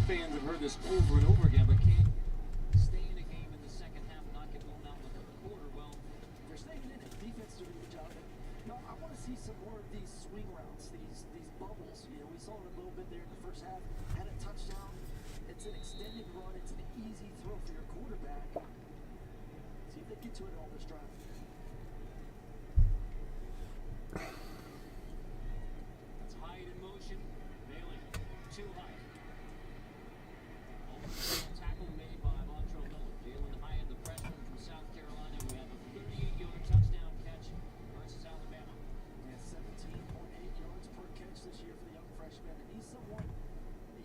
fans have heard this over and over again, but can't stay in a game in the second half and not get blown out in the third quarter. Well, they're staying in it. Defense doing a good job. No, I want to see some more of these swing routes, these bubbles. You know, we saw it a little bit there in the first half. Had a touchdown. It's an extended run. It's an easy throw for your quarterback. See if they get to it on this drive. That's Hyatt in motion. Bailey, too high. Tackle made by Montrell Miller. Jalen Hyatt, the freshman from South Carolina. We have a 38-yard touchdown catch versus Alabama. Yeah, 17.8 yards per catch this year for the young freshman. And he's someone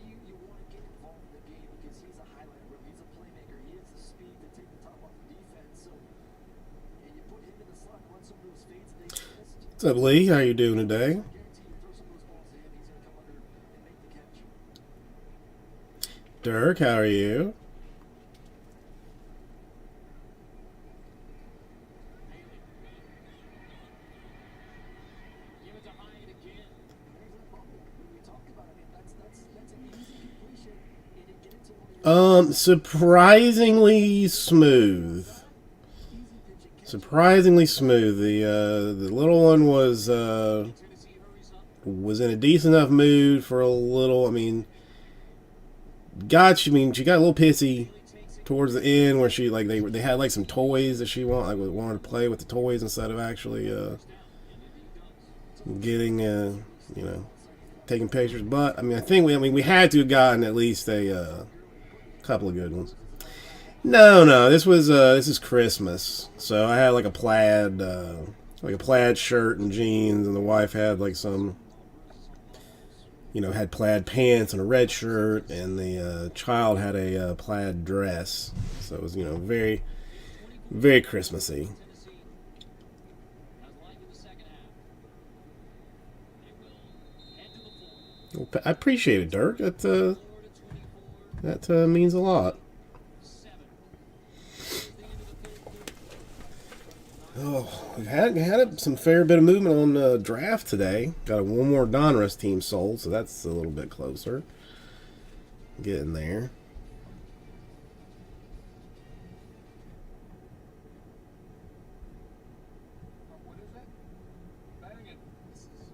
you want to get involved in the game because he's a highlight reel. He's a playmaker. He has the speed to take the top off the defense. So, and you put him in the slot, run some of those fades that they missed. What's up, Lee? How you doing today? I guarantee you throw some of those balls to him, he's going to come under and make the catch. Dirk, how are you? Give it to Hyatt again. There's that bubble we talked about. I mean, that's an easy completion, and you get it to one of your Surprisingly smooth. easy pitch and catch. Surprisingly smooth. The little one was Tennessee hurries up. in a decent enough mood for a little. I mean, she got a little pissy towards the end where she they had like some toys that she wanted to play with the toys instead of actually getting taking pictures. But I mean, I think we had to have gotten at least a couple of good ones. No, this is Christmas, so I had like a plaid shirt and jeans, and the wife had like some, had plaid pants and a red shirt, and the child had a plaid dress, so it was very, very Christmassy. Tennessee has life in the second half. They will head to the fourth. I appreciate it, Dirk. That means a lot. 7. Oh, we've had some fair bit of movement on the draft today. Got one more Donruss team sold, so that's a little bit closer. Getting there. What is that? Bang it. This is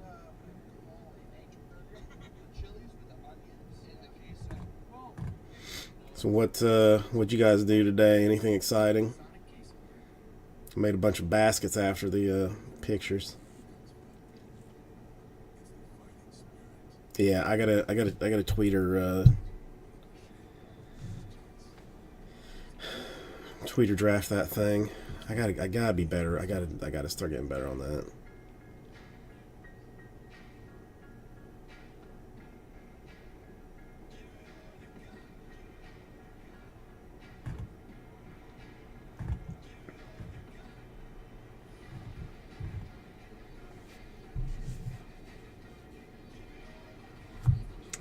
nature burger. The chilies with the onions in the queso. So what'd you guys do today? Anything exciting? I made a bunch of baskets after the pictures. Yeah, I gotta tweet her. Tweet or draft that thing. I gotta be better. I gotta start getting better on that.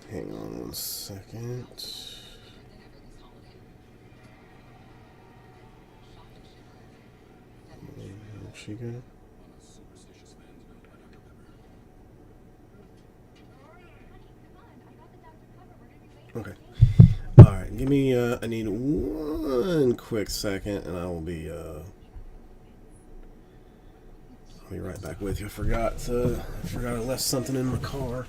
Hang on 1 second. Where'd she go? Okay. Alright, give me I need 1 quick second and I will be I'll be right back with you. I forgot I left something in my car.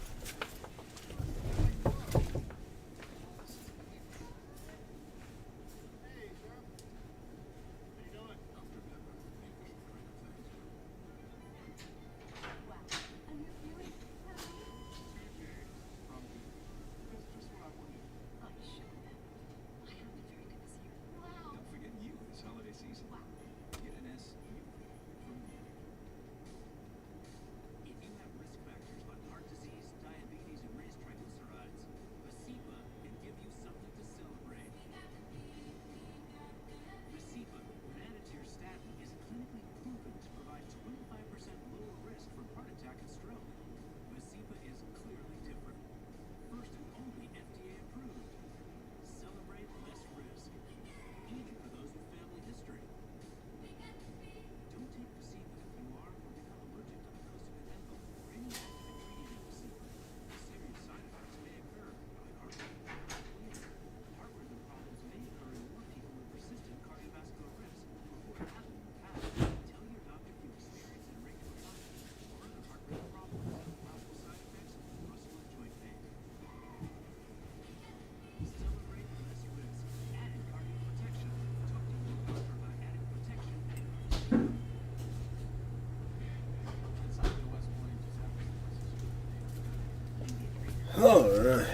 All right.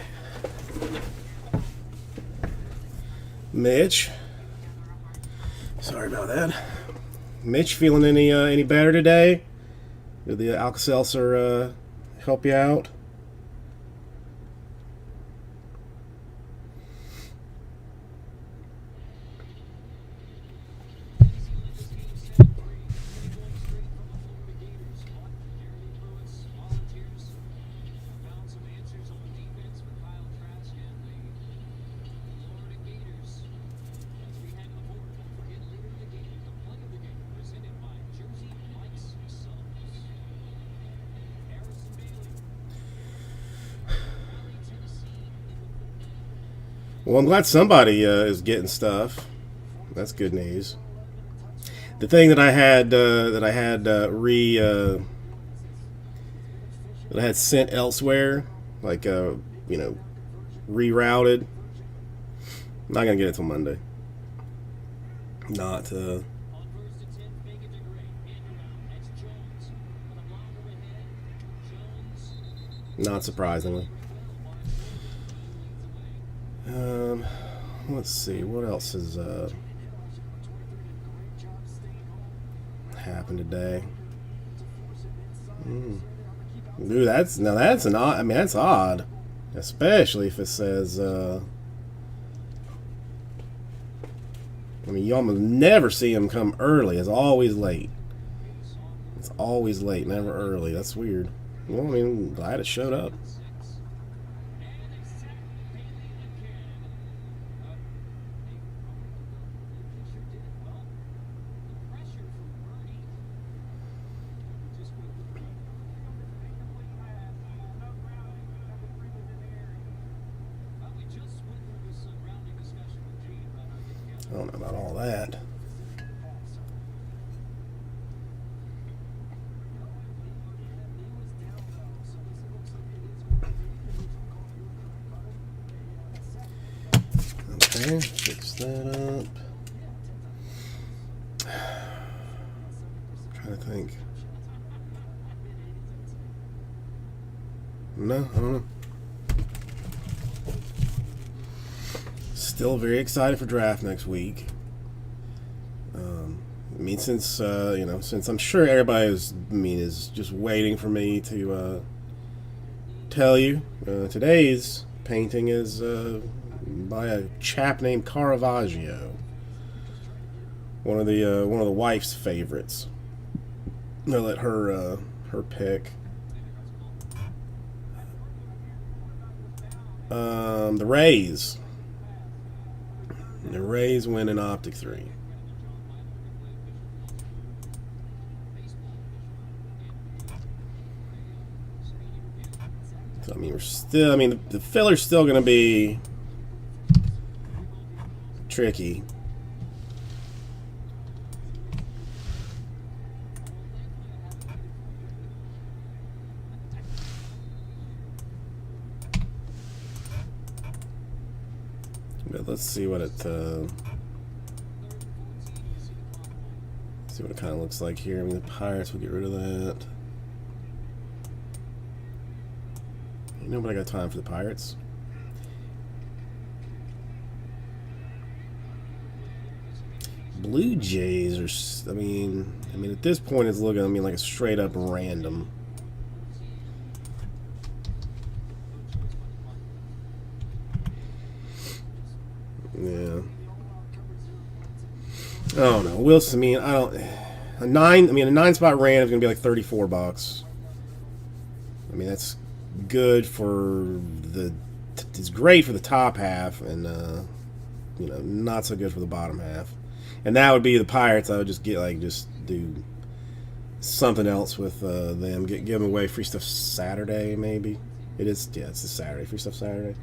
Mitch. Sorry about that. Mitch, feeling any better today? Did the Alka-Seltzer help you out? Well, I'm glad somebody is getting stuff. That's good news. The thing that I had that I had sent elsewhere, like rerouted. I'm not gonna get it till Monday. Not not surprisingly. Let's see what else has happened today. Dude, that's an odd. I mean, that's odd, especially if it says. I mean, you almost never see him come early. It's always late. It's always late, never early. That's weird. Well, I mean, glad it showed up. I don't know about all that. Okay, fix that up. Trying to think. No, I don't know. Still very excited for draft next week. I mean, since since I'm sure everybody is just waiting for me to tell you, today's painting is by a chap named Caravaggio, one of the wife's favorites. I'll let her pick. The Rays. The Rays win in Optic 3. So, I mean, the filler's still going to be tricky. But let's see what it kind of looks like here. I mean, the Pirates will get rid of that. Nobody got time for the Pirates. Blue Jays are. I mean, at this point, it's looking. I mean, like a straight up random. Yeah. I don't know. Wilson. I mean, I don't. A 9-spot random is gonna be like $34. I mean, that's good for it's great for the top half, and not so good for the bottom half. And that would be the Pirates. I would just do something else with them. Give them away free stuff Saturday, maybe. It is, yeah, it's a Saturday, free stuff Saturday.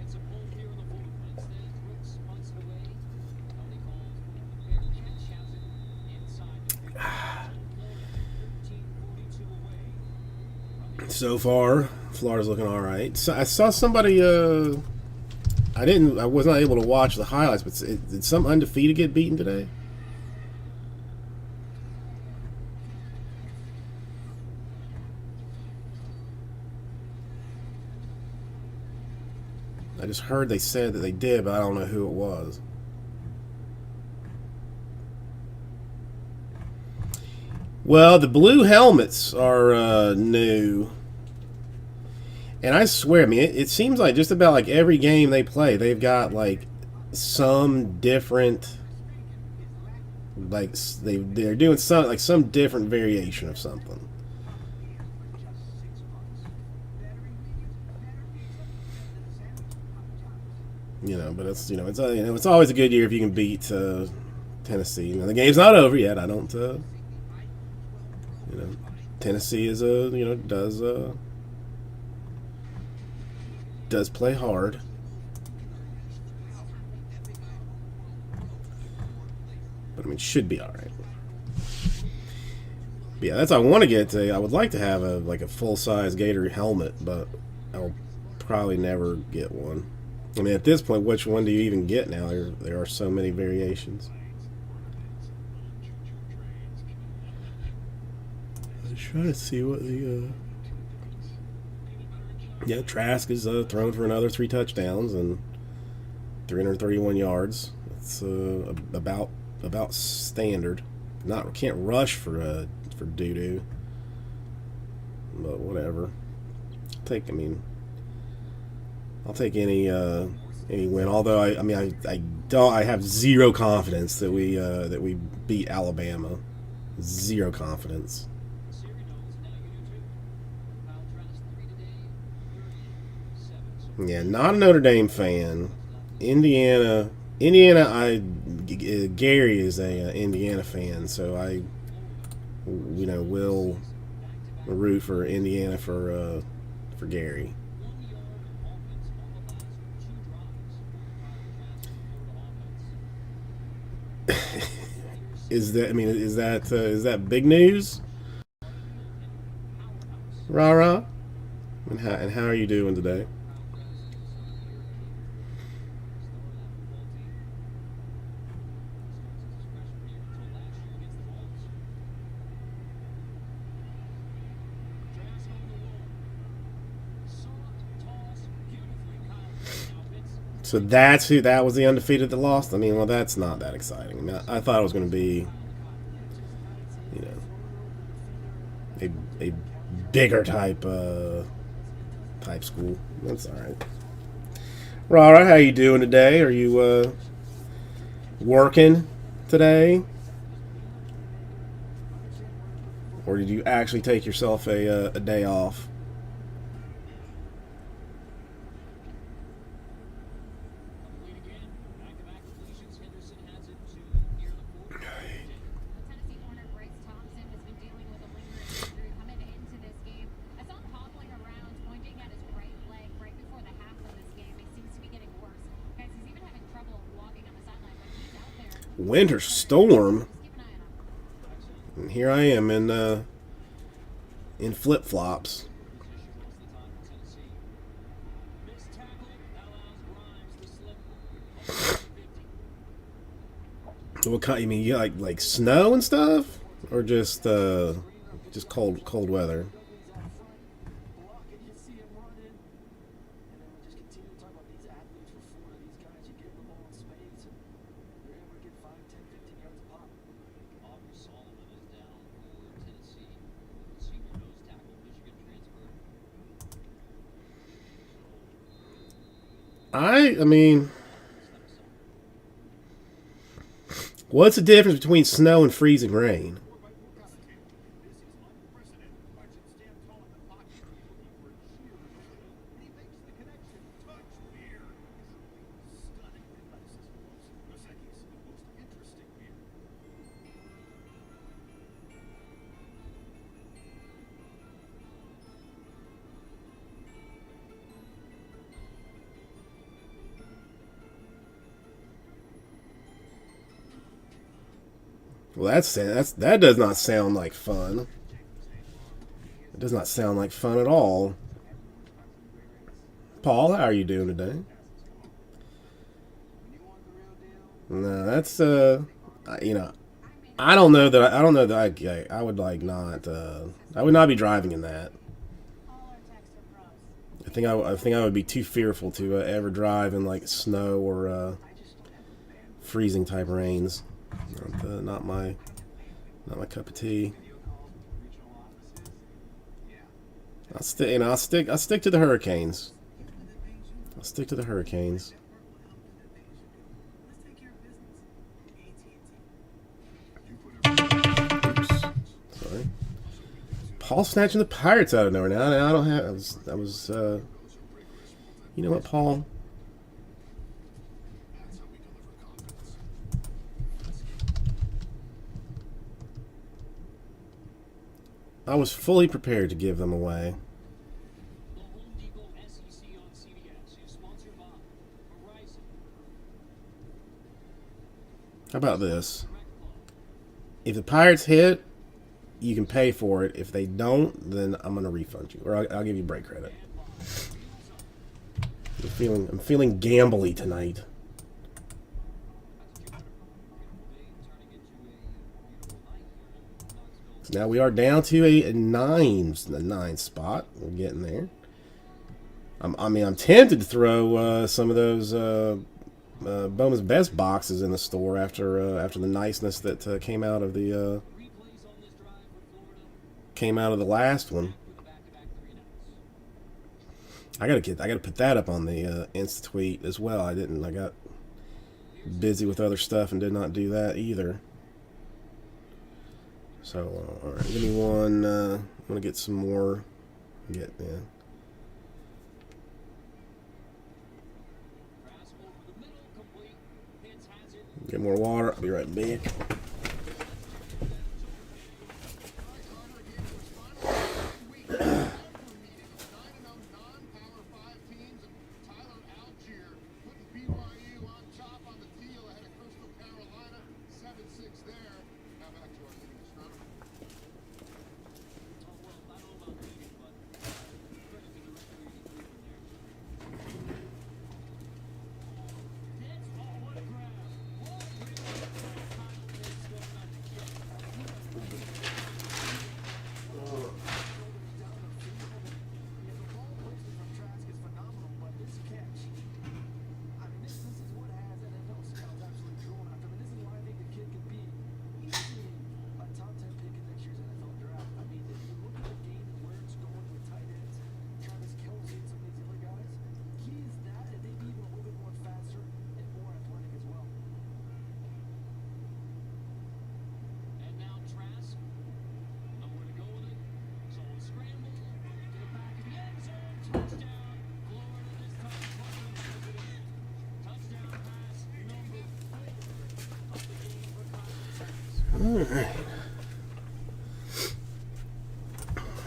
So far, Florida's looking all right. So I saw somebody. I was not able to watch the highlights, but did some undefeated get beaten today? I just heard they said that they did, but I don't know who it was. Well, the blue helmets are new. And I swear, I mean, it seems like just about like every game they play, they've got like some different, like they're doing some different variation of something. You know, but it's always a good year if you can beat Tennessee. You know, the game's not over yet. I don't, Tennessee is does play hard. But I mean, should be all right. But yeah, that's what I want to get to. I would like to have a full size Gator helmet, but I'll probably never get one. I mean, at this point, which one do you even get now? There are so many variations. I'm trying to see what the yeah, Trask is thrown for another 3 touchdowns and 331 yards. It's about standard. Can't rush for doo-doo, but whatever. I'll take any win. Although I have zero confidence that we beat Alabama. Zero confidence. Yeah, not a Notre Dame fan. Indiana. Gary is a Indiana fan, so I, will root for Indiana for Gary. Is that big news? Rah-rah. And how are you doing today? So that was the undefeated that lost? I mean, well, that's not that exciting. I mean, I thought it was going to be, a bigger type school. That's all right. Rara, how you doing today? Are you working today? Or did you actually take yourself a day off? Winter storm, and here I am in flip flops. What kind? You mean you like snow and stuff, or just cold weather? I mean, what's the difference between snow and freezing rain? Well, that does not sound like fun. It does not sound like fun at all. Paul, how are you doing today? No, that's I don't know that I would like not I would not be driving in that. I think I would be too fearful to ever drive in like snow or freezing type rains. Not my cup of tea. I'll stick to the Hurricanes. I'll stick to the Hurricanes. Oops. Sorry. Paul snatching the Pirates out of nowhere. Now I don't have. I was. You know what, Paul? I was fully prepared to give them away. The Home Depot SEC on CBS is sponsored by Verizon. How about this? If the Pirates hit, you can pay for it. If they don't, then I'm gonna refund you, or I'll give you break credit. I'm feeling gambly tonight. Now we are down to a nine spot. We're getting there. I'm tempted to throw some of those Bowman's Best boxes in the store after the niceness that came out of the last one. I gotta put that up on the Insta tweet as well. I got busy with other stuff and did not do that either. So, all right, give me one. I'm gonna get some more. Get more water. I'll be right back.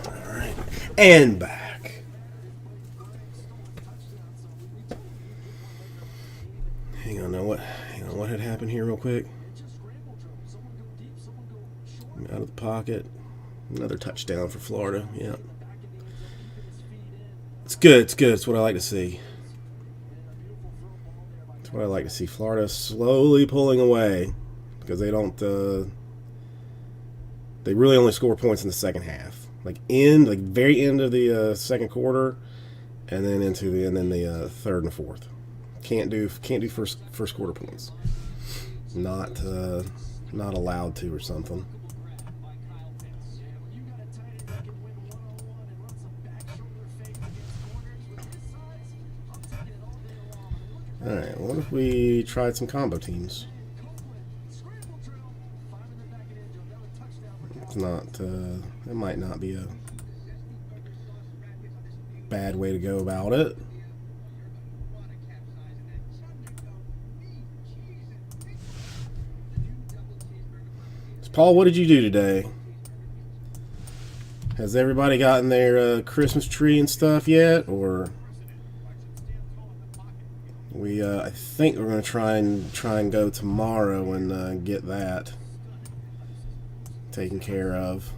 Alright. And back. Hang on, what had happened here real quick? Out of the pocket. Another touchdown for Florida. Yeah. It's good. It's what I like to see. It's what I like to see. Florida slowly pulling away because they don't. They really only score points in the second half, very end of the second quarter, and then the third and fourth. Can't do first quarter points. Not allowed to or something. All right, what if we tried some combo teams? It's not. It might not be a bad way to go about it. So Paul, what did you do today? Has everybody gotten their Christmas tree and stuff yet, or? I think we're going to try and go tomorrow and get that taken care of.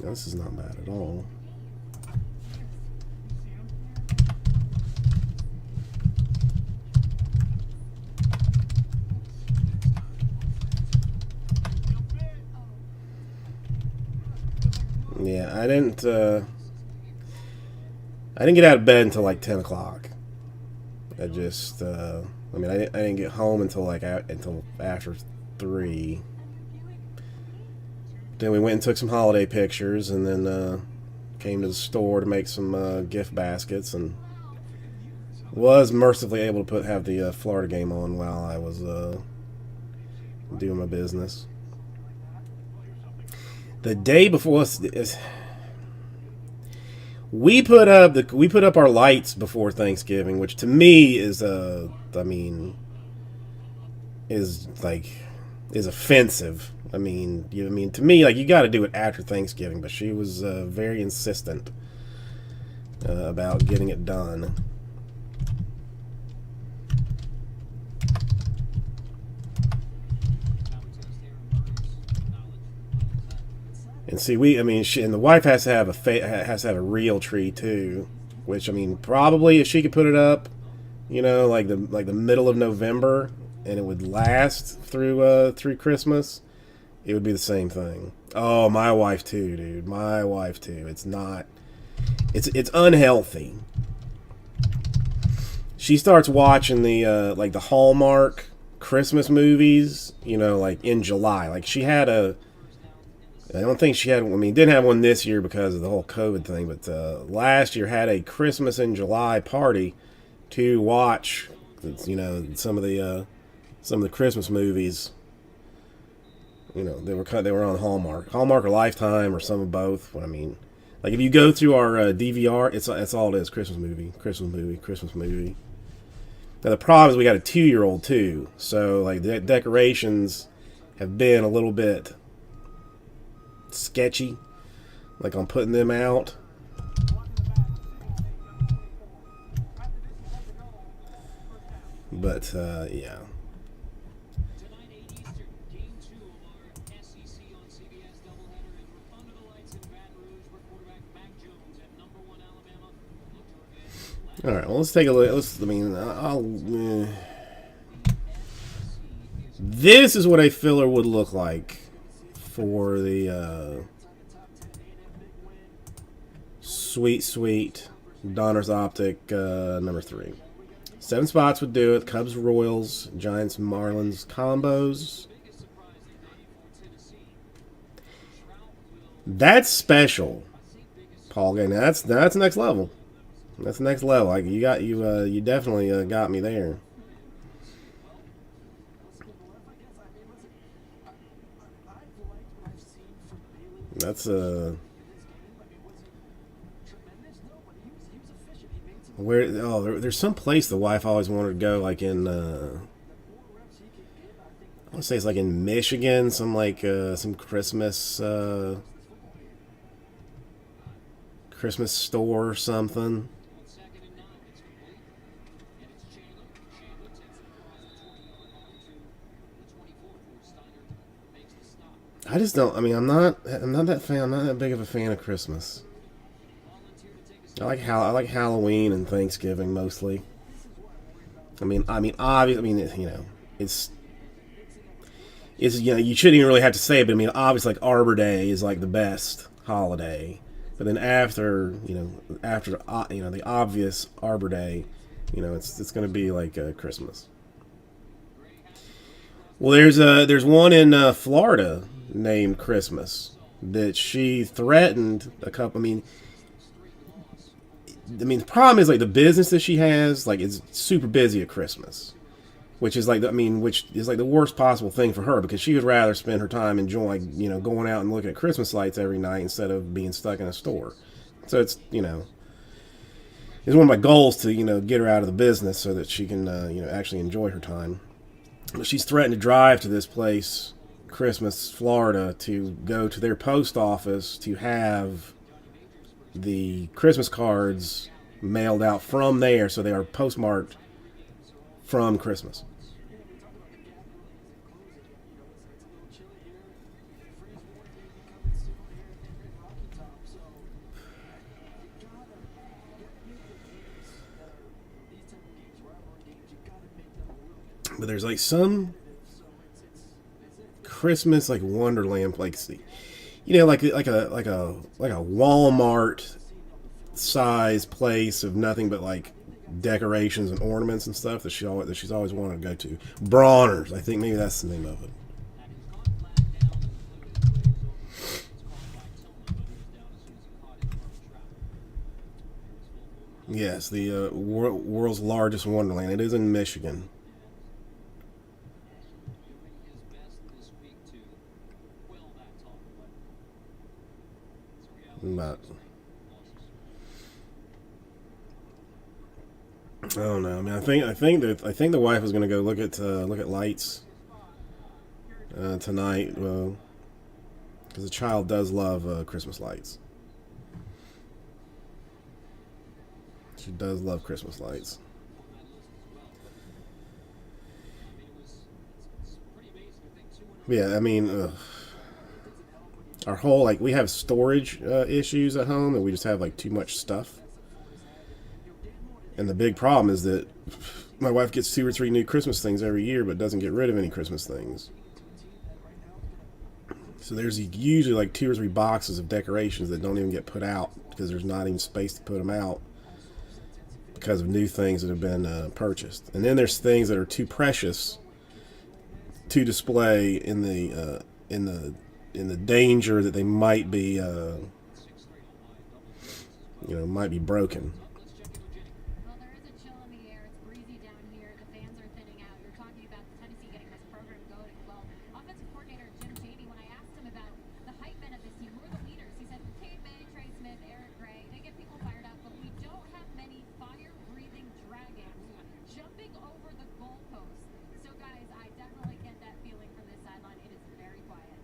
This is not bad at all. Yeah, I didn't get out of bed until like 10 o'clock. I just, I didn't get home until until after 3. Then we went and took some holiday pictures, and then came to the store to make some gift baskets, and was mercifully able to have the Florida game on while I was doing my business. The day before, we put up our lights before Thanksgiving, which to me is is offensive. To me, like, you got to do it after Thanksgiving, but she was very insistent about getting it done. And see, and the wife has to have a real tree too, which, probably if she could put it up, like the middle of November, and it would last through Christmas, it would be the same thing. Oh, my wife too, dude. My wife too. It's unhealthy. She starts watching the Hallmark Christmas movies, like in July. Like, I don't think she had. Didn't have one this year because of the whole COVID thing, but last year had a Christmas in July party to watch. Some of the Christmas movies. They were on Hallmark or Lifetime or some of both. Like, if you go through our DVR, it's all it is: Christmas movie. Now the problem is we got a 2-year-old too, so like the decorations have been a little bit sketchy, like on putting them out. But yeah. Tonight, 8 Eastern, Game 2 of our SEC on CBS doubleheader is we're under the lights in Baton Rouge where quarterback Mac Jones at number 1 Alabama look to revenge. All right. Well, let's take a look. This is what a filler would look like for the sweet Donner's Optic number 3. 7 spots would do it. Cubs, Royals, Giants, Marlins combos. That's special, Paul. Now that's next level. That's next level. Like, you definitely got me there. That's there's some place the wife always wanted to go, like in I want to say it's like in Michigan, some Christmas store or something. I just don't. I'm not that fan. I'm not that big of a fan of Christmas. I like Halloween and Thanksgiving mostly. Obviously, it's you shouldn't even really have to say it, but obviously, like, Arbor Day is like the best holiday. But then after the obvious Arbor Day, it's going to be like Christmas. Well, there's one in Florida named Christmas that she threatened a couple. The problem is, like, the business that she has, like, is super busy at Christmas, which is like the worst possible thing for her, because she would rather spend her time enjoying, going out and looking at Christmas lights every night instead of being stuck in a store. So it's one of my goals to get her out of the business so that she can actually enjoy her time. But she's threatened to drive to this place, Christmas, Florida, to go to their post office to have the Christmas cards mailed out from there, so they are postmarked from Christmas. But there's like some Christmas like Wonderland, like, you know, like a Walmart size place of nothing but like decorations and ornaments and stuff that she's always wanted to go to. Bronner's, I think maybe that's the name of it. Yes, the world's largest wonderland. It is in Michigan. But I don't know. I mean, I think the wife is going to go look at lights tonight, because the child does love Christmas lights. She does love Christmas lights. Yeah, I mean, our whole, like, we have storage issues at home, and we just have like too much stuff. And the big problem is that my wife gets 2 or 3 new Christmas things every year, but doesn't get rid of any Christmas things. So there's usually like 2 or 3 boxes of decorations that don't even get put out because there's not even space to put them out because of new things that have been purchased. And then there's things that are too precious to display in the danger that they might be, might be broken. Well, there is a chill in the air. It's breezy down here. The fans are thinning out. You're talking about Tennessee getting this program going. Well, offensive coordinator Jim Chaney, when I asked him about the hype men of this team, who are the leaders, he said Cade May, Trey Smith, Eric Gray. They get people fired up, but we don't have many fire-breathing dragons jumping over the goalposts. So, guys, I definitely get that feeling from this sideline. It is very quiet.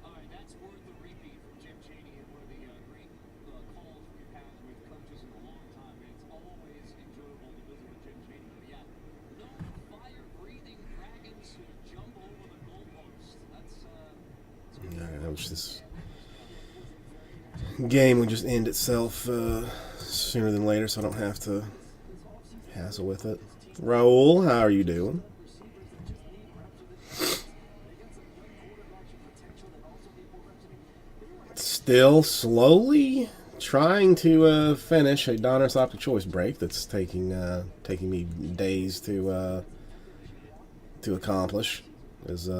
All right, that's worth the repeat from Jim Chaney and one of the great calls we've had with coaches in a long time. It's always enjoyable to visit with Jim Chaney. But yeah, no fire-breathing dragons who jump over the goalposts. I wish this game would just end itself sooner than later, so I don't have to hassle with it. Raul, how are you doing? Still slowly trying to finish a Donruss Optic Choice break that's taking me days to accomplish. As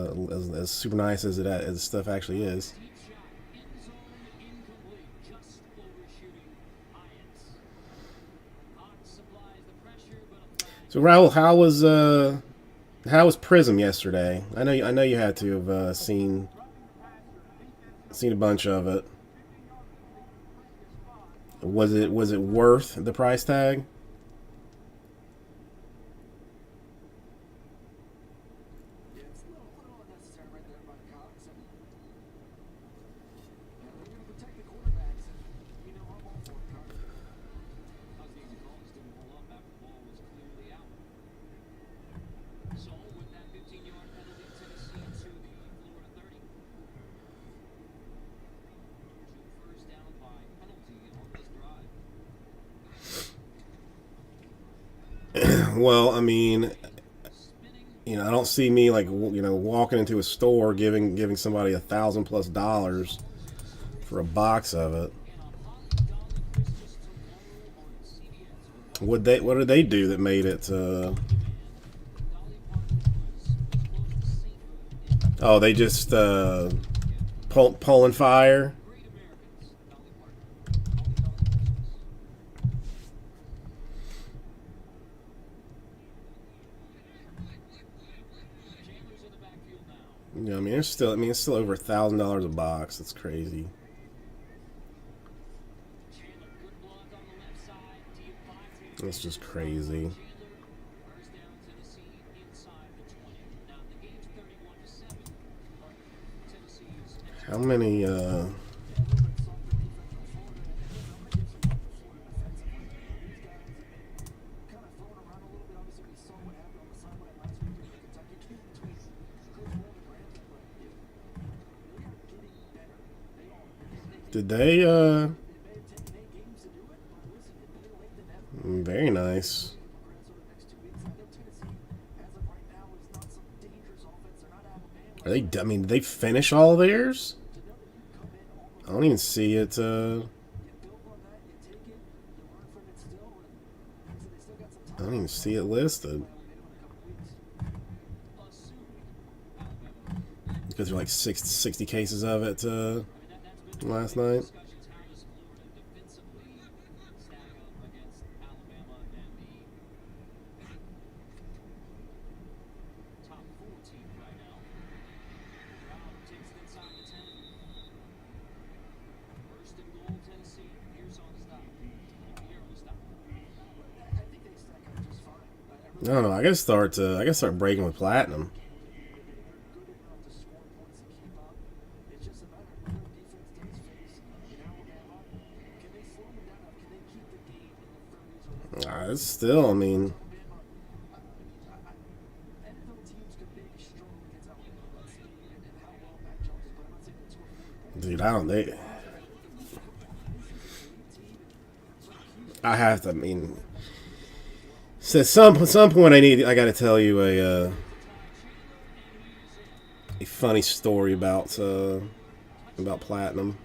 super nice as as stuff actually is. Deep shot, end zone, incomplete, just overshooting Hyatt's. Hawks supplies the pressure, but a flag. So Raul, how was Prism yesterday? I know you had to have seen a bunch of it. Was it worth the price tag? Yeah, it's a little unnecessary right there by Cox. And, they're going to protect the quarterbacks. And, I'm all for it, Carter. Cousins' calls didn't pull up after the ball was clearly out. So with that 15-yard penalty, Tennessee to the Florida 30. First down by penalty on this drive. Well, I mean, I don't see me like walking into a store giving somebody $1,000+ for a box of it. What did they do that made it? Oh, they just pulling fire. Yeah, I mean, it's still over $1,000 a box. That's crazy. That's just crazy. First down, Tennessee inside the 20. Now the game's 31-7. Tennessee's How many? Did they? Very nice. Are they? I mean, did they finish all theirs? I don't even see it. You build on that, you take it, you learn from it still, and they still got some I time. don't even see it listed. Maybe in a couple weeks. Because there are like 60 cases of it last night. Discussions, how does Florida defensively stack up against Alabama and the top 4 team right now? Brown takes it inside the 10. First and goal, Tennessee. Here's on the stop. Here on the stop. I think they stack up just fine. I don't know. I gotta start breaking with Platinum. They're good enough to score points and keep up. It's just a matter of whether defense does face in Alabama. Can they slow them down enough? Can they keep the game in the 30s or It's still, I mean, NFL teams could maybe struggle against Alabama with speed and how well Mac Jones is, but I'm not saying they score 40 points. dude, I don't. I have to. I mean, so at some point, I got to tell you a funny story about Platinum.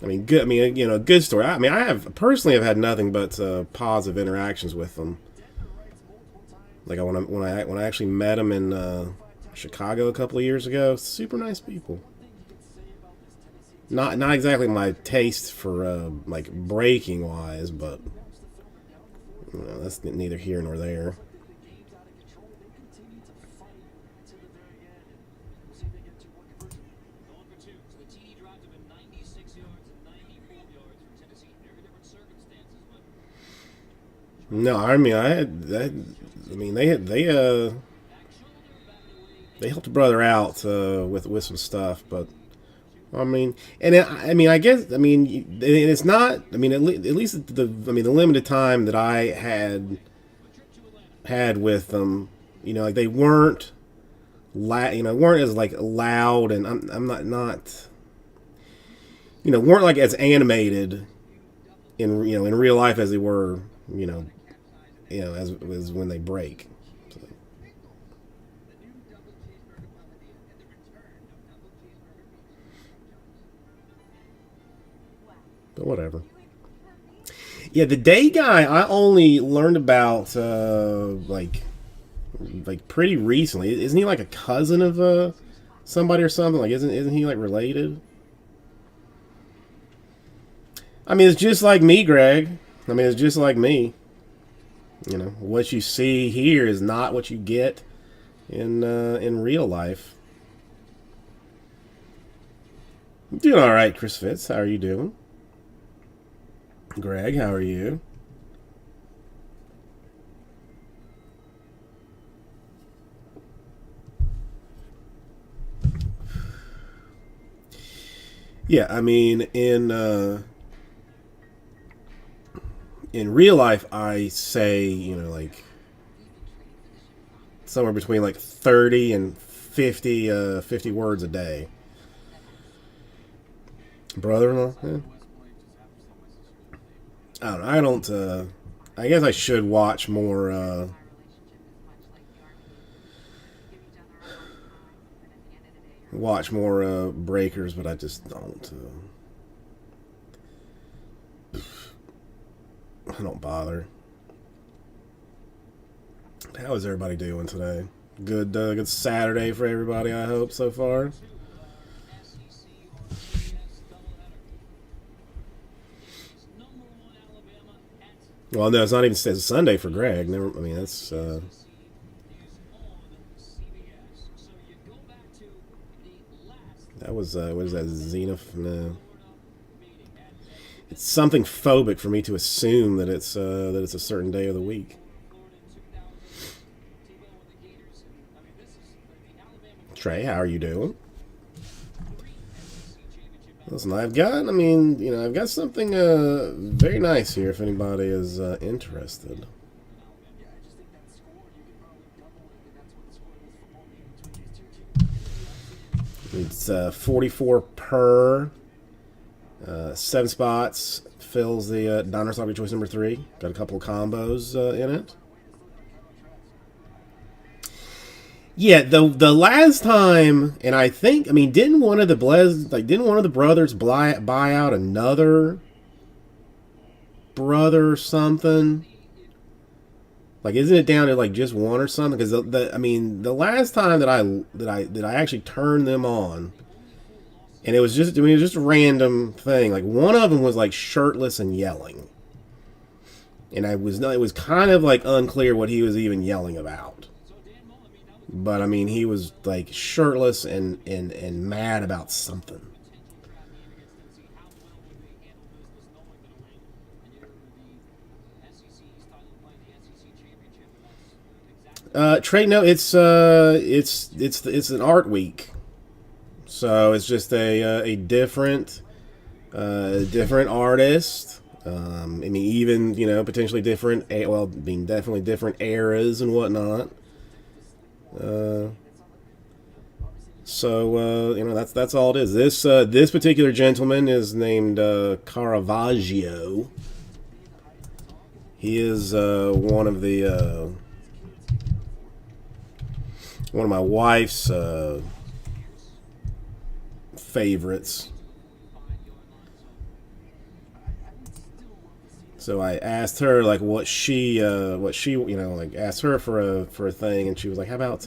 I mean, good. I mean, you know, good story. I mean, I have personally have had nothing but positive interactions with them. Like when I actually met them in Chicago a couple of years ago, super nice people. Not exactly my taste for like breaking wise, but you know, that's neither here nor there. The game's out of control. They continue to fight to the very end, and we'll see if they get 2-point conversion. Going for 2. So the TD dropped him in 96 yards and 94 yards for Tennessee. Very different circumstances, but No, I mean I mean they back shoulder, back away. they helped a brother out with some stuff, but I mean, I guess, I mean, it's not. I mean, at least the limited time that I had with them, you know, like they weren't weren't as like loud, and I'm not, you know, weren't like as animated in in real life as they were, as when they break. So. The new double cheeseburger paladine and the return of double cheeseburger pizza. But whatever. Yeah, the day guy I only learned about like pretty recently. Isn't he like a cousin of somebody or something? Like isn't he like related? I mean, it's just like me, Greg. I mean, it's just like me. You know, what you see here is not what you get in real life. Doing all right, Chris Fitz. How are you doing? Greg, how are you? Yeah, I mean, in real life, I say, like somewhere between like 30 and 50 words a day. Brother-in-law? Yeah. I don't. I guess I should watch more. Watch more breakers, but I just don't. I don't bother. How is everybody doing today? Good Saturday for everybody, I hope, so far. SEC on CBS doubleheader. It's number 1 Alabama at Well, no, it's not even it's Sunday for Greg. Never. I mean, that's. is on CBS. So you go back to the last That was. What is that? Xenoph? No. Florida meeting at It's something phobic for me to assume that it's a certain day of the week. Florida in 2000. Tebow and the Gators. I mean, this is the Alabama Trey, how are you doing? 3 SEC championship. Listen, I've got something very nice here if anybody is interested. Yeah, I just think that score, you could probably double it, and that's what the score of this football game between these two teams. It's 44 per. 7 spots. Fills the Donruss Lottery Choice number 3. Got a couple of combos in it. Yeah, the last time, and I think, I mean, didn't one of the didn't one of the brothers buy out another brother or something? Like, isn't it down to like just one or something? Because I mean, the last time that I actually turned them on, and it was just, I mean, it was just a random thing. Like, one of them was like shirtless and yelling, and it was kind of like unclear what he was even yelling about. But I mean, he was like shirtless and mad about something. Trade no, it's an art week, so it's just a different different artist. I mean, even potentially different, well, I mean, definitely different eras and whatnot. So that's all it is. This particular gentleman is named Caravaggio. He is one of my wife's favorites. So I asked her like what she like asked her for a thing, and she was like, how about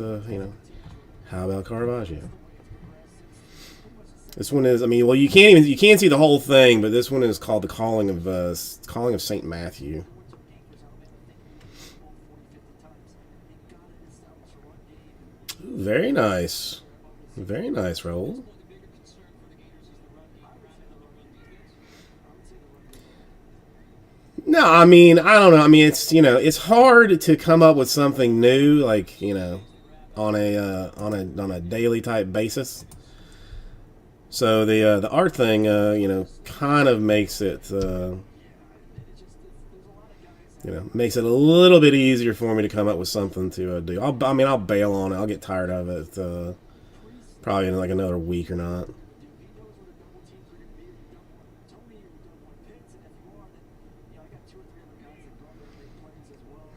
Caravaggio? This one is, I mean, well, you can't see the whole thing, but this one is called the Calling of Saint Matthew. Ooh, very nice, Raul. No, I mean, I don't know. I mean, it's hard to come up with something new, like on a daily type basis. So the art thing, kind of makes it makes it a little bit easier for me to come up with something to do. I'll bail on it. I'll get tired of it probably in like another week or not.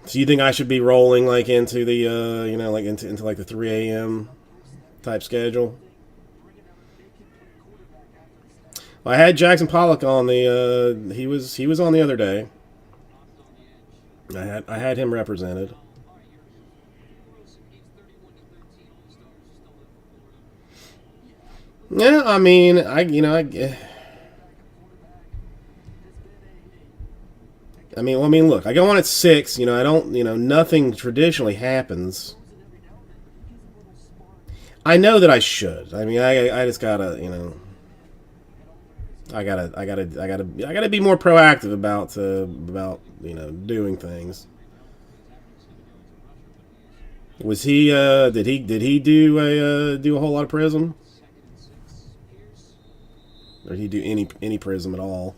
So you think I should be rolling like into the like into like the 3 a.m. type schedule? Well, I had Jackson Pollock on the he was on the other day. I had him represented. Yeah, I mean, I mean, look, I go on at 6. I don't, nothing traditionally happens. I know that I should. I mean, I just gotta, I gotta be more proactive about doing things. Was he? Did he do a whole lot of Prism? Or did he do any Prism at all?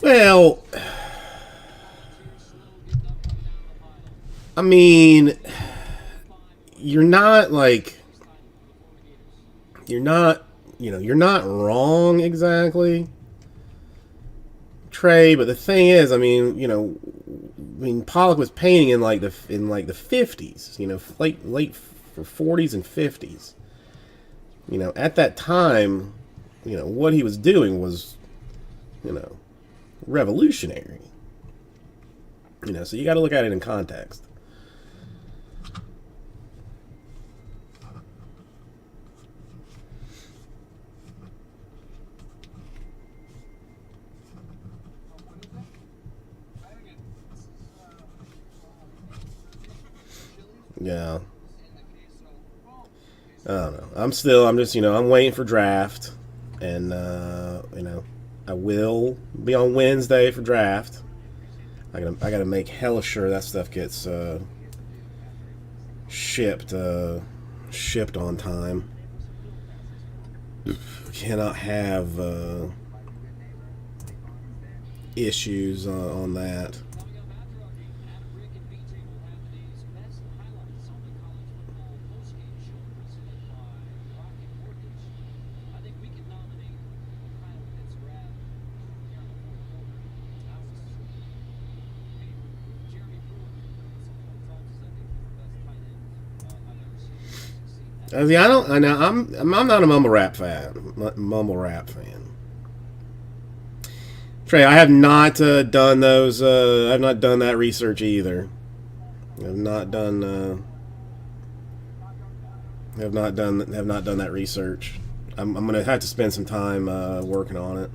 Well, I mean, you're not you're not wrong exactly, Trey. But the thing is, I mean, Pollock was painting in like the 50s, late 40s and 50s. At that time, what he was doing was, revolutionary. So you got to look at it in context. Yeah. I don't know. I'm just, I'm waiting for draft. And, I will be on Wednesday for draft. I gotta make hella sure that stuff gets shipped on time. Cannot have issues on that. See, I don't. I know I'm not a mumble rap fan. Mumble rap fan. Trey, I have not done those. I've not done that research either. I've not done. Have not done that research. I'm gonna have to spend some time working on it.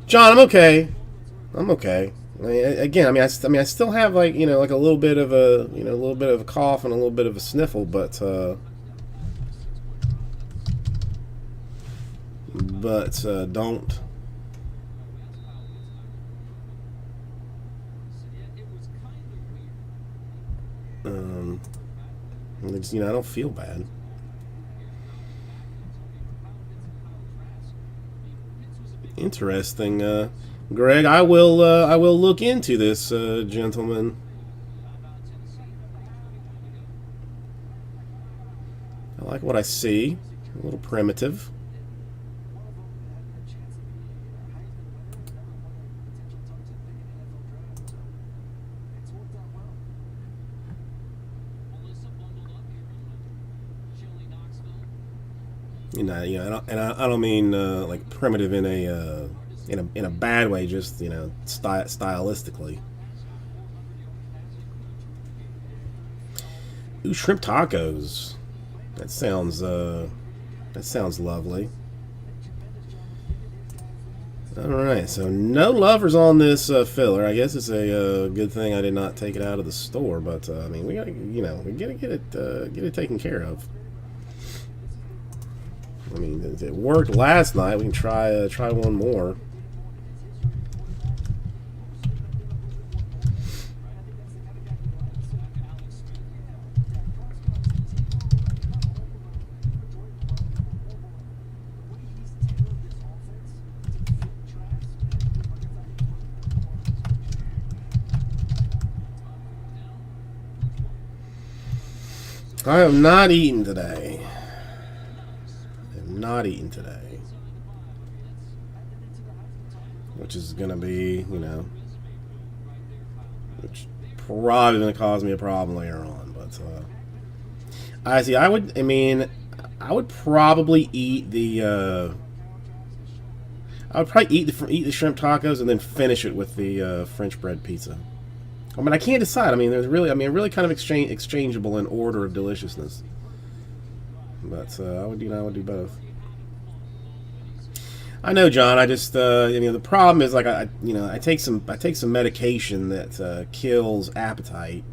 John, I'm okay. I'm okay. I still have like like a little bit of a a little bit of a cough and a little bit of a sniffle, but don't. It's, I don't feel bad. Interesting, Greg. I will look into this, gentleman. I like what I see. A little primitive. I don't mean like primitive in a bad way, just stylistically. Ooh, shrimp tacos. That sounds lovely. All right, so no lovers on this filler. I guess it's a good thing I did not take it out of the store, but I mean, we gotta we gotta get it taken care of. I mean, it worked last night. We can try one more. I have not eaten today. Not eating today, which is gonna be which probably gonna cause me a problem later on. But I see. I would probably eat the eat the shrimp tacos and then finish it with the French bread pizza. I mean, I can't decide. I mean, really kind of exchangeable in order of deliciousness. But I would do both. I know, John. I just the problem is like I take some medication that kills appetite,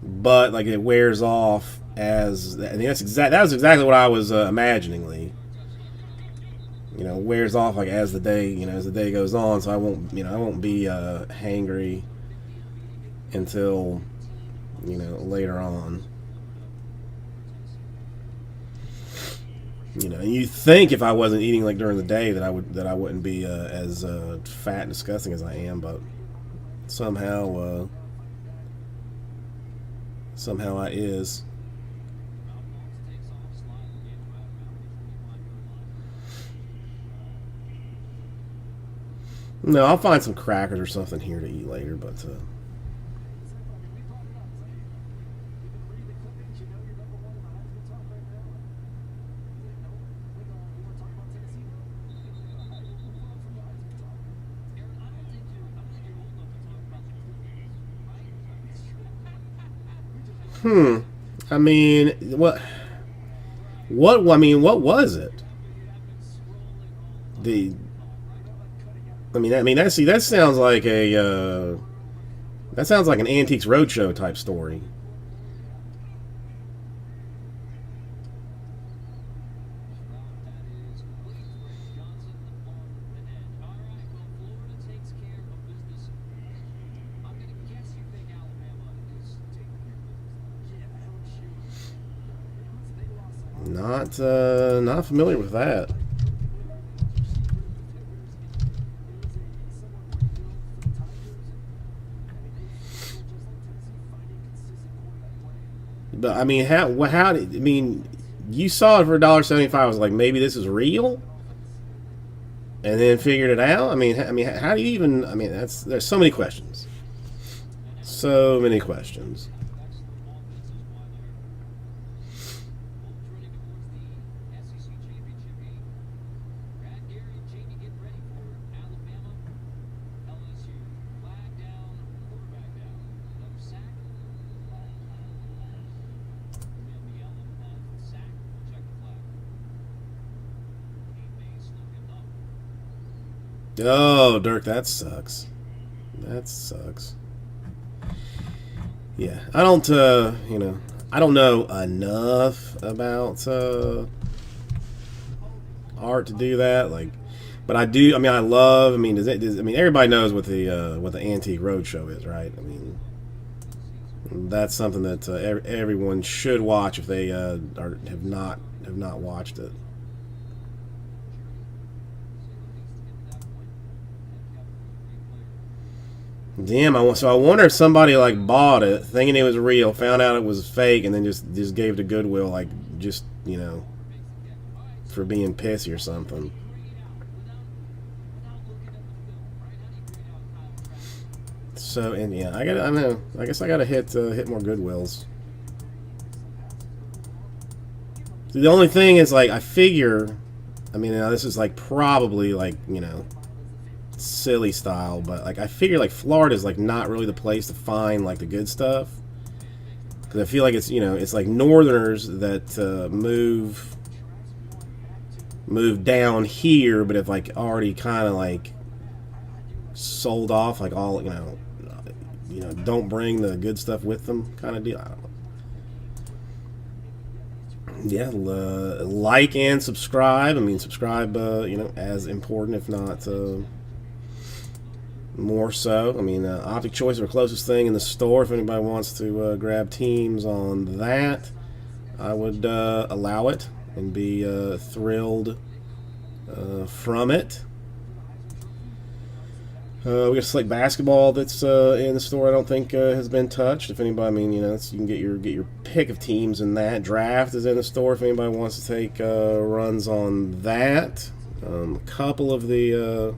but like it wears off as that was exactly what I was imagining, Lee. Wears off like as the day goes on, so I won't be hangry until later on. You think if I wasn't eating like during the day that I wouldn't be as fat and disgusting as I am, but somehow I is. No, I'll find some crackers or something here to eat later, but. I mean, what was it? That sounds like an Antiques Roadshow type story. Not familiar with that. But I mean, you saw it for $1.75. I was like, maybe this is real, and then figured it out. I mean, how do you even? I mean, there's so many questions. So many questions. Oh, Dirk, that sucks. That sucks. Yeah, I don't, you know, I don't know enough about art to do that. Like, but I do. I mean, I love. I mean, I mean, everybody knows what the Antique Roadshow is, right? I mean, that's something that everyone should watch if they have not watched it. Damn, so I wonder if somebody like bought it thinking it was real, found out it was fake, and then just gave it to Goodwill, like, just, you know, for being pissy or something. So, and yeah, I don't know. I guess I gotta hit more Goodwills. The only thing is, like, I figure, I mean, now this is like probably like, you know, silly style, but like I figure like Florida's like not really the place to find like the good stuff, because I feel like it's, you know, it's like Northerners that move down here, but have like already kind of like sold off like all, you know, don't bring the good stuff with them kind of deal. I don't know. Yeah, like and subscribe. I mean, subscribe, you know, as important, if not more so. I mean, Optic Choice is our closest thing in the store. If anybody wants to grab teams on that, I would allow it and be thrilled from it. We got Slick Basketball that's in the store. I don't think has been touched. If anybody, I mean, you know, you can get your pick of teams in that. Draft is in the store if anybody wants to take runs on that. A couple of the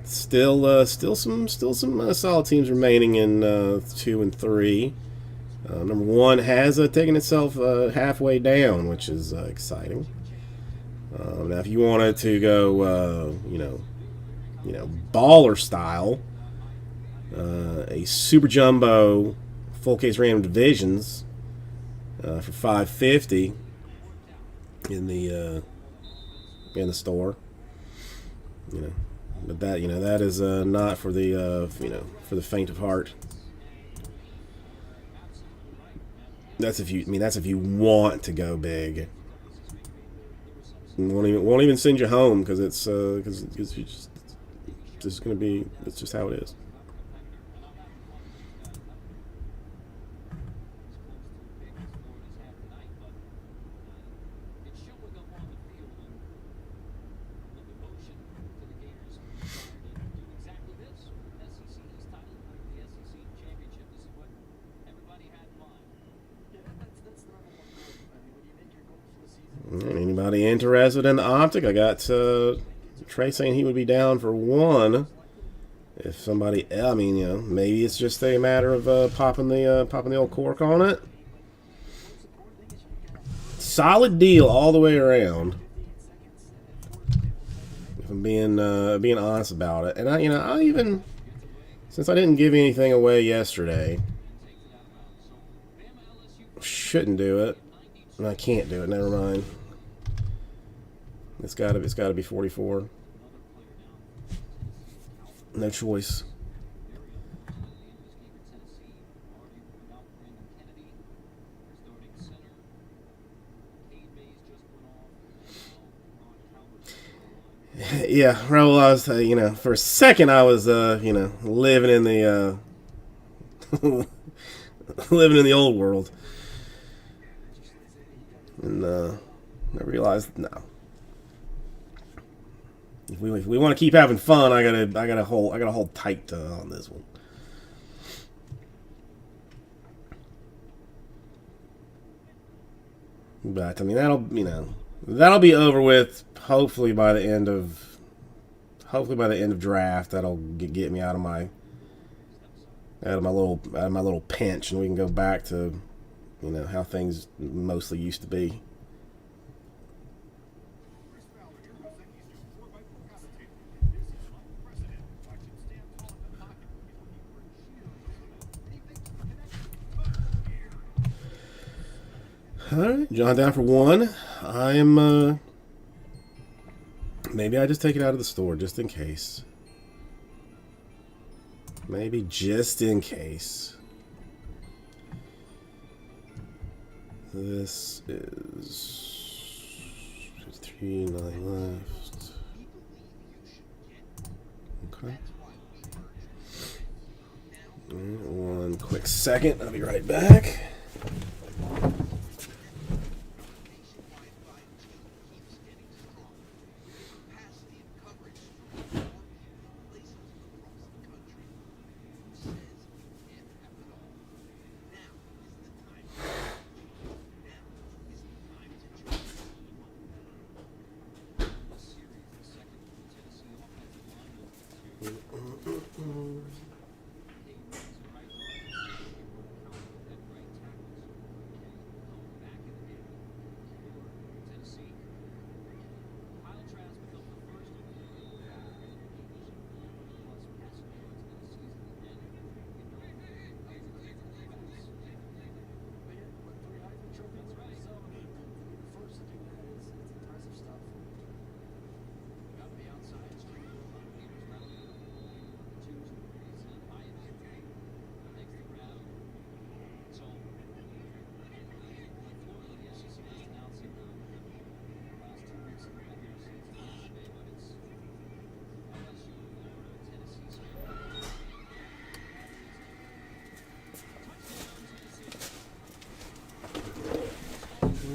still some solid teams remaining in 2 and 3. Number 1 has taken itself halfway down, which is exciting. Now, if you wanted to go, you know, baller style, a Super Jumbo full case random divisions for $5.50 in the store. You know, but that, you know, that is not for the you know, for the faint of heart. That's if you, I mean, that's if you want to go big. Won't even send you home because it's you just gonna be, it's just how it is. Anybody interested in the Optic? I got Trey saying he would be down for one. If somebody, I mean, you know, maybe it's just a matter of popping the old cork on it. Solid deal all the way around. If I'm being honest about it, and I even, since I didn't give anything away yesterday, shouldn't do it. And I can't do it. Never mind. It's gotta be 44. No choice. Yeah, well, I was, you know, for a second I was, you know, living in the living in the old world. And I realized, no. If we want to keep having fun, I gotta hold tight on this one. But I mean, that'll be over with. Hopefully by the end of draft, that'll get me out of my little pinch, and we can go back to, you know, how things mostly used to be. All right, John down for one. I'm Maybe I just take it out of the store just in case. Maybe just in case. This is 3.9 left. Okay. Alright, 1 quick second. I'll be right back.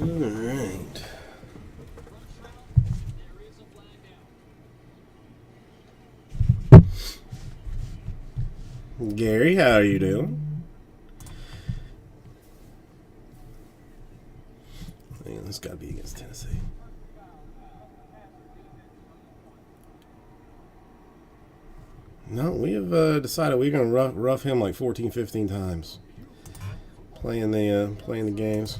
Alright. Gary, how are you doing? Man, this got to be against Tennessee. No, we have decided we're going to rough him like 14, 15 times. Playing the games.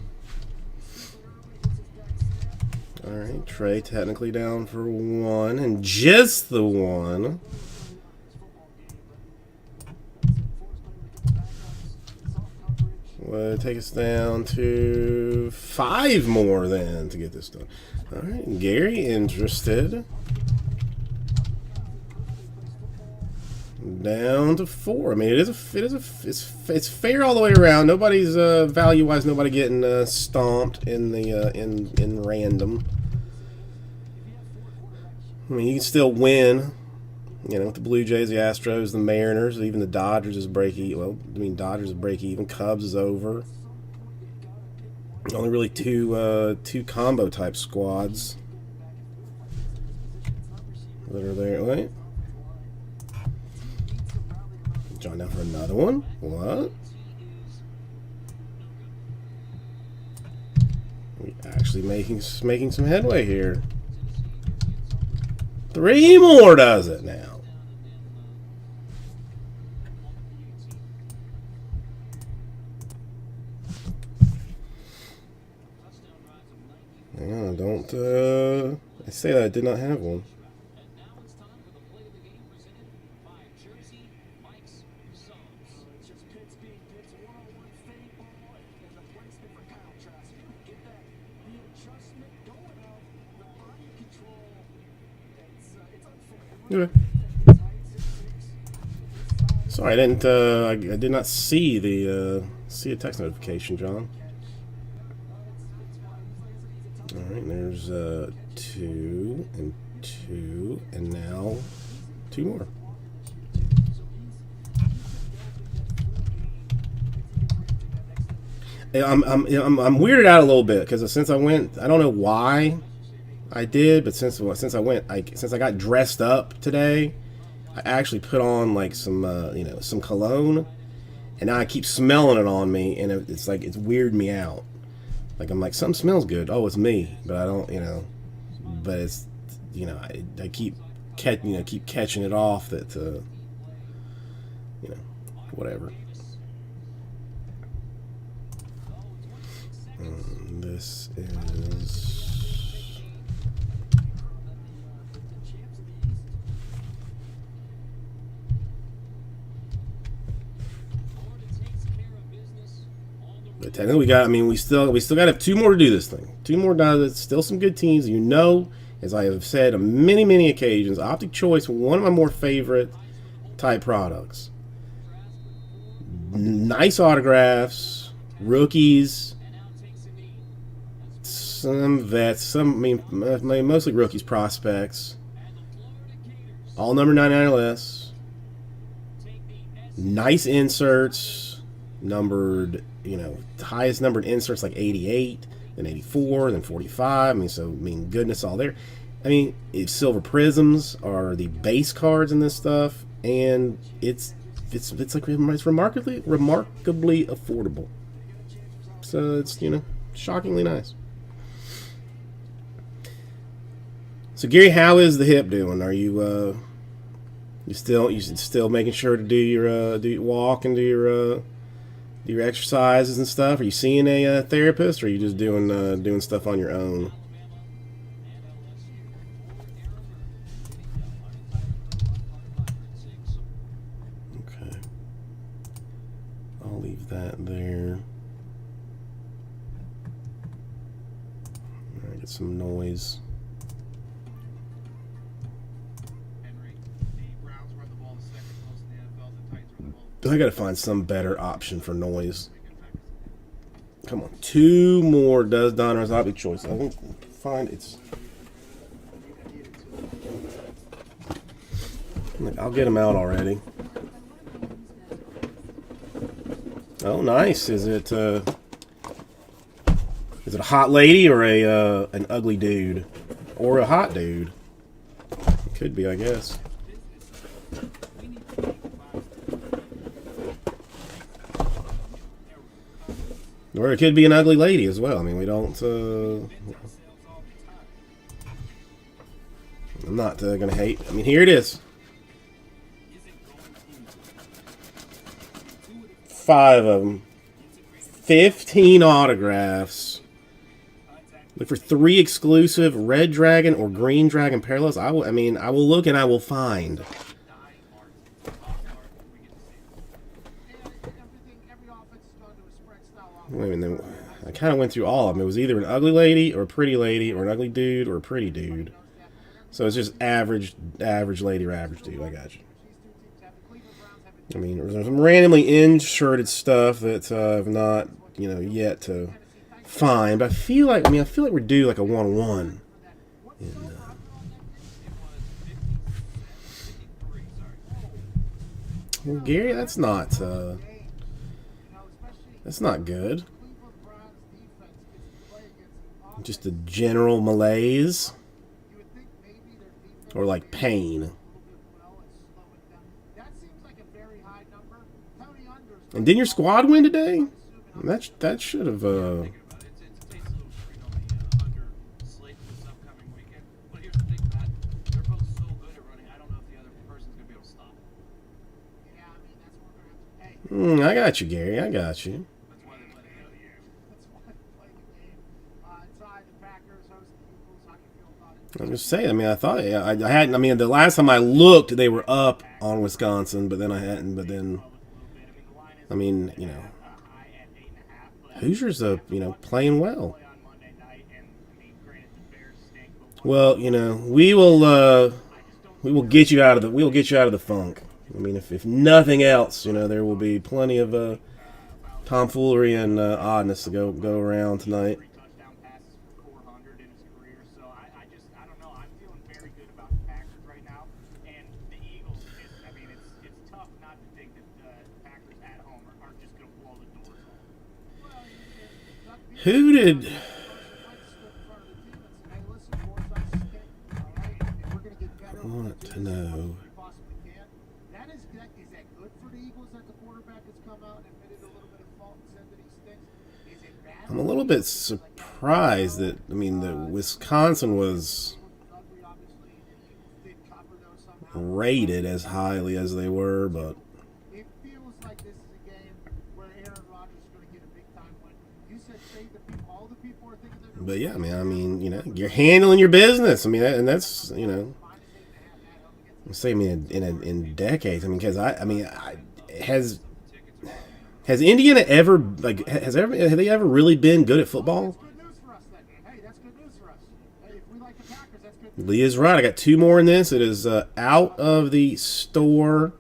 Alright, Trey technically down for 1, and just the 1. Would take us down to 5 more then to get this done. Alright, Gary interested. Down to 4. I mean, it's fair all the way around. Nobody's value-wise, nobody getting stomped in the in random. I mean, you can still win. You know, with the Blue Jays, the Astros, the Mariners, even the Dodgers is break even. Well, I mean, Dodgers is break even. Cubs is over. Only really two combo type squads that are there. Wait. John down for another one. What? We actually making some headway here. 3 more does it now. Yeah, don't I say that I did not have one. Okay. Sorry, I didn't. I did not see a text notification, John. All right, there's 2 and 2, and now 2 more. I'm weirded out a little bit because since I went, I don't know why I did, but since I got dressed up today, I actually put on like some some cologne, and now I keep smelling it on me, and it's like it's weirded me out. Like I'm like, something smells good. Oh, it's me, but I don't, but it's, I keep catching it off that whatever. This is. But technically, we still got to have 2 more to do this thing. 2 more does it. Still some good teams. as I have said on many, many occasions, Optic Choice, one of my more favorite type products. Nice autographs, rookies, some vets, mostly rookies, prospects, all number 99 or less. Nice inserts, numbered, highest numbered inserts like 88, then 84, then 45. Goodness, all there. If silver prisms are the base cards in this stuff, and it's remarkably affordable. So it's shockingly nice. So Gary, how is the hip doing? Are you you still making sure to do your walk and do your exercises and stuff? Are you seeing a therapist, or are you just doing stuff on your own? Okay, I'll leave that there. All right, get some noise. I gotta find some better option for noise. Come on, 2 more Does Donruss Optic Choice. I won't find it's. I'll get them out already. Oh, nice. Is it a hot lady or an ugly dude, or a hot dude? It could be, I guess. Or it could be an ugly lady as well. We don't. I'm not gonna hate. Here it is. 5 of them. 15 autographs. Look for 3 exclusive Red Dragon or Green Dragon parallels. I will look and I will find. Wait a minute. I kind of went through all of them. It was either an ugly lady or a pretty lady, or an ugly dude or a pretty dude. So it's just average lady or average dude. I got you. There's some randomly inserted stuff that I've not, yet to find. But I feel like we're due like a 1-1. Well, Gary, that's not good. Just a general malaise, or like pain. And didn't your squad win today? That should have. I got you, Gary. I got you. I was just saying. I thought I hadn't. The last time I looked, they were up on Wisconsin, but then I hadn't. But then, Hoosiers are playing well. Well, we will get you out of the funk. If nothing else, there will be plenty of tomfoolery and oddness to go around tonight. Who did? I want to know. I'm a little bit surprised that that Wisconsin was rated as highly as they were, but it feels like this is a game where Aaron Rodgers is going to get a big time win. You said all the people are thinking they're going but yeah, you're handling your business. And that's say in decades. Because has Indiana ever have they ever really been good at football? good news for us then. Hey, that's good news for us. Hey, if we like the Packers, that's good Leah's right. I got 2 more in this. It is out of the store.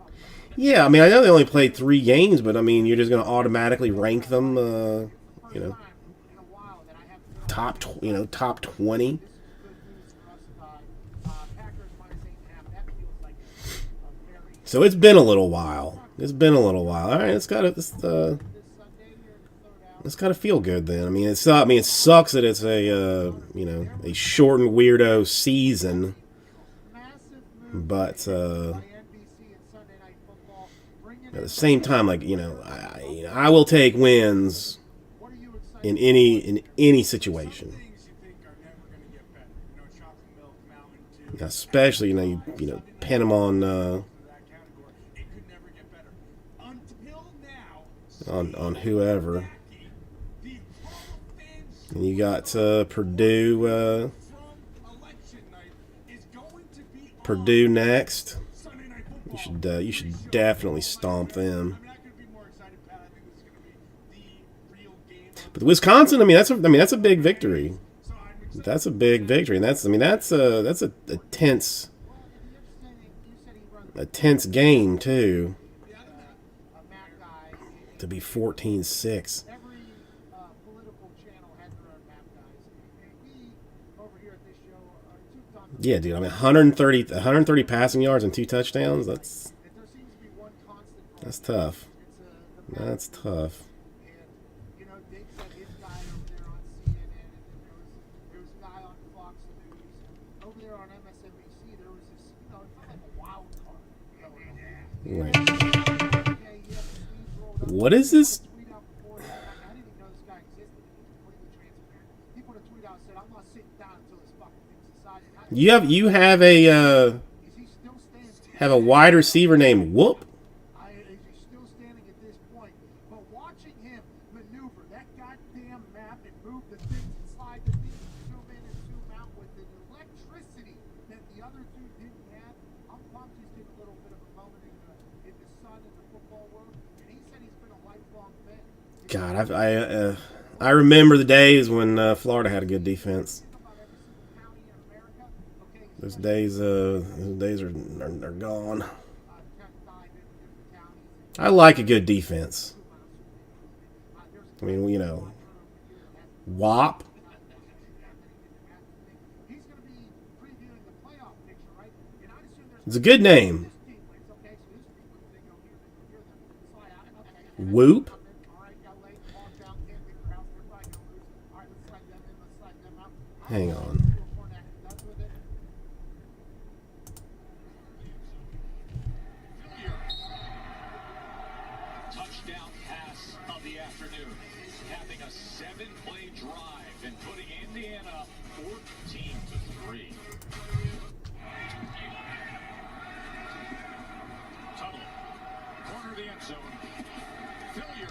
Yeah, I mean, I know they only played 3 games, but I mean, you're just going to automatically rank them, you know, top 20. So it's been a little while. It's been a little while. All right, it's got to feel good then. I mean, it sucks that it's a you know, a shortened weirdo season, but at the same time, like, you know, I will take wins in any situation. Especially, you know, you pin them on whoever. And you got Purdue next. You should definitely stomp them. But Wisconsin, I mean, that's a big victory. That's a big victory, and that's a tense game too. To be 14-6. Yeah, dude. I mean, 130 passing yards and 2 touchdowns. That's tough. That's tough. Wait. What is this? You have a wide receiver named Whoop. Still standing at this point, but watching him maneuver that goddamn map and move the things and slide the things, zoom in and zoom out with the electricity that the other two didn't have. I'm pumped he's getting a little bit of a moment in the sun in the football world, and he said he's been a lifelong fan. God, I remember the days when Florida had a good defense. Those days are gone. I like a good defense. I mean, you know, WAP. It's a good name. Whoop. Hang on. Touchdown pass of the afternoon, capping a 7-play drive and putting Indiana 14-3. Tuttle, corner of the end zone. Fillier.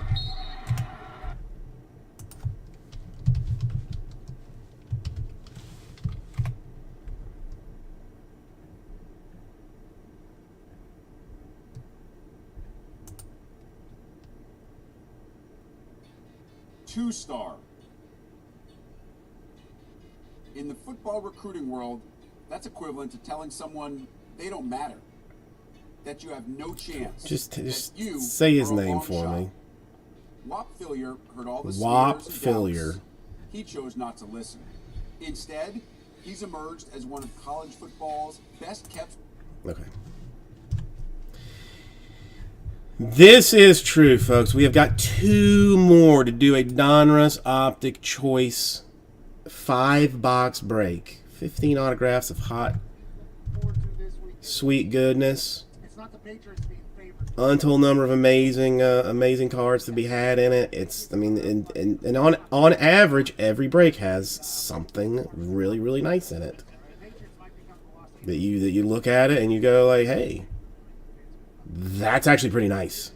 Two-star. In the football recruiting world, that's equivalent to telling someone they don't matter, that you have no chance. Just that you say his are a name long for shot. me. Whop Fillier heard all the Whop sneers and Fillier. doubts. He chose not to listen. Instead, he's emerged as one of college football's best kept. Okay. This is true, folks. We have got 2 more to do a Donruss Optic Choice 5-box break. 15 autographs of hot, sweet goodness. Untold number of amazing cards to be had in it. It's, I mean, and on average, every break has something really, really nice in it. That you look at it and you go like, hey, that's actually pretty nice.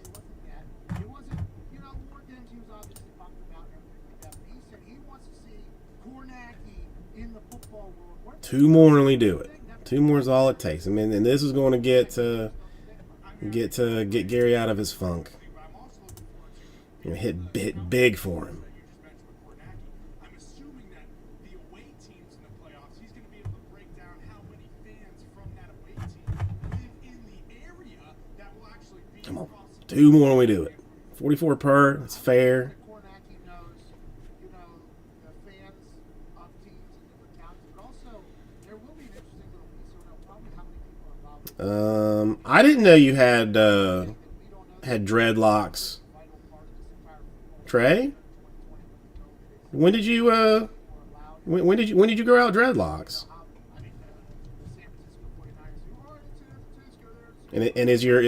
2 more and we do it. 2 more is all it takes. I mean, and this is going to get Gary out of his funk. You know, hit big for him. I'm assuming that the away teams in the playoffs, he's going to be able to break down how 2 more when we do it. 44 per. That's fair. Kornacki knows, you know, the fans of teams in different counties, but also there will be an interesting little piece around probably how many people are involved. I didn't know you had We don't know had dreadlocks. the vital part of this entire football Trey, 2020 with COVID is when did you allowed. when did you grow out dreadlocks? I mean, the San Francisco 49ers, who are in San Francisco, And is your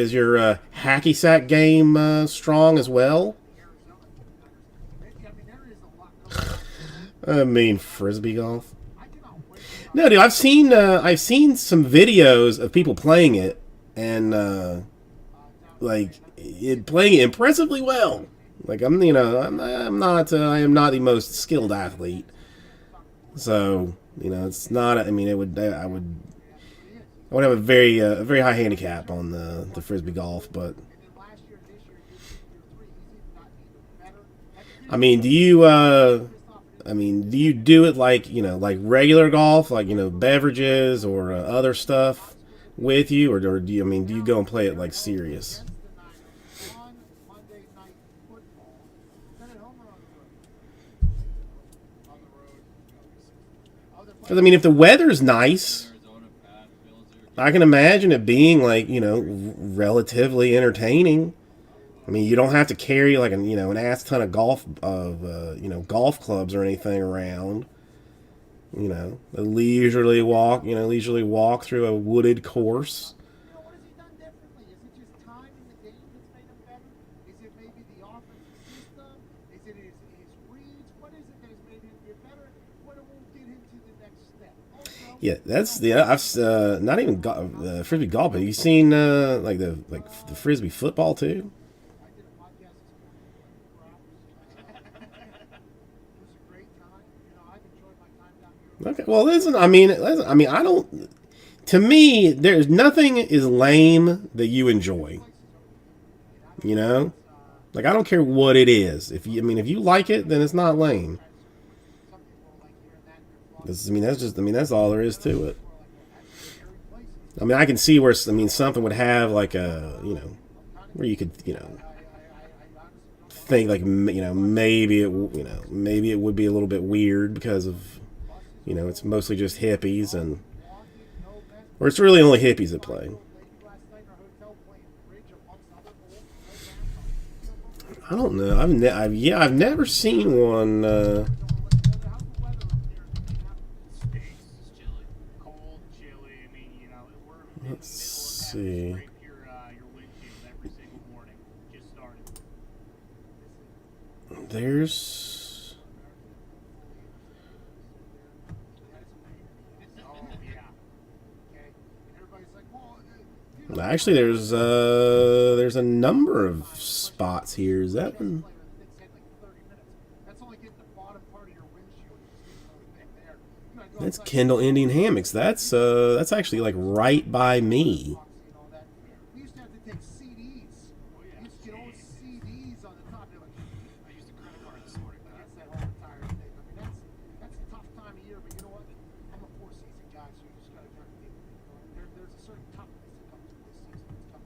hacky sack game strong as well? Arizona 49ers. I mean, there is a lot. I mean, frisbee golf. I cannot wait. No, dude, I've seen some videos of people playing it and like playing it impressively well. Like I'm not I am not the most skilled athlete, so it's not. I mean, I would have a very high handicap on the frisbee golf, but And then last year, this year, year 3, he's gotten even better. I mean, do you do it like like regular golf, like beverages or other stuff with you, or do you go and play it like serious? Against the Niners on Monday Night Football. Then at home or on the road? On the road. Oh, they're Because I mean, if the weather's nice, I can imagine it being like relatively entertaining. I mean, you don't have to carry like an ass ton of golf clubs or anything around. A leisurely walk through a wooded course. what has he done differently? Is it just time in the game that's made him better? Is it maybe the offensive system? Is it his reads? What is it that has made him get better? What will get him to the next step? Also, Yeah, that's I've not even frisbee golf. But you seen like the frisbee football too? I did a podcast this morning for 4 hours. It was a great time. I've enjoyed my time down here. Okay. Well, listen. I mean, I don't. To me, there's nothing is lame that you enjoy. Like I don't care what it is. If you like it, then it's not lame. Some people like hearing that in their That's all there is to it. I mean, I can see where something would have like a where you could think like maybe it would be a little bit weird because of it's mostly just hippies or it's really only hippies that play. I don't know. I've never seen one. It's chilly. Cold, chilly. I mean, Let's see. Scrape your windshield every single morning. Just started. There's Oh, yeah. Okay. And everybody's like, well, actually there's a number of spots here. Is that one? It's had like 30 minutes. That's only getting the bottom part of your windshield. There. You gotta go That's outside Kendall Indian Hammocks. That's actually like right by me. and all that. We used to have to take CDs. You used to get old CDs on the top. They're like, I used a credit card this morning. That's that whole entire thing. I mean, that's a tough time of year, but you know what? I'm a 4-season guy, so you just gotta kind of think. There's a certain toughness that comes with this season. It's tough.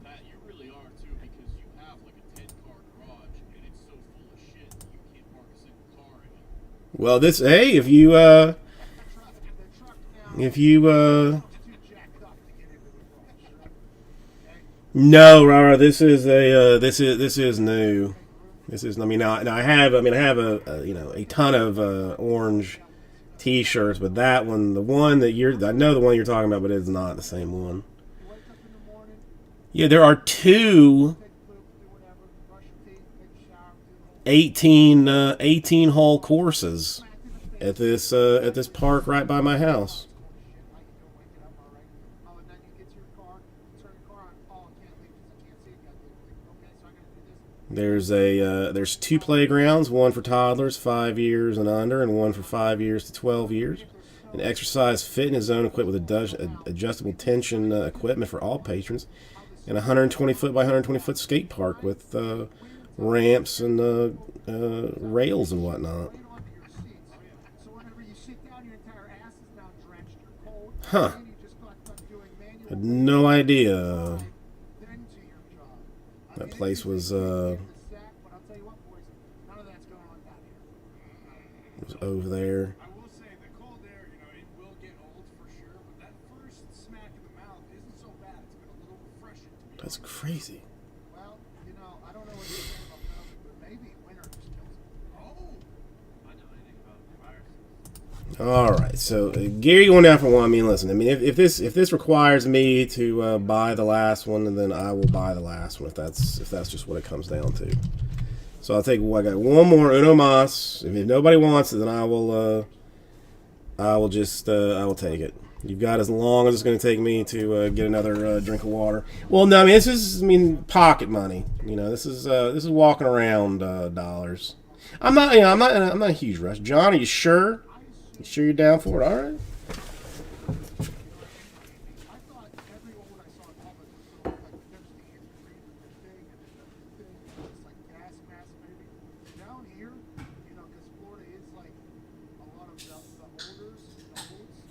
Pat, you really are too, because you have like a 10-car garage, and it's so full of shit that you can't park a single car in it. Well, if you The truck now if you is too jacked up to get into the garage. Okay? no, Rara, this is new. This is. I mean, now I have a a ton of orange T-shirts, but that one, I know the one you're talking about, but it's not the same one. You wake up in the morning, Yeah, there are two take a poop, do whatever, brush your teeth, take a shower, do the whole 18 hole courses at this park right by my house. shit. How you doing? Waking up all right? Oh, and then you get to your car, turn your car on. Oh, I can't leave because I can't see it. Got to leave. Okay, so I gotta do this. There's 2 playgrounds, one for toddlers 5 years and under, and one for 5 years to 12 years. An exercise fitness zone equipped with adjustable tension equipment for all patrons, and a 120 foot by 120 foot skate park with ramps and rails and whatnot. Get onto your seats. So whenever you sit down, your entire ass is now drenched. You're cold. Huh. And you just got done doing manual Had no idea. then to your job. That place was The sack, but I'll tell you what, boys, none of that's going on down here. was over there. I will say the cold air, you know, it will get old for sure, but that first smack in the mouth isn't so bad. It's been a little refreshing to be That's honest. crazy. Well, you know, I don't know what you're saying about Melvin, but maybe winter just kills him. Oh, I know anything about viruses. All right, so Gary going down for one. I mean, listen. I mean, if this requires me to buy the last one, then I will buy the last one. If that's just what it comes down to. So I'll take. I got one more Uno Mas. If nobody wants it, then I will take it. You've got as long as it's going to take me to get another drink of water. Well, no, I mean this is pocket money. You know, this is walking around dollars. I'm not in a huge rush. John, are you sure? You sure you're down for it? All right. I thought every one I saw in public was sort of like there's the injury with the thing and the thing. It's like gas mask maybe. Down here, you know, because Florida is like a lot of the olders, the olds,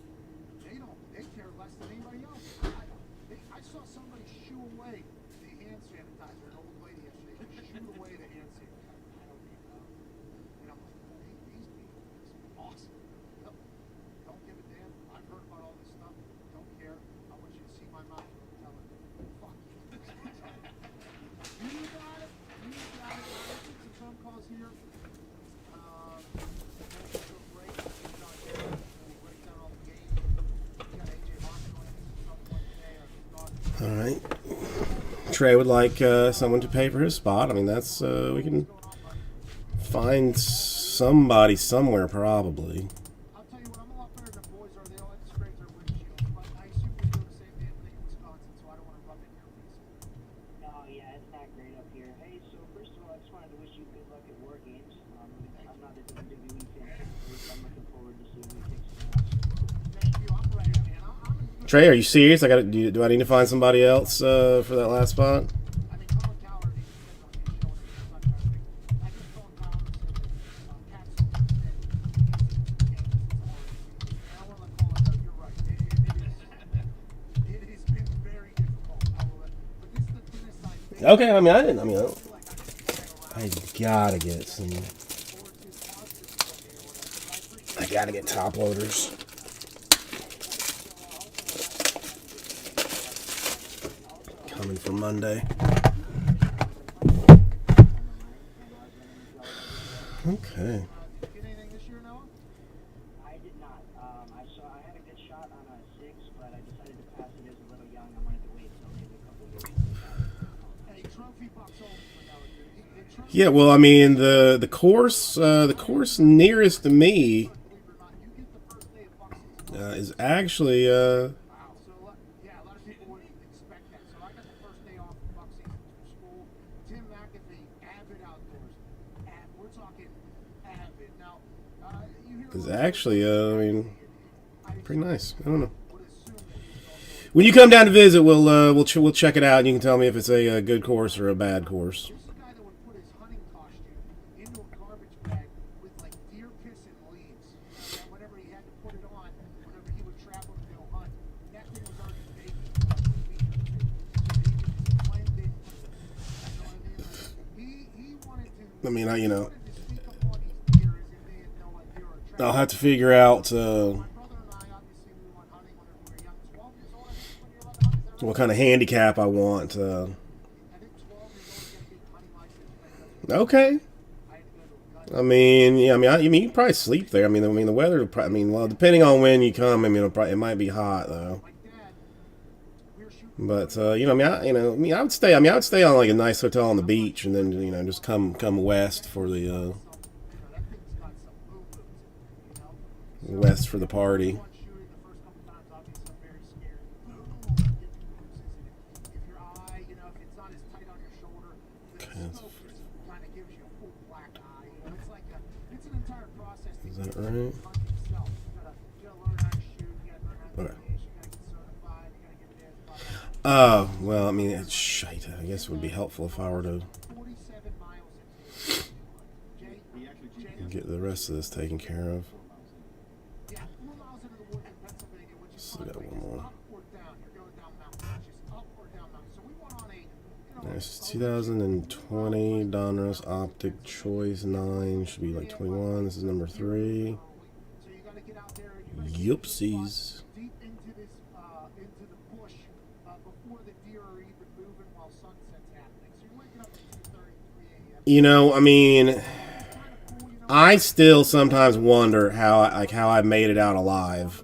they care less than anybody else. I saw somebody shoo away the hand sanitizer, an old lady yesterday. She shooed away the hand sanitizer. I don't need that. And I'm like, these people, it's awesome. Don't give a damn. I've heard about all this stuff. Don't care. I want you to see my mouth. Tell it. Fuck you. You got it. You got it. I took some phone calls here. We'll break. We'll break down all the games. We got AJ Hawkins going into some point today. All right. Trey would like someone to pay for his spot. I mean, that's we can find somebody somewhere probably. I'll tell you what, I'm a lot better than the boys are. They all have to scrape their windshields. But I assume you're doing the same damn thing in Wisconsin, so I don't want to rub it in your face. No, yeah, it's not great up here. Hey, so first of all, I just wanted to wish you good luck at War Games. I'm not a WWE fan, so I'm looking forward to seeing you kick some ass. Thank you. I'm ready, man. I'm in good. Trey, are you serious? Do I need to find somebody else for that last spot? I mean, Colin Coward, he said on his show, it's not trying to think. I think Colin Coward said that Pat's and I want to let Colin know you're right. It has been very difficult. But this is the thinnest I've been. Okay, I mean, I gotta get some. I gotta get top loaders. Coming for Monday. Okay. Get anything this year, Noah? I did not. I had a good shot on a 6, but I decided to pass it as a little young. I wanted to wait till maybe a couple of years. Hey, trophy bucks only for Noah, dude. Trophy Yeah, well, I mean the course nearest to me believe it or not, you get the first day of buck season. is actually Wow. So, yeah, a lot of people wouldn't expect that. So I got the first day off of buck season from school. Tim McAfee, avid outdoors. We're talking avid. Now, you hear is actually I mean pretty nice. I don't know. would assume that he was also When you come down to visit, we'll check it out, and you can tell me if it's a good course or a bad course. this is the guy that would put his hunting costume into a garbage bag with like deer piss and leaves. And whenever he had to put it on, whenever he would travel to go hunt, that thing was already baking for like a week or two. So that he could just blend in. You know what I mean? He wanted to. I mean, He wanted to sneak up on these deer as if they had no idea or a I'll trap. have to figure out My brother and I, obviously, we went hunting whenever we were young. 12 years old, I think, when you're allowed to hunt. Is that right? what kind of handicap I want. I think 12 years old, you get a big hunting license. Okay. I had to go to a gun. I mean, yeah. I mean, you can probably sleep there. I mean, the weather. I mean, well, depending on when you come, I mean, it might be hot though. My dad, we were shooting. But I would stay. I mean, I would stay on like a nice hotel on the beach, and then just come west for the You know, that thing's got some boom-booms in it, you know? west for the party. One shooting the first couple times, obviously, I'm very scared. Boom, get the bruises in it. If your eye, you know, if it's not as tight on your shoulder, the scope just kind of gives you a full black eye. You know, it's like it's an entire process. To Is that get right? to hunt yourself. You gotta learn how to shoot. You gotta learn how to Okay. fish. You gotta get certified. You gotta get this. Well, I mean, it's shite. I guess it would be helpful if I were to 47 miles into it. Jay, get the rest of this taken care of. yeah, 4 miles into the woods in Pennsylvania, which is Still got like one more. up or down. You're going down mountain, it's just up or down mountain. So we went on a, you know, This is 2020 Donruss Optic Choice 9. Should be like 21. This is number 3. So you got to get out there and you gotta Yupsies. deep into this into the bush before the deer are even moving while sunset's happening. So you're waking up at 2:30, 3 a.m. You know, I mean, I still sometimes wonder how I made it out alive.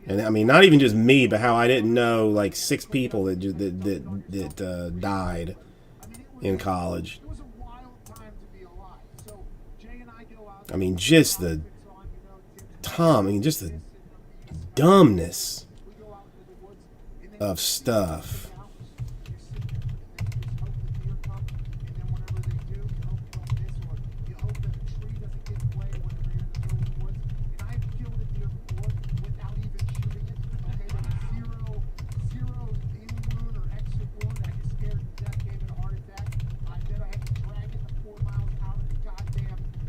And I mean, not even just me, but how I didn't know like 6 people that died in college. It was a wild time to be alive. So Jay and I go out. I mean, just the just the dumbness We go out into the woods and then of stuff. you sit there and just hope the deer come, and then whenever they do, you hope you don't miss, or you hope that a tree doesn't get in the way whenever you're in the middle of the woods. And I've killed a deer before without even shooting it. Okay, there was zero any wound or exit wound. I just scared to death, gave it a heart attack. Then I had to drag it the 4 miles out of the goddamn woods.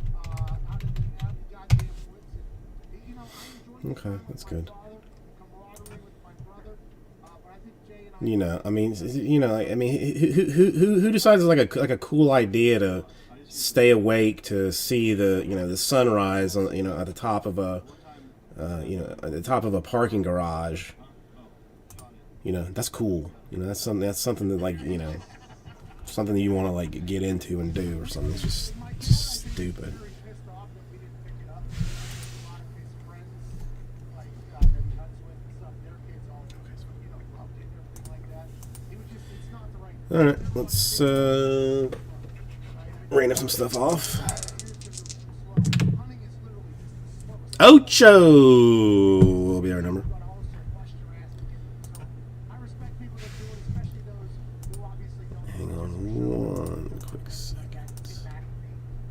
And, you know, I enjoyed Okay, that's good. father, the camaraderie with my brother. But I think Jay and I. You know, I mean, who decides it's like a cool idea to stay awake to see the sunrise on at the top of a at the top of a parking garage. That's cool. That's something that like something that you want to like get into and do or something. It's just stupid. Very pissed off that we didn't pick it up. A lot of his friends, like that he hunts with and stuff, their kids all loved it and everything like that. It was just, it's not the right thing. All right, let's rain some stuff off. Hunting is literally just the slowest. Ocho will be our number. You gotta also bust your ass to get it. So I respect people that do it, especially those who obviously don't. Hang on one quick second.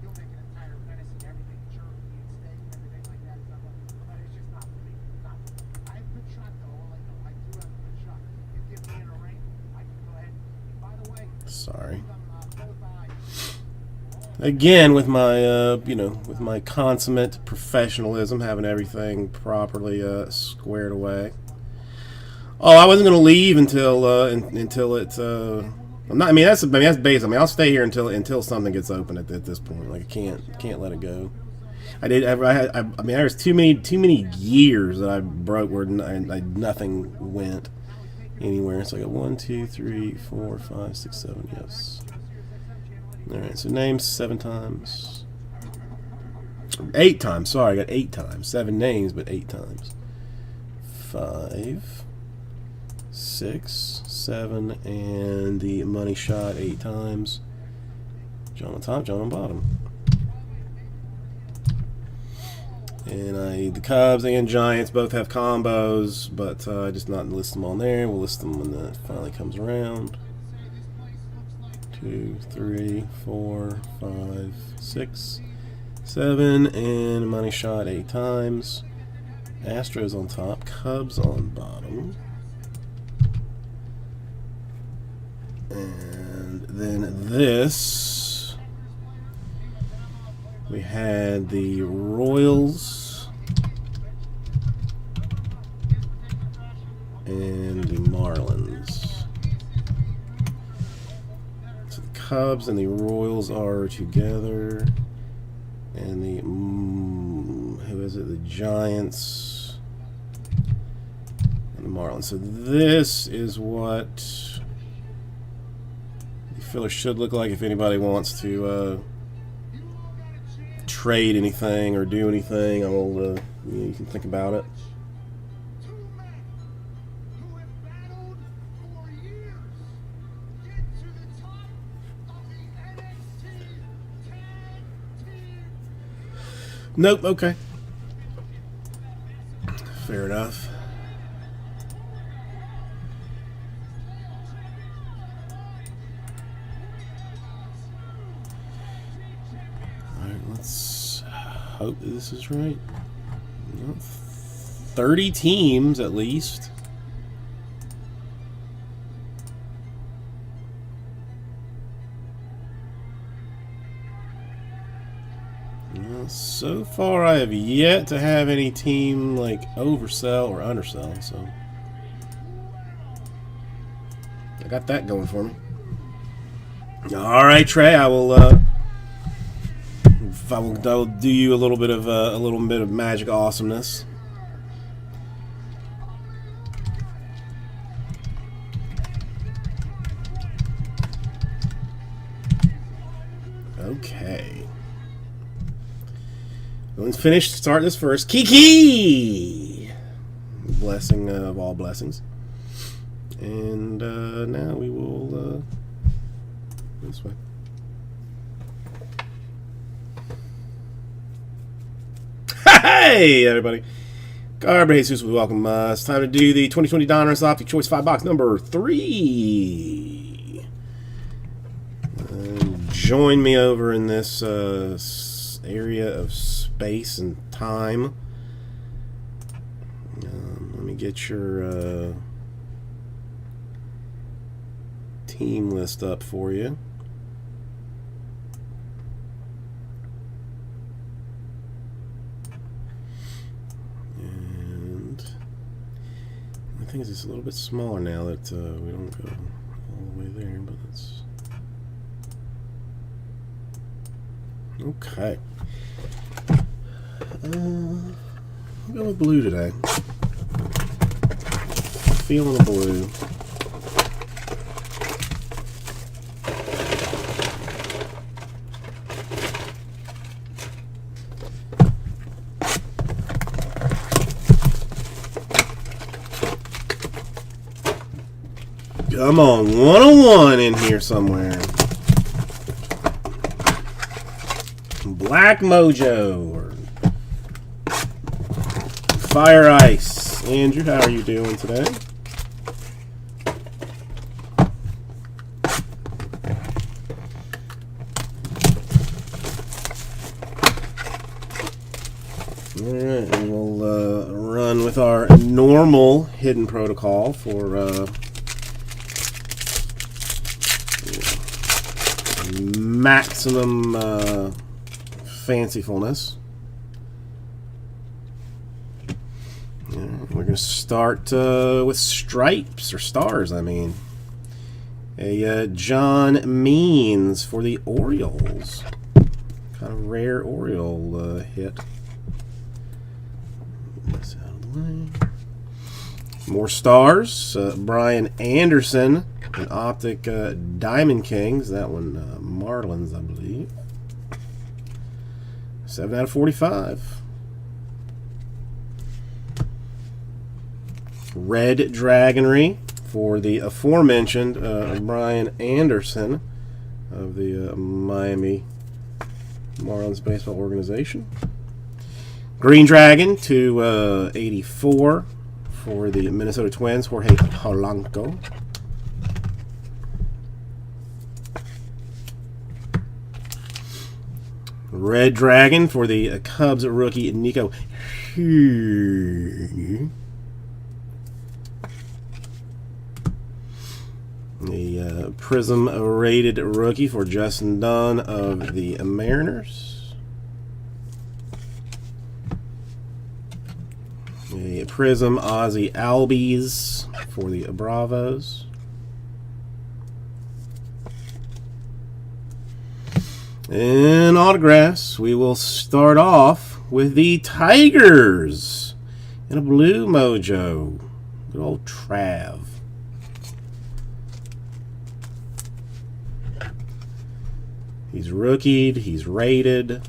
He'll make an entire venison, everything, jerky and steak and everything like that. But it's just not for me. Not for me. I have a good shot though. I'll let you know. I do have a good shot. You give me in a ring, I can go ahead. And by the way, Sorry. both eyes. Again, with my with my consummate professionalism, having everything properly squared away. Oh, I wasn't gonna leave until it's. I'm not. I mean, that's base. I mean, I'll stay here until something gets open at this point. Like I can't let it go. I did. I mean, there was too many years that I broke where nothing went anywhere. So I got 1, 2, 3, 4, 5, 6, 7. Yes. All right. So names 7 times. 8 times. Sorry, I got 8 times. 7 names, but 8 times. 5, 6, 7, and the money shot 8 times. John on top, John on bottom. And the Cubs and Giants both have combos, but I just not list them on there. We'll list them when it finally comes around. 2, 3, 4, 5, 6, 7, and money shot 8 times. Astros on top, Cubs on bottom. And then this, we had the Royals and the Marlins. So the Cubs and the Royals are together, and the who is it? The Giants and the Marlins. So this is what the filler should look like if anybody wants to trade anything or do anything. I'll you can think about it. Two men who have battled for years get to the top of the NXT Tag Team. Nope. Okay. Fair enough. Alright, let's hope this is right. 30 teams at least. Well, so far I have yet to have any team like oversell or undersell, so I got that going for me. All right, Trey. I will do you a little bit of magic awesomeness. Okay. One's finished. Start this first. Kiki! Blessing of all blessings. And now we will this way. Hey, everybody. Garber Jesus, welcome. It's time to do the 2020 Donruss Optic Choice 5 box number 3. Join me over in this area of space and time. Let me get your team list up for you. And I think it's just a little bit smaller now that we don't go all the way there, but that's okay. I'll go with blue today. Feeling the blue. Come on, 101 in here somewhere. Black Mojo or Fire Ice. Andrew, how are you doing today? Alright, and we'll run with our normal hidden protocol for maximum fancifulness. We're going to start with stripes, or stars, I mean. A John Means for the Orioles. Kind of rare Oriole hit. This out of the way. More stars. Brian Anderson, an Optic Diamond Kings. That one Marlins, I believe. 7 out of 45. Red Dragonry for the aforementioned Brian Anderson of the Miami Marlins Baseball Organization. Green Dragon to 84 for the Minnesota Twins, Jorge Polanco. Red Dragon for the Cubs rookie Nico Hearn. The Prism rated rookie for Justin Dunn of the Mariners. A Prism Ozzy Albies for the Bravos. And autographs, we will start off with the Tigers in a blue mojo. Good old Trav. He's rookied, he's rated,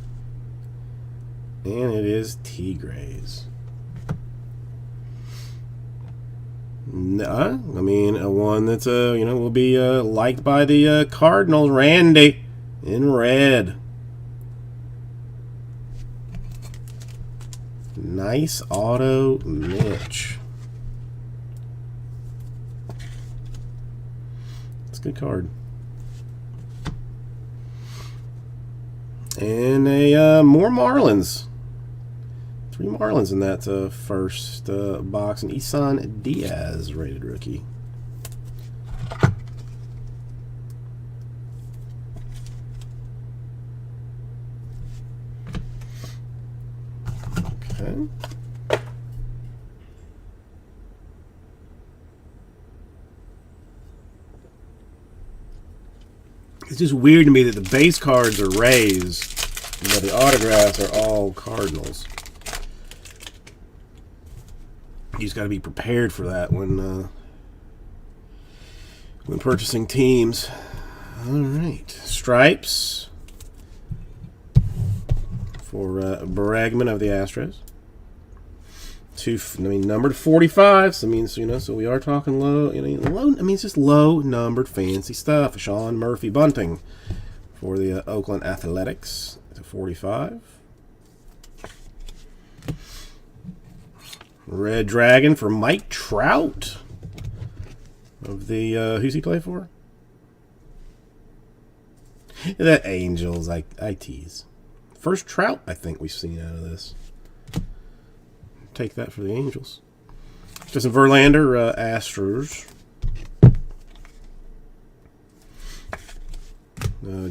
and it is Tigres. I mean, a one that's will be liked by the Cardinals. Randy in red. Nice auto, Mitch. It's a good card. And a more Marlins. 3 Marlins in that first box. And Isan Diaz, rated rookie. Okay. It's just weird to me that the base cards are Rays, but the autographs are all Cardinals. You just got to be prepared for that when purchasing teams. All right, stripes for Bregman of the Astros. Numbered 45. So so we are talking low. Low. It's just low numbered fancy stuff. Sean Murphy Bunting for the Oakland Athletics. It's a 45. Red Dragon for Mike Trout of the who's he play for? The Angels. I tease. First Trout I think we've seen out of this. Take that for the Angels. Justin Verlander, Astros.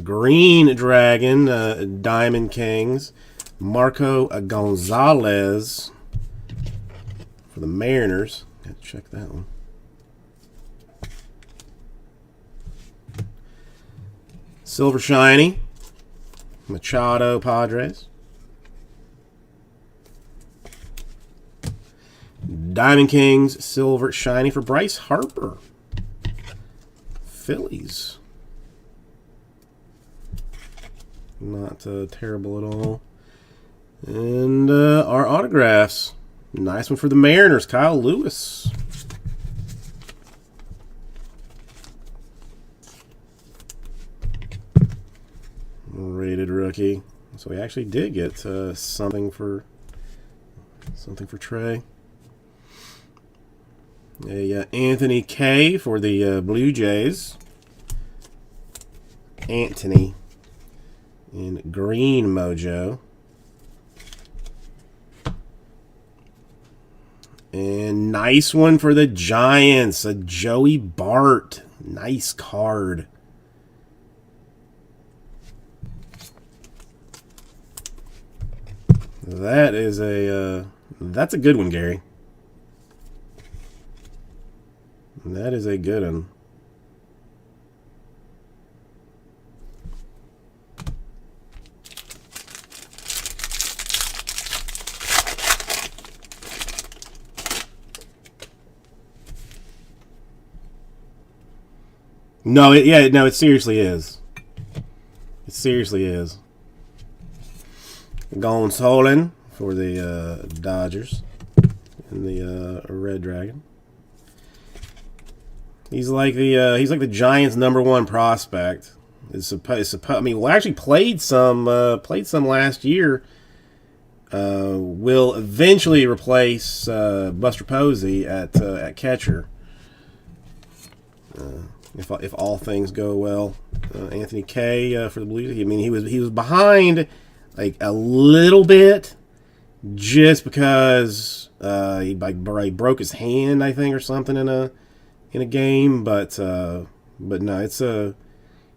Green Dragon, Diamond Kings. Marco Gonzalez for the Mariners. Got to check that one. Silver Shiny. Machado, Padres. Diamond Kings, Silver Shiny for Bryce Harper. Phillies. Not terrible at all. And our autographs. Nice one for the Mariners, Kyle Lewis. Rated rookie. So we actually did get something for Trey. Anthony K for the Blue Jays. Anthony in green mojo. And nice one for the Giants. A Joey Bart. Nice card. That is that's a good one, Gary. That is a good one. No, it seriously is. It seriously is. Gonsolin for the Dodgers and the Red Dragon. He's like the Giants' #1 prospect. Actually played some last year. Will eventually replace Buster Posey at catcher. If all things go well, Anthony K for the Blues. He was behind like a little bit, just because he broke his hand, I think, or something in a game. But no, it's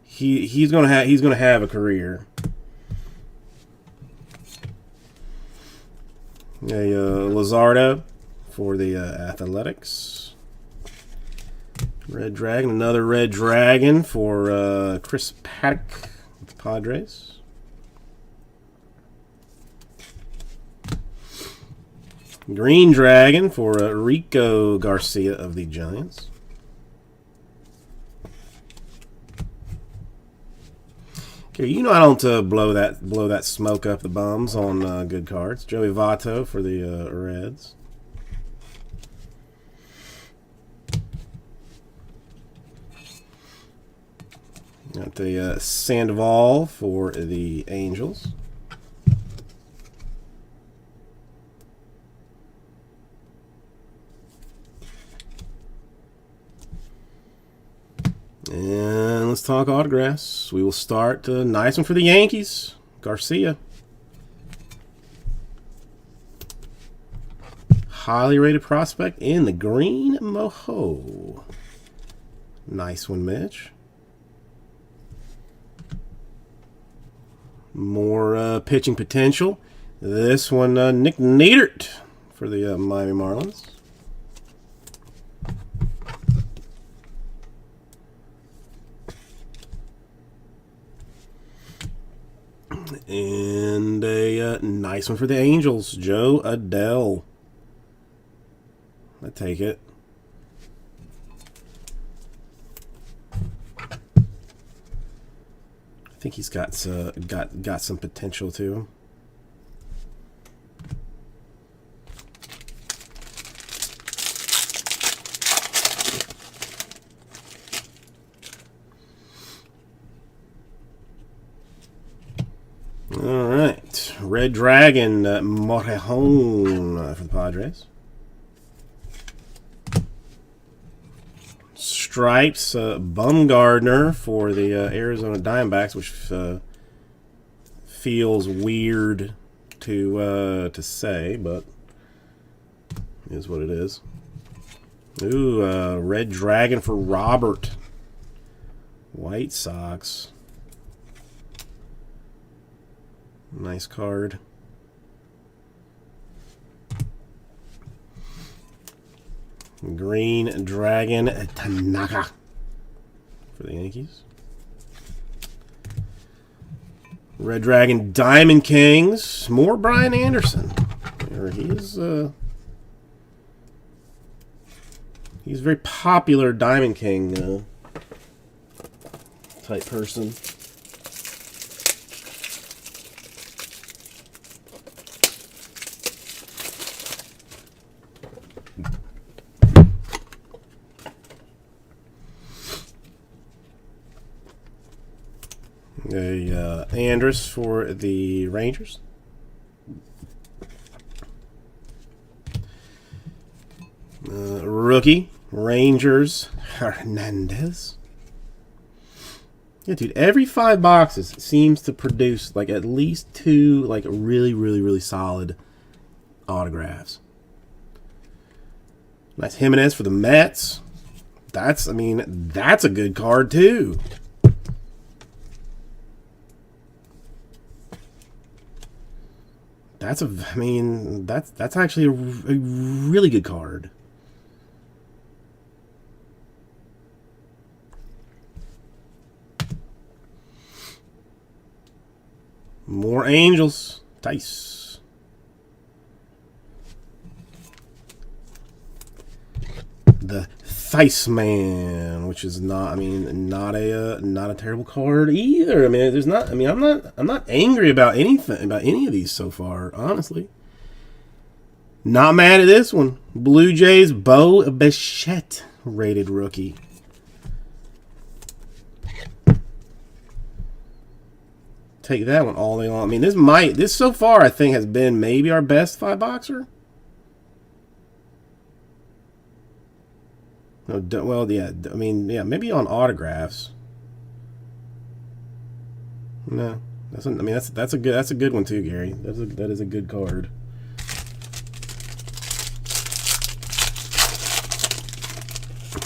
he's gonna have a career. Luzardo for the Athletics. Red Dragon, another Red Dragon for Chris Paddock with the Padres. Green Dragon for Rico Garcia of the Giants. Okay, I don't blow that smoke up the bums on good cards. Joey Votto for the Reds. Got the Sandoval for the Angels. And let's talk autographs. We will start. Nice one for the Yankees. Garcia. Highly rated prospect in the green mojo. Nice one, Mitch. More pitching potential. This one, Nick Neidert for the Miami Marlins. And a nice one for the Angels, Joe Adell. I take it. I think he's got some potential too. All right, Red Dragon, Morejon for the Padres. Stripes, Bumgardner for the Arizona Diamondbacks, which feels weird to say, but is what it is. Ooh, Red Dragon for Robert. White Sox. Nice card. Green Dragon Tanaka for the Yankees. Red Dragon Diamond Kings. More Brian Anderson. He's a very popular Diamond King type person. Andrus for the Rangers. Rookie Rangers Hernandez. Yeah, dude, every 5 boxes seems to produce like at least 2 like really solid autographs. Nice Jimenez for the Mets. That's a good card too. That's actually a really good card. More Angels. Tice. The Thice Man, which is not a terrible card either. I'm not angry about any of these so far, honestly. Not mad at this one. Blue Jays Bo Bichette rated rookie. Take that one all day long. This so far I think has been maybe our best 5-boxer. No, well, yeah. Maybe on autographs. No, that's a good one too, Gary. That is a good card.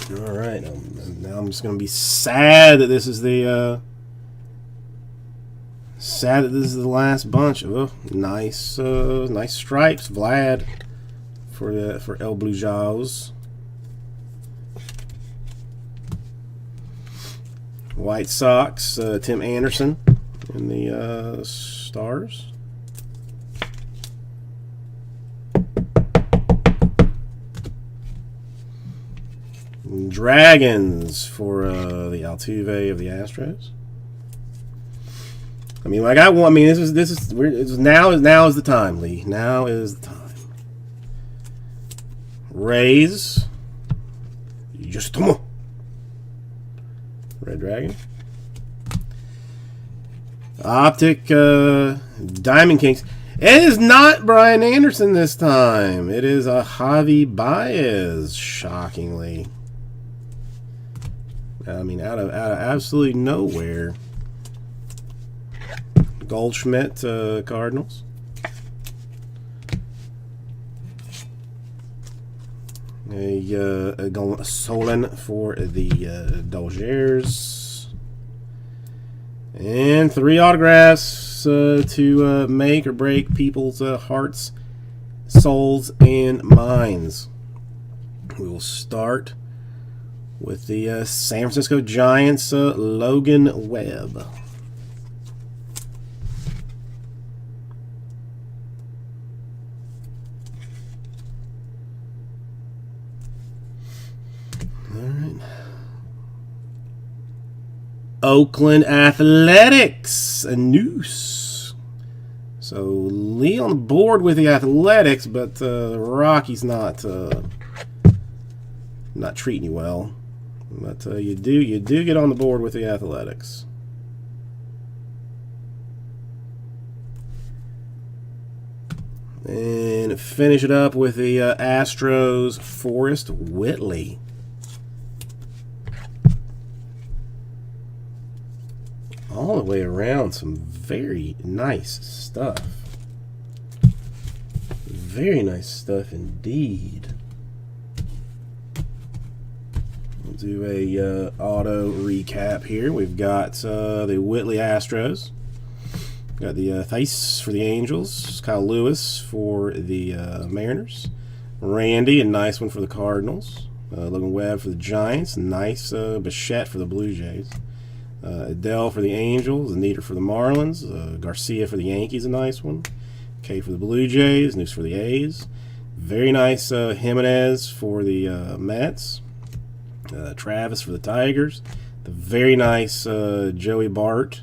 All right, now I'm just gonna be sad that this is the last bunch. Oh, nice stripes, Vlad for El Blue Jays. White Sox, Tim Anderson in the Stars. Dragons for the Altuve of the Astros. I got one. Now is the time, Lee. Now is the time. Rays. Just come on. Red Dragon. Optic Diamond Kings. It is not Brian Anderson this time. It is a Javi Baez, shockingly. Out of absolutely nowhere. Goldschmidt Cardinals. A Solon for the Dodgers. And 3 autographs to make or break people's hearts, souls, and minds. We will start with the San Francisco Giants, Logan Webb. Oakland Athletics, a noose. So Lee on the board with the Athletics, but the Rockies not treating you well. But you do get on the board with the Athletics. And finish it up with the Astros, Forrest Whitley. All the way around, some very nice stuff. Very nice stuff indeed. We'll do a auto recap here. We've got the Whitley Astros. Got the Theis for the Angels, Kyle Lewis for the Mariners, Randy, a nice one for the Cardinals, Logan Webb for the Giants, nice Bichette for the Blue Jays, Adele for the Angels, Anita for the Marlins, Garcia for the Yankees, a nice one, K for the Blue Jays, Noose for the A's, very nice Jimenez for the Mets, Travis for the Tigers, the very nice Joey Bart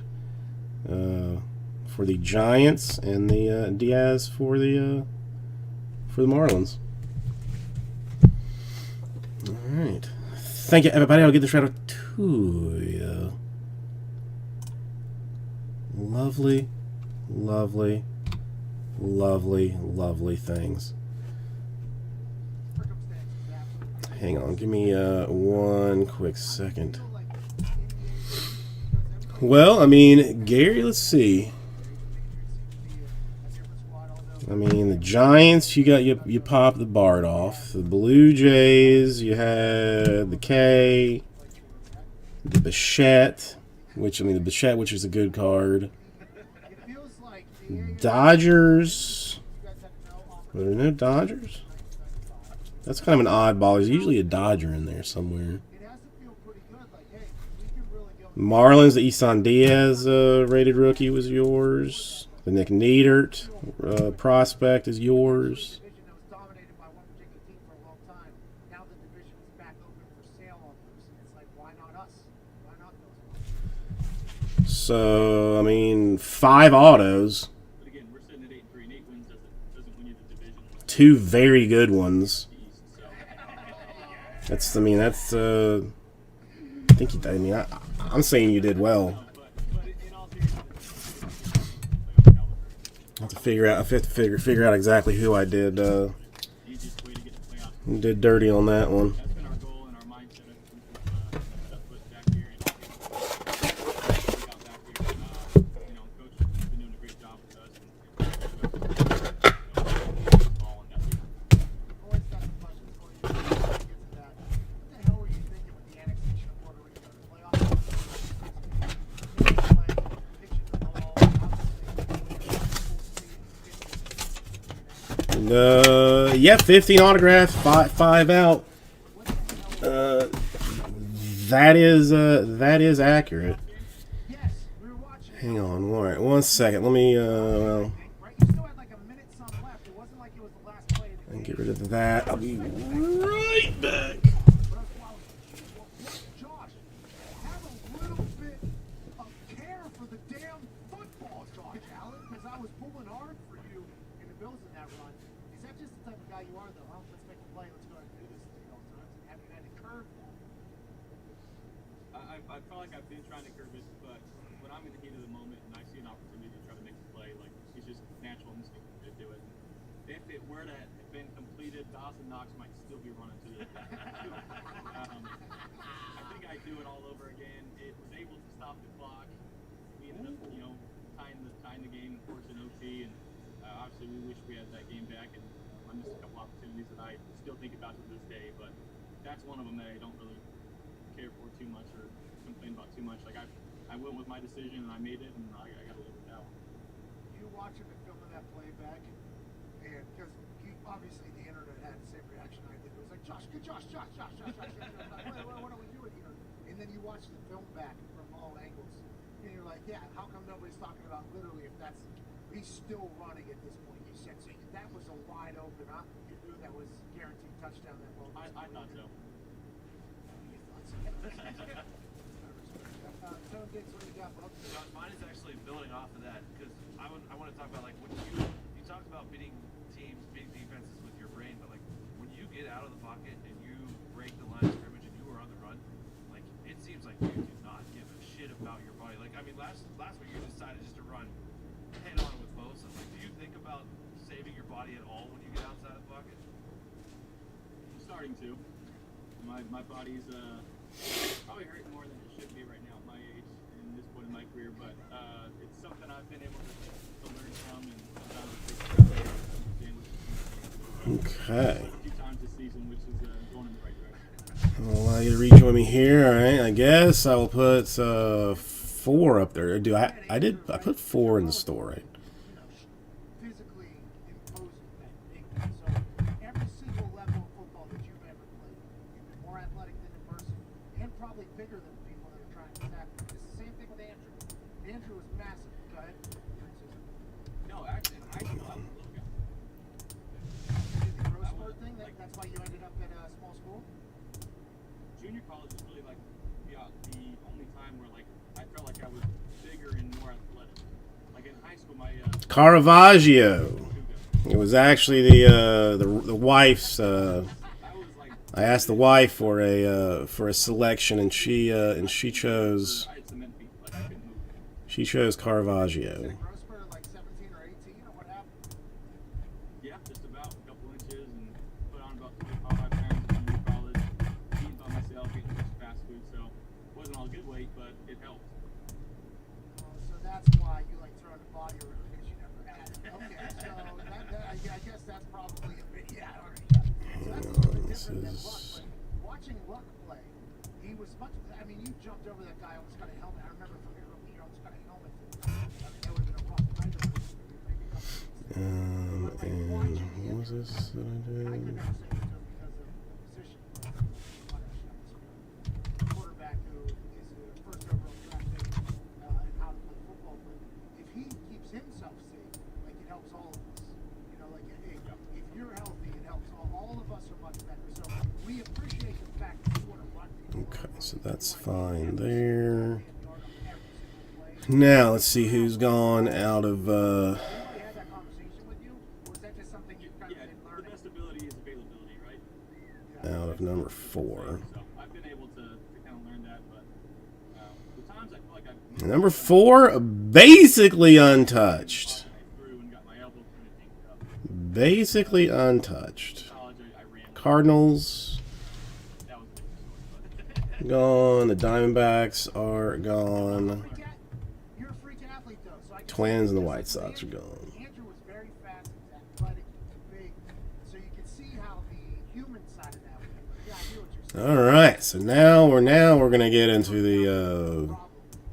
for the Giants, and the Diaz for the Marlins. All right, thank you, everybody. I'll get this right out to you. Lovely, lovely, lovely, lovely things. Hang on, give me one quick second. Well, I mean, Gary, let's see. I mean, the Giants, you pop the Bart off. The Blue Jays, you had the K, the Bichette, which is a good card. Dodgers. Are there no Dodgers? That's kind of an oddball. There's usually a Dodger in there somewhere. Marlins, the Isan Diaz rated rookie was yours. The Nick Neidert prospect is yours. So, I mean, 5 autos. But again, we're sitting at 8-3, and 8 wins doesn't win you the division. 2 very good ones. So. I'm saying you did well. I have to figure out exactly who I did dirty on that one. That's been our goal and our mindset since we stepped back here and we got back here. Coach has been doing a great job with us. Always got some questions for you. Before we get to that, what the hell were you thinking with the annexation of Puerto Rico to the playoffs? Yeah, 15 autographs, 5 out. That is accurate. Hang on, all right, 1 second. Let me get rid of that. I'll be right back. Josh, have a little bit of care for the damn football, Josh Allen, because I was pulling hard for you in the Bills in that run. Is that just the type of guy you are, though, huh? Let's make a play, let's go ahead and do this thing all the time. Have you had to curve that? I felt like I've been trying to curve it, but when I'm in the heat of the moment and I see an opportunity to try to make a play, like, it's just natural instinct to do it. If it were to have been completed, Dawson Knox might still be running to it. I think I'd do it all over again. It was able to stop the clock. We ended up, tying the game and forcing OT, and obviously we wish we had that game back, and I missed a couple opportunities that I still think about to this day, but that's one of them that I don't really care for too much or complain about too much. Like, I went with my decision and I made it, and I gotta live with that one. You watching the film of that playback, and because obviously the internet had the same reaction I did. It was like, Josh, good Josh. Like, what are we doing here? And then you watch the film back from all angles, and you're like, yeah, how come nobody's talking about literally if that's he's still running at this point? He said, so that was a wide open. You knew that was guaranteed touchdown. That well, I thought so. You thought so. Tone Diggs, what do you got, bub? John, mine is actually building off of that because I want to talk about like when you talked about beating teams, beating defenses with your brain, but like when you get out of the pocket and you break the line of scrimmage and you are on the run, like it seems like you do not give a shit about your body. Like I mean, last week you decided just to run head on with Bosa. Like, do you think about saving your body at all when you get outside of the pocket? I'm starting to. My body's probably hurting more than it should be right now at my age and this point in my career, but it's something I've been able to learn from and sometimes it takes Okay. a few times this season, which is going in the right direction. I'll allow you to rejoin me here. All right. I guess I will put 4 up there. I put 4 in the store, right? Physically imposing that big man. So every single level of football that you've ever played, you've been more athletic than in person and probably bigger than the people that are trying to tackle you. It's the same thing with Andrew. Andrew was massive. Go ahead. No, actually, I was a little guy. You did the growth spurt thing? That's why you ended up at a small school? Junior college is really like the only time where like I felt like I was bigger and more athletic. Like in high school, my Caravaggio. It was actually the wife's. I asked the wife for a selection, and she chose I had cement feet, like I couldn't move. she chose Caravaggio. Growth spurt at like 17 or 18 or what happened? Yeah, just about a couple inches and put on about 25 pounds in college. Eating by myself, eating a bunch of fast food, so it wasn't all good weight, but it helped. So that's why you like throwing the body around because you never had it. Okay, so I guess that's probably a bit, yeah, all right. Yeah. So that's a little bit different than Luck, but watching Luck play, he was much, I mean, you jumped over that guy, almost got a helmet. I remember from your rookie year, almost got a helmet. I mean, that would have been a rough fight over maybe a couple of weeks. And what was this that I I could did? never say it was just because of the position. Quarterback who is the first overall draft pick and how to play football. But if he keeps himself safe, like it helps all of us. You know, like if you're healthy, it helps all of us are much better. So we appreciate the fact that you want to run. Okay, so that's fine there. Now let's see who's gone out of Anybody had that conversation with you, or is that just something you kind Yeah, of been the learning? best ability is availability, right? out of number 4. So I've been able to kind of learn that, but the times I feel like I've Number 4, basically untouched. I threw and got my elbow kind of dinged up. Basically untouched. College, I ran. Cardinals That was a different story, but gone. The Diamondbacks are gone. You're a freak athlete, though. So I guess Twins and the White Sox are gone. Andrew was very fast, he's athletic, he's big, so you can see how the human side of that. Yeah, I hear what you're saying. All right, so now we're gonna get into the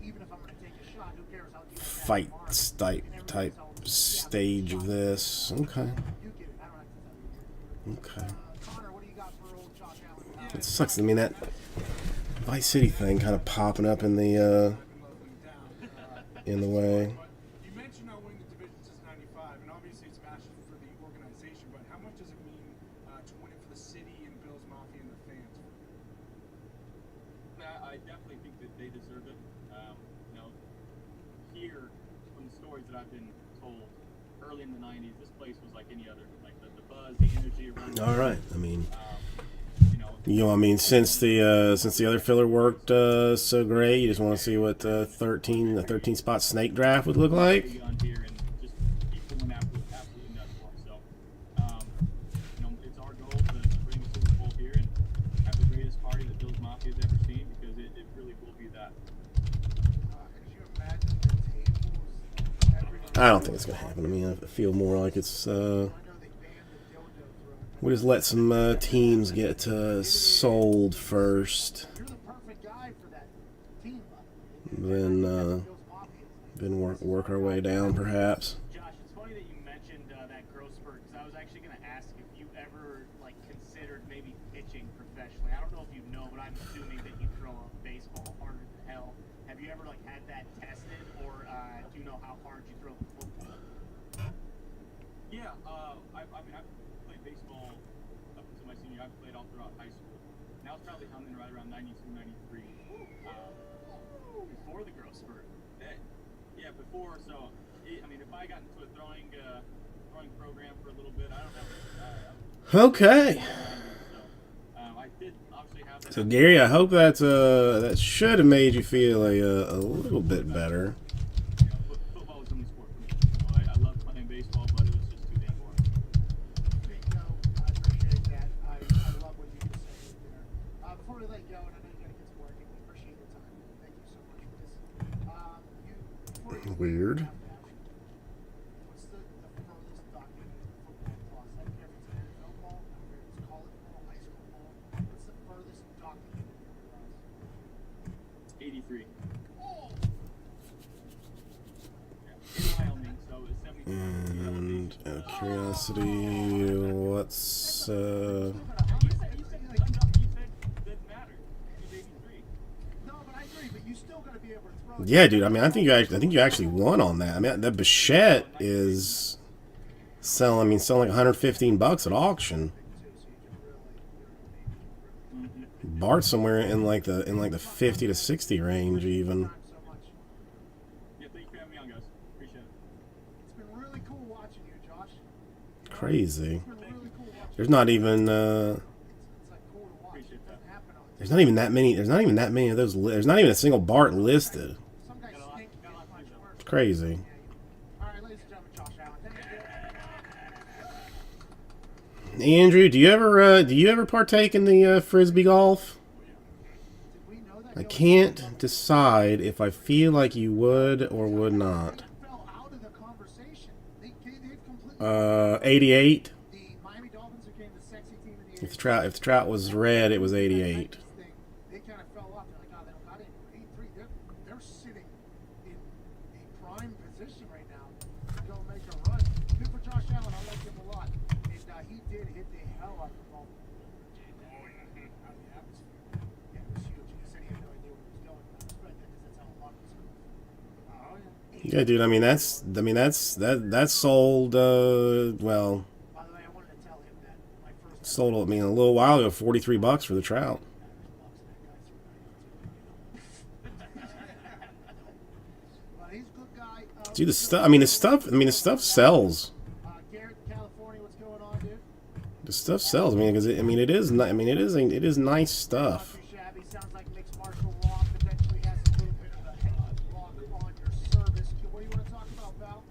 Even if I'm gonna take a shot, who cares? I'll give it back fight tomorrow. type stage of this. Okay, You get it. I don't have to tell you. okay. Connor, what do you got for old Josh Allen? It sucks. I mean, that Vice City thing kind of popping up in the way. You mentioned not winning the division since '95, and obviously it's massive for the organization. But how much does it mean to win it for the city and Bills Mafia and the fans? I definitely think that they deserve it. You know, here from the stories that I've been told early in the '90s, this place was like any other. Like the buzz, the energy around. All right. I mean, You know, I mean, since the other filler worked so great, you just want to see what the 13 spot snake draft would look like. on here and just people went absolutely nuts for him. So, you know, it's our goal to bring the Super Bowl here and have the greatest party that Bills Mafia has ever seen because it really will be that. Could you imagine the tables everywhere? I don't think it's gonna happen. I mean, I feel more like it's I know they banned the dildo throwing. we just let some teams get sold first, You're the perfect guy for that team, by the way. then Bills Mafia. work our way down perhaps. Josh, it's funny that you mentioned that growth spurt because I was actually going to ask if you ever like considered maybe pitching professionally. I don't know if you know, but I'm assuming that you throw a baseball harder than hell. Have you ever like had that tested, or do you know how hard you throw the football? Yeah, I mean, I've played baseball up until my senior year. I've played all throughout high school. And I was probably humming right around 92, 93. Before the growth spurt. Yeah, before. So, I mean, if I got into a throwing program for a little bit, I don't have. Okay. So, I did obviously have that. So Gary, I hope that should have made you feel a little bit better. You know, football was the only sport for me. You know, I love playing baseball, but it was just too dang boring. Bingo. I appreciate that. I love what you just said there. Before we let you go, and I know you gotta get to work, and we appreciate the time. Thank you so much for this. Before you Weird. what's the furthest documented football toss? I don't care if it's NFL ball, I don't care if it's college ball, high school ball. What's the furthest documented toss? 83. Oh. Yeah. In Wyoming, so it's 72. And out of curiosity, what's You said doesn't matter. He's 83. No, but I agree. But you still gotta be able to throw. Yeah, dude. I mean, I think you actually won on that. I mean, that Bichette is selling like $115 at auction. Bart's somewhere in like the 50 to 60 range even. Yeah, thank you for having me on, guys. Appreciate it. It's been really cool watching you, Josh. Crazy. It's been really cool watching. There's not even It's like cool to watch. Appreciate It that. doesn't happen on. there's not even that many. There's not even that many of those. There's not even a single Bart listed. Some guys stink. Got a lot of work. It's crazy. All right, ladies and gentlemen, Josh Allen. Thank you. Andrew, do you ever partake in the frisbee golf? Did we know that? I can't decide if I feel like you would or would not. Fell out of the conversation. They've completely. 88. The Miami Dolphins became the sexy team in the If the trout was red, it was 88. They kind of fell off. They're like, oh, they don't got it. 83. They're sitting in a prime position right now to go make a run. Good for Josh Allen. I like him a lot. And he did hit the hell out of the ball. Yeah, it was huge. He said he had no idea where he was going. I respect that because that's how a lot of us go. Oh, yeah. Yeah, dude. I mean, that's sold. Well, By the way, I wanted to tell him that my first sold. I mean, a little while ago, $43 for the trout. But he's a good guy. Dude, the stuff. I mean, the stuff sells. Garrett, California, what's going on, dude? The stuff sells. I mean, because it is nice stuff. Too shabby. Sounds like mixed martial law potentially has a little bit of a head block on your service. What do you want to talk about, Val?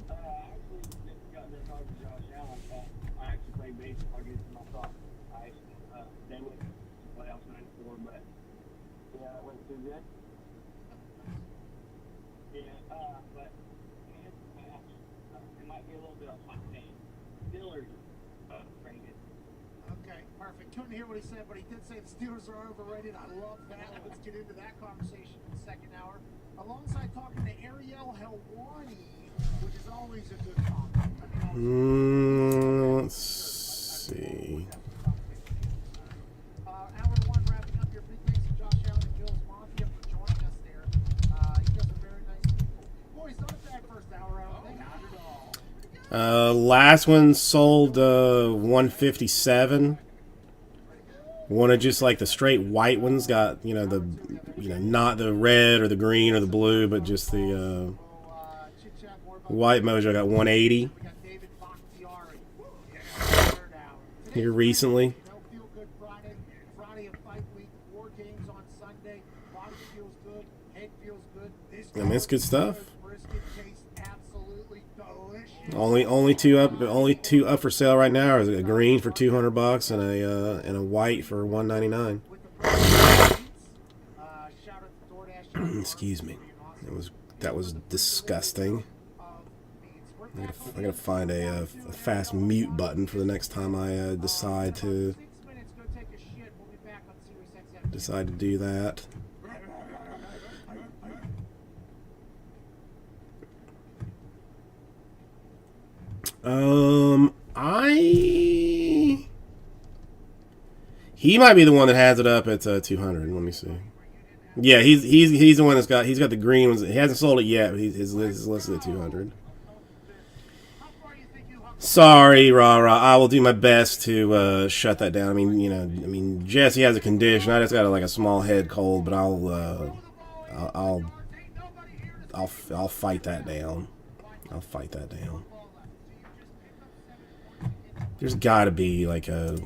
I actually just got to talk to Josh Allen. I actually played baseball against him. I thought they went to playoffs 94, but yeah, it went too good. Yeah, but in this match, it might be a little bit of hot pain. Steelers pretty good. Okay, perfect. Couldn't hear what he said, but he did say the Steelers are overrated. I love that. Let's get into that conversation in the second hour. Alongside talking to Ariel Helwani, which is always a good topic. Let's see. Hour one wrapping up here. Big thanks to Josh Allen and Bill's Mafia for joining us there. You guys are very nice people. Boys, not a bad first hour. I don't think. Not at all. Last one sold 157. One of just like the straight white ones got not the red or the green or the blue, but just the white mojo got 180 We got David Bakhtiari. Third hour. here recently. Feel good Friday. Friday of fight week. 4 games on Sunday. Body feels good. Head feels good. This I mean, it's good stuff. brisket tastes absolutely delicious. Only two up for sale right now. Is a green for $200 and a white for $199. Shout out to DoorDash. Excuse me. That was disgusting. I gotta find a fast mute button for the next time I decide to 6 minutes, go take a shit. We'll be back on Sirius XM. do that. He might be the one that has it up at 200. Let me see. Yeah, he's the one he's got the green ones. He hasn't sold it yet, but his list is listed at 200. Sorry, Rah. I will do my best to shut that down. I mean, Jesse has a condition. I just got a small head cold, but I'll I'll fight that down. I'll fight that down. There's got to be like a.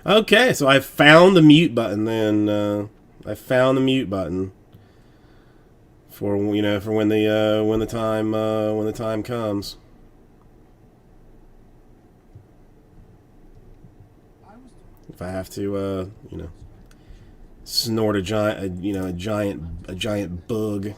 Okay, so I found the mute button. Then I found the mute button for for when the time comes. If I have to snort a giant a giant bug.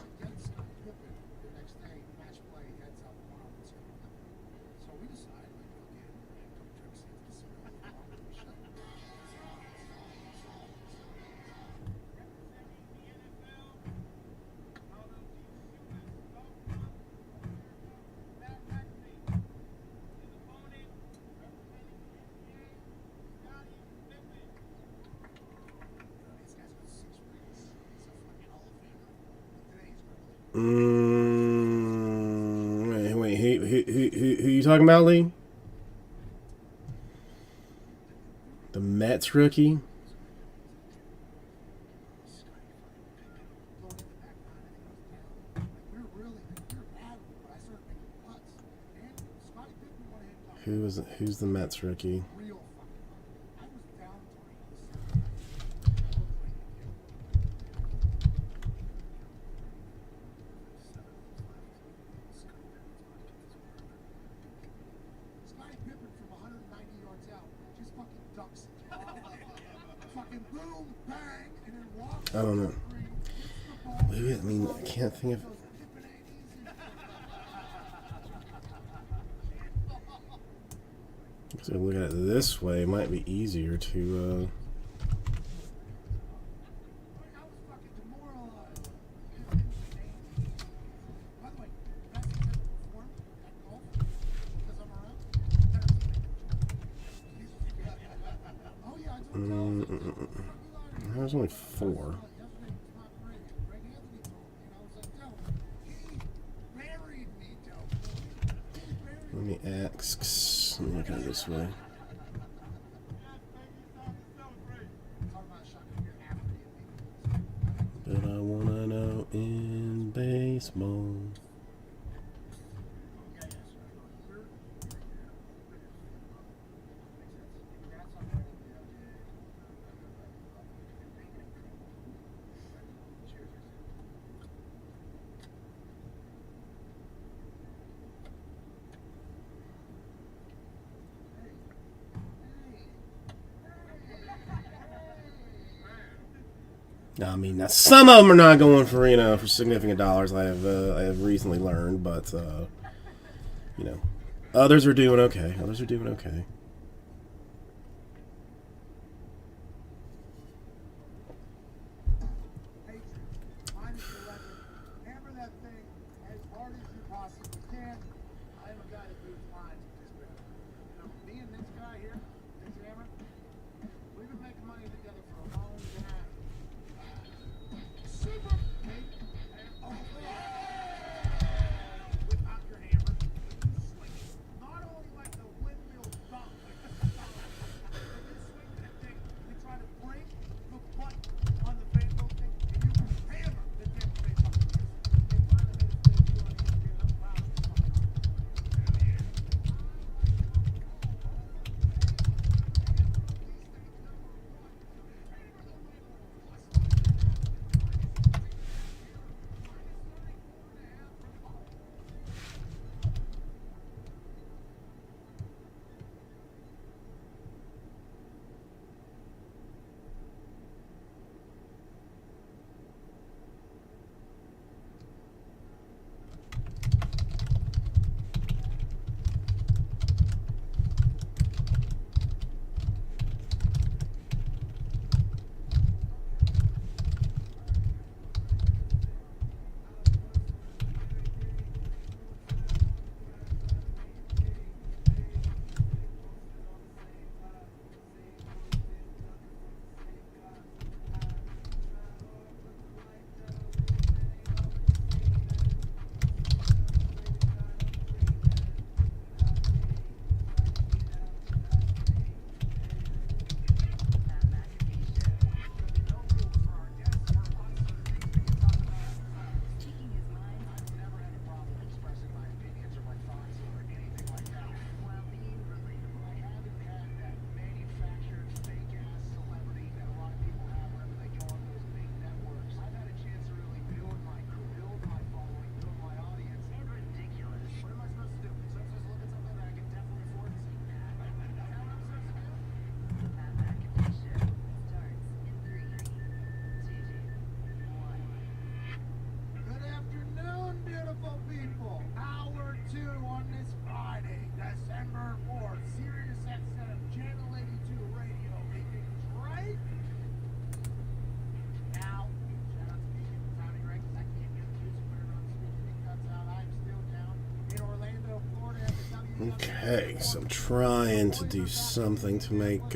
Wait, who you talking about, Lee? The Mets rookie? Who's the Mets rookie? I don't know. Maybe, I mean, I can't think of. So look at it this way, it might be easier to. There's only 4. Let me ask. Let me look at it this way. But I wanna know in baseball. I mean, now some of them are not going for for significant dollars. I have recently learned, but others are doing okay. Others are doing okay. Hammer that thing as hard as you possibly can. I'm a guy that moves lines with this bit. Me and this guy here, this hammer, we've been making money together for a long time. Super big and without your hammer, you swing it. Not only like the windmill dunk, Okay, so I'm trying to do something to make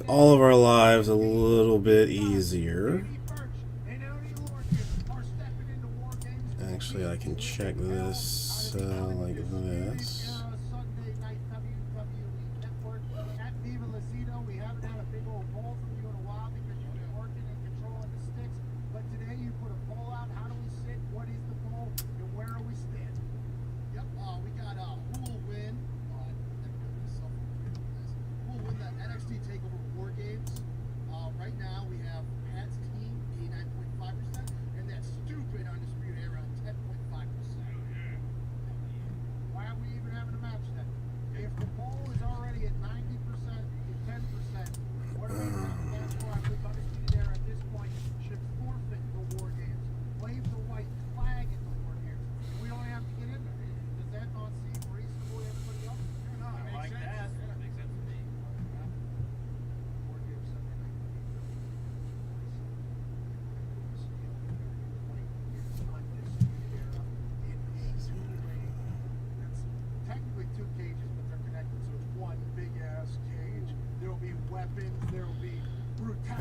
all of our lives a little bit easier. Actually, I can check this like this.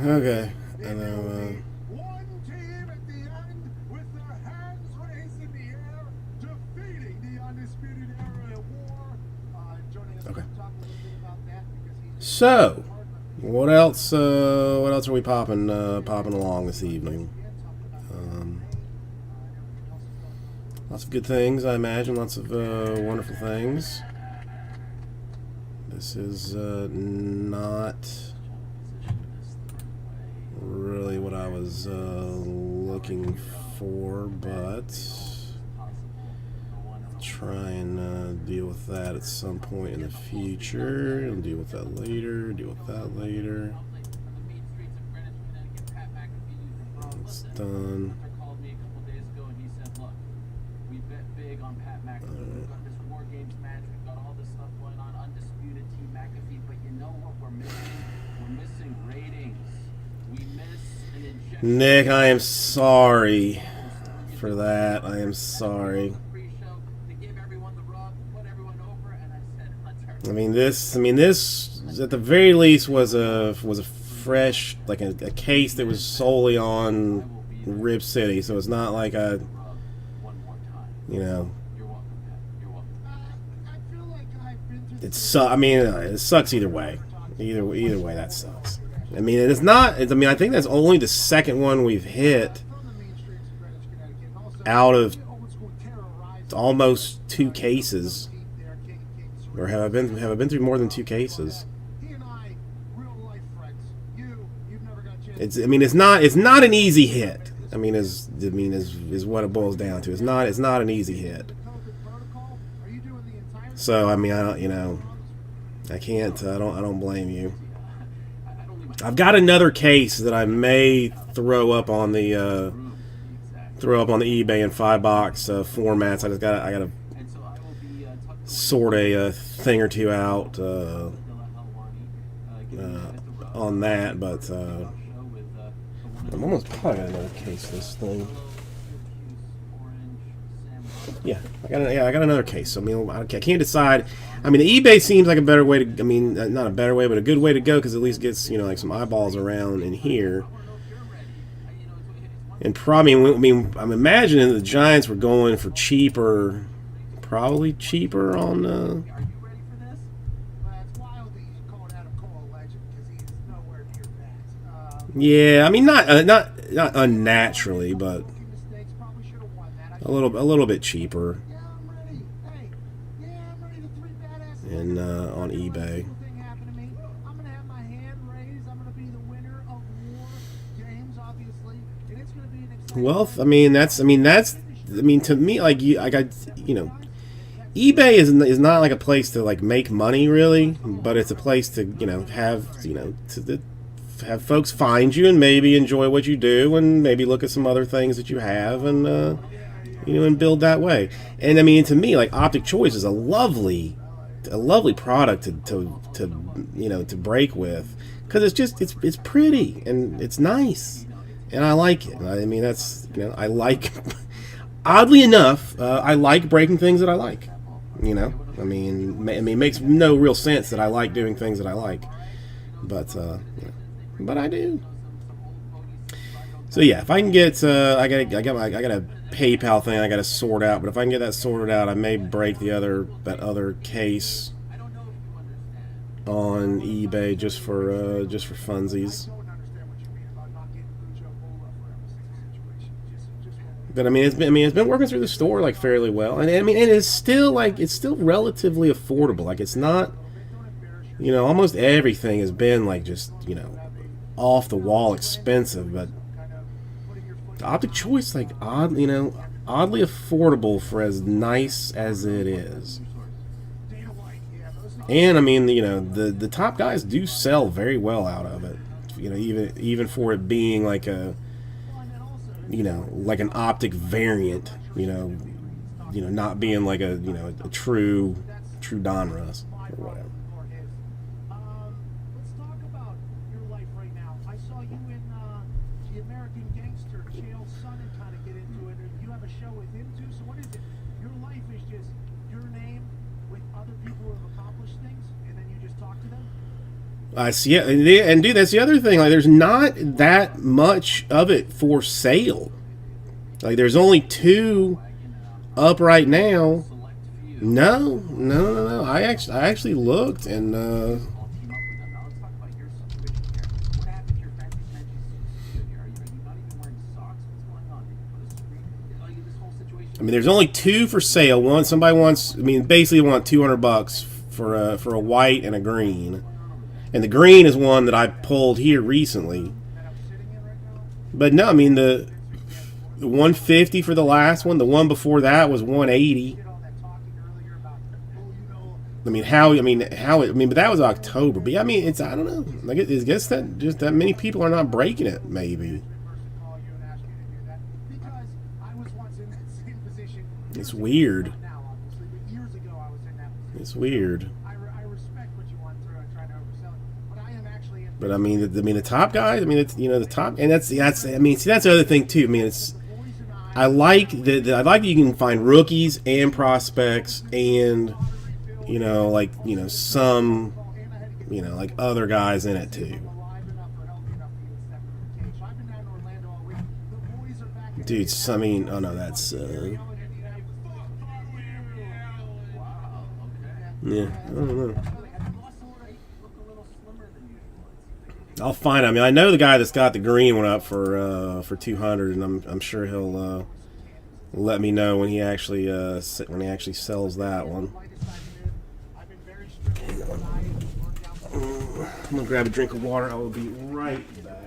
Okay, and then one team at the end with their hands raised in the air, defeating the Undisputed Era War. Joining us to talk a little bit about that because he's so what else are we popping along this evening? Lots of good things, I imagine. Lots of wonderful things. This is not really what I was looking for, but I'll try and deal with that at some point in the future. I'll deal with that later. It's done. Nick, I am sorry for that. I am sorry. I mean this at the very least was a fresh, like a case that was solely on Rip City, so it's not like I, it sucks either way. Either way, that sucks. I mean, it's not. I mean, I think that's only the second one we've hit out of almost 2 cases. Or have I been through more than 2 cases? It's. I mean, it's not an easy hit. I mean, is what it boils down to. It's not an easy hit. So I mean, I don't. I can't. I don't blame you. I've got another case that I may throw up on the eBay in 5-box formats. I gotta sort a thing or two out on that, but I'm almost probably got another case of this thing. Yeah, I got another case. So, I mean, I can't decide. I mean, the eBay seems like a better way to. I mean, not a better way, but a good way to go because at least gets like some eyeballs around in here. And probably, I mean, I'm imagining the Giants were going for cheaper, probably cheaper on. Yeah, I mean, not unnaturally, but a little bit cheaper. And on eBay. Well, I mean to me, like eBay is not like a place to like make money really, but it's a place to have folks find you and maybe enjoy what you do and maybe look at some other things that you have and and build that way. And I mean, to me, like Optic Choice is a lovely product to break with because it's pretty and it's nice and I like it. I mean, that's I like oddly enough I like breaking things that I like. You know, I mean, it makes no real sense that I like doing things that I like, but I do. So yeah, if I can get, I got a PayPal thing I got to sort out, but if I can get that sorted out, I may break that other case on eBay just for funsies. But I mean, it's been working through the store like fairly well, and I mean, it's still relatively affordable. Like, it's not, you know, almost everything has been like just, you know, off the wall expensive, but the Optic Choice, like, oddly affordable for as nice as it is. And I mean, you know, the top guys do sell very well out of it. You know, even for it being like a, you know, like an Optic variant. You know, not being like a, you know, a true Donruss or whatever. Let's talk about your life right now. I saw you in the American Gangster, Chael Sonnen kind of get into it. You have a show with him too. So what is it? Your life is just your name with other people who have accomplished things, and then you just talk to them? Yeah, and dude, that's the other thing. Like, there's not that much of it for sale. Like, there's only 2 up right now. No. I actually looked, and I mean, there's only 2 for sale. One, somebody wants, I mean, basically want $200 for a white and a green. And the green is one that I pulled here recently. But no, I mean, the 150 for the last one. The one before that was 180. But that was October. But yeah, I mean, I don't know. I guess that just that many people are not breaking it, maybe. It's weird. It's weird. But I mean, the top guys. I mean, it's, you know, the top, and that's. I mean, see, that's the other thing too. I mean, I like that you can find rookies and prospects, and, you know, like, you know, some, you know, like other guys in it too. Dude, I mean, oh no, that's yeah, I don't know. I'll find. I mean, I know the guy that's got the green one up for 200, and I'm sure he'll let me know when he actually sells that one. I'm gonna grab a drink of water. I will be right back.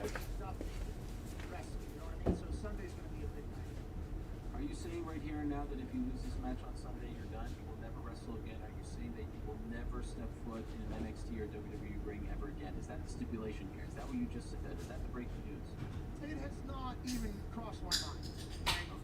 Are you saying right here and now that if you lose this match on Sunday, you're done? You will never wrestle again? Are you saying that you will never step foot in an NXT or WWE ring ever again? Is that the stipulation here? Is that what you just said? Is that the breaking news? It has not even crossed my mind.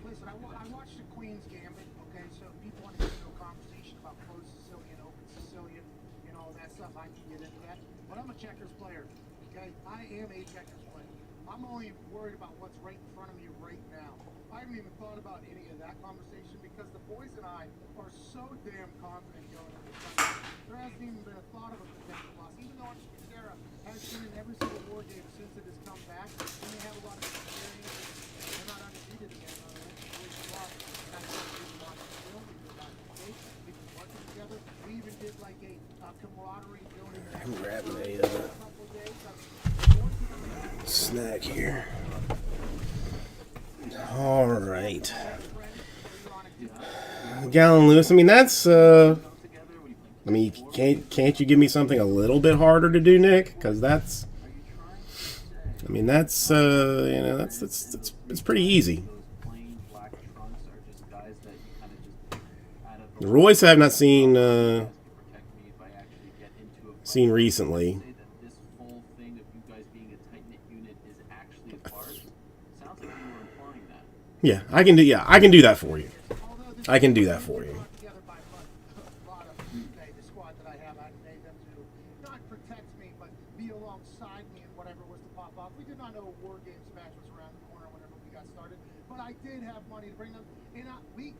Listen, I watched the Queen's Gambit, okay? So if people want to get into a conversation about closed Sicilian, open Sicilian, and all that stuff, I can get into that. But I'm a checkers player, okay? I am a checkers player. I'm only worried about what's right in front of me right now. I haven't even thought about any of that conversation because the boys and I are so damn confident going into this fight. There hasn't even been a thought of a potential loss. Even though Sarah has been in every single war game since it has come back, and they have a lot of experience, and they're not undefeated again. We've been working together. We even did like a camaraderie building. I'm grabbing a snack here. All right, Gallon Lewis. I mean, that's. I mean, can't you give me something a little bit harder to do, Nick? Because that's. I mean, that's. You know, that's pretty easy. The Royce I have not seen recently. Yeah, I can do that for you. I can do that for you. The squad that I have, I made them to not protect me, but be alongside me in whatever was to pop up. We did not know a War Games match was around the corner whenever we got started, but I did have money to bring them. And we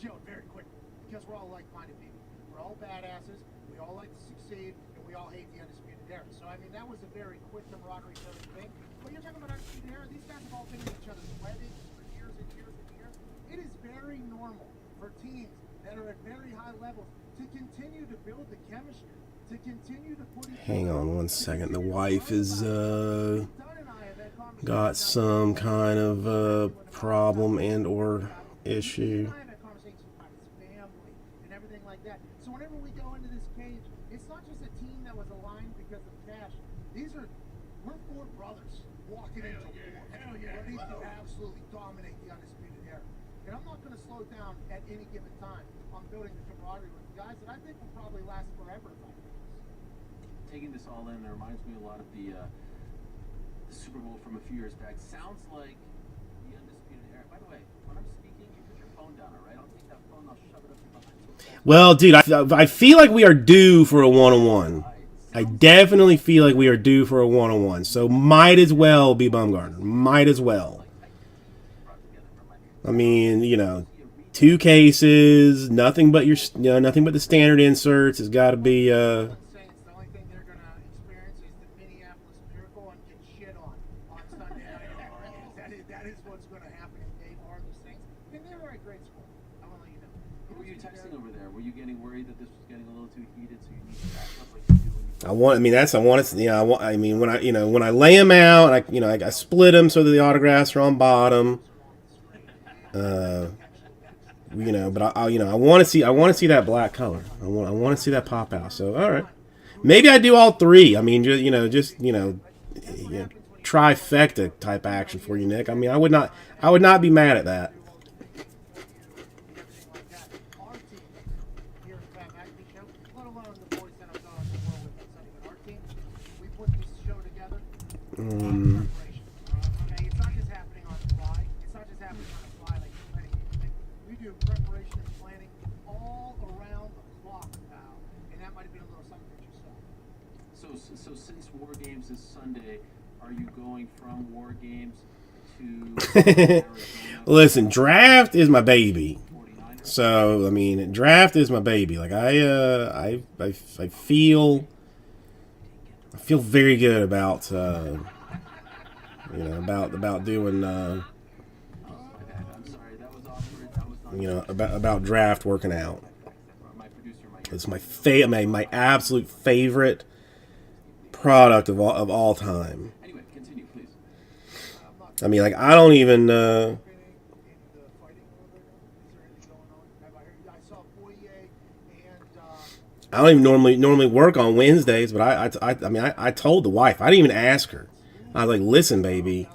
gelled very quickly. because we're all like-minded people. We're all badasses. We all like to succeed, and we all hate the Undisputed Era. So, I mean, that was a very quick camaraderie sort of thing. But you're talking about Undisputed Era. These guys have all been in each other's weddings for years and years and years. It is very normal for teams that are at very high levels to continue to build the chemistry, to continue to put each Hang on one second. The wife is got some kind of problem and or issue. I have that conversation about his family and everything like that. So whenever we go into this cage, it's not just a team that was aligned because of cash. We're four brothers walking into war. Hell yeah. Ready to absolutely dominate the Undisputed Era. And I'm not going to slow down at any given time on building the camaraderie with the guys that I think will probably last forever. Taking this all in, it reminds me a lot of the Super Bowl from a few years back. Sounds like the Undisputed Era. By the way, when I'm speaking, you put your phone down, all right? I'll take that phone, I'll shove it up your behind. Well, dude, I feel like we are due for a one-on-one. I definitely feel like we are due for a one-on-one. So might as well be Bumgarner. Might as well. I mean, you know, 2 cases, nothing but nothing but the standard inserts. It's got to be. The only thing they're going to experience is the Minneapolis Miracle and get shit on Sunday night. That is what's going to happen if they are the Saints. And they're a great score. I want to let you know. Who were you texting over there? Were you getting worried that this was getting a little too heated, so you need to back up like you do when you? When I lay them out, I split them so that the autographs are on bottom. But I want to see that black color. I want to see that pop out. So all right, maybe I do all 3. I mean, just trifecta type action for you, Nick. I mean, I would not be mad at that. Our team here at the Pat McAfee Show, let alone the boys that I've gone to the world with on Sunday, but our team, we put this show together. Preparation. Okay, it's not just happening on the fly. It's not just happening on the fly like many people think. We do preparation and planning all around the clock, pal. And that might have been a little something that you saw. So since War Games is Sunday, are you going from War Games to Listen, draft is my baby. So I mean, draft is my baby. Like I feel very good about about doing about draft working out. It's my absolute favorite product of all time. Anyway, continue, please. I mean, like I don't even. I don't even normally work on Wednesdays, but I told the wife. I didn't even ask her. I was like, "Listen, baby,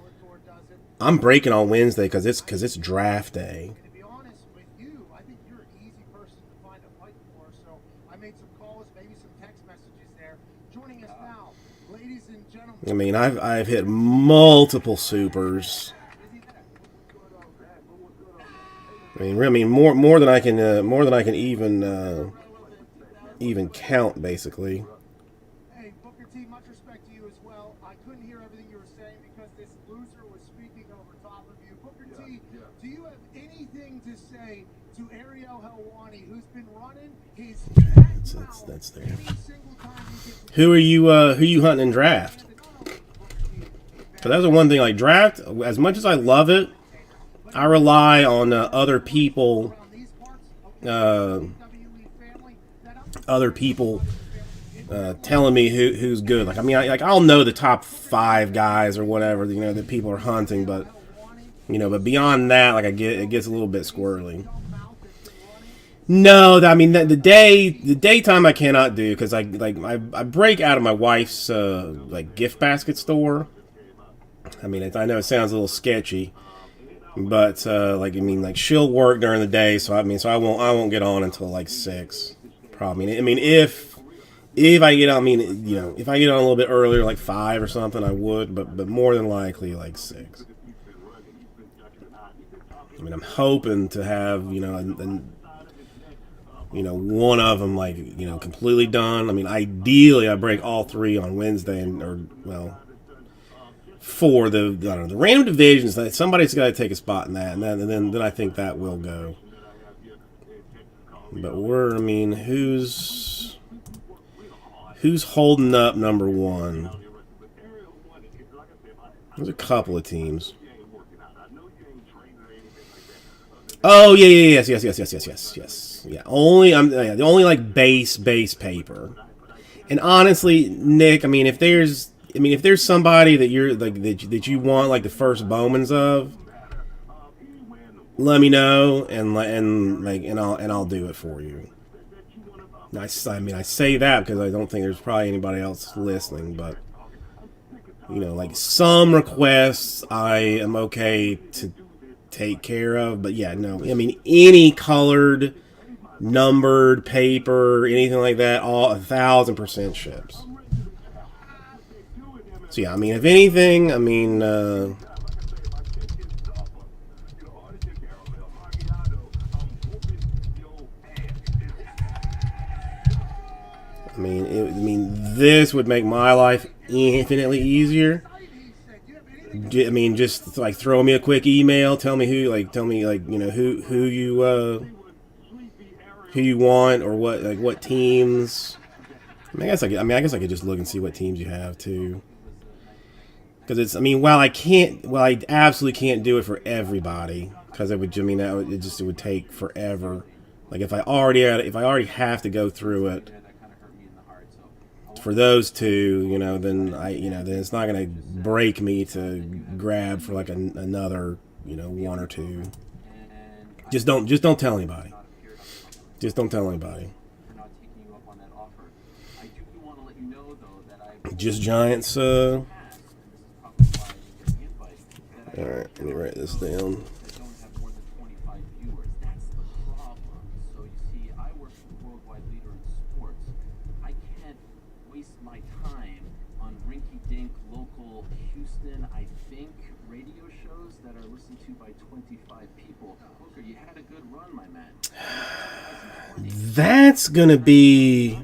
I'm breaking on Wednesday because it's draft day." To be honest with you, I think you're an easy person to find a fight for. So I made some calls, maybe some text messages there. Joining us now, ladies and gentlemen. I mean, I've hit multiple supers. I mean, more than I can even count, basically. Hey, Booker T, much respect to you as well. I couldn't hear everything you were saying because this loser was speaking over top of you. Booker T, do you have anything to say to Ariel Helwani, who's been running his That's there. Who are you hunting in draft? But that's the one thing. Like draft, as much as I love it, I rely on other people. Telling me who's good. Like I mean, I'll know the top 5 guys or whatever that people are hunting, but but beyond that, like it gets a little bit squirrely. No, I mean the daytime I cannot do because I break out of my wife's gift basket store. I mean I know it sounds a little sketchy, but she'll work during the day, so I won't get on until like 6. Probably. I mean, if I get on, if I get on a little bit earlier, like 5 or something, I would, but more than likely like 6. I mean, I'm hoping to have one of them completely done. I mean, ideally, I break all 3 on Wednesday, for the random divisions. Somebody's got to take a spot in that, and then I think that will go. But I mean, who's holding up number one? There's a couple of teams. Oh yeah, yes. Yeah, the only like base paper. And honestly, Nick, I mean, if there's somebody that you're like that you want like the first Bowmans of, let me know and I'll do it for you. I say that because I don't think there's probably anybody else listening, but you know, like some requests I am okay to take care of, but yeah, no, I mean any colored, numbered paper, anything like that, all 1,000% ships. So yeah, I mean, if anything, I mean, this would make my life infinitely easier. I mean, just like throw me a quick email, tell me who you want or what teams. I guess I could just look and see what teams you have too. Because while I absolutely can't do it for everybody, because it would take forever. Like if I already have to go through it for those two, you know, then it's not gonna break me to grab for like another, you know, one or two. Just don't tell anybody. Just don't tell anybody. Just Giants. All right, let me write this down. That's gonna be.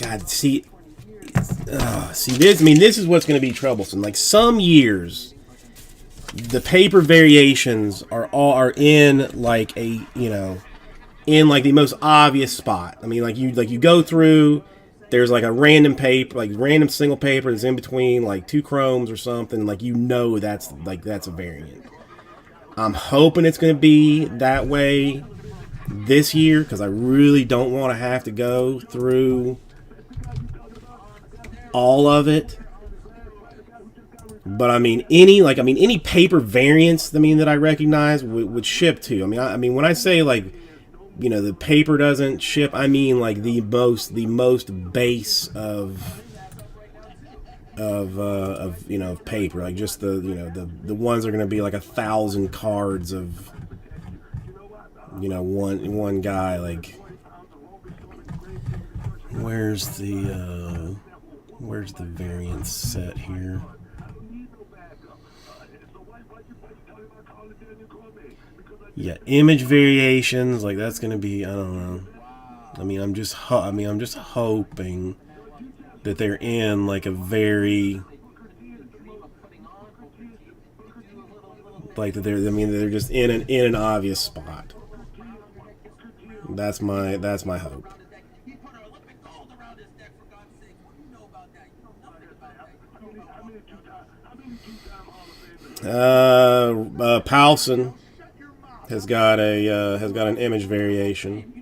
God, see this. I mean, this is what's gonna be troublesome. Like some years, the paper variations are in like a in like the most obvious spot. I mean, like you go through. There's like a random paper, like random single paper that's in between like two chromes or something. Like that's a variant. I'm hoping it's going to be that way this year because I really don't want to have to go through all of it. But I mean, any paper variants, that I recognize would ship too. I mean, when I say like, you know, the paper doesn't ship, I mean like the most base of paper, like just the ones that are going to be like 1,000 cards of, you know, one guy. Like where's the variant set here? Yeah, image variations, like that's going to be, I don't know. I mean, I'm just hoping that they're in like a very, like that they're just in an obvious spot. That's my hope. Paulson has got an image variation.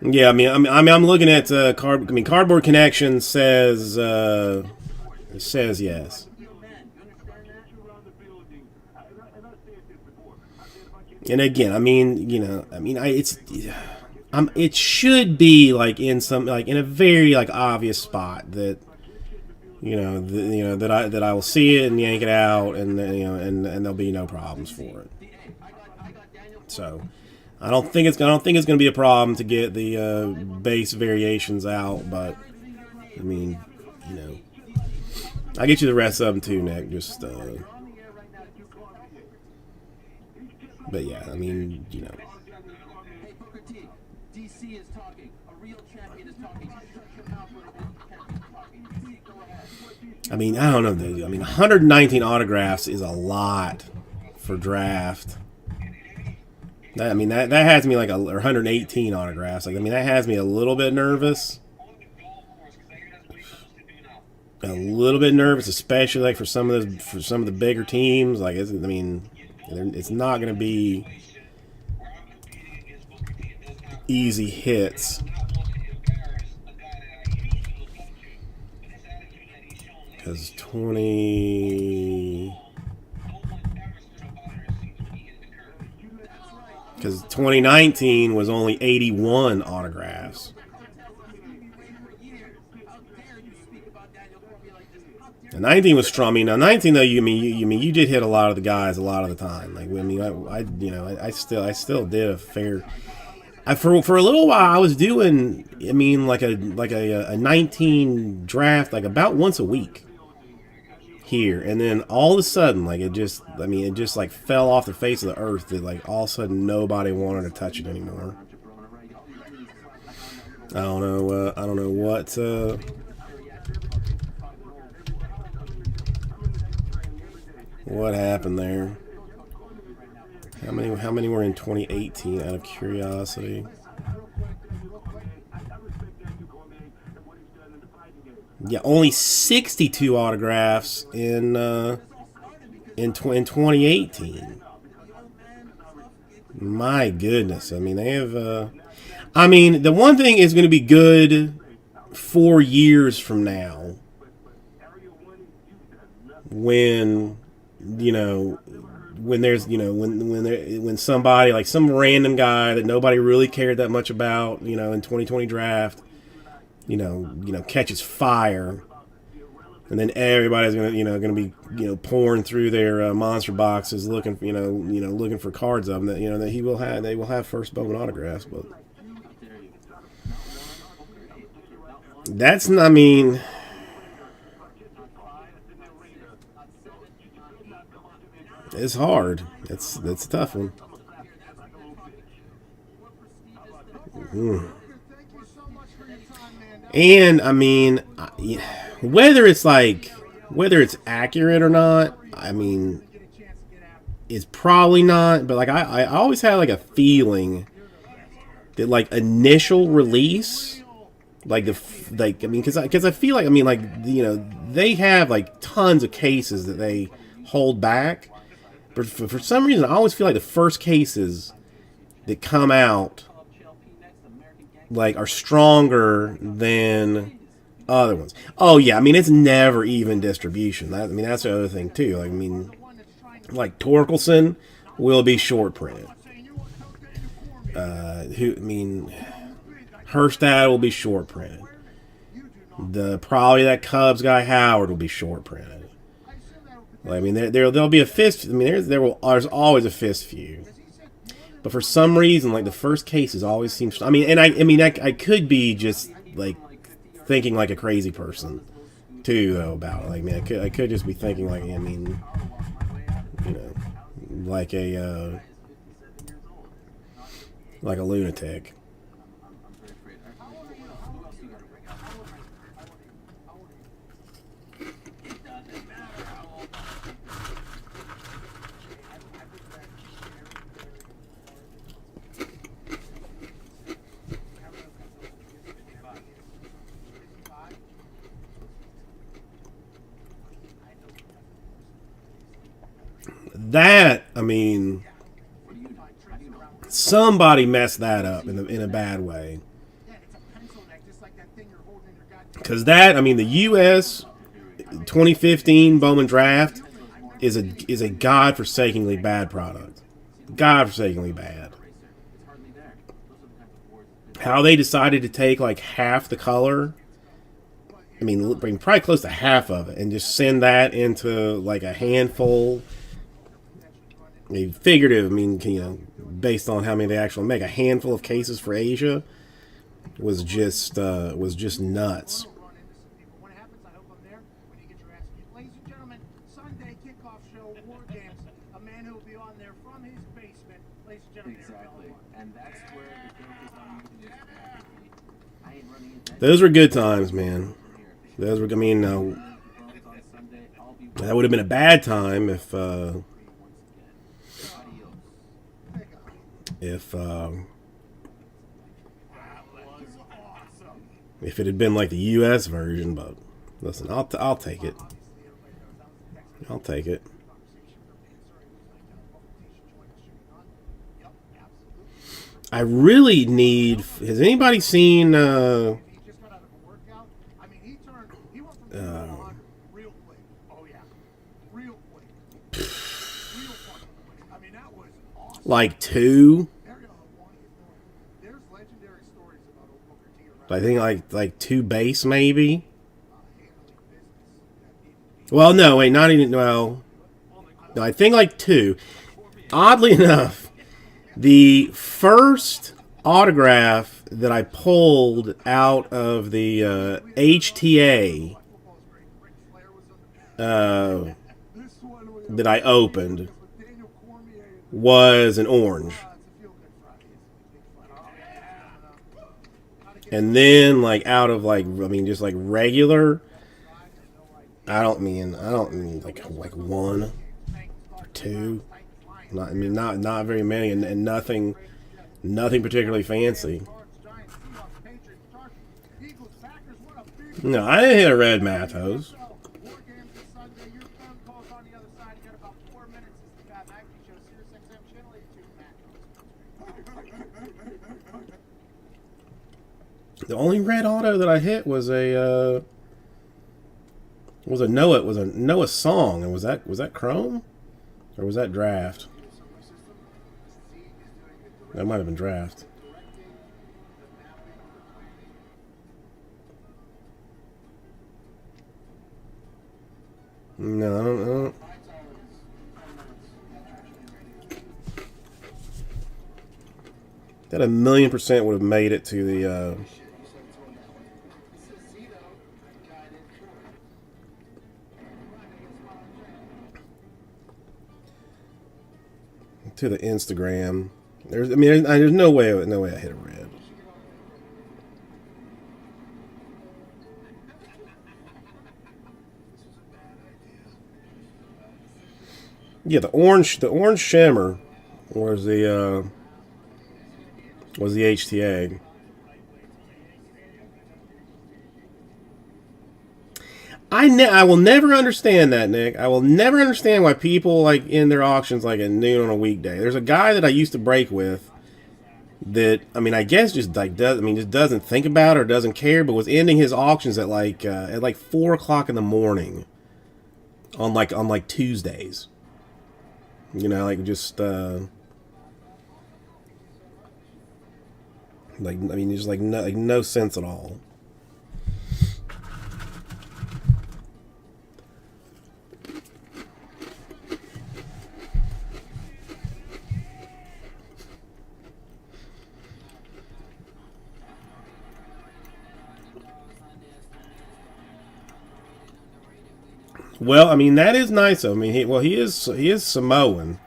Yeah, I mean, I'm looking at Cardboard Connection says yes. And again, it should be like in a very like obvious spot that that I will see it and yank it out and and there'll be no problems for it. So I don't think it's going to be a problem to get the base variations out, but I mean, I'll get you the rest of them too, Nick. Just but yeah, I mean, Hey, Booker T, DC is talking. A real champion is talking. Shut your mouth, little I mean, I don't know, dude. I mean, 119 autographs is a lot for draft. I mean, that has me like or 118 autographs. Like, I mean, that has me a little bit nervous. A little bit nervous, especially like for some of the bigger teams. Like, I mean, it's not going to be easy hits. Because 2019 was only 81 autographs. And 19 was strong. I mean, now 19 though, you did hit a lot of the guys a lot of the time. Like, I mean, I still did a fair. For a little while, I was doing. I mean, like a 19 draft like about once a week here, and then all of a sudden, like it just like fell off the face of the earth. That like all of a sudden nobody wanted to touch it anymore. I don't know what. What happened there? How many were in 2018 out of curiosity? Yeah, only 62 autographs in 2018. My goodness. I mean, they have I mean, the one thing is going to be good 4 years from now when there's when somebody like some random guy that nobody really cared that much about in 2020 draft catches fire, and then everybody's gonna be pouring through their monster boxes looking looking for cards of them that they will have first Bowman autographs. But that's not, I mean, it's hard. It's a tough one. And I mean, whether it's accurate or not, I mean, it's probably not. But like I always had like a feeling that like initial release, because I feel like, I mean, like they have like tons of cases that they hold back. But for some reason, I always feel like the first cases that come out like are stronger than other ones. Oh yeah, I mean, it's never even distribution. That's the other thing too. Like, I mean, like Torkelson will be short printed. Herstad will be short printed. Probably that Cubs guy Howard will be short printed. I mean, there'll be a fist. I mean, there's always a fist few, but for some reason, like the first cases always seems. I mean, and I could be just like thinking like a crazy person too, though, about it. Like, man, I could just be thinking like, I mean, like a lunatic. That, I mean, somebody messed that up in a bad way. Because that, I mean, the U.S. 2015 Bowman draft is a godforsakingly bad product. Godforsakingly bad. How they decided to take like half the color, I mean, probably close to half of it, and just send that into like a handful. I mean, figurative, I mean, based on how many they actually make, a handful of cases for Asia was just nuts. Ladies and gentlemen, Sunday kickoff show, War Games. A man who will be on there from his basement. Ladies and gentlemen, exactly, and that's where the joke is on you. I ain't running into. Those were good times, man. Those were, I mean, That would have been a bad time if it had been like the U.S. version. But listen, I'll take it. I'll take it. I really need. Has anybody seen? He just got out of a workout. I mean, he went from 0 to 100 real quick. Oh yeah, real quick. Real fucking quick. I mean, that was awesome. Like 2. There's legendary stories about old Booker T around. I think like 2 base maybe. Well, no, wait, not even. Well, no, I think like 2. Oddly enough, the first autograph that I pulled out of the HTA that I opened was an orange. And then, like, out of, like, I mean, just, like, regular, I don't mean like 1 or 2. Not very many, and nothing particularly fancy. No, I didn't hit a red Matos. The only red auto that I hit was a Noah Song, and was that Chrome or was that draft? That might have been draft. No, I don't. That 1,000,000% would have made it to the. To the Instagram. There's no way I hit a red. Yeah, the orange shimmer was the HTA. I will never understand that, Nick. I will never understand why people like in their auctions like at noon on a weekday. There's a guy that I used to break with that, I mean, I guess just like just doesn't think about it or doesn't care, but was ending his auctions at like 4 o'clock in the morning on like Tuesdays. You know, like just just no sense at all. Well, I mean, that is nice. I mean, he is Samoan,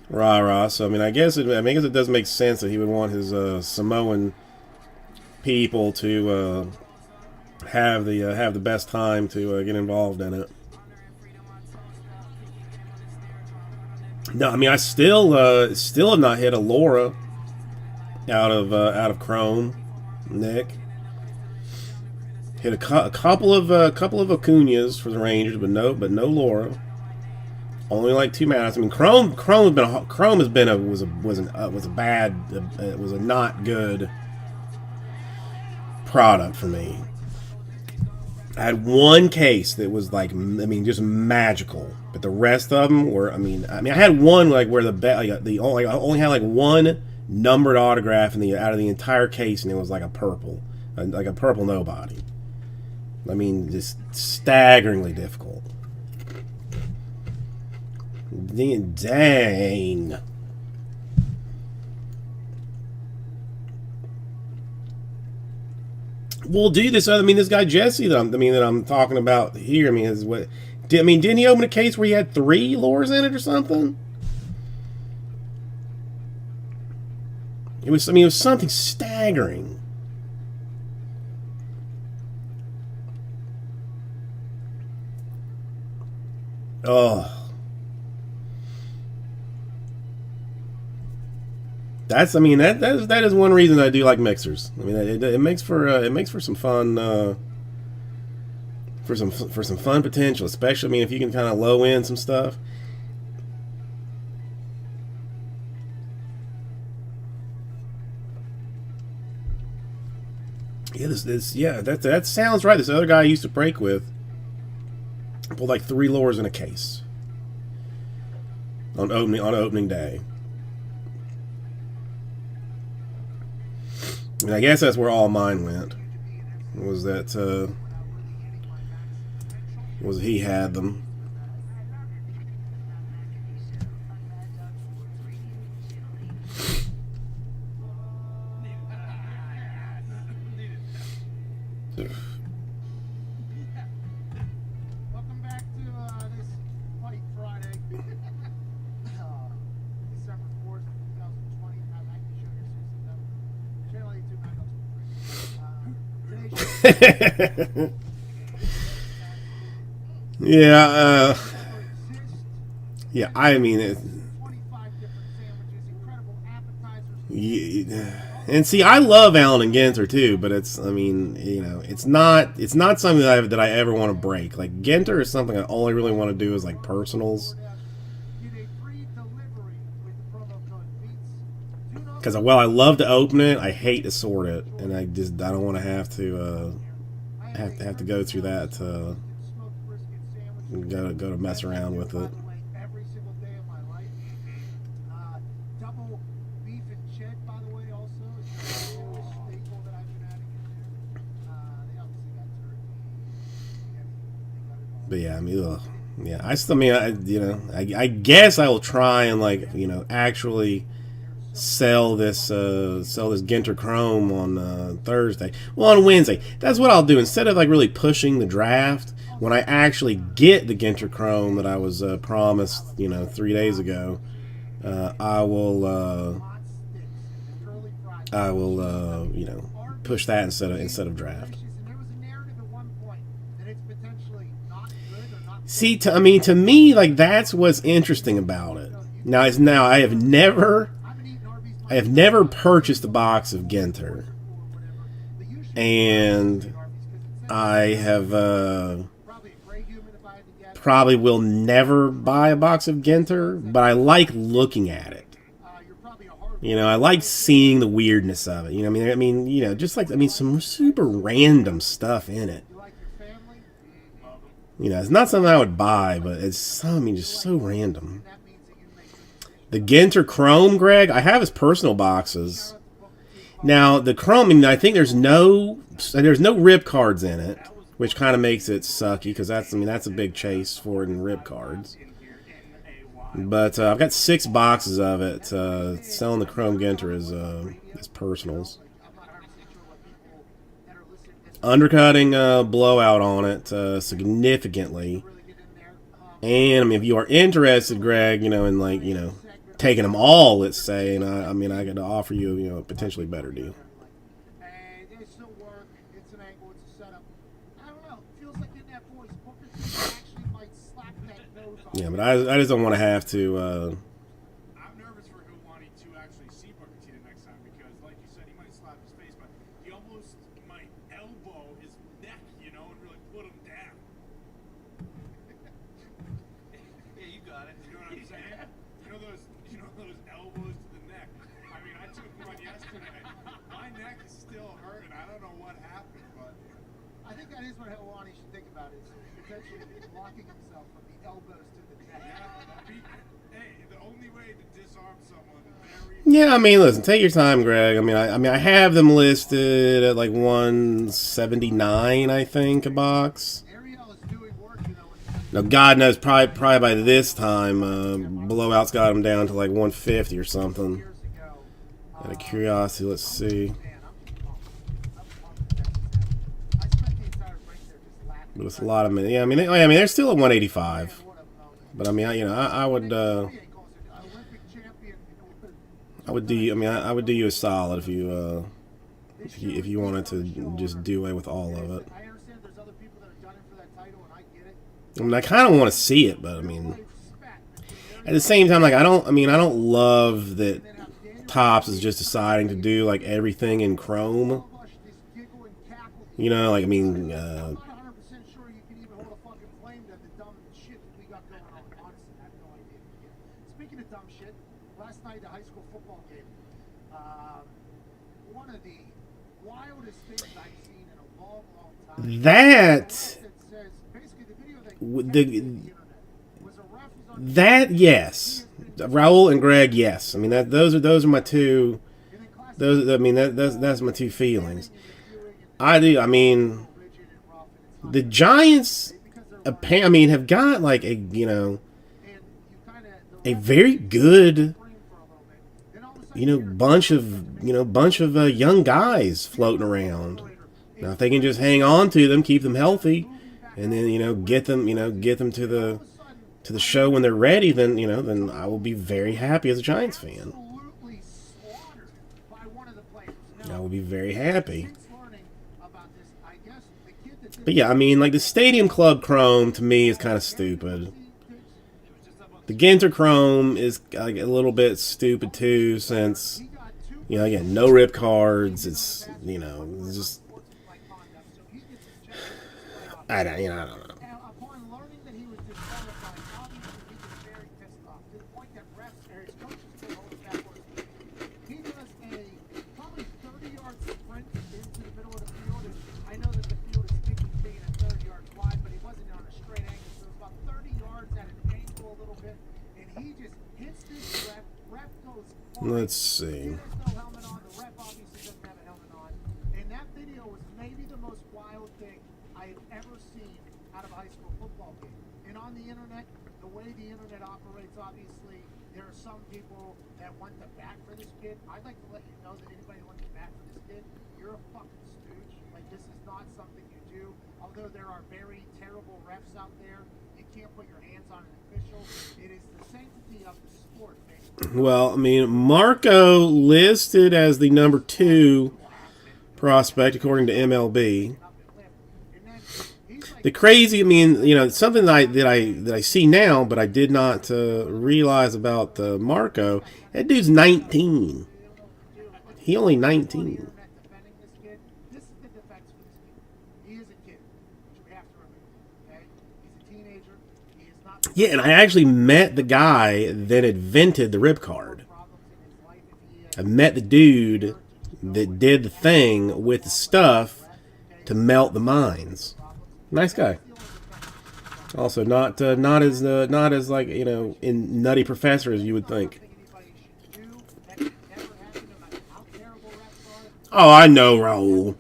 rah. So I mean, I guess it does make sense that he would want his Samoan people to have the best time to get involved in it. No, I mean, I still have not hit a Laura out of Chrome, Nick. Hit a couple of Acuñas for the Rangers, but no Laura. Only like 2 Matos. I mean, Chrome was a not good product for me. I had one case that was like, I mean, just magical, but the rest of them were, I mean, I had one like where I only had like 1 numbered autograph out of the entire case, and it was like a purple nobody. I mean, just staggeringly difficult. Dang. We'll do this. I mean, this guy Jesse that I'm talking about here. I mean, didn't he open a case where he had 3 lures in it or something? It was something staggering. Oh. That's, I mean, that is one reason I do like mixers. I mean, it makes for some fun, for some fun potential, especially, I mean, if you can kind of low end some stuff. Yeah, that sounds right. This other guy I used to break with pulled like 3 lures in a case on opening day. And I guess that's where all mine went. Was that was he had them. Welcome back to this Fight Friday. December 4th, 2020. I'm Acme Sugar, Channel 82 9 Yeah, yeah, I mean, 25 different sandwiches, incredible appetizers. yeah, and see, I love Allen and Ginter too, but it's, I mean, you know, it's not something that I ever want to break. Like Ginter is something I only really want to do is like personals. Get a free delivery with the promo code BEATS. Do not Because while I love to open it, I hate to sort it, and I don't want to have to go through that to smoked brisket sandwiches. go to mess around with By it. the way, every single day of my life. Double beef and ched, by the way, also is a staple that I've been adding in there. They obviously got turkey, they got it all. But yeah, I mean, ugh. Yeah, I guess I will try and, like, you know, actually sell this Ginter Chrome on Thursday. Well, on Wednesday. That's what I'll do. Instead of like really pushing the draft, when I actually get the Ginter Chrome that I was promised, you know, 3 days ago, I will you know, push that instead of draft. And there was a narrative at one point that it's potentially not good or not. See, to me, like, that's what's interesting about it. Now, I have never purchased a box of Ginter, and I have Probably a gray human if I had to guess. probably will never buy a box of Ginter, but I like looking at it. You're probably a hard You know, I like seeing the weirdness of it. You know, I mean, you know, just like, I mean, some super random stuff in it. You like your family? You know, it's not something I would buy, but it's, I mean, just so random. That means that you make good decisions. The Ginter Chrome, Greg, I have his personal boxes. Now, the Chrome, I mean, I think there's no rip cards in it, which kind of makes it sucky, because that's a big chase for it in rip cards. But I've got 6 boxes of it. Selling the Chrome Ginter is personals. Undercutting blowout on it significantly. And I mean, if you are interested, Greg, you know, in, like, you know, taking them all, let's say, and I mean, I could offer you, you know, a potentially better deal. Hey, they still work. It's an angle. It's a setup. I don't know. It feels like in that voice, Booker T actually might slap that nose off. Yeah, but I just don't want to have to. I'm nervous for Helwani to actually see Booker T the next time because, like you said, he might slap his face, but he almost might elbow his neck, you know, and really put him down. Yeah, you got it. You know what I'm saying? You know those elbows to the neck. I mean, I took one yesterday. My neck is still hurting. I don't know what happened, but I think that is what Helwani should think about is potentially blocking himself from the elbows to the neck. hey, the only way to disarm someone very Yeah, I mean, listen, take your time, Greg. I mean, I have them listed at like 179, I think, a box. Ariel is doing work, you know. Now, God knows, probably by this time, blowout's got them down to like 150 or something. Years ago. Out of curiosity, let's see. Man, I'm pumped with that. I spent the entire break there just laughing. But it's a lot of minutes. Yeah, I mean, they're still at 185. But I mean, I would Olympic champion. I would do you. I mean, I would do you a solid if you wanted to just do away with all of it. I understand there's other people that are gunning for that title, and I get it. I mean, I kind of want to see it, but I mean, at the same time, like I don't love that Topps is just deciding to do like everything in Chrome. You know, like I mean, I'm not 100% sure you can even hold a fucking flame to the dumb shit we got going on. Honestly, I have no idea. Speaking of dumb shit, last night, the high school football game, one of the wildest things I've seen in a long, long time. That Says, basically, the video that the internet was a ref was on that yes, Raul and Greg, yes. I mean those are my two. Those I mean that's my two feelings. I do. I mean, the Giants, I mean, have got like a a very good bunch of young guys floating around. Now if they can just hang on to them, keep them healthy, and then get them to the show when they're ready, then I will be very happy as a Giants fan. I will be very happy. But yeah, I mean, like the Stadium Club Chrome to me is kind of stupid. The Ginter Chrome is like a little bit stupid too, since again, no rip cards. It's it's just I don't know. Upon learning that he was disqualified, obviously he was very pissed off to the point that refs or his coaches could hold him back. He does a probably 30-yard sprint into the middle of the field, and I know that the field is being at 30 yards wide, but he wasn't on a straight angle, so it was about 30 yards at an angle a little bit, and he just hits this ref. Ref goes flying. Let's see. There's no helmet on. The ref obviously doesn't have a helmet on, and that video was maybe the most wild thing I have ever seen out of a high school football game. And on the internet, the way the internet operates, obviously, there are some people that want to bat for this kid. I'd like to let you know that anybody who wants to bat for this kid, you're a fucking stooge. Like, this is not something you do. Although there are very terrible refs out there, you can't put your hands on an official. It is the sanctity of the sport, basically. Well, I mean, Marco listed as the number 2 prospect according to MLB. The crazy, I mean, something that I see now, but I did not realize about Marco. That dude's 19. He only 19. This is the defense for this kid. He is a kid, which we have to remember. Okay, he's a teenager. He is not. Yeah, and I actually met the guy that invented the rip card. I met the dude that did the thing with the stuff to melt the mines. Nice guy. Also, not as like in Nutty Professor as you would think. Oh, I know, Raul.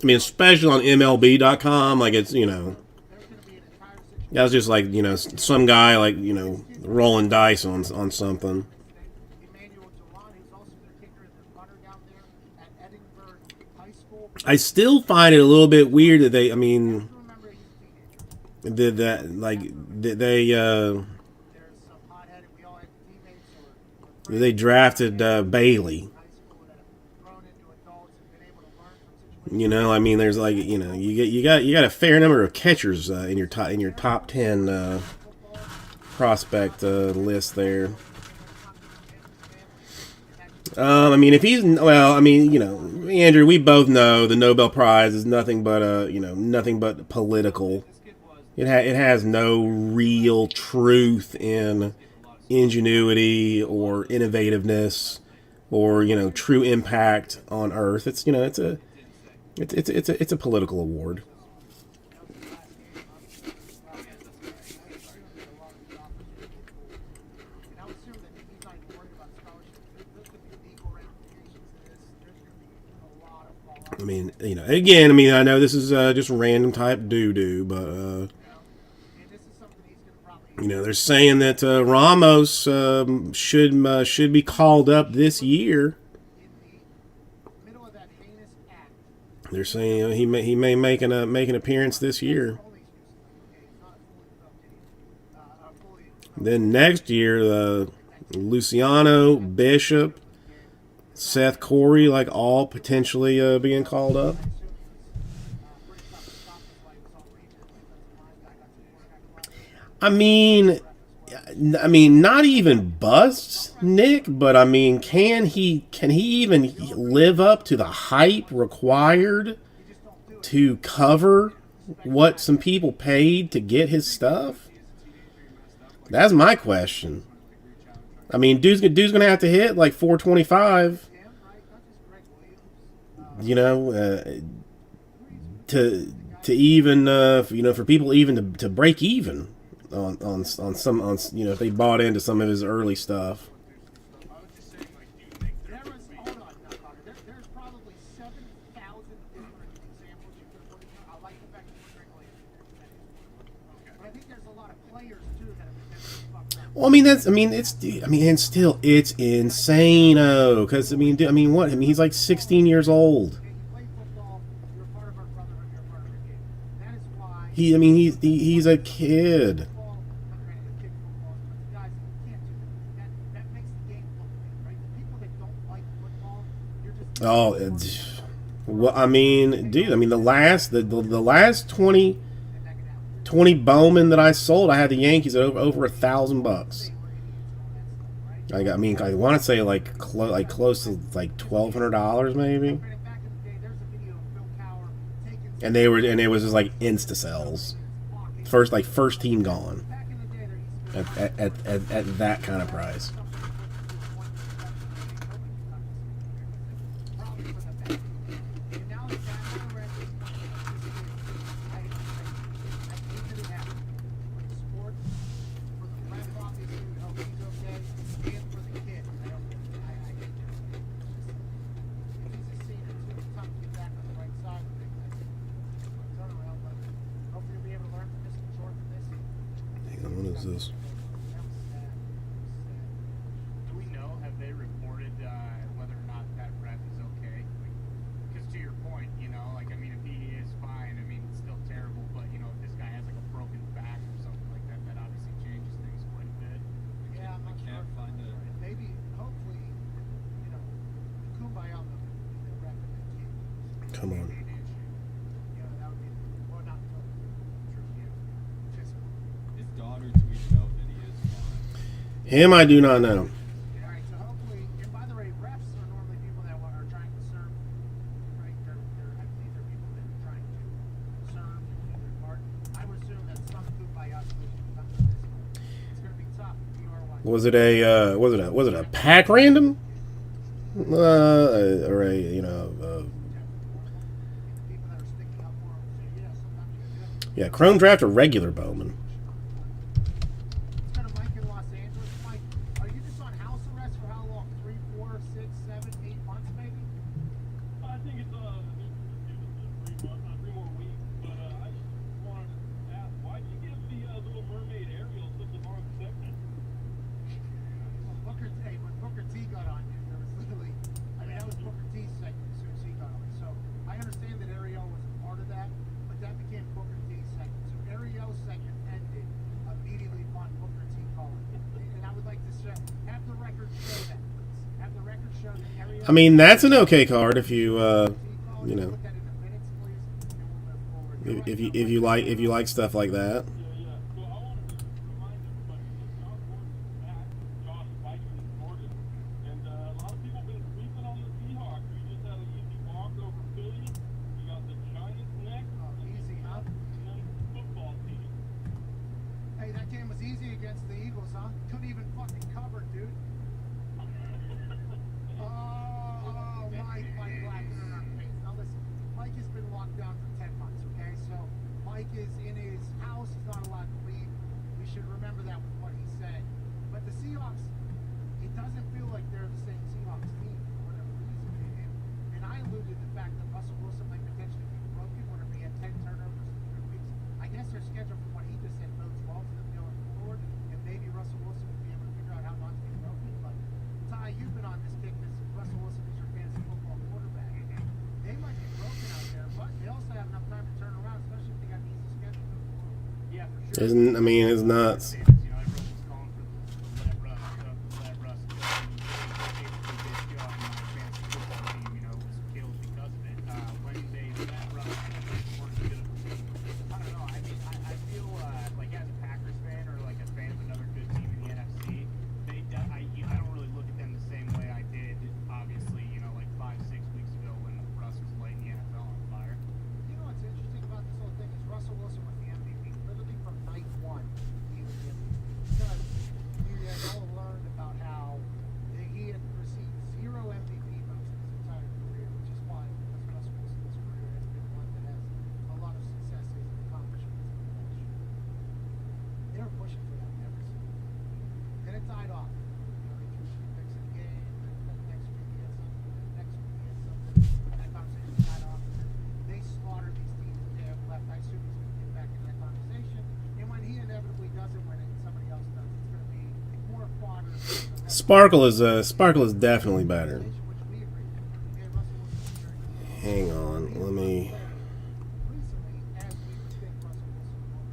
I mean, especially on MLB.com, like it's that was just like some guy like rolling dice on something. I still find it a little bit weird that they, I mean, they drafted Bailey. I mean, there's like you got a fair number of catchers in your top 10 prospect list there. I mean, if he's Andrew, we both know the Nobel Prize is nothing but nothing but political. It has no real truth in ingenuity or innovativeness or true impact on Earth. It's it's a political award. I mean, again, I mean, I know this is just random type doo-doo, but, they're saying that Ramos should be called up this year. They're saying he may make an appearance this year. Then next year, Luciano, Bishop, Seth Corey, like all potentially being called up. I mean, not even busts, Nick, but I mean, can he even live up to the hype required to cover what some people paid to get his stuff? That's my question. I mean, dude's gonna have to hit like 425, you know, to even for people even to break even on some if they bought into some of his early stuff. There's probably 7,000 different examples you could put. I like the fact that we're drinking later. But I think there's a lot of players too that have potentially fucked up. Well, and still it's insane, because he's like 16 years old. You play football, you're part of our brotherhood, you're part of our game. That is why He's a kid. football, granted, the kid football, but guys, you can't do that. That makes the game look big, right? The people that don't like football, you're just Well, the last 20 Bowman that I sold, I had the Yankees at over $1,000. I want to say like close to like $1,200 maybe. And it was just like insta sells. First team gone. At that kind of price. What is this? Do we know, have they reported whether or not that ref is okay? Because to your point, if he is fine, it's still terrible, but, if this guy has like a broken back or something like that, that obviously changes things quite a bit. Yeah, I'm not sure. Find it. Maybe, hopefully, Kumbaya, the ref in the team. Come on. That would be, well, not true. His daughter tweeted out that he is fine. Him, I do not know. All right, so hopefully, and by the way, refs are normally people that are trying to serve, right? I believe they're people that are trying to serve and do their part. I would assume that some Kumbaya solution comes to this. It's going to be tough if you are one. Was it a pack random? Or a People that are sticking up for him say, yeah, sometimes you do. yeah, Chrome Draft or regular Bowman? Let's go to Mike in Los Angeles. Mike, are you just on house arrest for how long? 3, 4, 6, 7, 8 months, maybe? I think it's 3 more weeks, but I just wanted to ask, why did you give the Little Mermaid Ariel such a long segment? Well, when Booker T got on, dude, there was literally, that was Booker T's segment as soon as he got on. So I understand that Ariel was a part of that, but that became Booker T's segment. So Ariel's segment ended immediately upon Booker T calling. And I would like to have the record show that, please. Have the record show that Ariel. That's an okay card if you Put that in the minutes, please, and we'll move forward. if you like stuff like that. Yeah. So I wanted to remind everybody that Josh Gordon is back. Josh Vikings is Gordon. And a lot of people have been sleeping on the Seahawks. We just had an easy walk over Philly. You got the Giants next. Easy, huh? And then football team. Hey, that game was easy against the Eagles, huh? Couldn't even fucking cover, dude. Mike Blackman in our face. Now listen, Mike has been locked down for 10 months, okay? So Mike is in his house, he's not allowed to leave. We should remember that with what he said. But the Seahawks, it doesn't feel like they're the same Seahawks team for whatever reason. And I alluded to the fact that Russell Wilson might potentially be broken whenever he had 10 turnovers in 3 weeks. I guess their schedule from what he just said bodes well for them going forward, and maybe Russell Wilson will be able to figure out how not to be broken. But Ty, you've been on this kick that Russell Wilson is your fantasy football quarterback. They might be broken out there, but they also have enough time to turn around, especially if they got an easy schedule going forward. Yeah, for sure. It's nuts. Everyone was calling for the let Russ go. Basically, this job in my fantasy football team, was killed because of it. When they let Russ, I don't know. I feel like as a Packers fan or side off. Next week he has something. Next week he has something. That conversation side off. They slaughtered these teams that they have left. I assume he's going to get back into that conversation. And when he inevitably doesn't win it, somebody else does. It's going to be more fodder. Sparkle is definitely better. Which we agree with. Yeah, Russell Wilson's very good. Hang on, let me. Recently, as we think Russell Wilson will.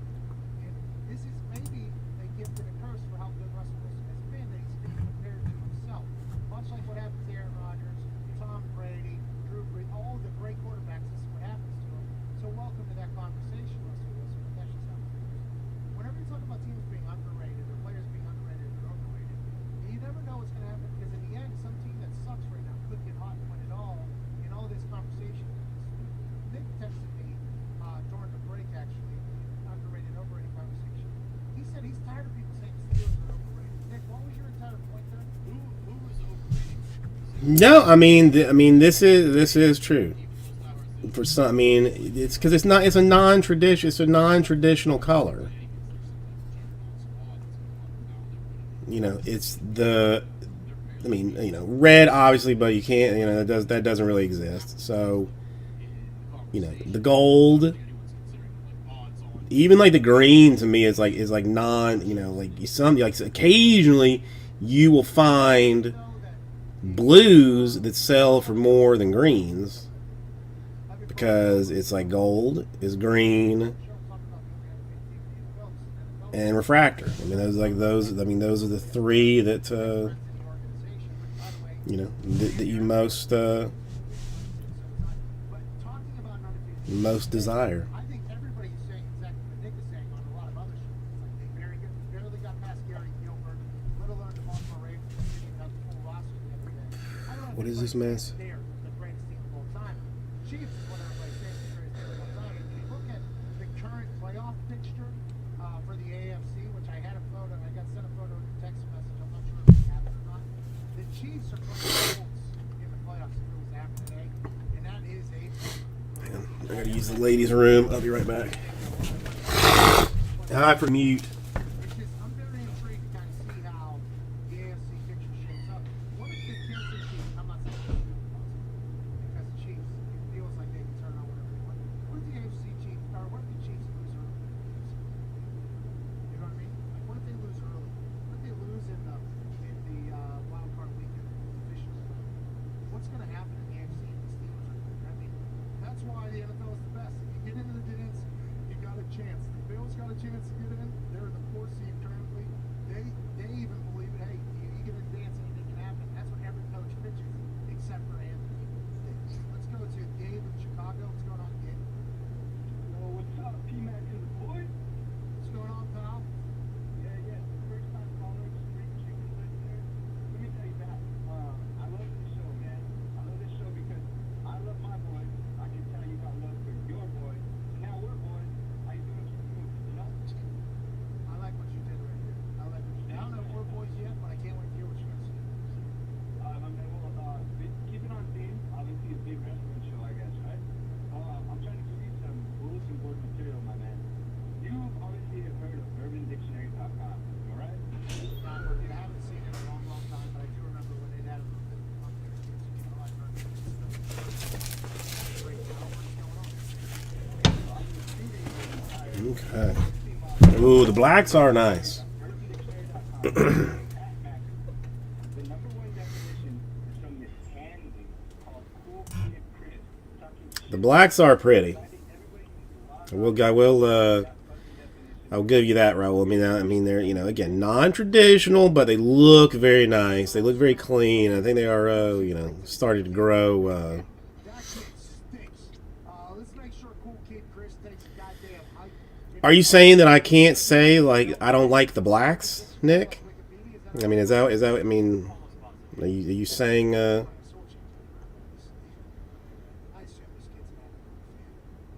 And this is maybe a gift and a curse for how good Russell Wilson has been, that he's being compared to himself. Much like what happened to Aaron Rodgers, Tom Brady, Drew Brees, all the great quarterbacks, this is what happens to them. So welcome to that conversation, Russell Wilson, but that's just how it is. Whenever you talk about teams being underrated or players being underrated or overrated, you never know what's going to happen, because in the end, some team that sucks right now could get hot and win it all in all this conversation. Nick texted me during the break, actually, underrated, overrated conversation. He said he's tired of people saying the Steelers are overrated. Nick, what was your entire point there? Who is overrating? No, I mean, this is true. For some, I mean, it's because it's a non-traditional color. You know, it's the, I mean, you know, red obviously, but you can't, you know, that doesn't really exist. So, you know, the gold, even like the green to me is like non, you know, like like occasionally you will find blues that sell for more than greens because it's like gold is green and refractor. I mean, those are the three that you know that you most desire. I think everybody is saying exactly what Nick is saying on a lot of other shows. Like they barely got past Gary Gilbert, let alone the Baltimore Ravens, who didn't have the full roster the other day. I don't know if What is this mess? they're the greatest team of all time. Chiefs is what everybody says is the greatest team of all time. If you look at the current playoff picture for the AFC, which I had a photo, and I got sent a photo in a text message. I'm not sure if you have it or not. The Chiefs are playing the Colts in the playoffs if it was to happen today, and that is a I gotta use the ladies' room. I'll be right back. Hi for mute. It's just, I'm very intrigued to kind of see how the AFC picture shapes up. What if the Kansas City Chiefs, I'm not saying it's possible, because the Chiefs, it feels like they can turn on whatever they want. What if the AFC Chiefs, or what if the Chiefs lose early? You know what I mean? Like, what if they lose early? What if they lose in the wild card weekend, divisional round? What's going to happen in the AFC if the Steelers are good? I mean, that's why the NFL is the best. If you get into the dance, you got a chance. The Bills got a chance to get in. They're in the 4th seed currently. They even believe it. Hey, you get in the dance, anything can happen. That's what every coach pitches, except for Anthony. Let's go to Gabe in Chicago. What's going on, Gabe? Well, what's up, P-Mac and the boy? What's going on, pal? Yeah, first time caller, spring chicken listener. Let me tell you that, I love this show, man. I love this show because I love my boys. I can tell you got love for your boys. Now we're boys. How you doing, you know? I like what you did right here. I like what you did. I don't know if we're boys yet, but I can't wait to hear what you're going to say. I mean, well, keep it on theme. Obviously, a big wrestling show, I guess, right? I'm trying to give you some bulletin board material, my man. You obviously have heard of UrbanDictionary.com, all right? I haven't seen it in a long, long time, but I do remember when it had a little bit of there. You know, I heard it. Break down what's going on. Okay. Ooh, the blacks are nice. The number one definition is from this handy called Cool Kid Chris. The blacks are pretty. I'll give you that, Raul. I mean, they're, you know, again, non-traditional, but they look very nice. They look very clean. I think they are, you know, starting to grow. That kid stinks. Let's make sure Cool Kid Chris takes a goddamn hike. Are you saying that I can't say, like, I don't like the blacks, Nick? I mean, is that I mean, are you saying, I assume this kid's an NFL fan.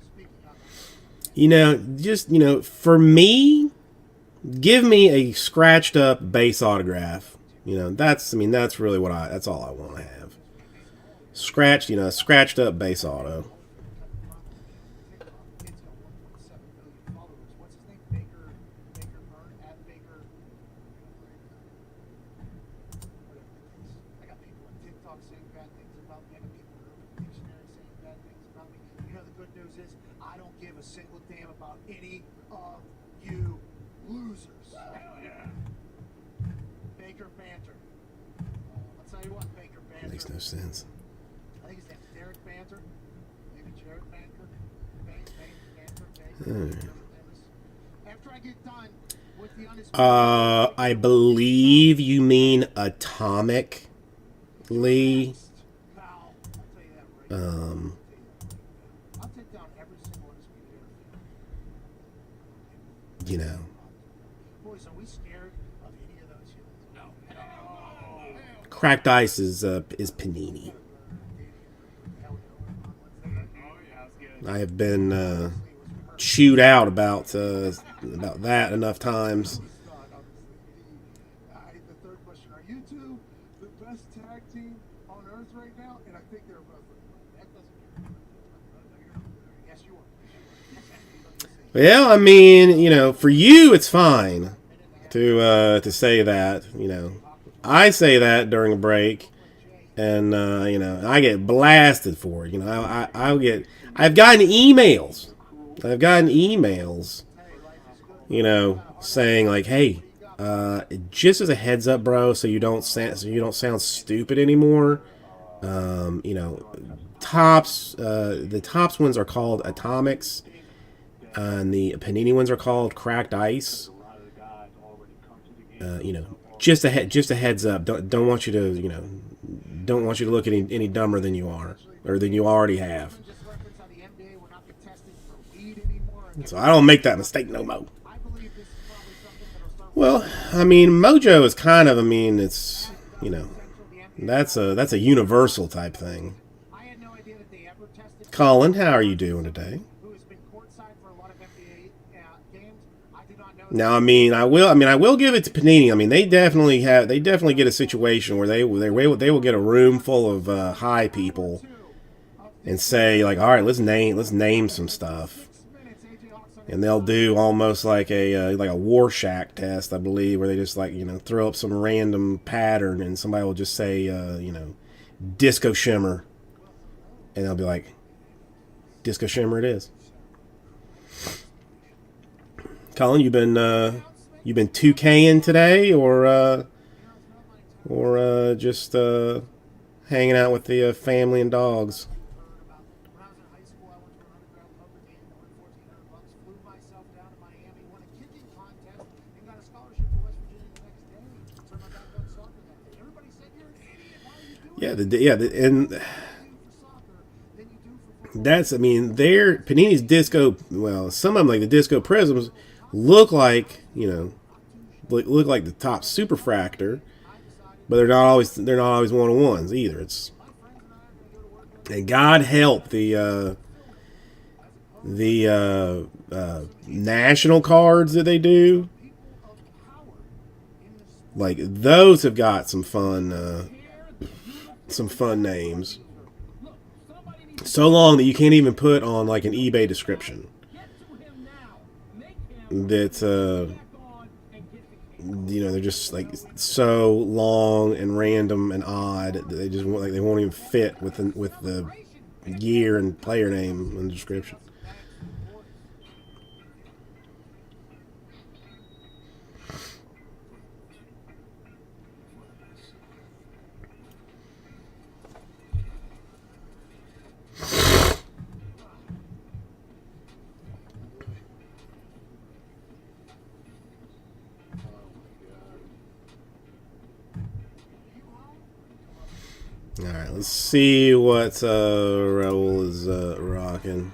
Speaking of, you know, just, you know, for me, give me a scratched up base autograph. You know, that's really that's all I want to have. Scratched, you know, scratched up base auto. kids got 1.7 million followers about giving people Urban Dictionary saying bad things about me. You know, the good news is I don't give a single damn about any of you losers. Hell yeah. Baker Banter. I'll tell you what, Baker Banter. Makes no sense. I think his name's Derek Banter. Maybe Jared Banter. Banter. After I get done with the undisputed. I believe you mean Atomic Lee. I'll tell you that right now. Um, I'll take down every single undisputed era. you know, Boys, are we scared of any of those humans? No. Cracked Ice is Panini. I have been chewed out about that enough times. The third question: are you two the best tag team on earth right now? And I think they're both. That doesn't. Yes, you are. Well, I mean, you know, for you it's fine to say that. You know, I say that during a break, and you know, I get blasted for it. You know, I've gotten emails. You know, saying like, "Hey, just as a heads up, bro, so you don't sound stupid anymore." You know, the Topps ones are called Atomics, and the Panini ones are called Cracked Ice. You know, just a heads up. Don't want you to look any dumber than you are, or than you already have. So I don't make that mistake no more. Well, I mean, Mojo is kind of, I mean, it's, you know, that's a universal type thing. Colin, how are you doing today? Now, I will give it to Panini. I mean, they definitely get a situation where they will get a room full of high people and say like, all right, let's name some stuff. And they'll do almost like a Rorschach test, I believe, where they just like, you know, throw up some random pattern and somebody will just say, you know, Disco Shimmer, and they'll be like, Disco Shimmer it is. Colin, you've been 2K'ing today, or just hanging out with the family and dogs? And that's, I mean, their Panini's Disco. Well, some of them, like the Disco Prisms, look like, you know, look like the Topps Superfractor, but they're not always 1-on-1s either. It's, and God help the national cards that they do. Like those have got some fun names. So long that you can't even put on like an eBay description. That you know, they're just like so long and random and odd that they just like they won't even fit with the year and player name in the description. All right, let's see what Raul is rocking.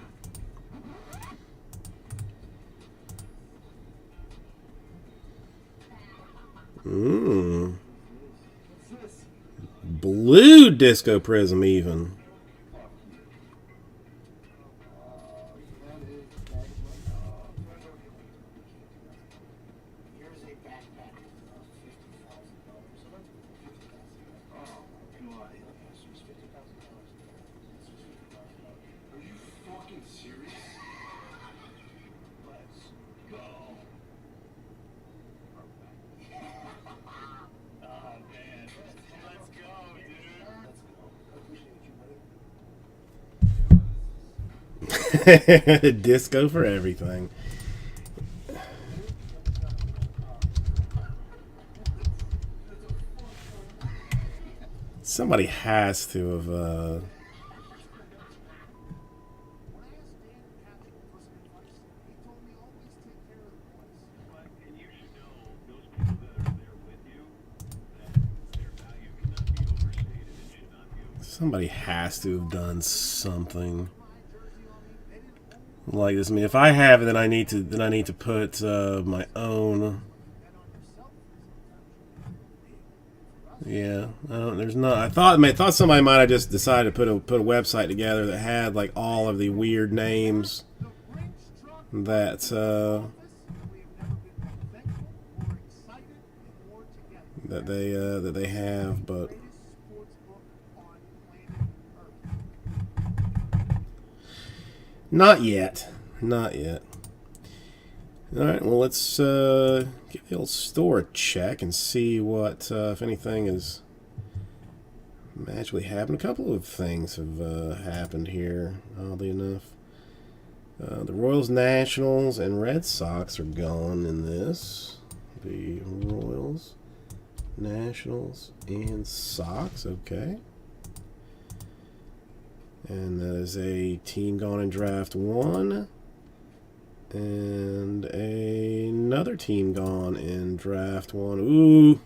Blue Disco Prism even. Disco for everything. Somebody has to have. When I asked Dan Patrick for some advice, he told me always take care of the boys. But, and you should know, those people that are there with you, that their value cannot be overstated and should not be overstated. Somebody has to have done something like this. I mean, if I have it, then I need to put my own. Yeah, I don't. There's not. I thought somebody might have just decided to put a website together that had like all of the weird names that that they have, but not yet. Not yet. All right. Well, let's give the old store a check and see what, if anything, has magically happened. A couple of things have happened here, oddly enough. The Royals, Nationals, and Red Sox are gone in this. The Royals, Nationals, and Sox. Okay. And that is a team gone in draft 1. And another team gone in draft 1. Ooh.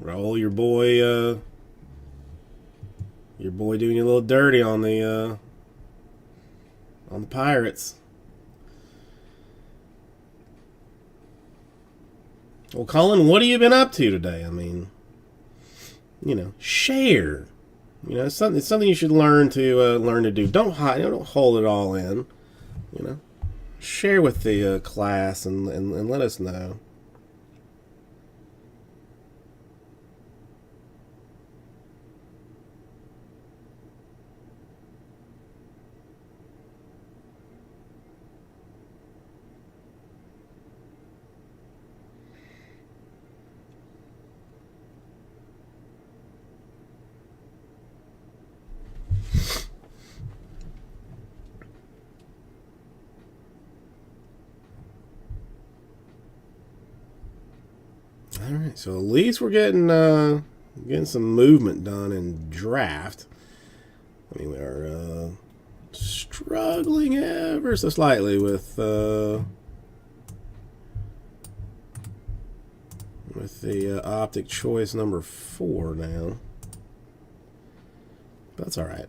Raul, your boy doing you a little dirty on the Pirates. Well, Colin, what have you been up to today? I mean, you know, share. You know, it's something you should learn to do. Don't hide. Don't hold it all in. You know, share with the class and let us know. All right, so at least we're getting some movement done in draft. I mean, we are struggling ever so slightly with the optic choice number 4 now. That's all right.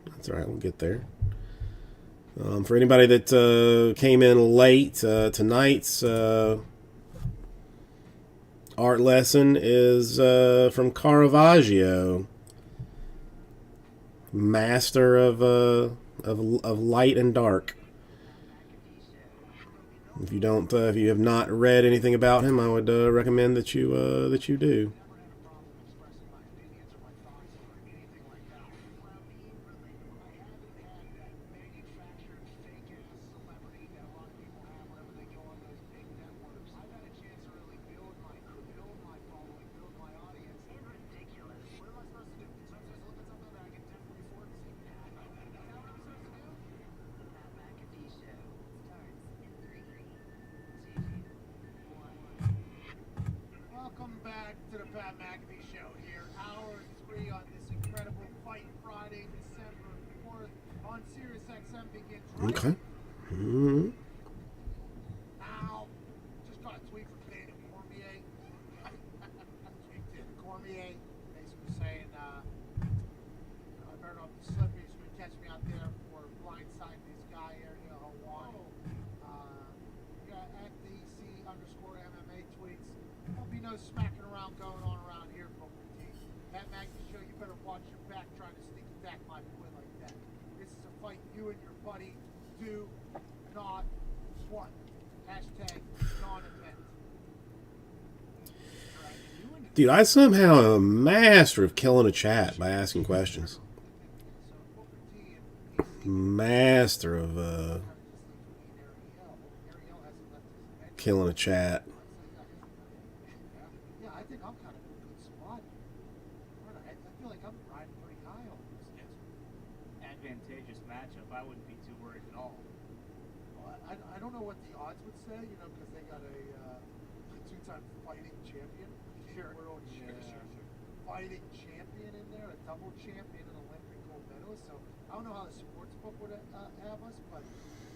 That's all right. We'll get there. For anybody that came in late, tonight's art lesson is from Caravaggio, master of light and dark. If you have not read anything about him, I would recommend that you do. Welcome back to the Pat McAfee Show here. Hour 3 on this incredible Fight Friday, December 4th on SiriusXM begins right Okay. now. Just got a tweet from Daniel Cormier. Cormier basically saying, I better not be slipping. He's going to catch me out there for blindsiding this guy here, Hawaii. Got at DC_MMA tweets. There'll be no smacking around going on around here, Booker T. Pat McAfee Show, you better watch your back trying to sneak attack my boy like that. This is a fight you and your buddy do not want. Hashtag non-event. Dude, I somehow am a master of killing a chat by asking questions. Master of killing a chat. Yeah, I think I'm kind of in a good spot. I feel like I'm riding pretty high. advantageous matchup, I wouldn't be too worried at all. Well, I don't know what the odds would say, you know, because they got a two-time fighting champion. World fighting champion in there, a double champion, an Olympic gold medalist. So I don't know how the sports book would have us, but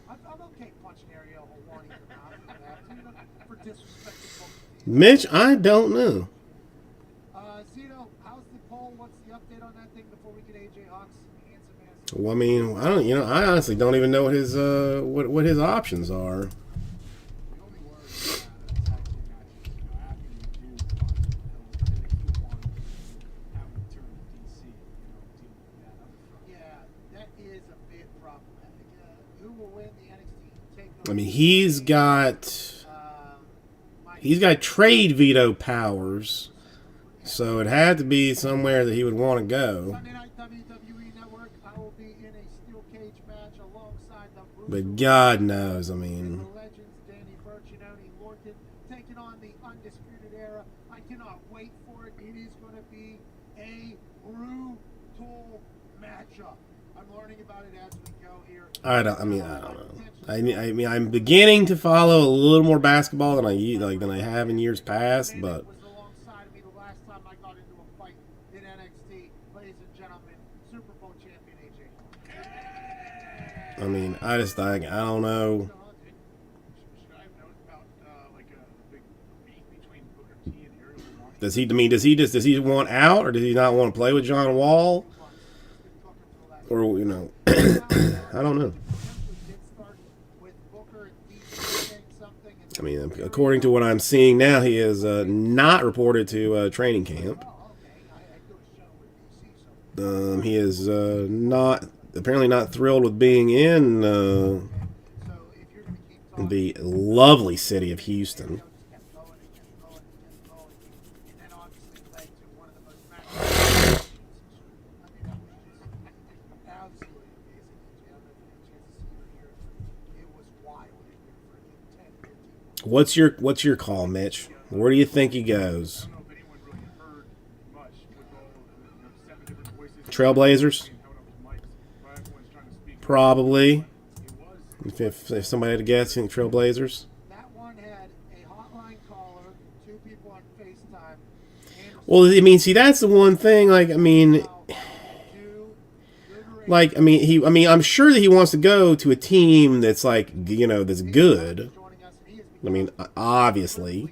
I'm okay punching Ariel Helwani in the mouth if I have to, you know, for disrespecting both teams. Mitch, I don't know. Zito, how's the poll? What's the update on that thing before we get AJ Hawks' handsome ass? Well, I mean, I don't. You know, I honestly don't even know what his what his options are. The only worry is that tag team matches, you know, after you do punch Hill, one, have him turn to DC, you know, deal with that up front. Yeah, that is a bit problematic. Who will win the NXT I takeover? mean, he's got trade veto powers, so it had to be somewhere that he would want to go. Sunday night WWE Network. I will be in a steel cage match alongside the But God knows, I mean, the legends Danny Burch and Oney Lorcan taking on the Undisputed Era. I cannot wait for it. It is going to be a brutal matchup. I'm learning about it as we go here. I don't know. I mean, I'm beginning to follow a little more basketball than I have in years past, but Was alongside of me the last time I got into a fight in NXT. Ladies and gentlemen, Super Bowl champion AJ. I mean, I don't know. Should I have known about like a big beef between Booker T and Ariel Helwani? Does he want out, or does he not want to play with John Wall, or you know, I don't know. I mean, according to what I'm seeing now, he is not reported to training camp. He is apparently not thrilled with being in the lovely city of Houston. What's your call, Mitch? Where do you think he goes? I don't know if anyone really heard much with all of the 7 different voices. Trailblazers? Coming up with mics, but everyone's trying to speak. Probably. It was If somebody had to guess, think Trailblazers. That one had a hotline caller, 2 people on FaceTime. Well, I mean, see, that's the one thing. Like, I mean, I'm sure that he wants to go to a team that's like, you know, that's good. I mean, obviously.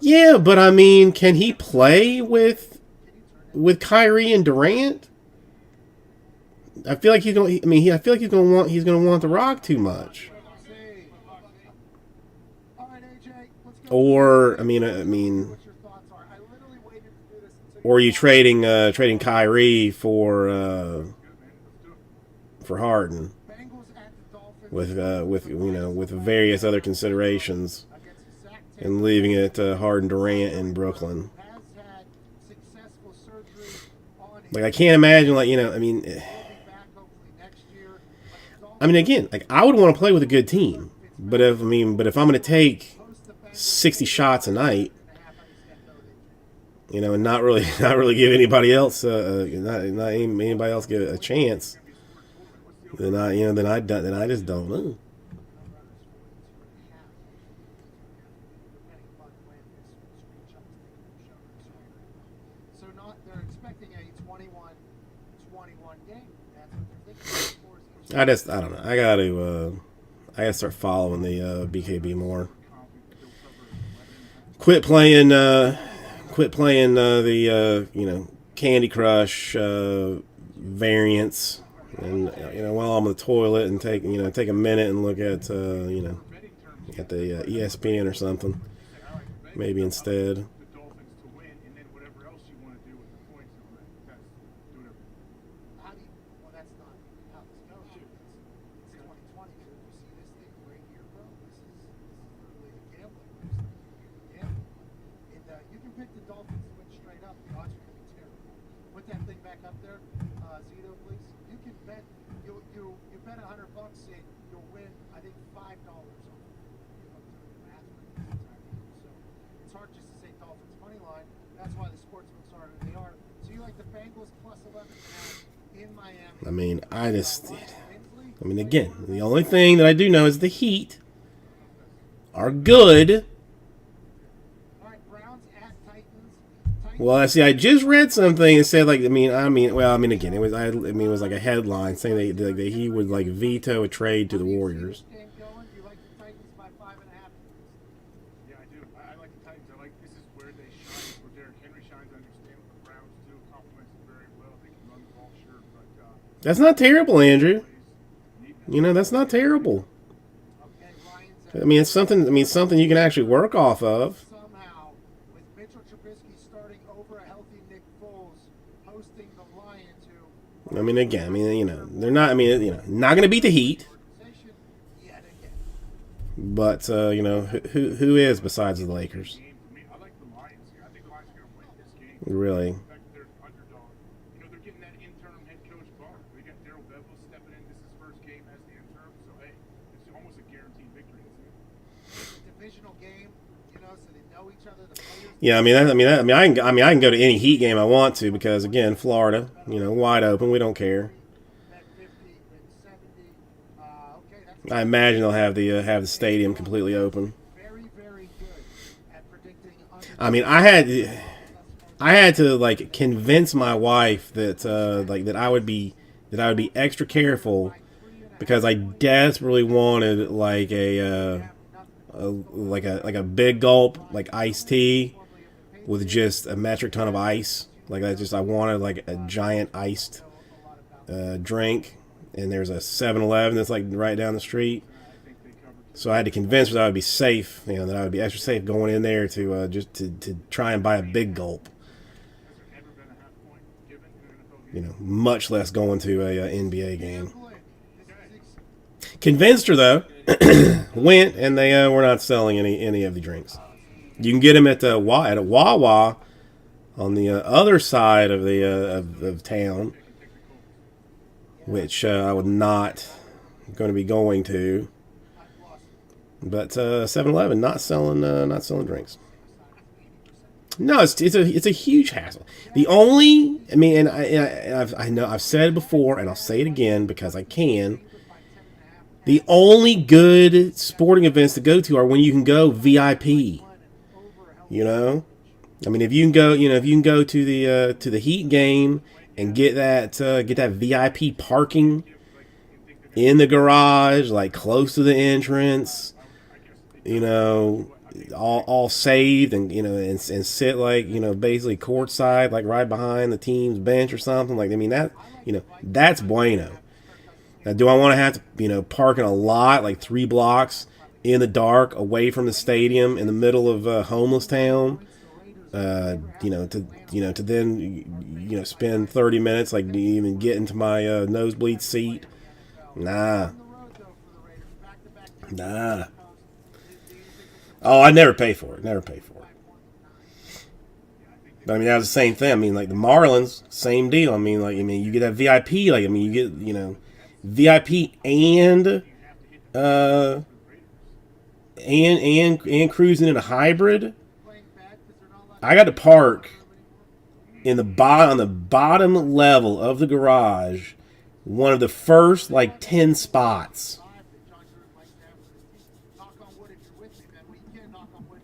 Yeah, but I mean, can he play with Kyrie and Durant? I feel like he's going. I mean, I feel like he's going to want the Rock too much. Or I mean, or are you trading Kyrie for Harden with various other considerations, and leaving it to Harden, Durant in Brooklyn? Like, I can't imagine, like, you know, I mean, again, like, I would want to play with a good team, but if I'm going to take 60 shots a night, you know, and not really give anybody else not anybody else get a chance, then I just don't know. So they're expecting a 21-21 game. That's what they're thinking. I don't know. I gotta start following the BKB more. Quit playing the Candy Crush variants, and while I'm on the toilet, and take a minute and look at the ESPN or something, maybe instead. the Dolphins to win, and then whatever else you want to do with the points and all that, that's do whatever. Well, that's not how this goes. It's 2020. You see this thing right here, bro? This is literally a gambling. And you can pick the Dolphins to win straight up. The odds are going to be terrible. Put that thing back up there, Zito, please. You can bet. You bet $100 and you'll win. I think $5 on it. So it's hard just to say Dolphins money line. That's why the sportsbooks are who they are. So you like the Bengals plus 11.5 in Miami. I mean, again, the only thing that I do know is the Heat are good. All right, Browns at Titans. Well, I see. I just read something that said, like, again, it was, it was like a headline saying that he would like veto a trade to the Warriors. Game going. You like the Titans by 5.5? Yeah, I do. I like the Titans. I like this is where they shine. Where Derrick Henry shines. I understand with the Browns too. Complements it very well. They can run the ball, sure, but That's not terrible, Andrew. You know, that's not terrible. Okay, Ryan's I mean, it's something. I mean, something you can actually work off of. somehow with Mitchell Trubisky starting over a healthy Nick Foles, hosting the Lions, who I mean, again, you know, they're not. I mean, you know, not going to beat the Heat, organization yet again. but you know, who is besides the Lakers? game for me, I like the Lions here. I think the Lions are going to win this game. Really? In fact, they're underdog. You know, they're getting that interim head coach bar. They got Darrell Bevel stepping in. This is his first game as the interim, so hey, it's almost a guaranteed victory. Isn't it? It's a divisional game, you know, so they know each other. The players. Yeah, I can go to any Heat game I want to because again, Florida, you know, wide open. We don't care. Bet 50, win 70. Okay, that's I imagine they'll have the stadium completely open. very, very good at predicting. I mean, I had to like convince my wife that like that I would be extra careful because I desperately wanted like a big gulp like iced tea with just a metric ton of ice. Like I wanted like a giant iced drink, and there's a 7-Eleven that's like right down the street. So I had to convince her that I would be safe, you know, that I would be extra safe going in there to just to try and buy a big gulp. You know, much less going to a NBA game. Convinced her though, went and they were not selling any of the drinks. You can get them at a Wawa on the other side of the of town, which I would not going to be going to. But 7-Eleven not selling drinks. No, it's a huge hassle. The only, I mean, and I know I've said it before, and I'll say it again because I can. The only good sporting events to go to are when you can go VIP. You know, I mean, if you can go to the Heat game and get that VIP parking in the garage, like close to the entrance. You know, all saved and, you know, and sit like, you know, basically courtside, like right behind the team's bench or something. Like, I mean, that, you know, that's bueno. Now, do I want to have to, you know, park in a lot, like 3 blocks in the dark, away from the stadium, in the middle of homeless town? You know, to then, you know, spend 30 minutes, like, to even get into my nosebleed seat? Nah. Oh, I'd never pay for it. But I mean, that was the same thing. I mean, like the Marlins, same deal. I mean, you get that VIP. Like, I mean, you get, you know, VIP and cruising in a hybrid. I got to park on the bottom level of the garage, one of the first like 10 spots.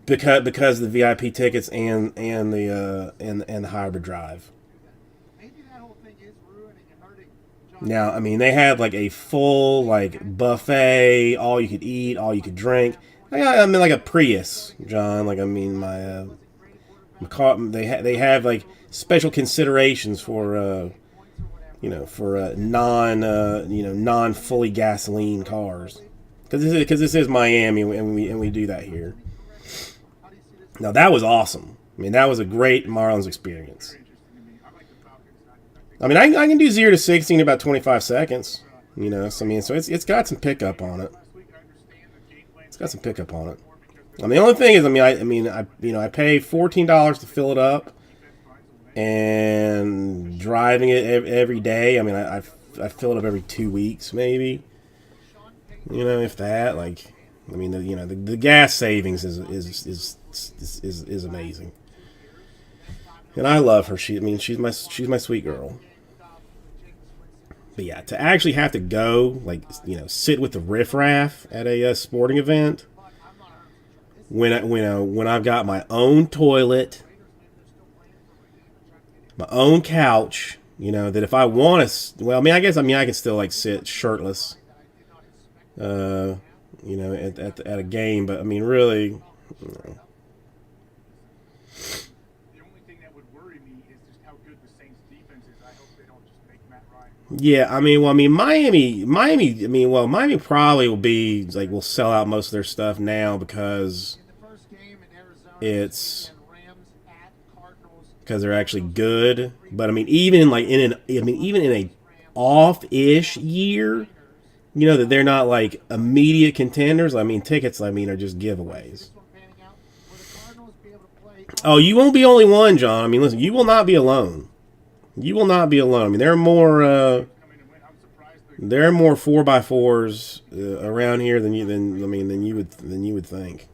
Because of the VIP tickets and the hybrid drive. Now, I mean, they had like a full like buffet, all you could eat, all you could drink. I mean, like a Prius, John. Like, I mean, my car. They have like special considerations for non fully gasoline cars, because this is Miami and we do that here. Now, that was awesome. I mean, that was a great Marlins experience. I mean, I can do 0 to 60 in about 25 seconds. You know, so I mean, so it's got some pickup on it. I mean, the only thing is, I pay $14 to fill it up, and driving it every day. I mean, I fill it up every 2 weeks, maybe. You know, if that, like, I mean, the gas savings is amazing, and I love her. She's my sweet girl. But yeah, to actually have to go, like, you know, sit with the riffraff at a sporting event when I've got my own toilet, my own couch, you know, that if I want to, well, I mean, I can still like sit shirtless, you know, at a game, but I mean, really, you know. The only thing that would worry me is just how good the Saints defense is. I hope they don't just make Matt Ryan. Yeah, I mean, Miami probably will be like, will sell out most of their stuff now because it's because they're actually good. But I mean, even in a off-ish year, you know, that they're not like immediate contenders. I mean, tickets, I mean, are just giveaways. Oh, you won't be only one, John. I mean, listen, you will not be alone. You will not be alone. I mean, there are more 4x4s around here than you would think.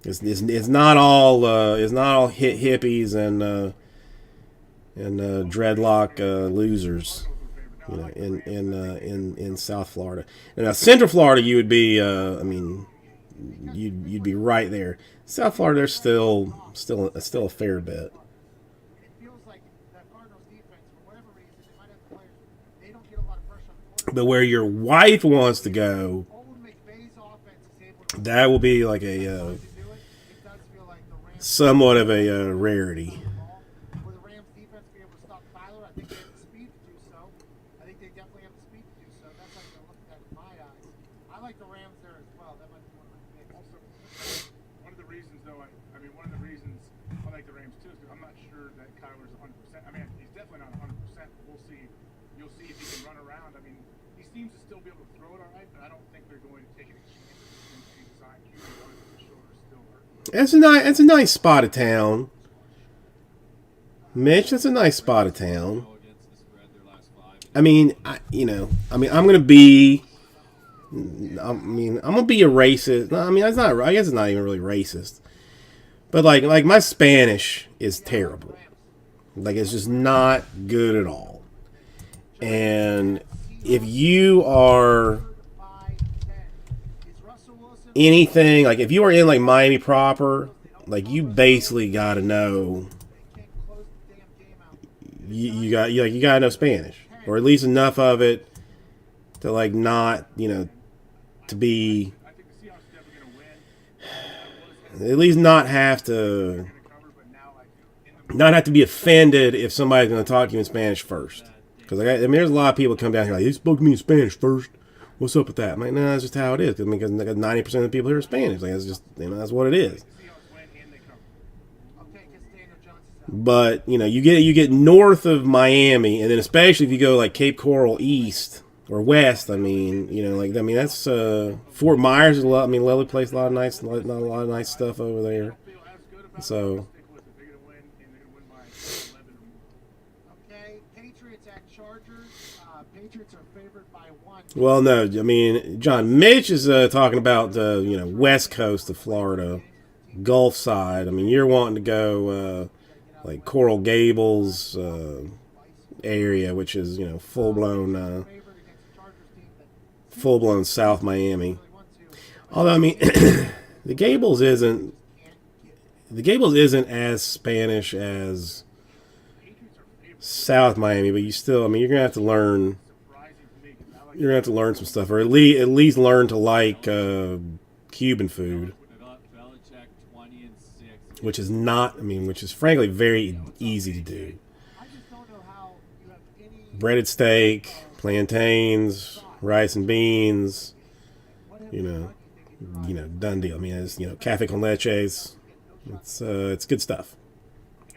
It's not all hippies and dreadlock losers, you know, in South Florida. And now Central Florida, you would be you'd be right there. South Florida, there's still a fair bit. But where your wife wants to go, that will be like a somewhat of a rarity. Will the Rams defense be able to stop Kyler? I think they have the speed to do so. I think they definitely have the speed to do so. That's how you're looking at it in my eyes. I like the Rams there as well. That might be one of my picks. Also, one of the reasons, though, one of the reasons I like the Rams too is because I'm not sure that Kyler's 100%. I mean, he's definitely not 100%. But we'll see. You'll see if he can run around. I mean, he seems to still be able to throw it all right, but I don't think they're going to take any chances in any design. QB1 shoulder still hurt. It's a nice spot of town, Mitch. That's a nice spot of town. I mean, I'm gonna be a racist. I mean, that's not. I guess it's not even really racist. But like my Spanish is terrible. Like, it's just not good at all. And if you are anything, like if you are in like Miami proper, like you basically got to know. You got to know Spanish, or at least enough of it to like not, you know, to be at least not have to be offended if somebody's going to talk to you in Spanish first. Because I mean, there's a lot of people come down here like, they spoke to me in Spanish first. What's up with that? I'm like, no, that's just how it is. I mean, because 90% of the people here are Spanish. Like, it's just, you know, that's what it is. But you know, you get north of Miami, and then especially if you go like Cape Coral east or west. I mean, you know, like that's Fort Myers is a lot. I mean, lovely place, a lot of nice stuff over there. So. Patriots at Chargers. Patriots are favored by 1. Well, no, I mean, John, Mitch is talking about the west coast of Florida, Gulf side. I mean, you're wanting to go like Coral Gables area, which is full blown South Miami. Although I mean, the Gables isn't as Spanish as South Miami, but you still, I mean, you're gonna have to learn. You're gonna have to learn some stuff, or at least learn to like Cuban food, which is not. I mean, which is frankly very easy to do. Breaded steak, plantains, rice and beans. Done deal. I mean, it's cafe con leches. It's good stuff.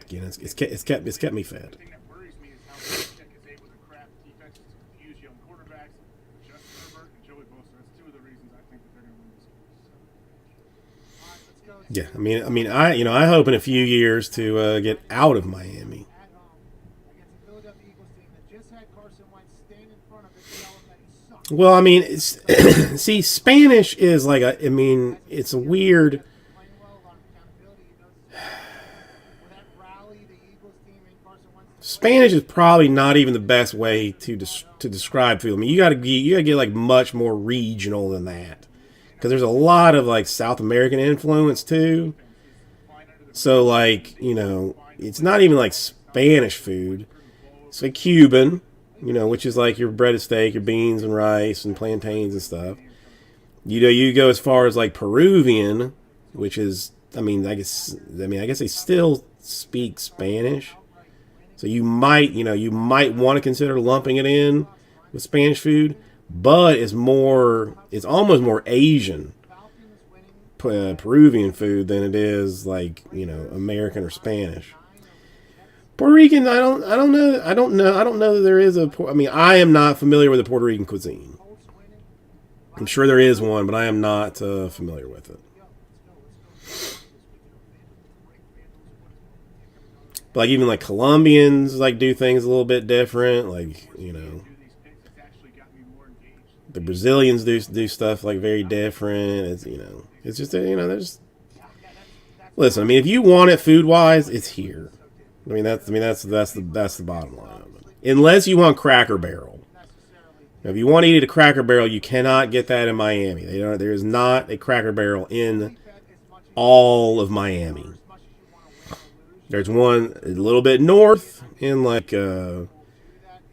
It's kept me fed. Yeah, I mean, I hope in a few years to get out of Miami. Well, I mean, it's see, Spanish is like it's a weird. Spanish is probably not even the best way to describe food. I mean, you gotta get like much more regional than that, because there's a lot of like South American influence too. So like, you know, it's not even like Spanish food. It's like Cuban, you know, which is like your breaded steak, your beans and rice and plantains and stuff. You know, you go as far as like Peruvian, which is, I guess they still speak Spanish. So you might want to consider lumping it in with Spanish food, but it's almost more Asian Peruvian food than it is like, you know, American or Spanish. Puerto Rican, I don't know that there is I am not familiar with the Puerto Rican cuisine. I'm sure there is one, but I am not familiar with it. But like even like Colombians like do things a little bit different, like, you know. The Brazilians do stuff like very different. It's, you know, it's just, you know, there's. Listen, I mean, if you want it food wise, it's here. That's the bottom line of it. Unless you want Cracker Barrel. Now, if you want to eat at a Cracker Barrel, you cannot get that in Miami. There is not a Cracker Barrel in all of Miami. There's one a little bit north in like you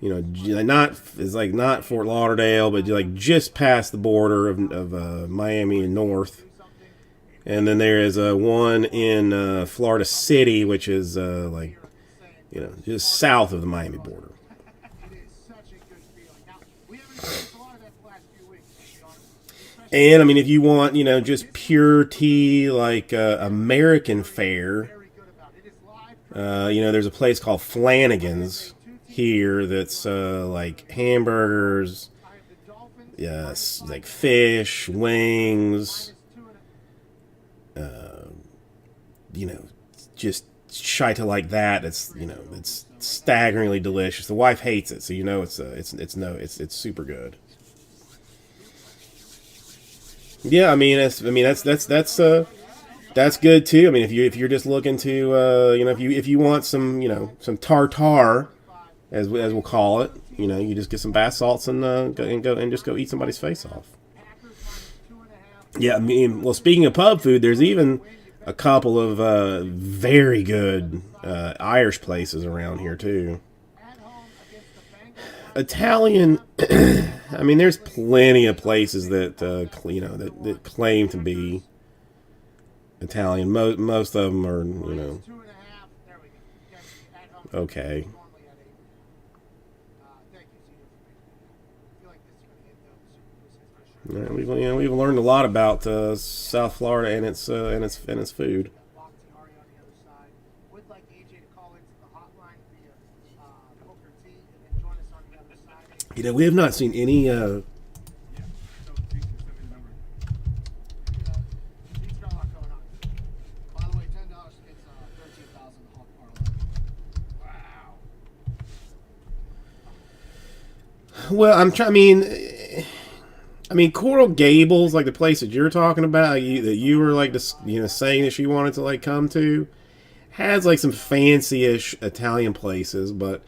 know, not Fort Lauderdale, but like just past the border of Miami and north. And then there is one in Florida City, which is like, you know, just south of the Miami border. And I mean, if you want, you know, just pure tea, like American fare, you know, there's a place called Flanagan's here that's like hamburgers, yes, like fish, wings, you know, just shite like that. It's, you know, it's staggeringly delicious. The wife hates it, so you know it's super good. Yeah, I mean that's good too. I mean, if you're just looking to you know, if you want some, you know, some tartare, as we'll call it, you know, you just get some bath salts and go eat somebody's face off. Yeah, I mean, well, speaking of pub food, there's even a couple of very good Irish places around here too. Italian, I mean, there's plenty of places that you know, that claim to be Italian. Most of them are, you know, okay. Yeah, we've learned a lot about South Florida and its food. You know, we have not seen any. Well, I mean, Coral Gables, like the place that you're talking about, that you were like, you know, saying that she wanted to like come to, has like some fancy-ish Italian places, but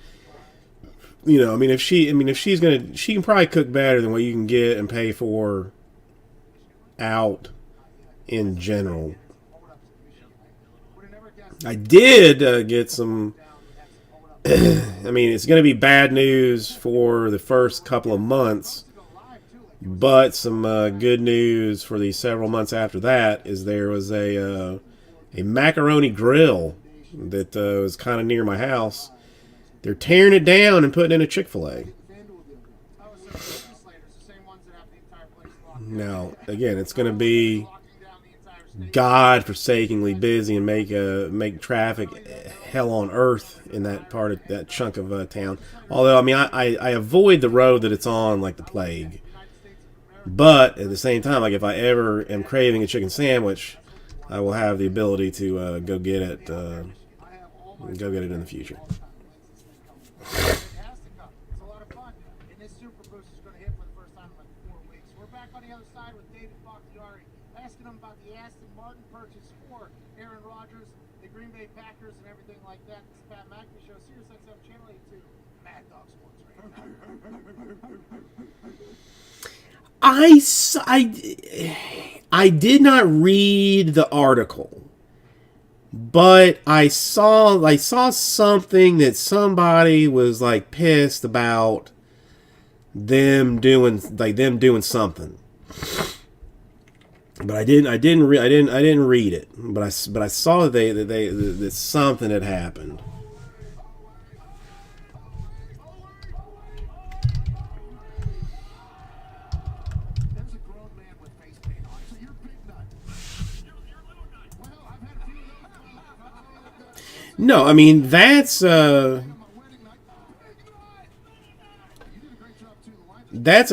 you know, I mean, if she's gonna, she can probably cook better than what you can get and pay for out in general. I did get some. I mean, it's going to be bad news for the first couple of months, but some good news for the several months after that is there was a macaroni grill that was kind of near my house. They're tearing it down and putting in a Chick-fil-A. Now, again, it's going to be God-forsakingly busy and make traffic hell on earth in that part of that chunk of town. Although, I mean, I avoid the road that it's on like the plague. But at the same time, like if I ever am craving a chicken sandwich, I will have the ability to go get it in the future. It's a lot of fun, and this Super Boost is going to hit for the first time in like 4 weeks. We're back on the other side with David Bakhtiari, asking him about the Aston Martin purchase for Aaron Rodgers. The Green Bay Packers and everything like that. This is Pat McAfee Show, Sirius XM Channel 82, Mad Dog Sports Radio. I did not read the article, but I saw something that somebody was like pissed about them doing something. But I didn't read it. But I saw that something had happened. There's a grown man with face paint on, so you're big nut. You're little nut. Well, I've had a few of those. No, I mean that's I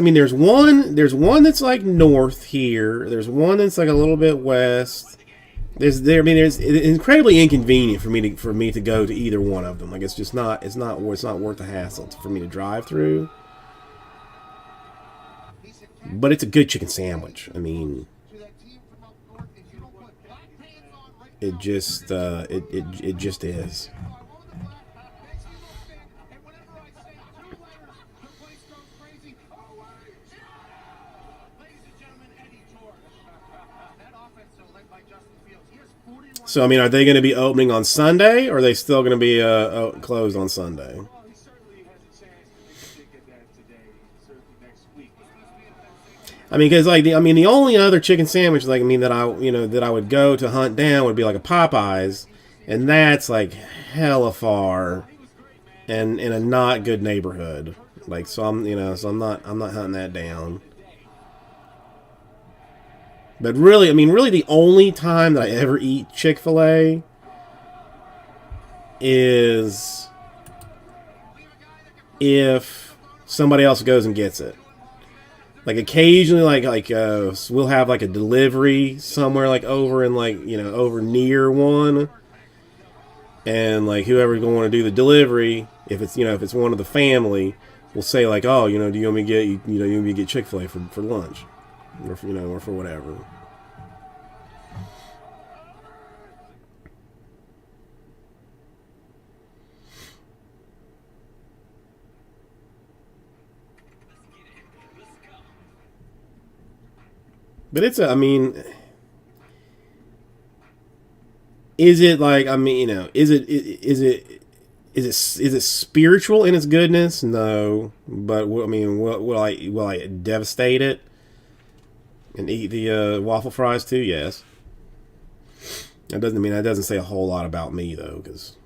mean there's one that's like north here. There's one that's like a little bit west. It's incredibly inconvenient for me to go to either one of them. Like it's not worth the hassle for me to drive through. But it's a good chicken sandwich. I mean, it just is. So I mean, are they going to be opening on Sunday, or are they still going to be closed on Sunday? I mean, because like the only other chicken sandwich that I would go to hunt down would be like a Popeyes, and that's like hella far, and in a not good neighborhood. Like so I'm not hunting that down. But really, I mean, really the only time that I ever eat Chick-fil-A is if somebody else goes and gets it. Like occasionally, we'll have like a delivery somewhere like over in over near one, and like whoever's going to do the delivery, if it's one of the family, will say like, oh, do you want me to get Chick-fil-A for lunch, or for whatever. But is it like, is it spiritual in its goodness? No. But will I devastate it and eat the waffle fries too? Yes. That doesn't say a whole lot about me though, because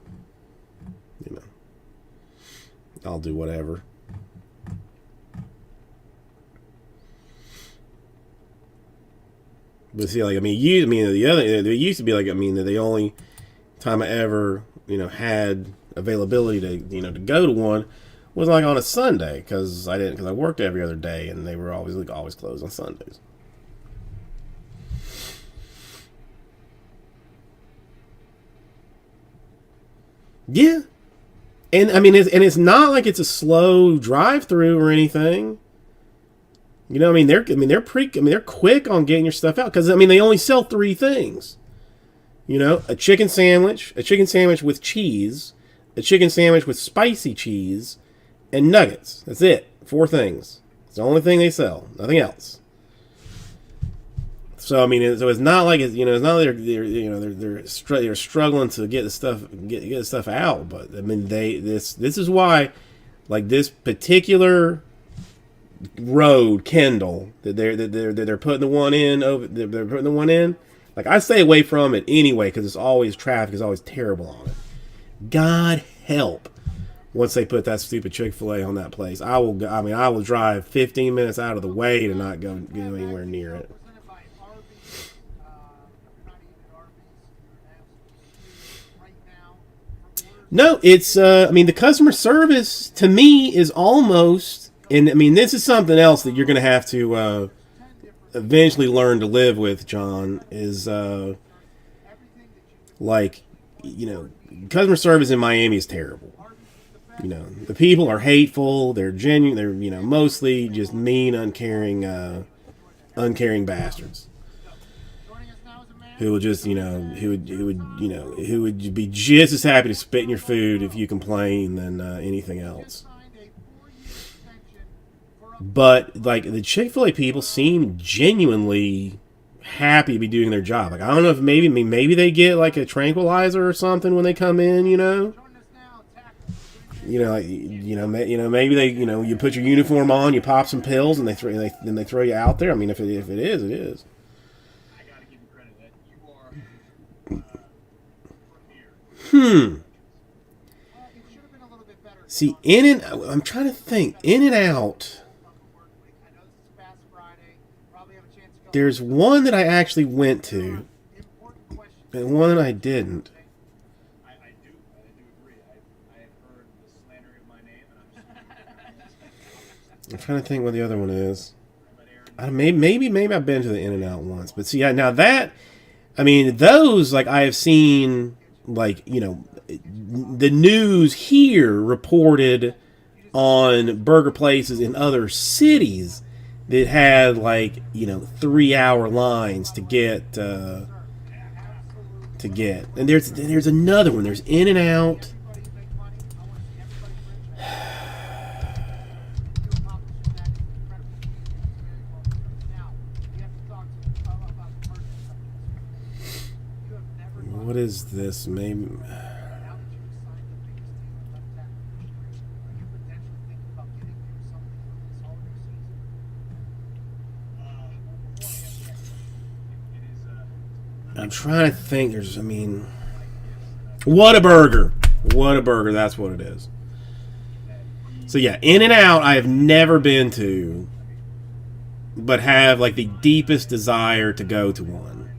I'll do whatever. But see, like, it used to be like, the only time I ever, had availability to go to one was like on a Sunday, because I worked every other day, and they were always closed on Sundays. Yeah, and it's not like it's a slow drive-through or anything. They're quick on getting your stuff out, because they only sell 3 things. A chicken sandwich with cheese, a chicken sandwich with spicy cheese, and nuggets. That's it. 4 things. It's the only thing they sell. Nothing else. So it's not like it's not like they're struggling to get the stuff out. But this is why, like, this particular road, Kendall, that they're putting the one in over. They're putting the one in. Like, I stay away from it anyway, because it's always traffic is always terrible on it. God help, once they put that stupid Chick-fil-A on that place, I will drive 15 minutes out of the way to not go anywhere near it. No, it's the customer service to me is almost, and this is something else that you're going to have to eventually learn to live with, John, is customer service in Miami is terrible. The people are hateful, they're genuine, they're mostly just mean, uncaring bastards. Joining us now is a man who will just, who would be just as happy to spit in your food if you complain than anything else. But like the Chick-fil-A people seem genuinely happy to be doing their job. Like I don't know if maybe they get like a tranquilizer or something when they come in, maybe they, you put your uniform on, you pop some pills, and they throw you out there. I mean, if it is, it is. I gotta give you credit that you are See, I'm trying to think. In-N-Out. There's one that I actually went to, and one that I didn't. I do agree. I have heard the slander of my name, and I'm trying to think what the other one is. Maybe I've been to the In-N-Out once, but see, now that, I mean, those, like, I have seen, like, the news here reported on burger places in other cities that had, like, 3-hour lines to get. And there's another one. There's In-N-Out. What is this? Maybe. I'm trying to think. Whataburger. Whataburger, that's what it is. So yeah, In-N-Out I have never been to, but have like the deepest desire to go to one.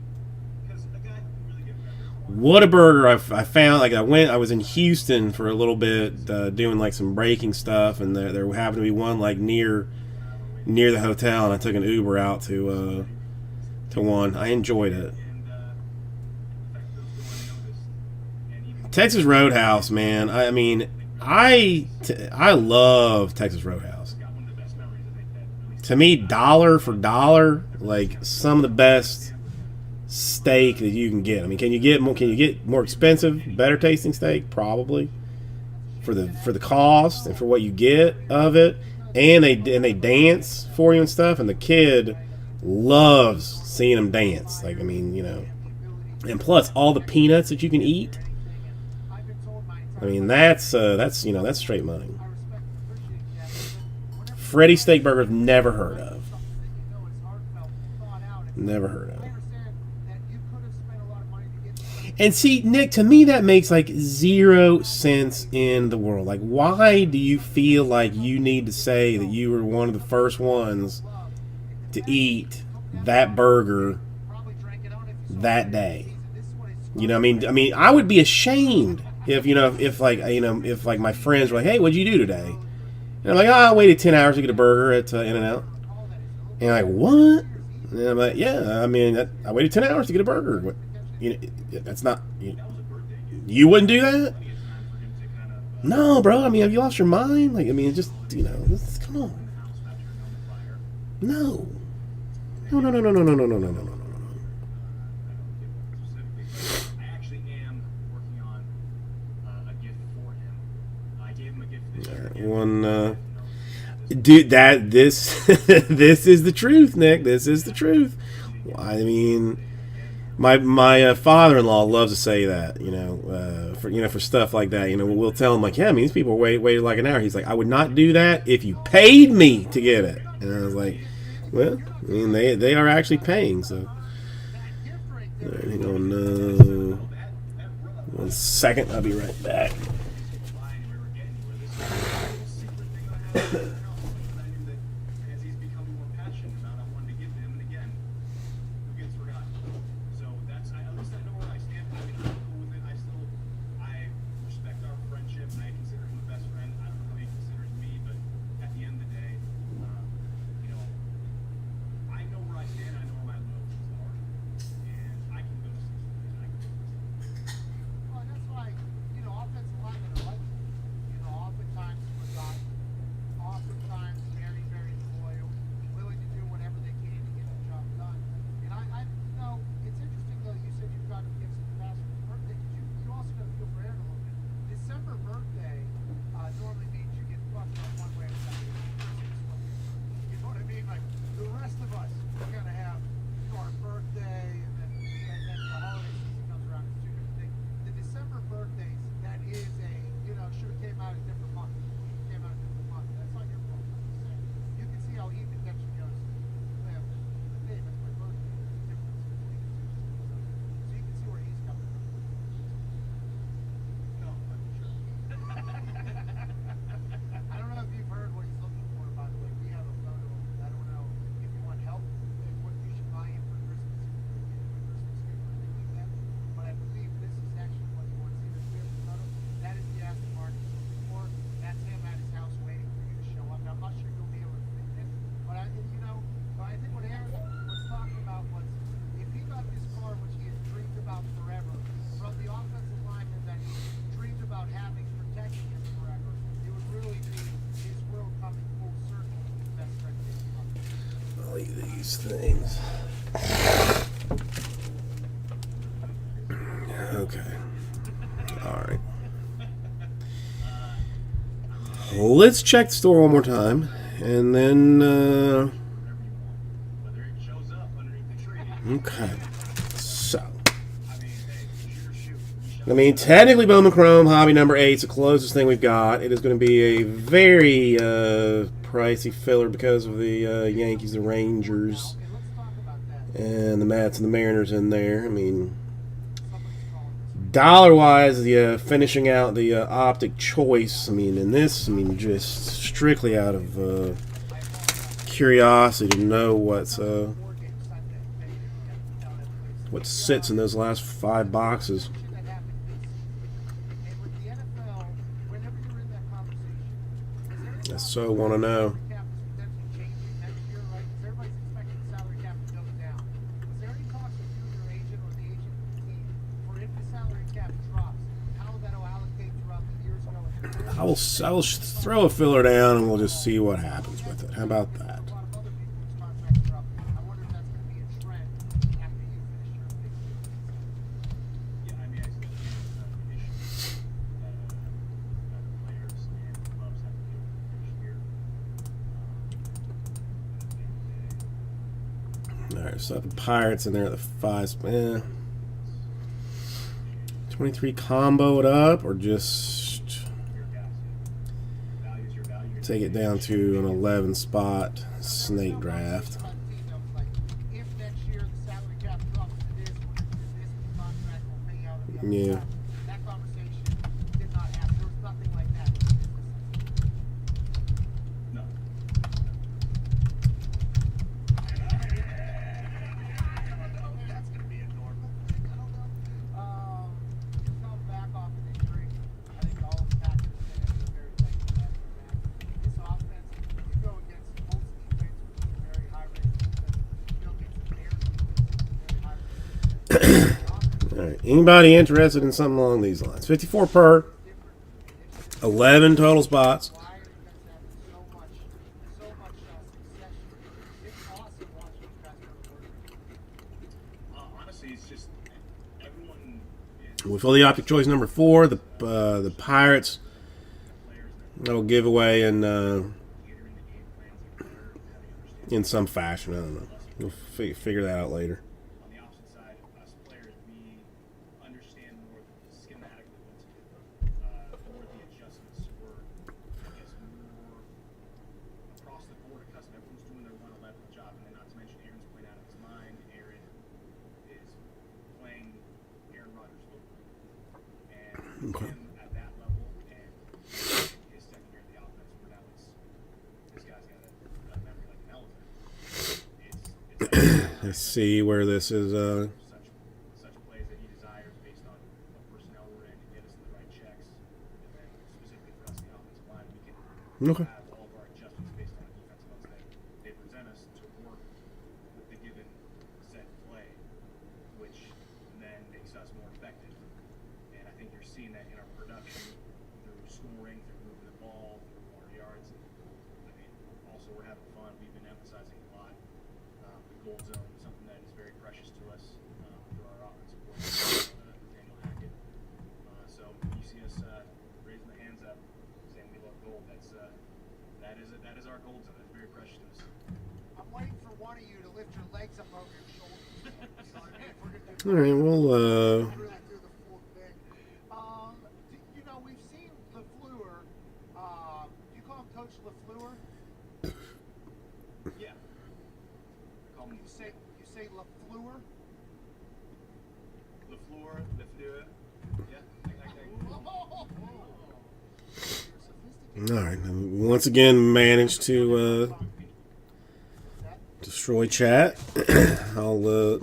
Whataburger, I found, like, I was in Houston for a little bit doing like some braking stuff, and there happened to be one like near the hotel, and I took an Uber out to one. I enjoyed it. Texas Roadhouse, man. I mean, I love Texas Roadhouse. To me, dollar for dollar, like some of the best steak that you can get. I mean, can you get more expensive, better tasting steak? Probably. For the cost and for what you get of it, and they dance for you and stuff, and the kid loves seeing them dance. Like, I mean, and plus all the peanuts that you can eat. I mean, that's straight money. Freddy Steakburgers, never heard of. Never heard of. And see, Nick, to me that makes like 0 sense in the world. Like, why do you feel like you need to say that you were one of the first ones to eat that burger that day? I mean, I would be ashamed if my friends were like, "Hey, what'd you do today?" And I'm like, "I waited 10 hours to get a burger at In-N-Out." And I'm like, "What?" And I'm like, "Yeah, I mean, I waited 10 hours to get a burger." What, that's not. You wouldn't do that? No, bro. I mean, have you lost your mind? Like, I mean, just come on. No. No. One, dude, this is the truth, Nick. This is the truth. I mean, my father-in-law loves to say that, for stuff like that. We'll tell him like, yeah, I mean, these people waited like an hour. He's like, I would not do that if you paid me to get it. And I was like, well, I mean, they are actually paying. So, hang on, 1 second, I'll be right back. these things. Okay. All right. Let's check the store one more time, and then. Okay. So. I mean, technically, Bowman Chrome Hobby number 8 is the closest thing we've got. It is going to be a very pricey filler because of the Yankees, the Rangers, and the Mets and the Mariners in there. I mean, dollar-wise, the finishing out the Optic Choice. I mean, in this, I mean, just strictly out of curiosity to know what sits in those last 5 boxes. I so want to know. I will throw a filler down and we'll just see what happens with it. How about that? Alright, so the Pirates in there at the 5. 23 combo it up, or just take it down to an 11 spot snake draft. Yeah. Alright, anybody interested in something along these lines? 54 per, 11 total spots. We fill the Optic Choice number 4, the Pirates. That'll give away in some fashion. I don't know. We'll figure that out later. Okay. Let's see where this is. Okay. All right, well, you know, we've seen LaFleur. You call him Coach LaFleur? Yeah. You say LaFleur? LaFleur. Yeah. All right, once again, managed to destroy chat. I'll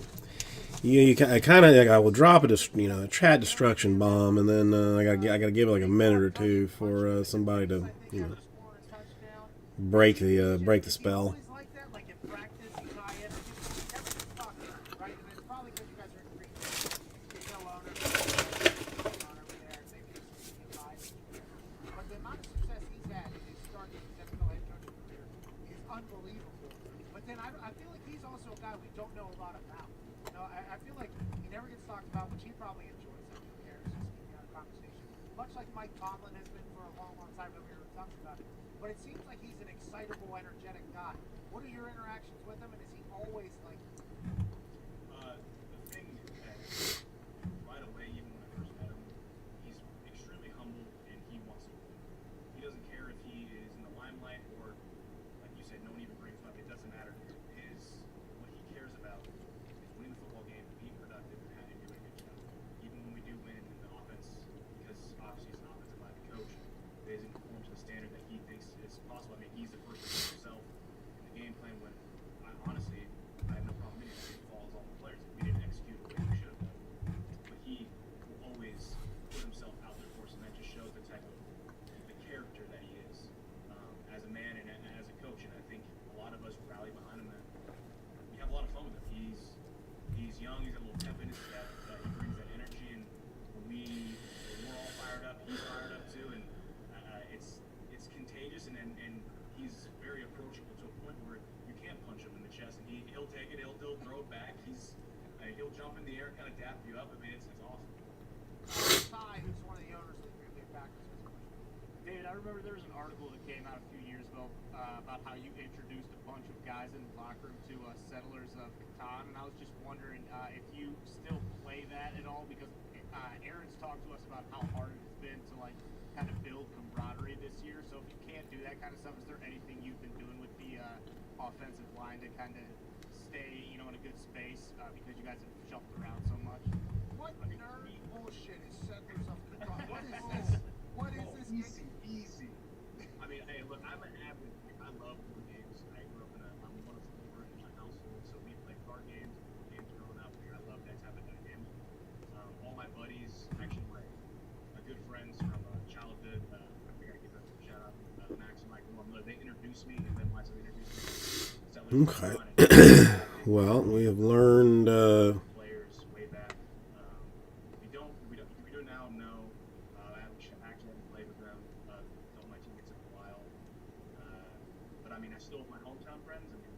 I will drop a chat destruction bomb, and then I gotta give it like a minute or two for somebody to break the spell. Unbelievable. But But then I feel like he's also a guy we don't know a lot about. You know, I feel like he never gets talked about, which he probably enjoys. I don't care. It's just keeping out of conversation. Much like Mike Tomlin has been for a long, long time. Nobody ever talks about it. But it seems like he's an excitable, energetic guy. What are your interactions with him, and is he always like? The thing that right away, even when I first met him, he's extremely humble and he wants to win. He doesn't care if he is in the limelight or, like you said, no one even brings him up. It doesn't matter. What he cares about is winning the football game, being productive, and having doing a good job. Even when we do win in the offense, because obviously he's an offensive-minded coach, he doesn't conform to the standard that he thinks is possible. I mean, he's the first to put himself in the game plan when, honestly, I have no problem in it. It falls on the players. We didn't execute the way we should have done. But he will always put himself out there for us, and that just shows the type of the character that he is as a man and as a coach. And I think a lot of us rally behind him. And we have a lot of fun with him. He's young. He's got a little pep in his step. He brings that energy, and when we're all fired up, he's fired up too. And it's contagious, and he's very approachable to a point where you can't punch him in the chest, and he'll take it. He'll throw it back. He'll jump in the air, kind of dap you up. I mean, it's awesome. Ty, who's one of the owners of the Green Bay Packers, has a question. David, I remember there was an article that came out a few years ago about how you introduced a bunch of guys in the locker room to Settlers of Catan, and I was just wondering if you still play that at all, because Aaron's talked to us about how hard it's been to kind of build camaraderie this year. So if you can't do that kind of stuff, is there anything you've been doing with the offensive line to kind of stay, in a good space because you guys have jumped around so much? What nerd bullshit is Settlers of Catan? What is this? What is this? Easy. I mean, hey, look, I'm an avid. I love board games. I grew up I'm one of 4 in my household, so we play card games, board games growing up. I love that type of dynamic. All my buddies, actually my good friends from childhood, I think I give them a shout out, Max and Mike Moore, they introduced me, and then once they introduced me, Okay. Well, we have learned. players way back. We don't now know. I actually haven't played with them. Told my teammates in a while. But I mean, I still have my hometown friends. I mean,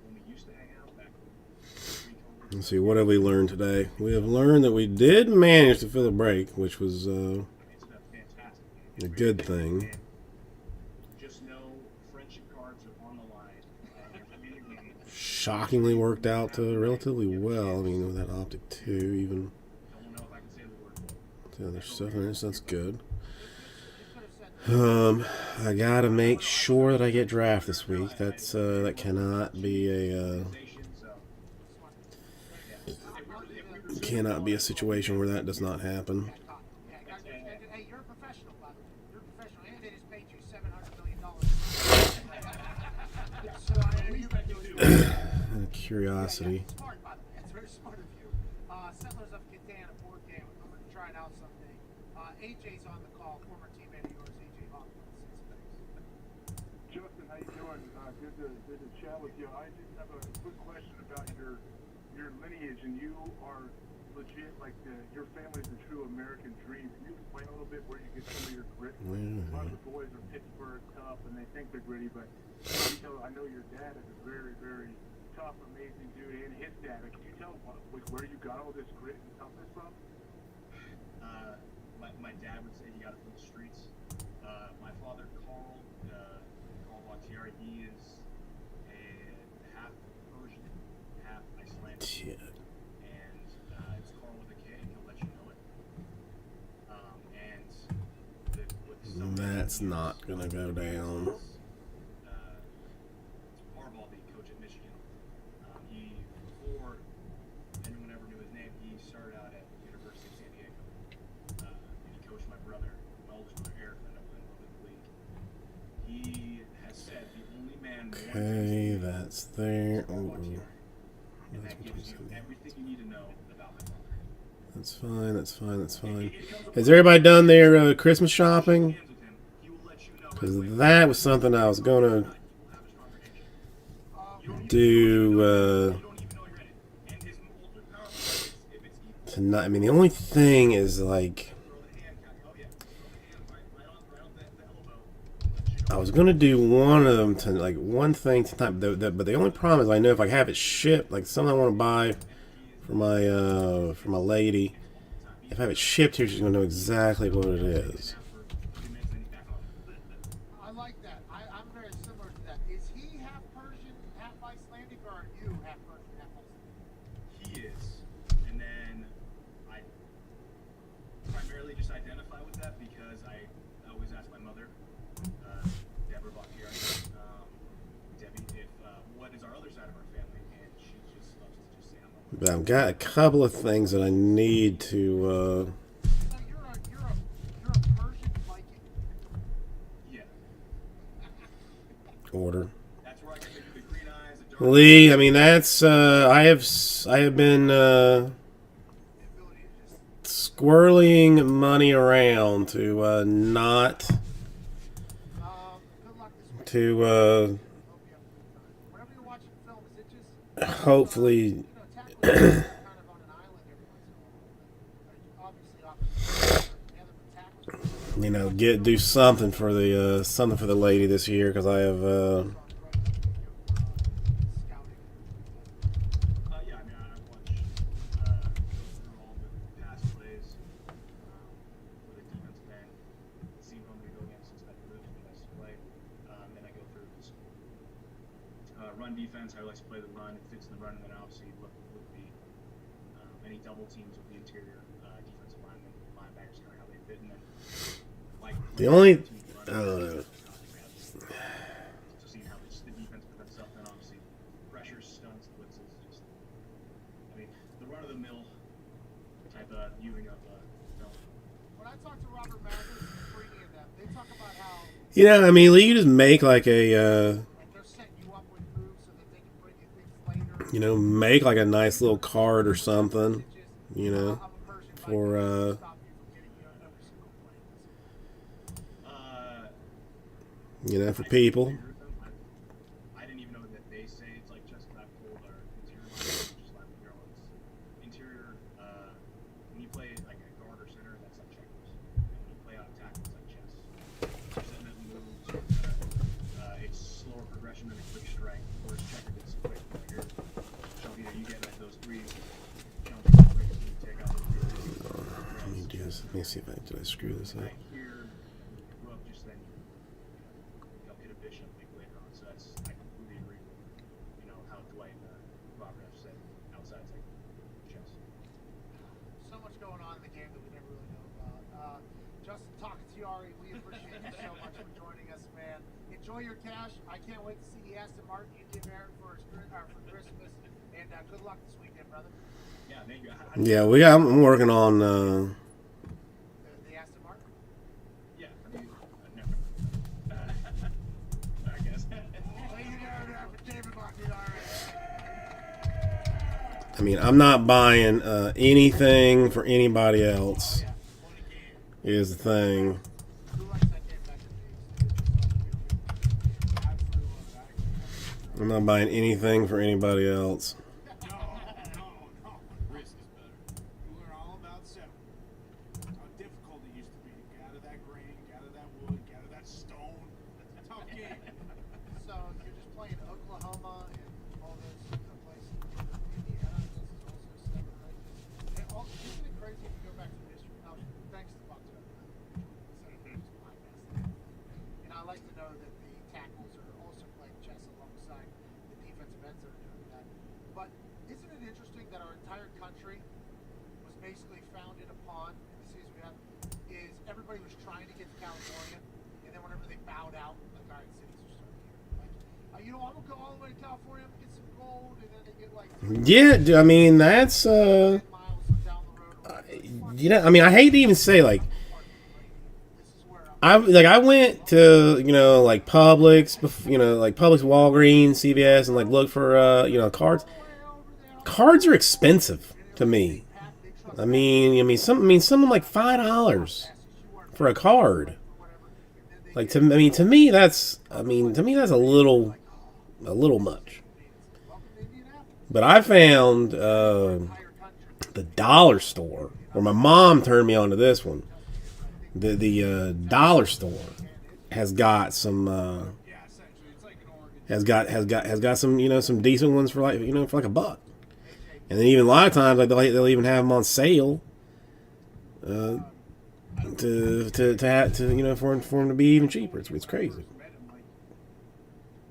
when we used to hang out back pre-COVID. Let's see, what have we learned today? We have learned that we did manage to fill a break, which was It's been fantastic. a good thing. Just know friendship cards are on the line. Shockingly worked out relatively well. I mean, with that Optic 2, even Don't know if I can say the word. the other stuff in this, that's good. I gotta make sure that I get draft this week. That cannot be a situation where that does not happen. Yeah, hey, you're a professional, by the way. You're a professional, and they just paid you $700 million. So I know you've been doing Out of curiosity. That's smart, by the way. That's very smart of you. Settlers of Catan, a board game. I'm going to try it out someday. AJ's on the call, former teammate of yours, AJ Hawkins. Justin, how you doing? Good to chat with you. I just have a quick question about your lineage, and you are legit like your family's a true American dream. Can you explain a little bit where you get some of your grit? A lot of the boys are Pittsburgh tough, and they think they're gritty, but I know your dad is a very, very tough, amazing dude, and his dad. Can you tell where you got all this grit and toughness from? My dad would say he got it from the streets. My father, Carl Bakhtiari, he is a half Persian, half Icelandic. Shit. And it's Carl with a K, and he'll let you know it. That's not gonna go down. Harbaugh, the coach at Michigan. Before anyone ever knew his name, he started out at the University of San Diego. And he coached my brother, my oldest brother Eric, that ended up playing in the league. He has said the only man. Okay, that's there. And that gives you everything you need to know about my father. That's fine. That's fine. That's fine. Has everybody done their Christmas shopping? Because that was something I was gonna do tonight. I mean, the only thing is like I was gonna do one of them to like one thing tonight, but the only problem is I know if I have it shipped, like something I want to buy for my lady, if I have it shipped here, she's gonna know exactly what it is. I like that. I'm very similar to that. Is he half Persian, half Icelandic, or are you half Persian, half Icelandic? He is, and then I primarily just identify with that because I always ask my mother, Deborah Bakhtiari, Debbie, if what is our other side of our family, and she just loves to just say I'm a But I've got a couple of things that I need to So you're a Persian Viking. yeah. order. That's where I get the green eyes, the dark Lee, I mean that's I have been squirreling money around to not Good luck this week. to Hope you have a good time. Whenever you're watching film, is it just hopefully you know, tackles are kind of on an island every once in a while. Obviously, together, but tackles. you know do something for the lady this year because I have yeah, I mean, I watch go through all the past plays with the defensive end, see who I'm going to go against, expect who he likes to play. Then I go through just run defense, how he likes to play the run, it fits in the run, and then obviously look with the any double teams with the interior defensive linemen, linebackers, kind of how they fit, and then like the only I don't know. So seeing how the defense put themselves in, obviously pressures, stunts, blitzes, just I mean the run of the mill type of viewing of film. When I talk to Robert Mathis and Freeney and them, they talk about how I mean Lee, you just make like a like they're setting you up with moves so that they can bring you things later. make like a nice little card or something, I'm a Persian for Viking. Stop you from getting you on every single play. For people. I didn't even know that they say it's like chest clap pull or interior line, just like interior. When you play like a guard or center, that's like checkers. And when you play out of tackle, it's like chest. Setting up moves. It's slower progression than a quick strike. Whereas checker gets quick. Like you get like those three jumps quick and you take out those Let me see if did I screw this up. right here. Well, just then you'll hit a bishop like later on. So that's I completely agree with how Dwight and Robert have said outside's like chess. So much going on in the game that we never really know about. Justin Takatiari, we appreciate you so much for joining us, man. Enjoy your cash. I can't wait to see the Aston Martin you give Aaron for Christmas. And good luck this weekend, brother. Yeah, thank you. Yeah, I'm working on The Aston Martin. Yeah, I mean, never. I guess. Ladies and gentlemen, for David Bakhtiari. I mean, I'm not buying anything for anybody else. Is the thing. Who likes that game back in the days? Absolutely love it. I'm not buying anything for anybody else. No. Risk is better. We learn all about settling. How difficult it used to be to get out of that grain, get out of that wood, get out of that stone. That's a tough game. So you're just playing Oklahoma and all those places. Indiana, this is also seven, right? And isn't it crazy if you go back to history? Now, thanks to Buck and I like to know that the tackles are also playing chess alongside the defensive ends that are doing that. But isn't it interesting that our entire country was basically founded upon, in the season we have, is everybody was trying to get to California, and then whenever they bowed out, like, all right, cities are starting here. Like, I'm gonna go all the way to California, I'm gonna get some gold, and then they get like Yeah, I mean that's miles down the road. I mean I hate to even say like I went to like Publix, like Publix, Walgreens, CVS, and like look for cards. Cards are expensive to me. I mean something like $5 for a card. Like to me that's a little much. But I found the dollar store where my mom turned me on to this one. The dollar store. has got some Yeah, essentially, it's like an Oregon. has got some, you know, some decent ones for like, you know, for like $1. And then even a lot of times like they'll even have them on sale to you know, for them to be even cheaper. It's crazy. Met him, like,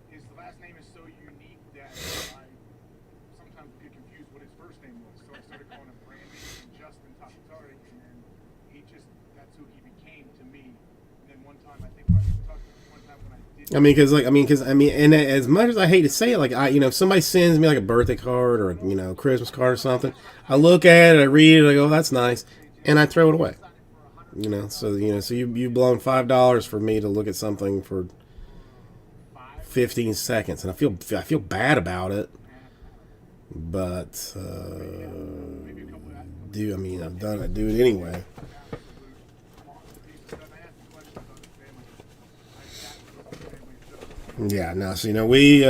his last name is so unique that I sometimes get confused what his first name was. So I started calling him Brandon and Justin Tapatari, and then that's who he became to me. And then one time, I think I talked to him one time when I did. And as much as I hate to say it, like you know, if somebody sends me like a birthday card or, you know, a Christmas card or something, I look at it, I read it, I go, oh, that's nice, and I throw it away. You know, so you've blown $5 for me to look at something for 15 seconds, and I feel bad about it, but I've done it. Do it anyway. Yeah, no, so, you know, we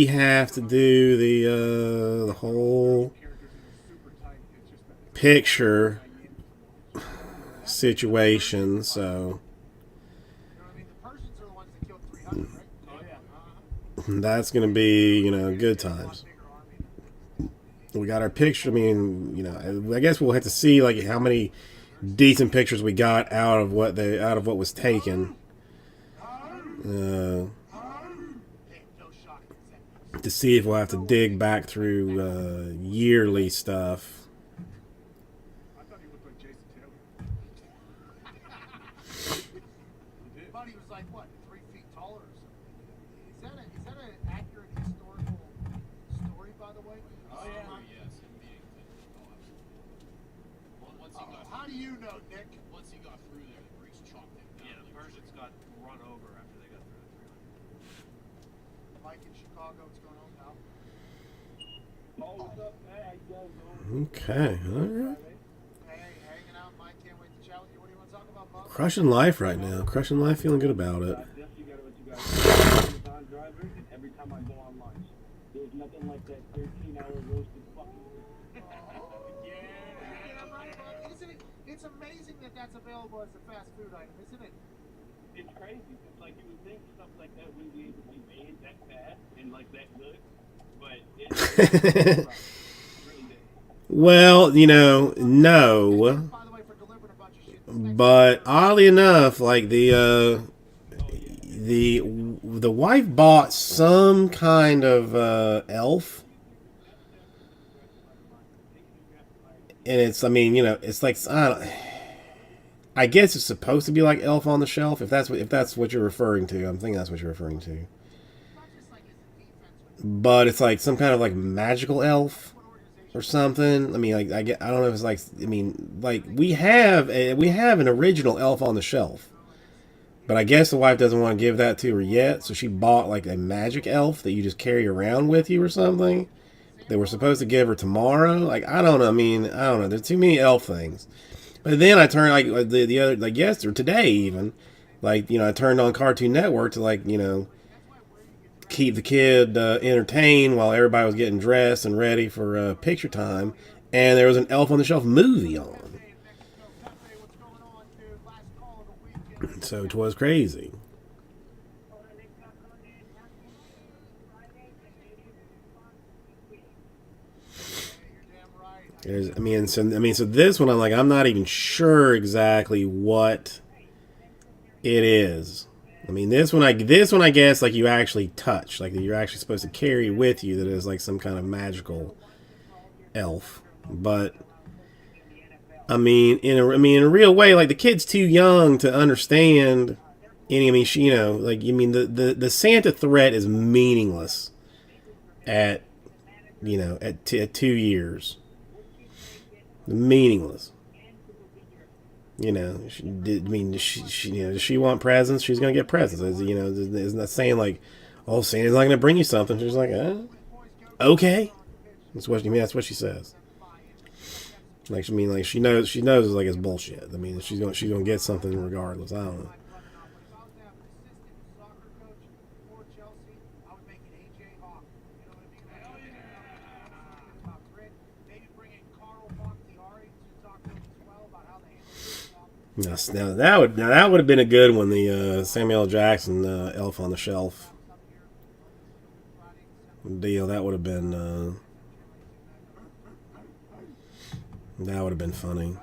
have to do the whole picture situation, so that's gonna be, you know, good times. We got our picture. I mean, you know, I guess we'll have to see like how many decent pictures we got out of what was taken. To see if we'll have to dig back through yearly stuff. I thought he looked like Jason Taylor. Thought he was like what, 3 feet taller or something? Is that an accurate historical story, by the way? Oh yeah. Yes, him being once he got How do you know, Nick? once he got through there, the Greeks chalked him down. Yeah, the Persians got run over after they got through the 300. Mike in Chicago, what's going on, pal? Oh, what's up, man? How you guys doing? Okay, all right. Hey, hanging out, Mike. Can't wait to chat with you. What do you want to talk about, Bob? Crushing life right now. Crushing life. Feeling good about it. You gotta let you guys know. Amazon driver, and every time I go online, there's nothing like that 13-hour roasted fucking. Yeah, right, Bob. Isn't it? It's amazing that that's available as a fast food item, isn't it? It's crazy. It's like you would think stuff like that wouldn't be able to be made that fast and like that good, but it's really good. Well, you know, no. By the way, for delivering a bunch of shit. But oddly enough, like the wife bought some kind of elf, and it's, I mean, you know, it's like, I guess it's supposed to be like Elf on the Shelf, if that's what you're referring to. I'm thinking that's what you're referring to. But it's like some kind of like magical elf or something. I mean, like I don't know if it's like, I mean, like we have an original Elf on the Shelf, but I guess the wife doesn't want to give that to her yet, so she bought like a magic elf that you just carry around with you or something. They were supposed to give her tomorrow. Like, I don't know. I mean, I don't know. There's too many elf things. But then I turned like the other, like yesterday or today even, like, you know, I turned on Cartoon Network to, like, you know, keep the kid entertained while everybody was getting dressed and ready for picture time, and there was an Elf on the Shelf movie on. So it was crazy. So this one, I'm not even sure exactly what it is. I mean, this one, I guess, like, you actually touch, like, you're actually supposed to carry with you, that is like some kind of magical elf. But I mean, in a real way, like, the kid's too young to understand any. I mean, she, you know, like, you mean the Santa threat is meaningless at, you know, at 2 years. Meaningless. You know, does she want presents? She's gonna get presents. You know, it's not saying like, oh, Santa's not gonna bring you something. She's like, okay. That's what she says. Like, she knows like it's bullshit. I mean, she's gonna get something regardless. I don't know. Now that would have been a good one. The Samuel L. Jackson Elf on the Shelf deal. That would have been funny.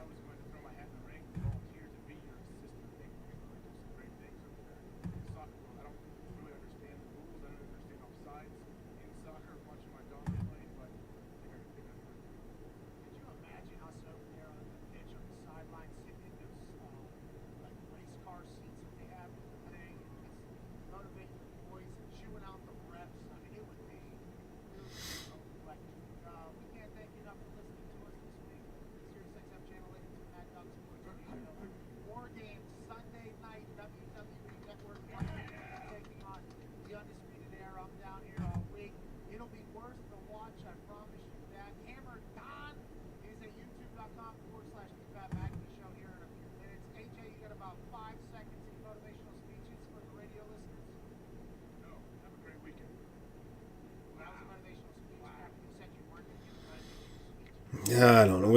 I don't know.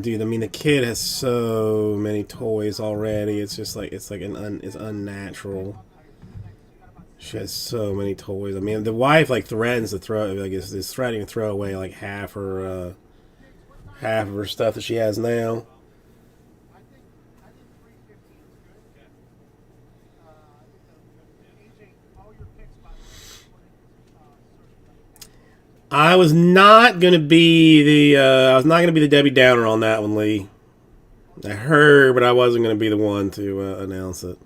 Dude. The kid has so many toys already. It's just like it's unnatural. She has so many toys. I mean, the wife like threatens to throw, like is threatening to throw away like half of her stuff that she has now. I was not gonna be the Debbie Downer on that one, Lee. I heard, but I wasn't gonna be the one to announce it.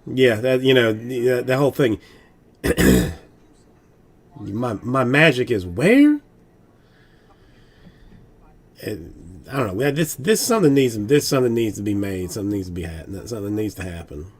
Yeah, that whole thing. my magic is where? I don't know. This something needs to be made. Something needs to happen.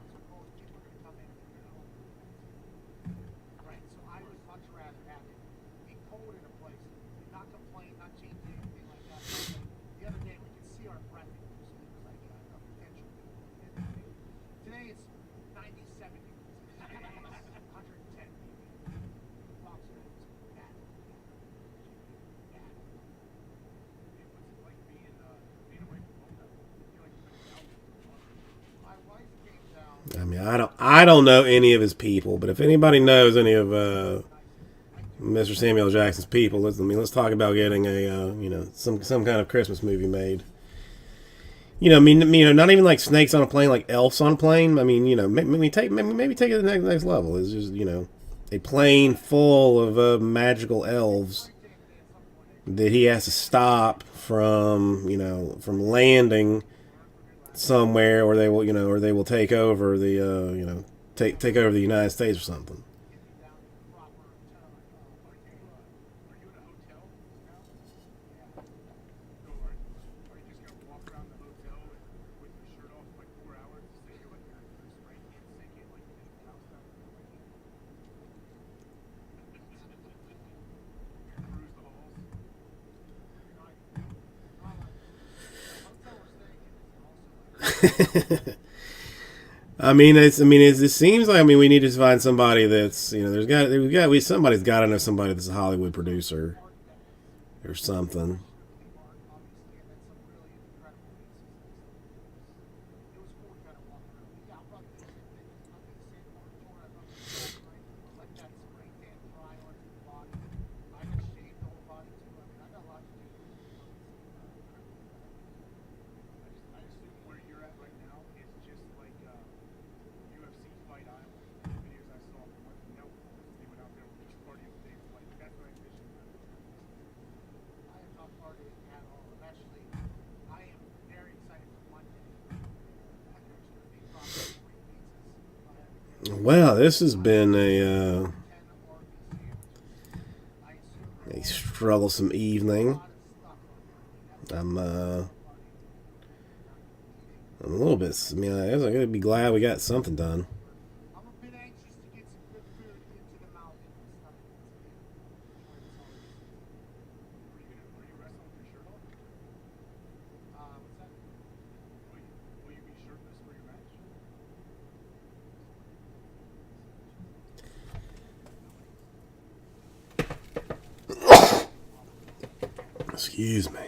I mean, I don't know any of his people, but if anybody knows any of Mr. Samuel Jackson's people, let's talk about getting a some kind of Christmas movie made. Not even like Snakes on a Plane, like Elves on a Plane. I mean, maybe take it to the next level. It's just a plane full of magical elves that he has to stop from landing somewhere, or they will take over the take over the United States or something. It seems like we need to find somebody that's somebody's got to know somebody that's a Hollywood producer or something. Well, this has been a strugglesome evening. I'm a little bit. I'm gonna be glad we got something done. Excuse me.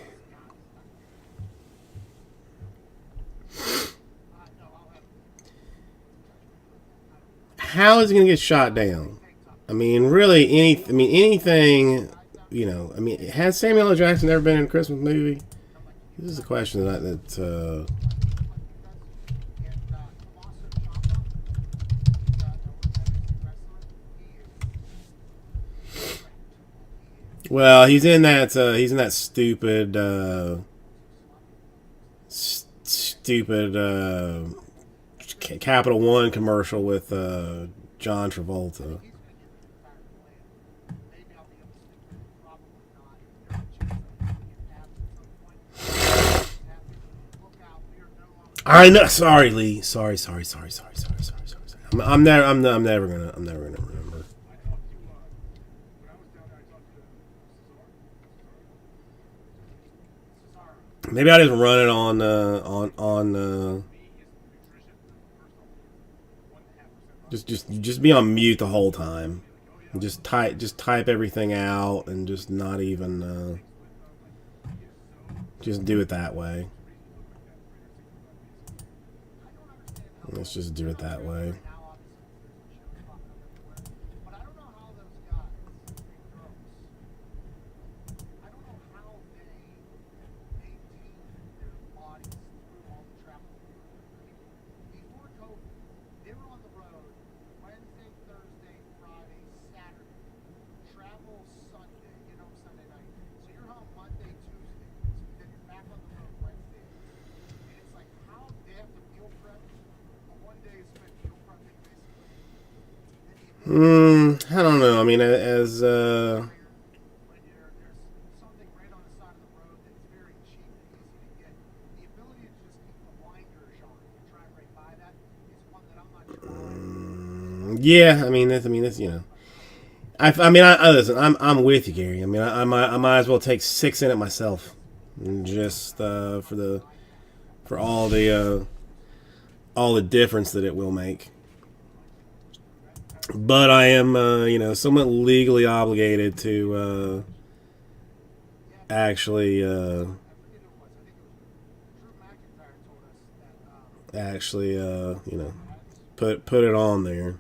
how is he going to get shot down? I mean, really, anything, you know. I mean, has Samuel L. Jackson ever been in a Christmas movie? This is a question that well, he's in that stupid Capital One commercial with John Travolta. I know. Sorry, Lee. Sorry. I'm never gonna remember. Maybe I just run it on just be on mute the whole time. Just type everything out and just not even just do it that way. Let's just do it that way. I don't know. I mean, as yeah. I mean, this. You know, I listen. I'm with you, Gary. I mean, I might as well take 6 in it myself, just for all the difference that it will make. But I am, you know, somewhat legally obligated to actually, you know, put it on there.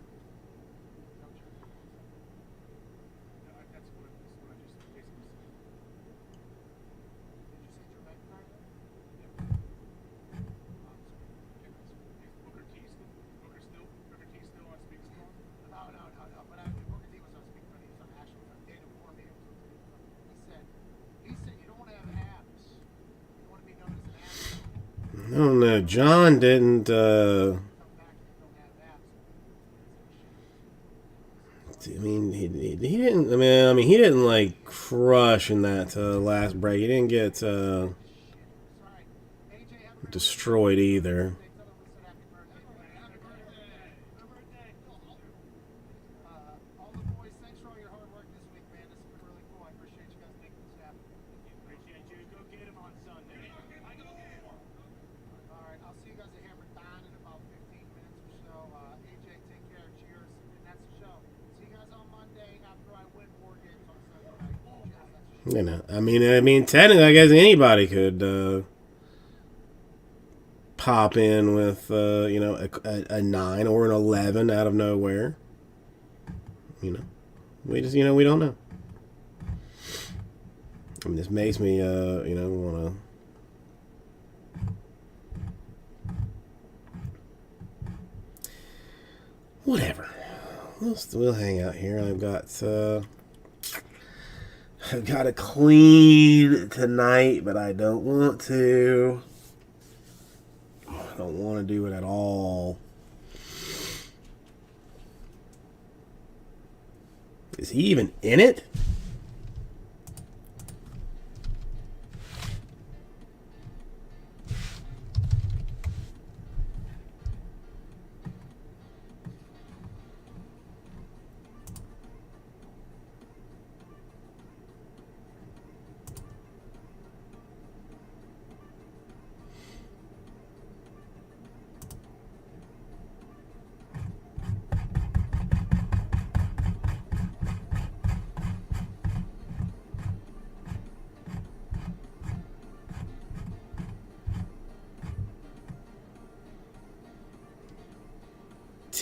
I don't know. John didn't. I mean, he didn't. I mean, he didn't like crush in that last break. He didn't get destroyed either. You know, I mean, technically, I guess anybody could pop in with, you know, a 9 or an 11 out of nowhere. You know, we don't know. I mean, this makes me, you know, want to. Whatever. We'll hang out here. I've got to clean tonight, but I don't want to. I don't want to do it at all. Is he even in it?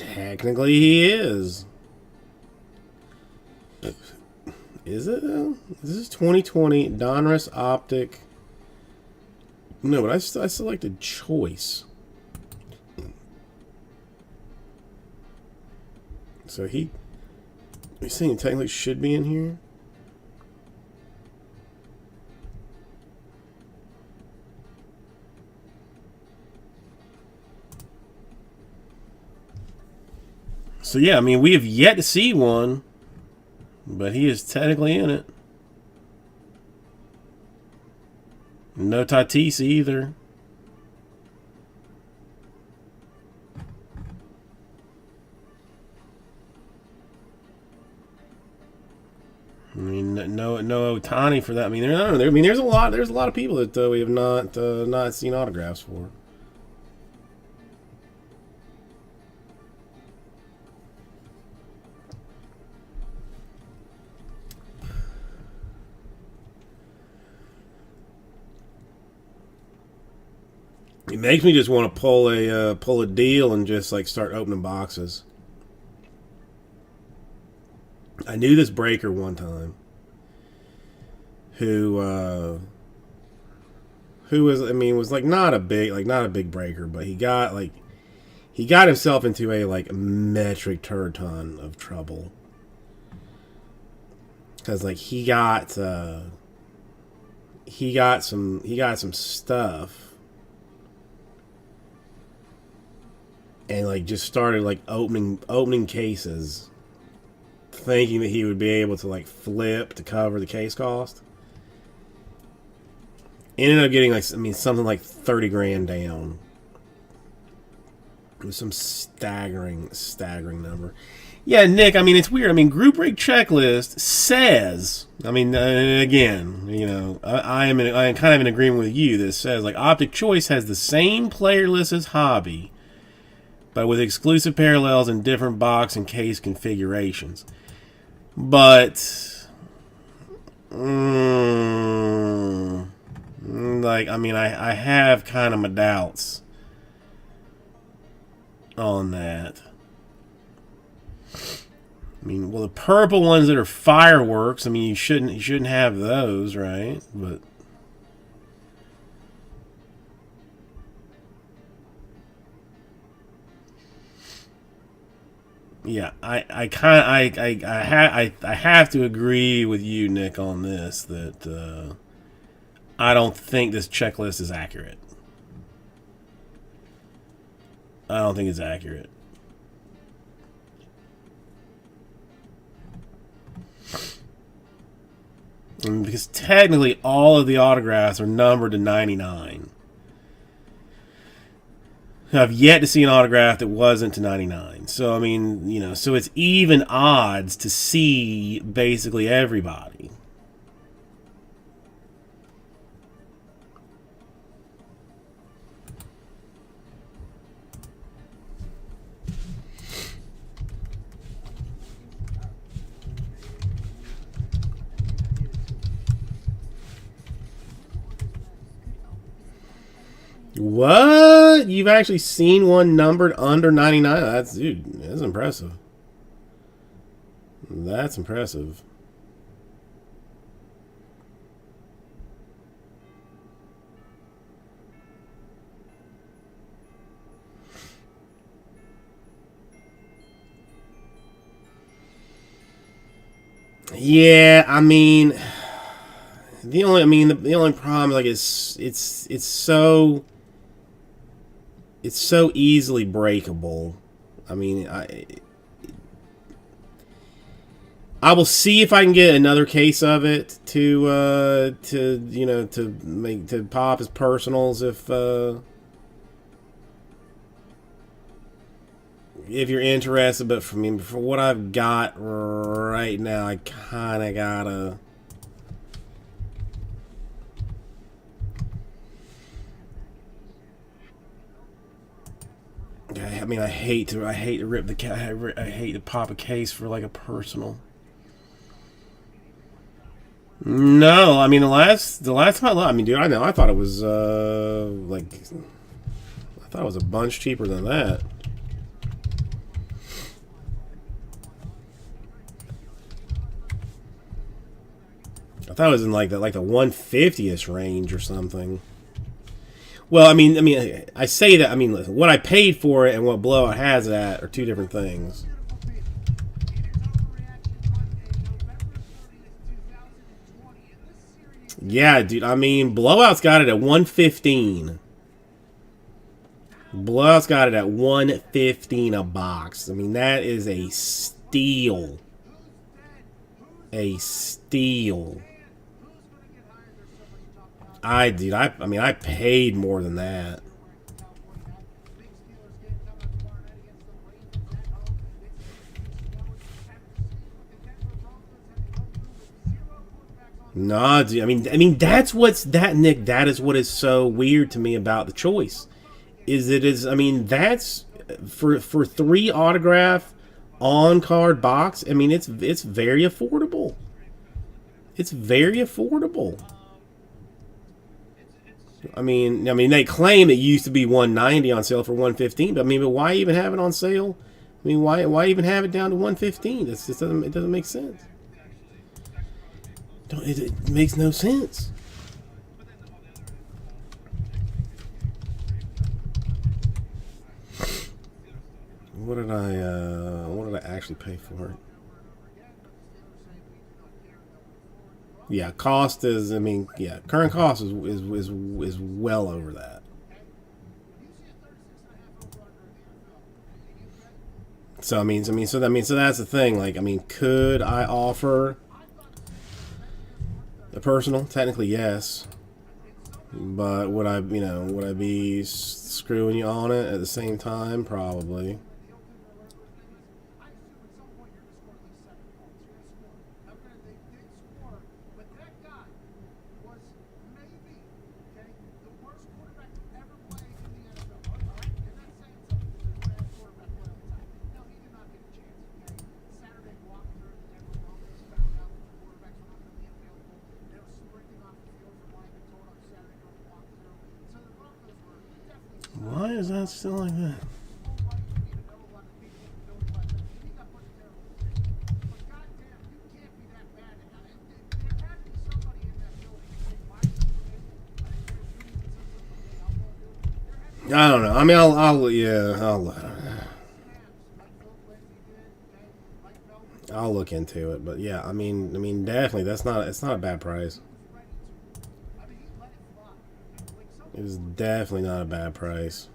Technically, he is. Is it though? This is 2020 Donruss Optic. No, but I selected Choice. So you're saying technically should be in here? So yeah, I mean, we have yet to see one, but he is technically in it. No Tatis either. I mean, no Ohtani for that. I mean, there's a lot of people that we have not seen autographs for. It makes me just want to pull a deal and just like start opening boxes. I knew this breaker one time who was like not a big breaker, but he got himself into a like metric turd ton of trouble because like he got some stuff. And like just started like opening cases, thinking that he would be able to like flip to cover the case cost. Ended up getting something like 30 grand down. It was some staggering number. Yeah, Nick. I mean, it's weird. I mean, Group Break Checklist says. I mean, again, you know, I am kind of in agreement with you. That says like Optic Choice has the same player list as Hobby, but with exclusive parallels in different box and case configurations. But, like, I mean, I have kind of my doubts on that. I mean, well, the purple ones that are fireworks, I mean, you shouldn't have those, right? But yeah, I have to agree with you, Nick, on this that I don't think this checklist is accurate. I don't think it's accurate. Because technically all of the autographs are numbered to 99. I've yet to see an autograph that wasn't to 99. So, I mean, you know, so it's even odds to see basically everybody. What? You've actually seen one numbered under 99? That's impressive. That's impressive. Yeah, I mean, the only problem, like, it's so easily breakable. I mean, I will see if I can get another case of it to pop as personals if you're interested. But for what I've got right now, I kind of gotta. I mean, I hate to rip the I hate to pop a case for like a personal. No, I mean the last time I mean, dude, I thought it was I thought it was a bunch cheaper than that. thought it was in like the 150ish range or something. Well, I mean, I say that. I mean, listen, what I paid for it and what Blowout has it at are two different things. Yeah, dude. I mean, Blowout's got it at 115. Blowout's got it at 115 a box. I mean, that is a steal. A steal. I mean, I paid more than that. Nah, dude, I mean, that's what's that, Nick. That is what is so weird to me about the choice. I mean, that's for 3 autograph on card box. I mean, it's very affordable. It's very affordable. I mean, they claim it used to be 190 on sale for 115, but why even have it on sale? I mean, why even have it down to 115? It doesn't make sense. It makes no sense. What did I actually pay for it? Yeah, cost is. I mean, yeah, current cost is well over that. So so that's the thing. Like, I mean, could I offer a personal? Technically, yes. But would I be screwing you on it at the same time? Probably. Why is that still like that? I don't know. I mean, I'll look into it, but yeah, I mean, definitely, it's not a bad price. It is definitely not a bad price.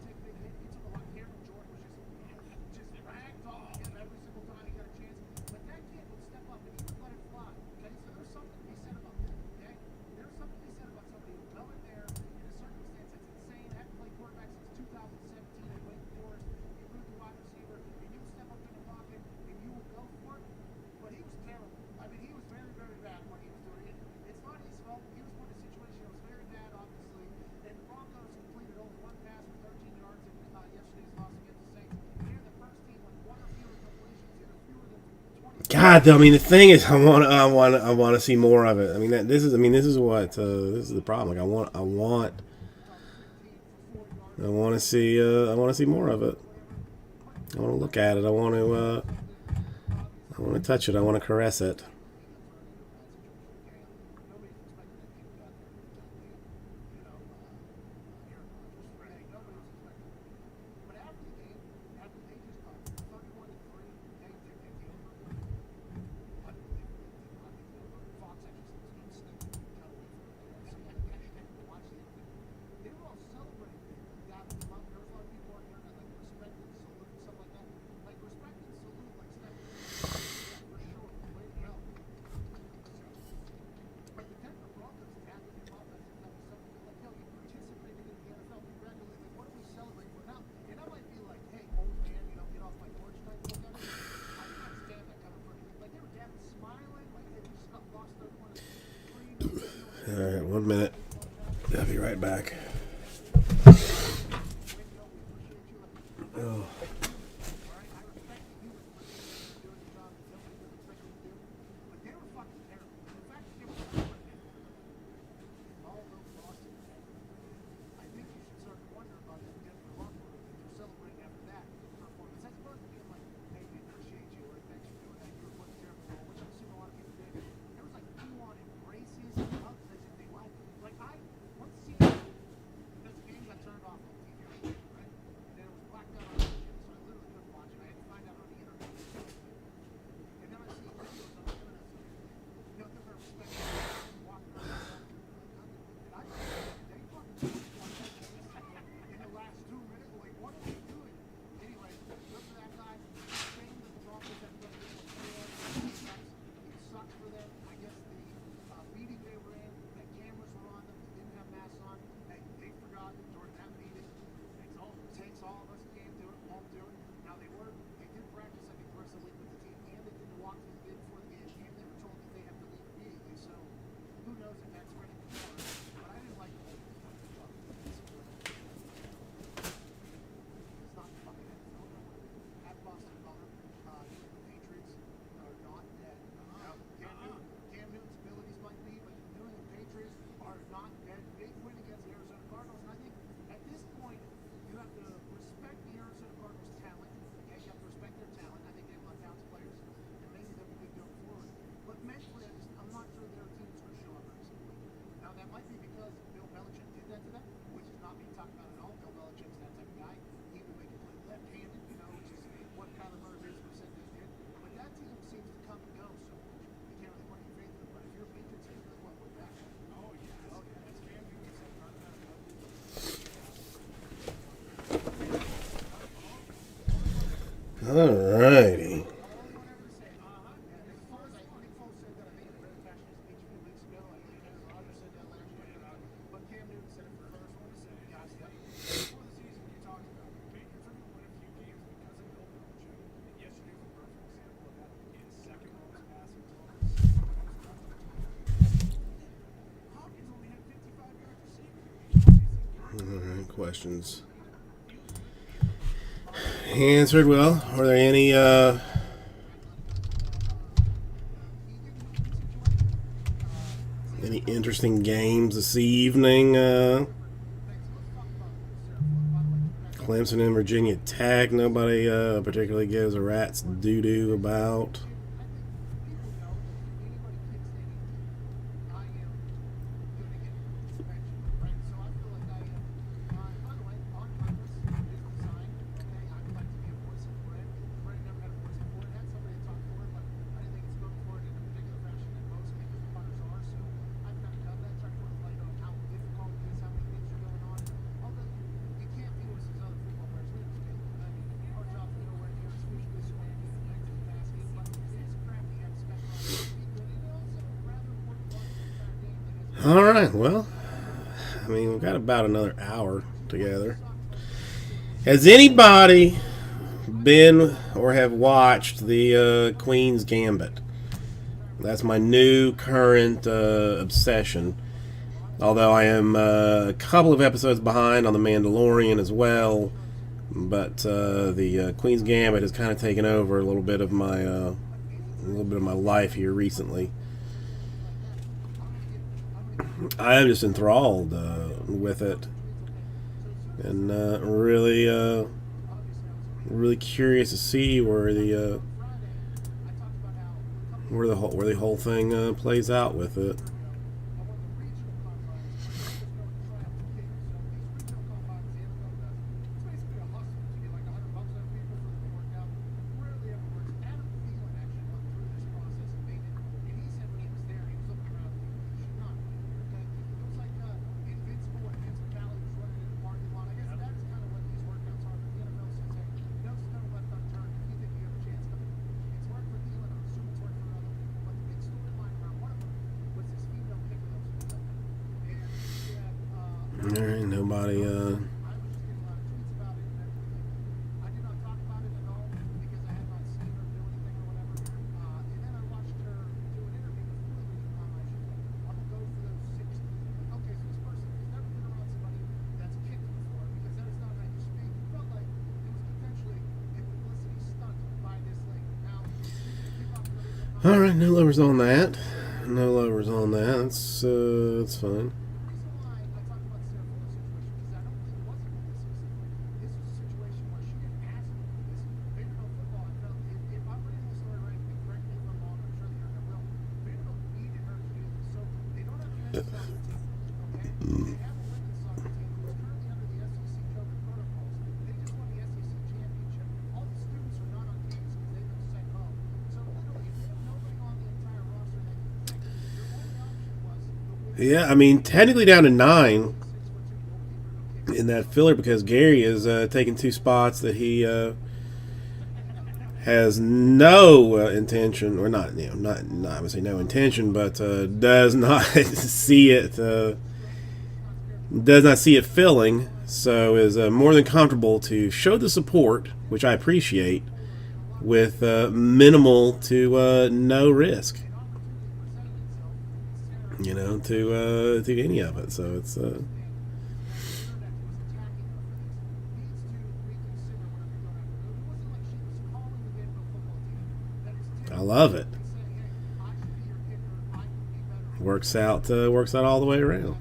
God, I mean, the thing is, I want to see more of it. I mean, this is the problem. Like, I want to see more of it. I want to look at it. I want to touch it. I want to caress it. All right, 1 minute. I'll be right back. Oh. Alrighty. Alright, questions answered. Well, were there any interesting games this evening? Clemson and Virginia Tech, nobody particularly gives a rat's doo-doo about. All right, well, I mean, we've got about another hour together. Has anybody been or have watched the Queen's Gambit? That's my new current obsession. Although I am a couple of episodes behind on The Mandalorian as well, but the Queen's Gambit has kind of taken over a little bit of my life here recently. I am just enthralled with it, and really curious to see where the whole thing plays out with it. Alright, nobody Alright, no lowers on that. No lowers on that. That's fine. Yeah, I mean, technically down to 9 in that filler because Gary is taking 2 spots that he has no intention, or not, not I would say no intention, but does not see it filling. So is more than comfortable to show the support, which I appreciate, with minimal to no risk. To any of it. So it's I love it. Works out all the way around.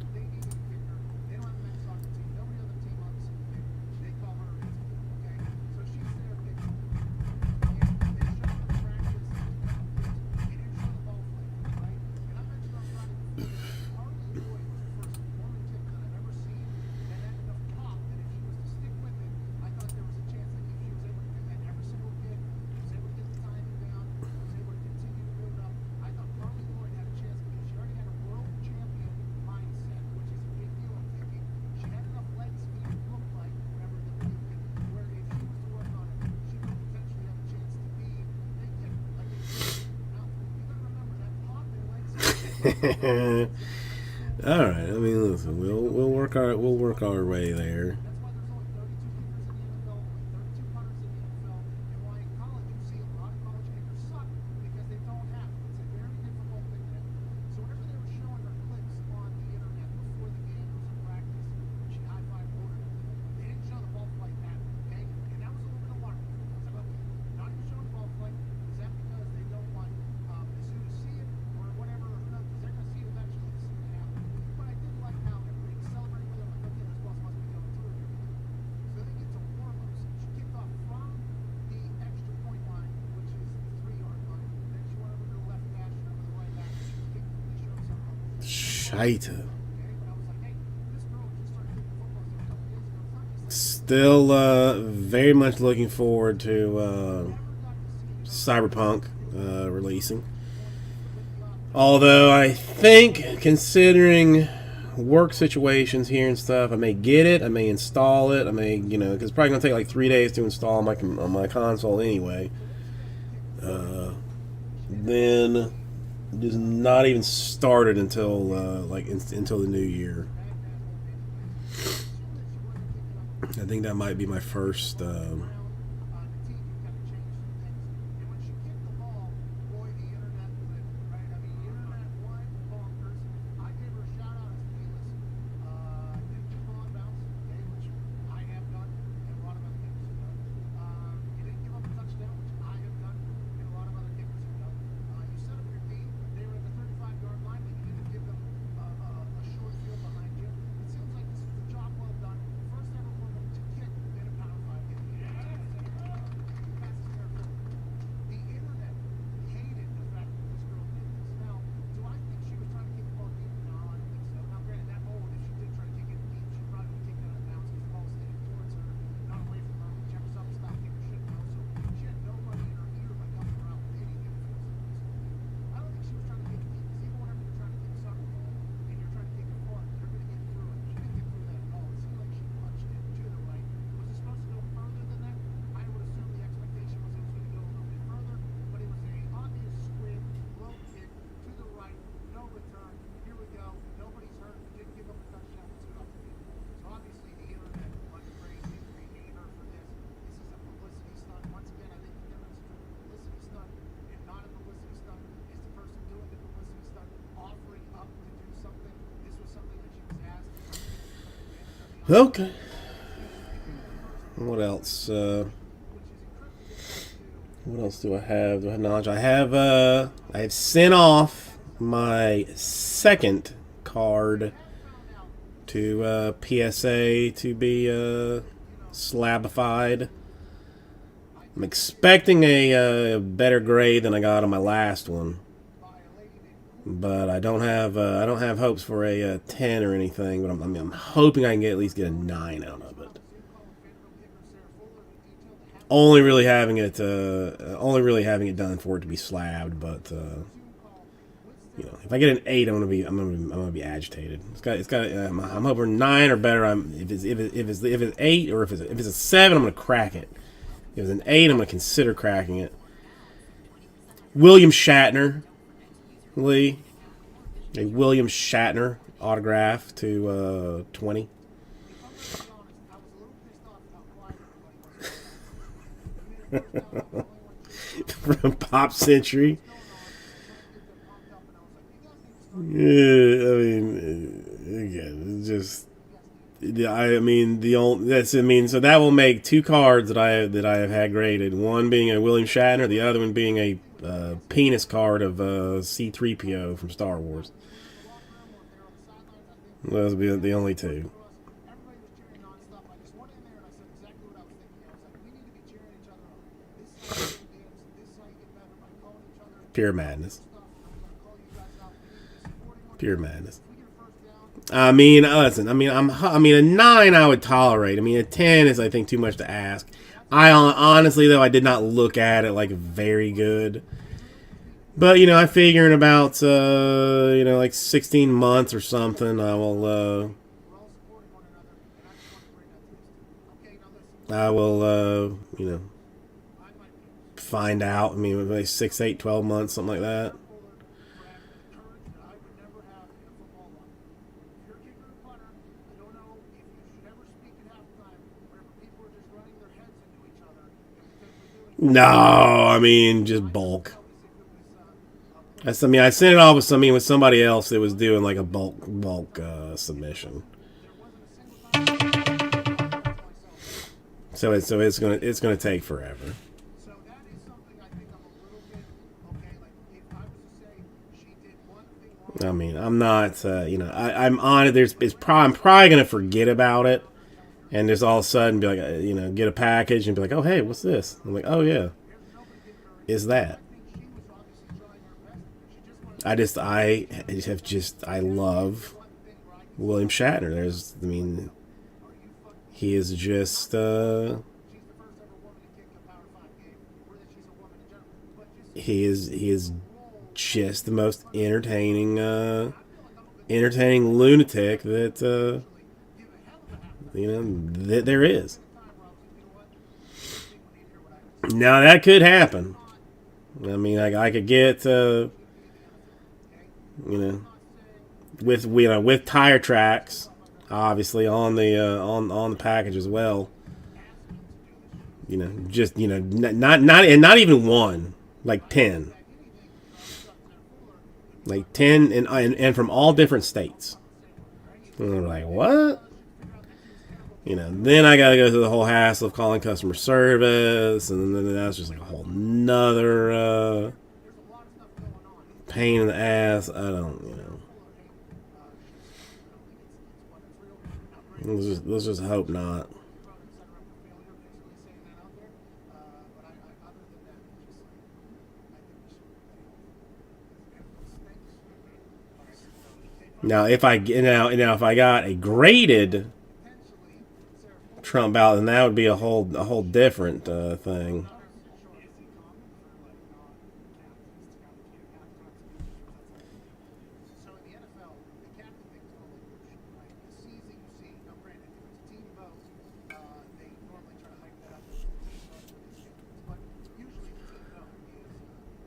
All right. I mean, listen, we'll work our way there. Shite. Still very much looking forward to Cyberpunk releasing. Although I think, considering work situations here and stuff, I may get it, I may install it, I may, because it's probably going to take like 3 days to install on my console anyway. Then just not even started until until the new year. I think that might be my first. Okay. What else? What else do I have? Do I have knowledge? I have sent off my second card to PSA to be slabified. I'm expecting a better grade than I got on my last one, but I don't have hopes for a 10 or anything. But I'm hoping I can at least get a 9 out of it. Only really having it done for it to be slabbed, but if I get an 8, I'm gonna be agitated. I'm hoping 9 or better. If it's 8 or if it's a 7, I'm gonna crack it. If it's an 8, I'm gonna consider cracking it. William Shatner, Lee, a William Shatner autograph to 20. From Pop Century. Yeah, I mean, again, it's just, so that will make 2 cards that I have had graded. One being a William Shatner, the other one being a penis card of C-3PO from Star Wars. Those will be the only 2. Pure madness. Pure madness. I mean, listen. A 9 I would tolerate. A 10 is, I think, too much to ask. I honestly, though, I did not look at it like very good. But I figure in about 16 months or something, I will find out. Maybe 6, 8, 12 months, something like that. No, I mean just bulk. I mean, I sent it off with with somebody else that was doing like a bulk submission. So it's gonna take forever. So that is something I think I'm a little bit okay. Like if I was to say she did one thing wrong. I mean, I'm not, I'm on it. I'm probably gonna forget about it, and just all of a sudden be like, get a package and be like, oh hey, what's this? I'm like, oh yeah, is that? I love William Shatner. He is just, he is just the most entertaining lunatic that that there is. Now that could happen. I mean, I could get with tire tracks, obviously on the package as well. Not even one, like 10. Like 10 and from all different states. And I'm like, what? Then I gotta go through the whole hassle of calling customer service, and then that's just like a whole nother pain in the ass. I don't, let's just hope not. Now, if I got a graded Trump ballot, then that would be a whole different thing. So in the NFL, the captain thing is totally bullshit, right? The C's that you see, now granted, if it's a team vote, they normally try to hype that up as a team vote for these things. But usually the team vote is,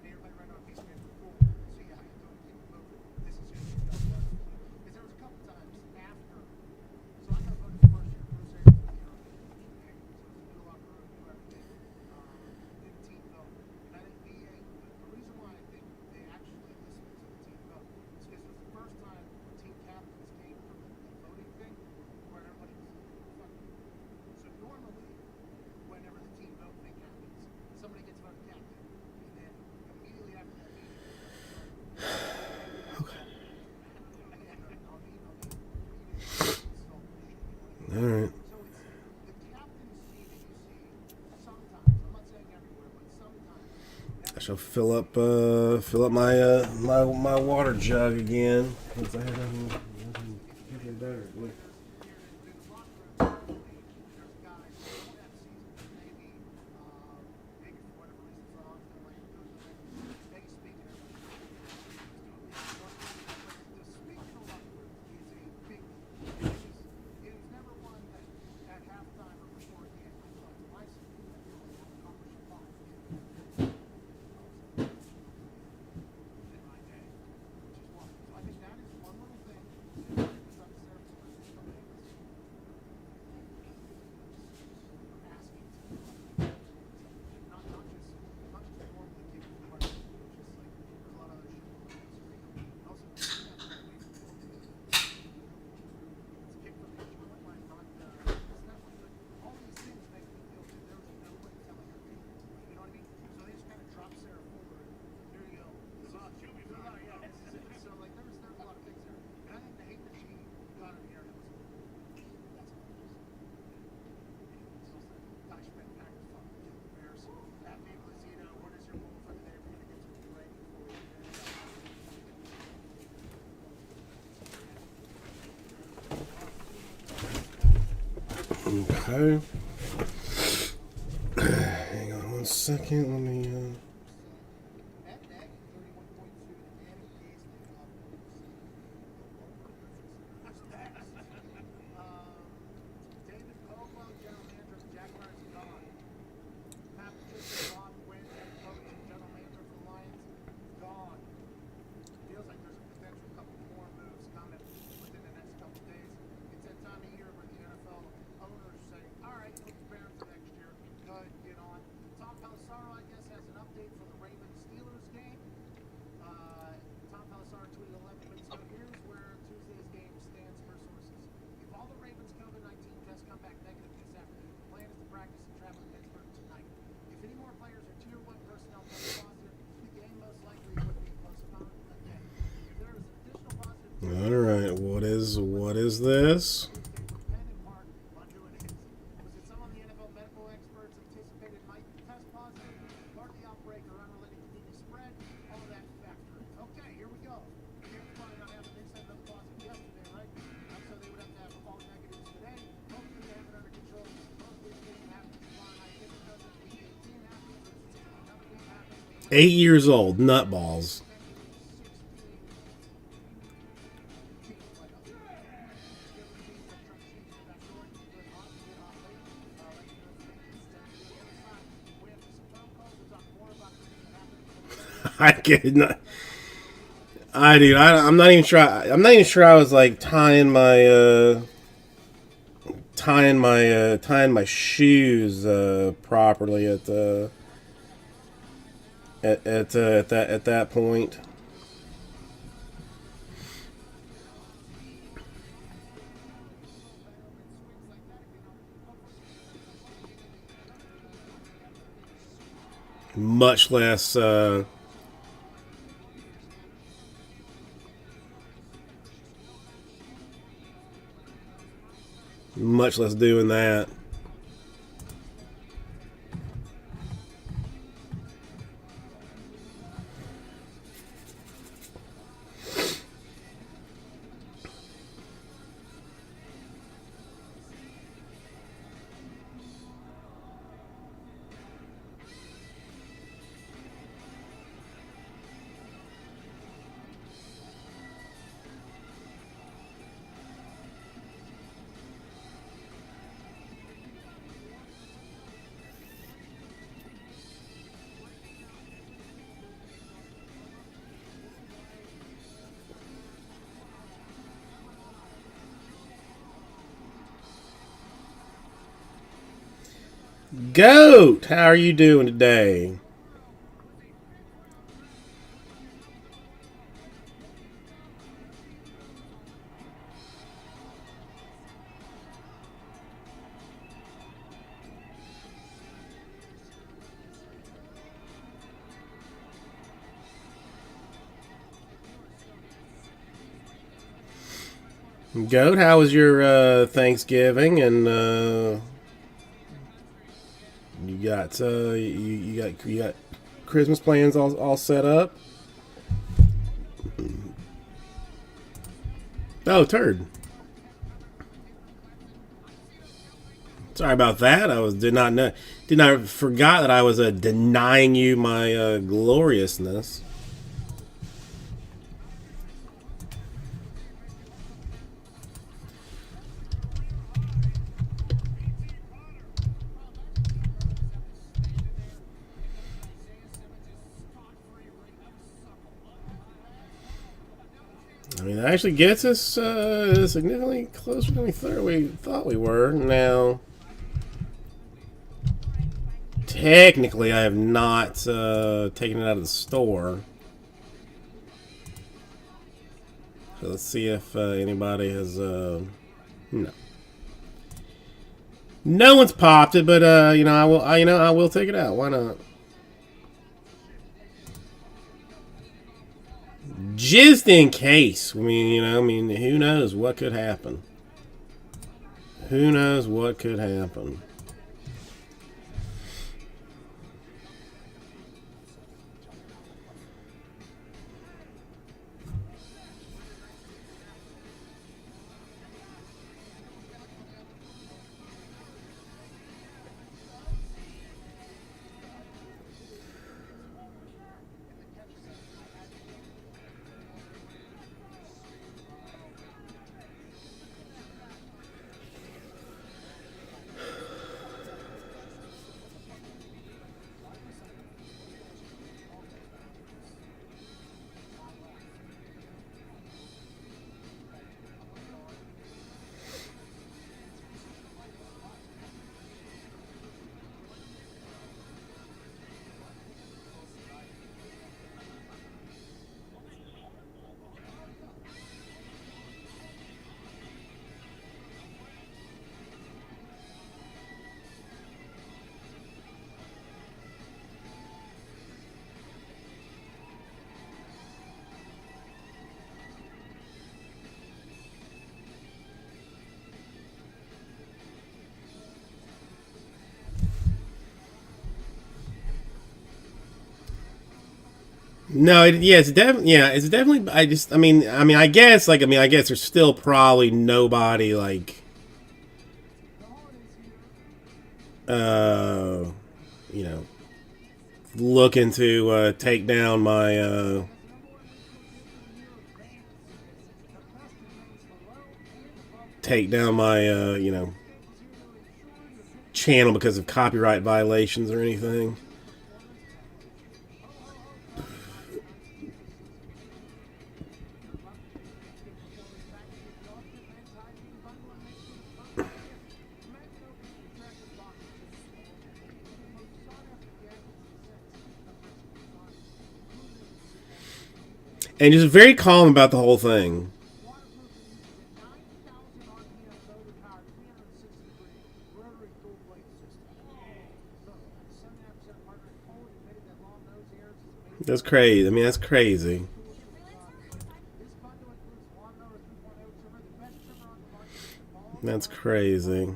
hey, everybody run on a piece of paper, cool, see how you doing, team vote, this is who you got left. Because there was a couple times after, so I got voted the first year, Bruce Arians was the hero, so it was a new locker room, new everything, did a team vote. And I think the reason why I think they actually listened to the team vote is because it was the first time team captains came from the voting thing where everybody was fucking. So normally, whenever the team vote thing happens, somebody gets voted captain, and then immediately after that meeting, All right. so it's the captaincy that you see sometimes. I'm not saying everywhere, but sometimes. I shall fill up my water jug again. Because I have nothing better. Okay. Hang on one second. Let me. David Caldwell, general manager of the Jaguars, gone. Matt Patricia, Bob Quinn, head coach and general manager for the Lions, gone. Feels like there's a potential couple more moves coming within the next couple days. It's that time of year where the NFL owners say, all right, let's prepare for next year. Good, get on. Tom Pelissero is this? Dependent part on who it is. Was it someone the NFL medical experts anticipated might test positive? Part of the outbreak or unrelated continued spread? All of that factor. Okay, here we go. Here's probably not having they sent another positive yesterday, right? So they would have to have all negatives today. Hopefully they have it under control. Hopefully the game happens tomorrow night. If it doesn't, week 18 happens. Another game happens. 8 years old, nutballs. I could not. I'm not even sure. I'm not even sure I was like tying my shoes properly at that point. Much less. Much less doing that. Goat, how are you doing today? Goat, how was your Thanksgiving? And you got Christmas plans all set up? Oh, turd. Sorry about that. I forgot that I was denying you my gloriousness. I mean, that actually gets us significantly closer than we thought we were. Now, technically, I have not taken it out of the store. So let's see if anybody has. No. No one's popped it, but I will take it out. Why not? Just in case. I mean, who knows what could happen? Who knows what could happen? No, it's definitely, yeah, it's definitely. I guess, I guess there's still probably nobody like, you know, looking to take down my, you know, channel because of copyright violations or anything. And just very calm about the whole thing. That's crazy. I mean, that's crazy. That's crazy.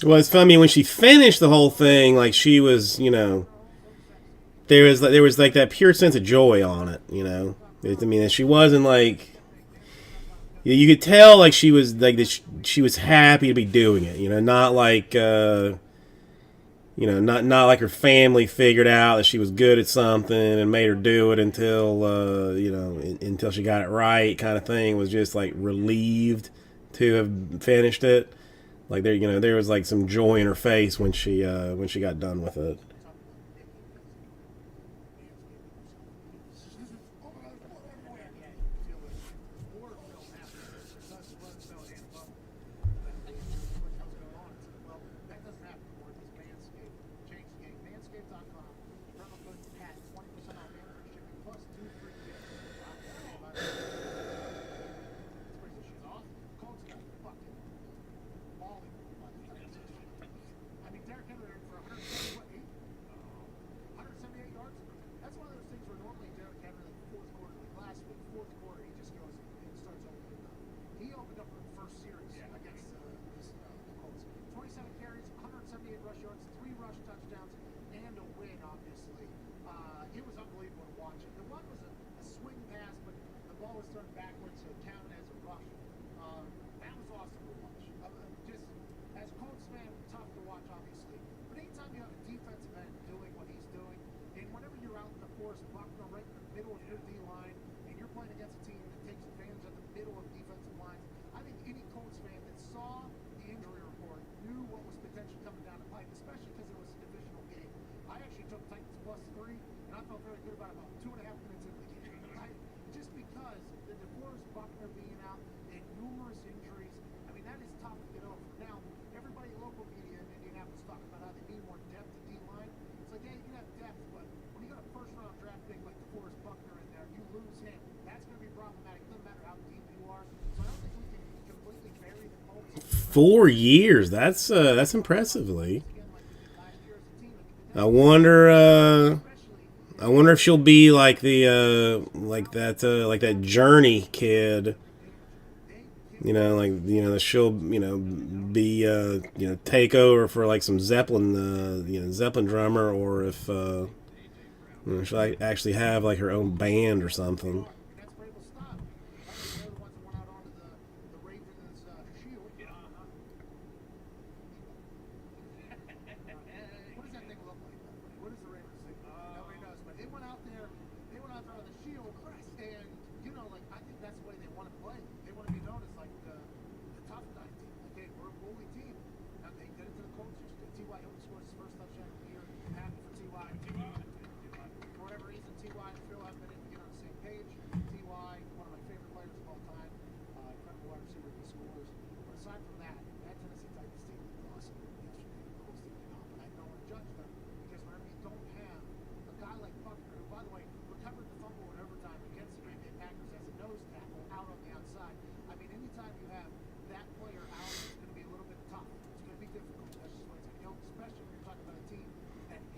Well, it's funny when she finished the whole thing. Like she was, you know, there was like that pure sense of joy on it. You know, I mean, she wasn't like. You could tell like she was like that. She was happy to be doing it. You know, not like. You know, not like her family figured out that she was good at something and made her do it until you know, until she got it right, kind of thing. It was just like relieved to have finished it. Like there, you know, there was like some joy in her face when she got done with it. Four years. That's impressively. I wonder if she'll be like the like that Journey kid. You know, like, you know, she'll, you know, be you know, take over for like some Zeppelin you know, Zeppelin drummer, or if you know, she'll actually have like her own band or something.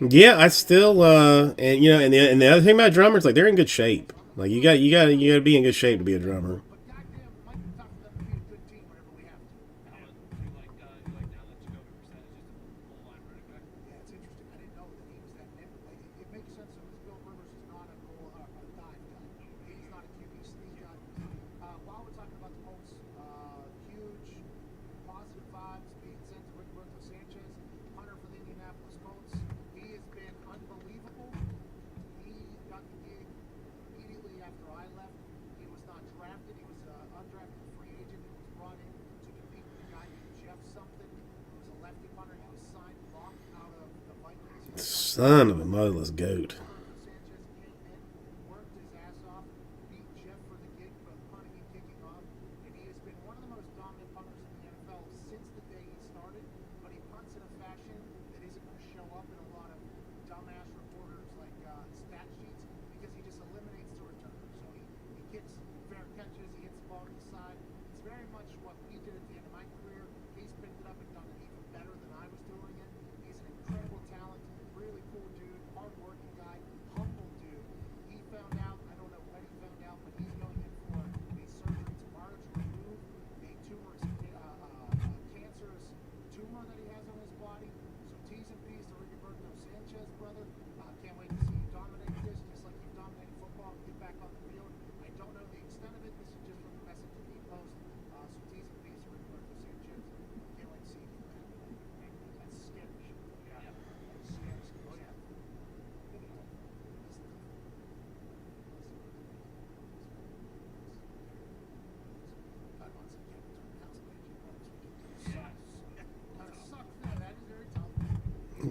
Yeah, I still and you know, and the other thing about drummers, like they're in good shape. Like you got to be in good shape to be a drummer. But goddamn, might be tough for them to beat a good team whenever we have to. Alan, you like now that Jacoby Brissett is just a full line running back? Yeah, it's interesting. I didn't know that he was that nimble. Like, it makes sense because Bill Rivers is not a dive guy. He's not a QB sneak guy. While we're talking about the Colts, huge positive vibes being sent to Roberto Sanchez, punter for the Indianapolis Colts. He has been unbelievable. He got the gig immediately after I left. He was not drafted. He was an undrafted free agent who was brought in to compete with a guy named Jeff something, who was a lefty punter. He was signed locked out of the Vikings. Son of a motherless goat. Sanchez came in, worked his ass off, beat Jeff for the gig, both punting and kicking off, and he has been one of the most dominant punters in the NFL since the day he started. But he punts in a fashion that isn't going to show up in a lot of dumbass reporters like stat sheets because he just eliminates the returner. So he gets fair catches, he hits the ball to the side. It's very much what we did at the end of my career. He's picked it up and done it even better than I was doing it. He's an incredible talent, really cool dude, hard-working guy, humble dude. He found out, I don't know when he found out, but he's going in for a surgery tomorrow to remove a tumor, cancerous tumor that he has on his body. So T's and P's to Roberto Sanchez, brother. Can't wait to see you dominate this, just like you've dominated football. Get back on the field. I don't know the extent of it. This is just from the message that he posts. So T's and P's to Roberto Sanchez. Can't wait to see you do that. That's scary shit. Yeah. That's scary shit. Oh, yeah.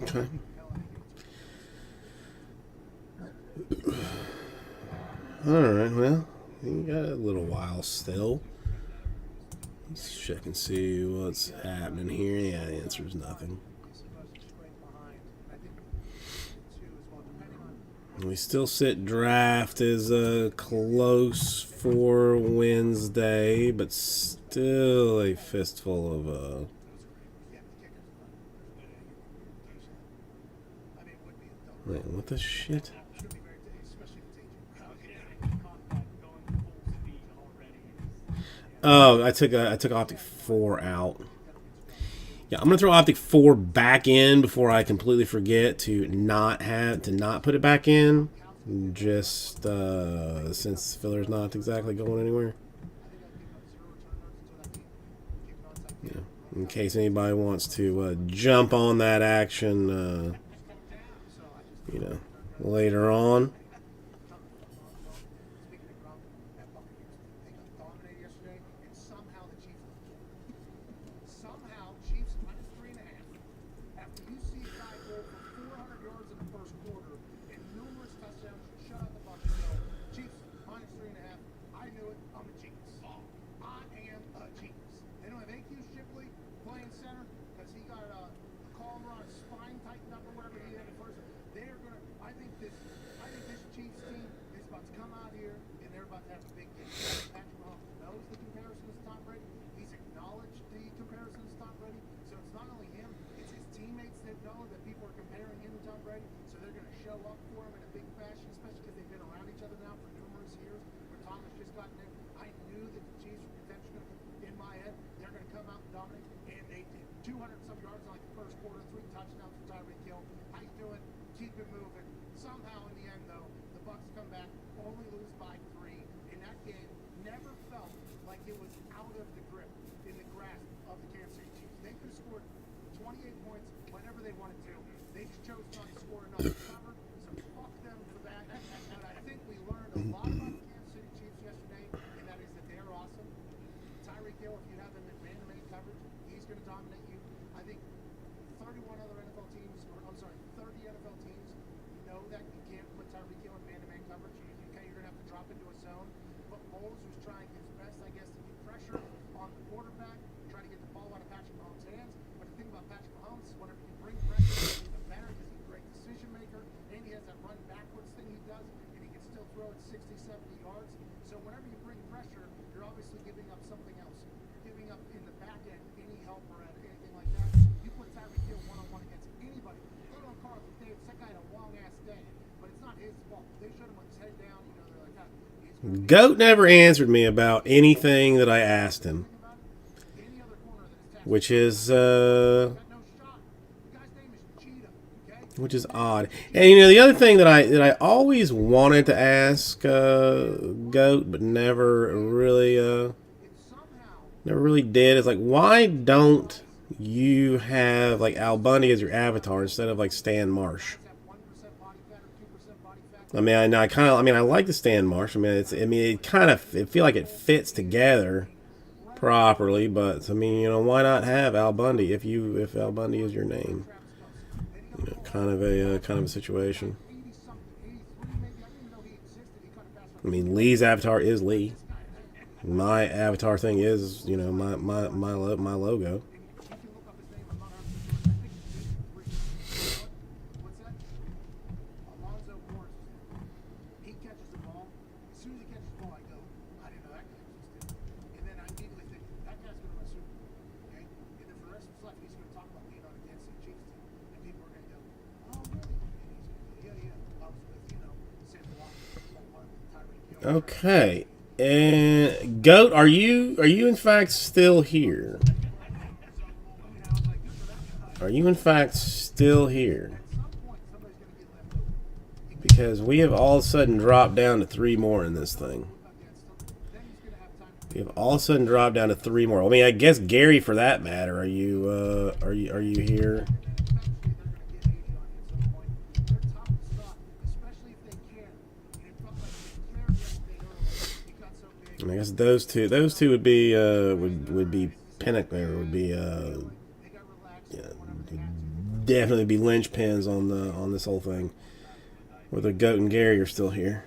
Okay. All right. Well, you got a little while still. Let's check and see what's happening here. Yeah, the answer is nothing. We still sit draft is close for Wednesday, but still a fistful of wait, what the shit? Oh, I took Optic 4 out. Yeah, I'm gonna throw Optic 4 back in before I completely forget to not put it back in. Just since filler's not exactly going anywhere. Yeah, in case anybody wants to jump on that action, you know, later on. That guy Goat never answered me about anything that I asked him, which is odd. And you know, the other thing that I always wanted to ask Goat, but never really did, is like, why don't you have like Al Bundy as your avatar instead of like Stan Marsh? I mean, I like the Stan Marsh. I mean, I feel like it fits together properly. But I mean, you know, why not have Al Bundy if Al Bundy is your name? You know, kind of a situation. I mean, Lee's avatar is Lee. My avatar thing is, you know, my logo. Okay, and Goat, are you in fact still here? Are you in fact still here? Because we have all of a sudden dropped down to 3 more in this thing. We have all of a sudden dropped down to 3 more. I mean, I guess Gary, for that matter, are you here? I guess those two would be pinnacle, or would be definitely be linchpins on this whole thing. Whether Goat and Gary are still here.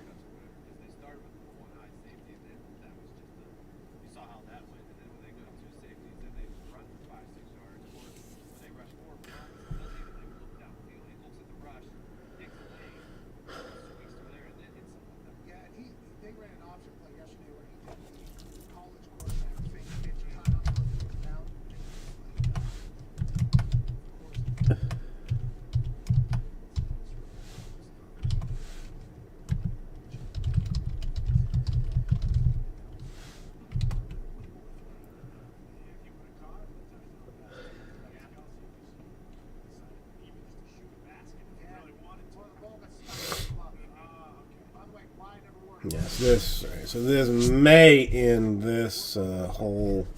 Yes, so this may end this whole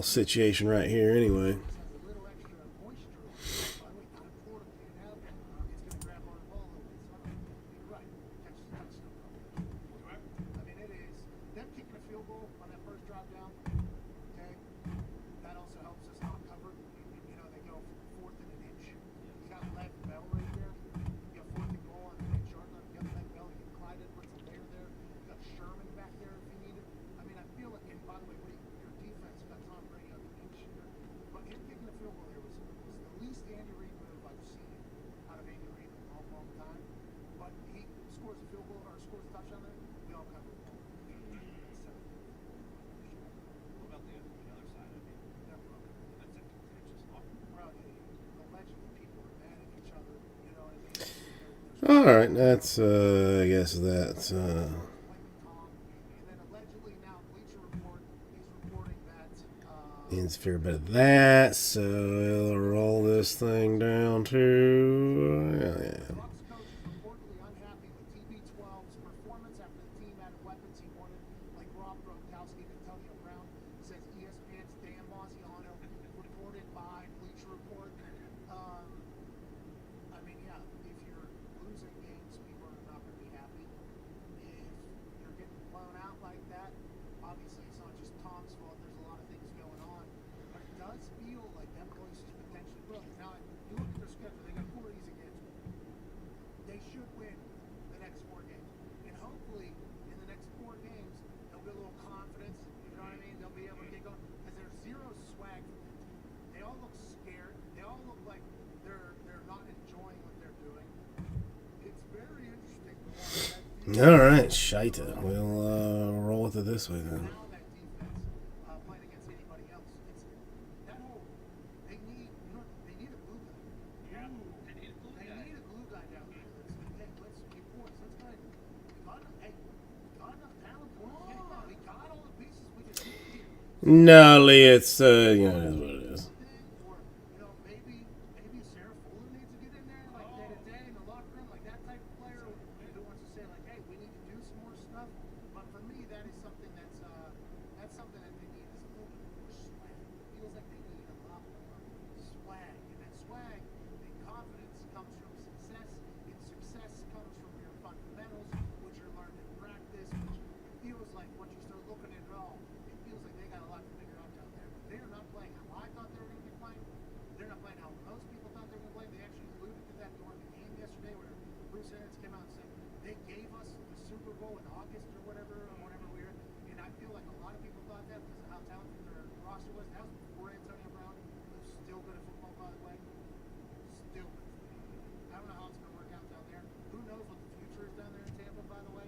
situation right here anyway. All right, that's I guess that's ends a fair bit of that. So we'll roll this thing down to all right, Shaita. We'll roll with it this way then. No, Lee, it's you know, it is what it is. Or, you know, maybe Sarah Fuller needs to get in there, like day to day in the locker room, like that type of player who wants to say, like, hey, we need to do some more stuff. But for me, that is something that's something that they need is a little bit more swag. It feels like they need a lot more swag, and that swag and confidence comes from success, and success comes from your fundamentals, which are learned in practice, which feels like once you start looking at it all, it feels like they got a lot to figure out down there. But they are not playing how I thought they were going to be playing. They're not playing how most people thought they were going to play. They actually alluded to that during the game yesterday, where Bruce Arians came out and said they gave us the Super Bowl in August or whatever we were. And I feel like a lot of people thought that because of how talented their roster was. That was before Antonio Brown, who's still good at football, by the way. Still good. I don't know how it's going to work out down there. Who knows what the future is down there in Tampa, by the way.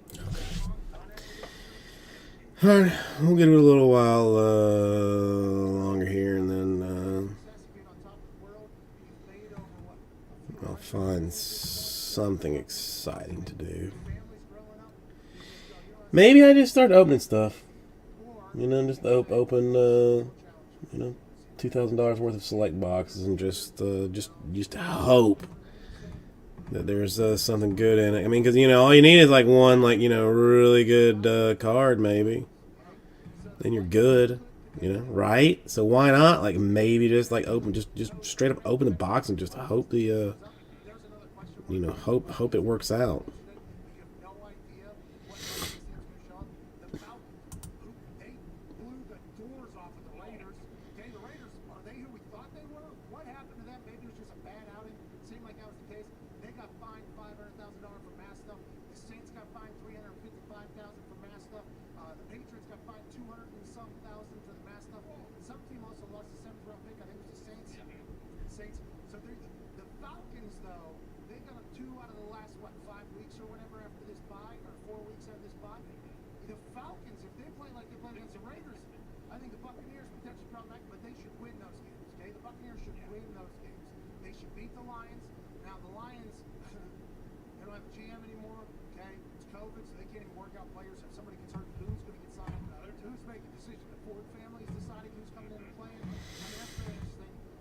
All right, we'll get it a little while longer here, and then I'll find something exciting to do. Maybe I just start opening stuff. You know, just open, you know, $2,000 worth of select boxes and just hope that there's something good in it. I mean, because, you know, all you need is like one, like, you know, really good card, maybe. Then you're good, you know, right? So why not, like, maybe just like open, just straight up open the box and just hope the, you know, hope it works out.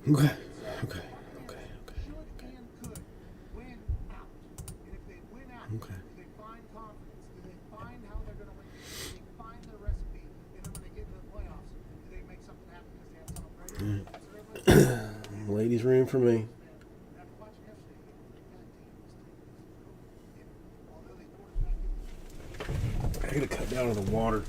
Okay. Ladies' room for me. I gotta cut down on the water.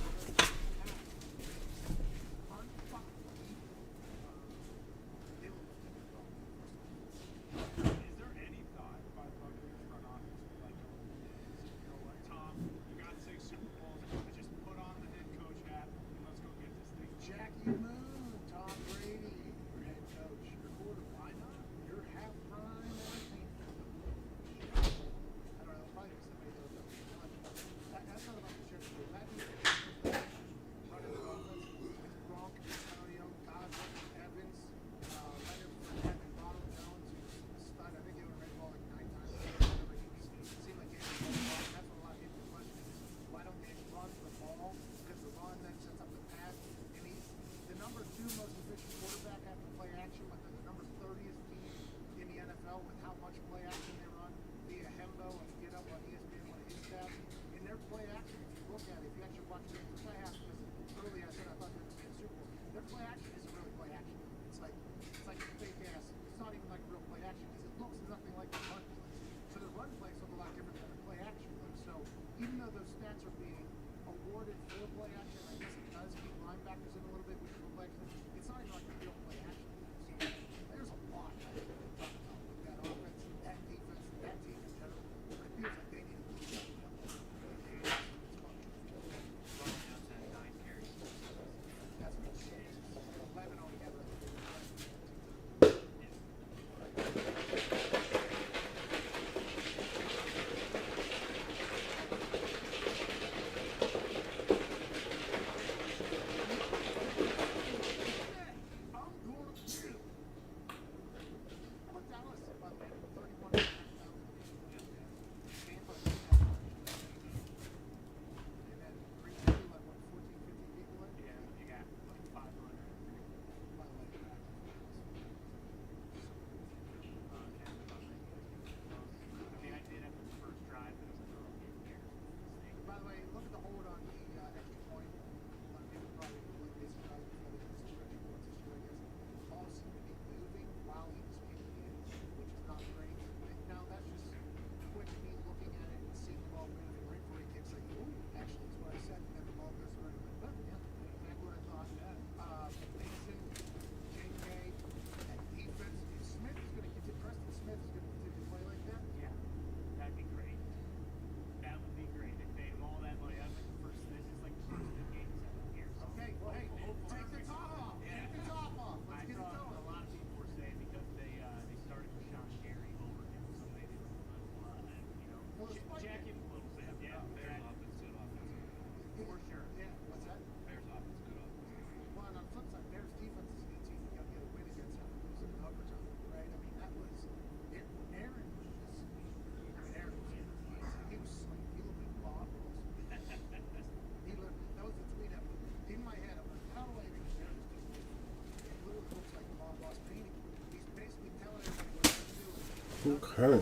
Oh,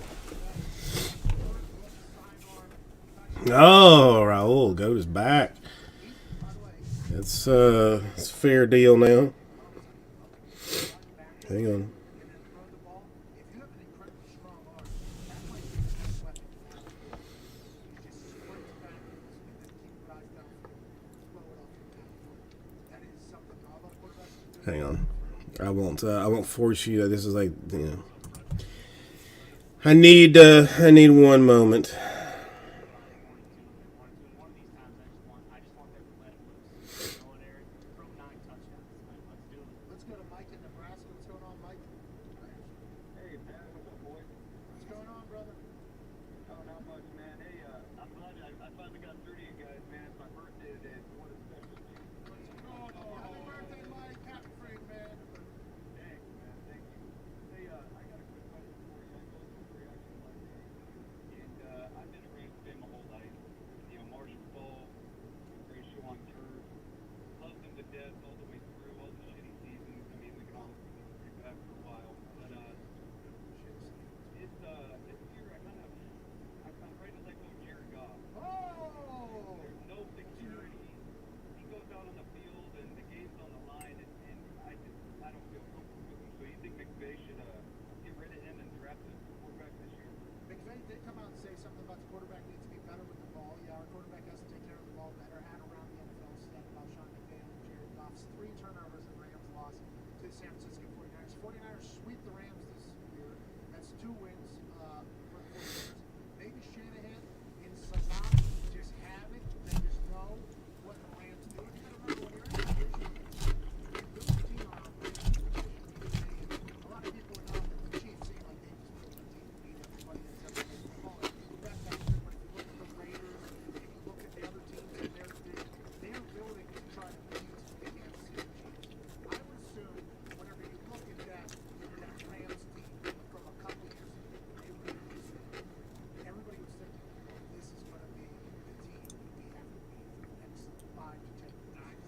Raul, Goat is back. It's a fair deal now. Hang on. Hang on. I won't force you. This is like, you know. I need one moment. Let's go to Mike in Nebraska. What's going on, Mike? Hey, man, what's up, boy? What's going on, brother? Oh, not much, man. Hey, I'm glad I finally got through to you guys, man. It's my birthday today. So what a special day. Happy birthday, Mike. Happy free, man. Thanks, man. Thank you. Hey, I got a quick question for you. I go through the reaction like day, and I've been a Rams fan my whole life. You know, Marshall Falk, great show on turf. Loved him to death all the way through all the shitty seasons. I mean, we can all do that for a while, but this year I'm ready to let go of Jared Goff. Oh! There's no security. He goes out on the field and the game's on the line, and I don't feel comfortable with him. So you think McVay should get rid of him and draft a quarterback this year? McVay did come out and say something about the quarterback needs to be better with the ball. Yeah, our quarterback has to take care of the ball better. Had around the NFL stat about Sean McVay and Jared Goff's 3 turnovers and Rams loss to the San Francisco 49ers. 49ers sweep the Rams this year. That's 2 wins for the 49ers. Maybe Shanahan and Salah just have it. They just know what the Rams do. And you gotta remember, when you're in a division, you build a team around Rams division. A lot of people are not the Chiefs seem like they just built a team to beat everybody that's ever been called. That's not true, but if you look at the Raiders, if you look at the other teams in their division, they're building to try to beat the Kansas City Chiefs. I would assume whenever you look at that Rams team from a couple years ago, everybody was thinking, this is going to be the team we have to beat for the next 5 to 10 years.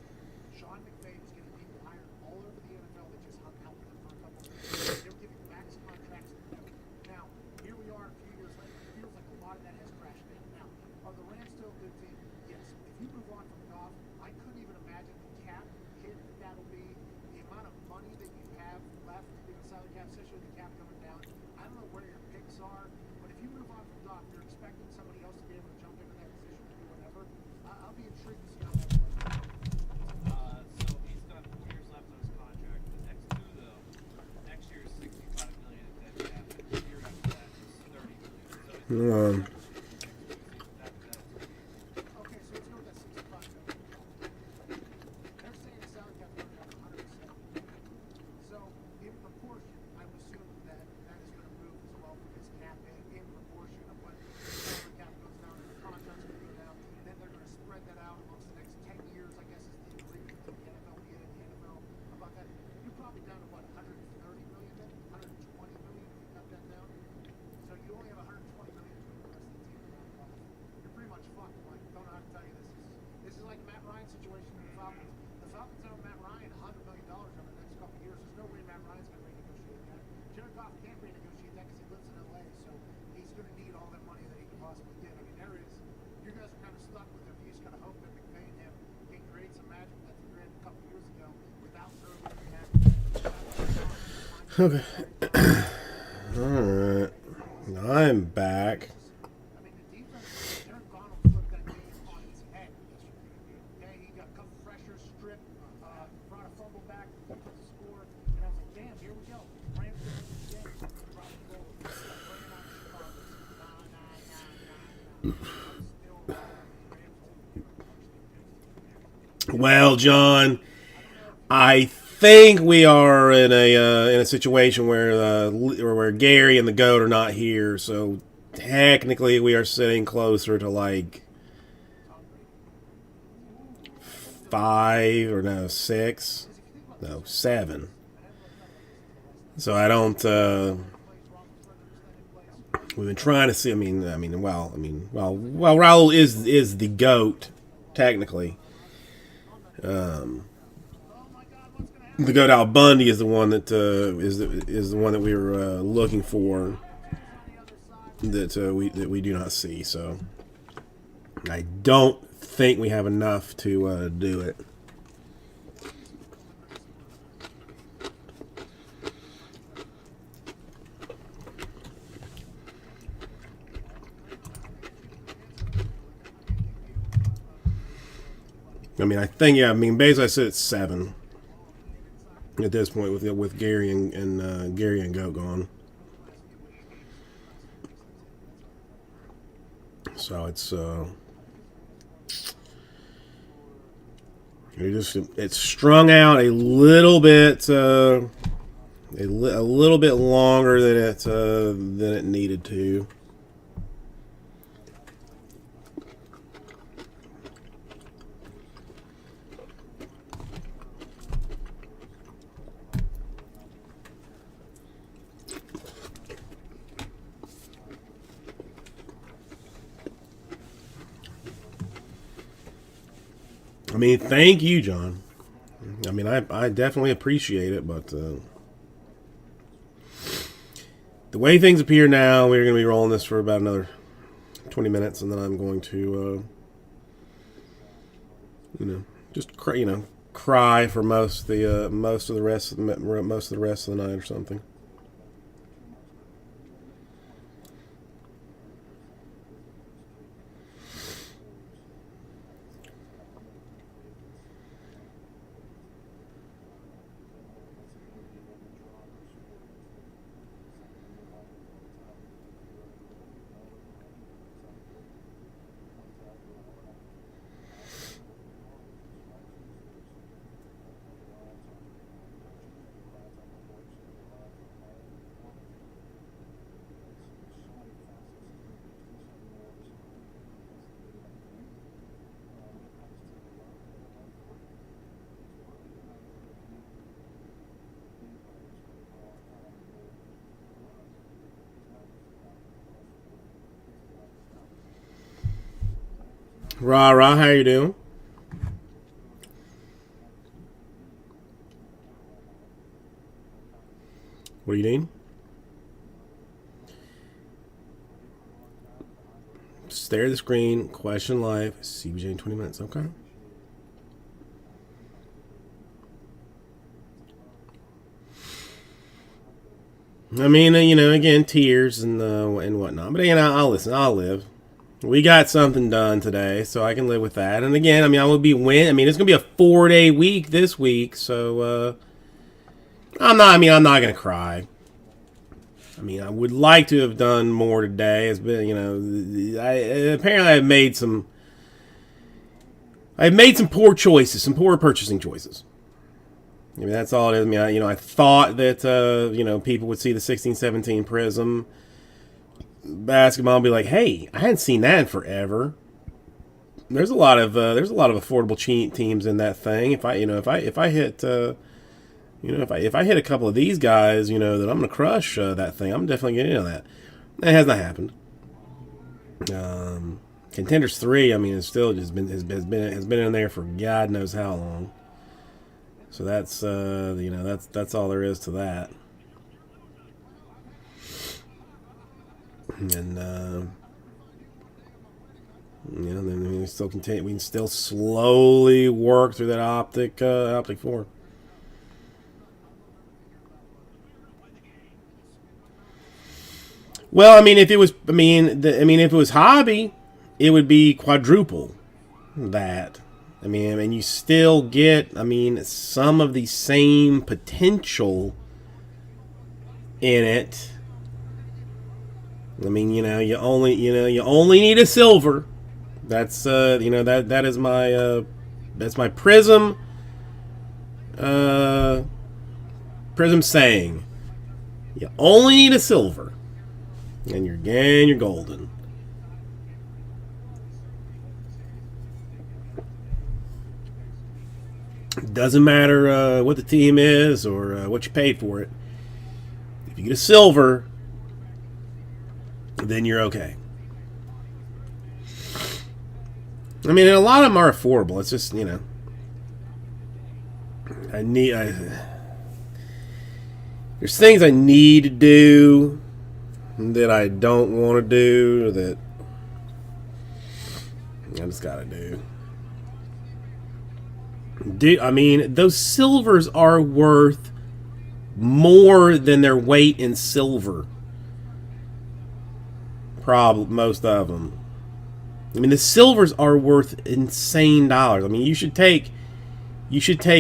Sean McVay was getting people hired all over the NFL that just hung out with him for a couple of years. They were giving max contracts to them. Now, here we are a few years later. It feels like a lot of that has crashed down. Now, are the Rams still a good team? Yes. If you move on from Goff, I couldn't even imagine the cap hit that'll be, the amount of money that you have left in the salary cap, especially with the cap coming down. I don't know where your picks are, but if you move on from Goff, you're expecting somebody else to be able to jump into that position and do whatever. I'll be intrigued to see how that plays out. So he's got 4 years left on his contract. The next 2, though, next year is $65 million in dead cap. The year after that is $30 million. So he's Okay, so let's go with that 65 million. They're saying the salary cap going down 100%. So, in proportion, I would assume that is going to move as well from his cap in proportion of what the salary cap goes down and the contract's going to go down. And then they're going to spread that out amongst the next 10 years, I guess, is the agreement between the NFLPA and the NFL about that. You're probably down to what, 130 million then? 120 million if you cut that down? So you only have 120 million between the rest of the team around Goff. You're pretty much fucked, Mike. Don't know how to tell you this. This is like the Matt Ryan situation with the Falcons. The Falcons owe Matt Ryan $100 million over the next couple of years. There's no way Matt Ryan's going to renegotiate that. Jared Goff can't renegotiate that because he lives in LA, so he's going to need all that money that he can possibly get. I mean, there is. You guys are kind of stuck with him. You just got to hope that McVay and him can create some magic that they created a couple of years ago without Irvin and Okay. All right. I'm back. I mean, the defense, Aaron Donald flipped that game on its head yesterday. Okay, he got a couple pressures, stripped, brought a fumble back, took the score, and I was like, damn, here we go. Rams going to the game. Brought the goal. Bring it on Chicago. Nah. I'm still Rams. Well, John, I think we are in a situation where Gary and the Goat are not here, so technically we are sitting closer to like 7. So I don't. We've been trying to see. Well, Raul is the GOAT technically. The Goat Al Bundy is the one that is the one that we were looking for. that we do not see. So I don't think we have enough to do it. I mean, I think, yeah, I mean, basically I said it's 7 at this point with Gary and Gary and Goat gone. So it's strung out a little bit a little bit longer than it needed to. I mean, thank you, John. I mean, I definitely appreciate it, but the way things appear now, we're going to be rolling this for about another 20 minutes, and then I'm going to, just cry for most of the rest of the night or something. Rah, how you doing? What do you need? Stare at the screen, question live, CBJ in 20 minutes, okay? I mean, again, tears and whatnot. But again, I'll listen. I'll live. We got something done today, so I can live with that. And again, I mean, it's gonna be a 4-day week this week, so I'm not gonna cry. I mean, I would like to have done more today. It's been, I've made some poor choices, some poor purchasing choices. I mean, that's all it is. I mean, I thought that people would see the 16-17 Prism basketball and be like, "Hey, I hadn't seen that in forever." There's a lot of affordable teams in that thing. If I hit a couple of these guys, that I'm gonna crush that thing. I'm definitely getting into that. That has not happened. Contenders 3, I mean, it's still just been has been in there for God knows how long. So that's that's all there is to that. And then we still continue. We can still slowly work through that Optic 4. Well, I mean, if it was hobby, it would be quadruple that. I mean, you still get, some of the same potential in it. I mean, you only need a silver. That's that is my that's my Prism saying. You only need a silver, and you're golden. Doesn't matter what the team is or what you paid for it. If you get a silver, then you're okay. I mean, and a lot of them are affordable. It's just, there's things I need to do that I don't want to do that I just gotta do. I mean, those silvers are worth more than their weight in silver. Probably most of them. I mean, the silvers are worth insane dollars. I mean, you should take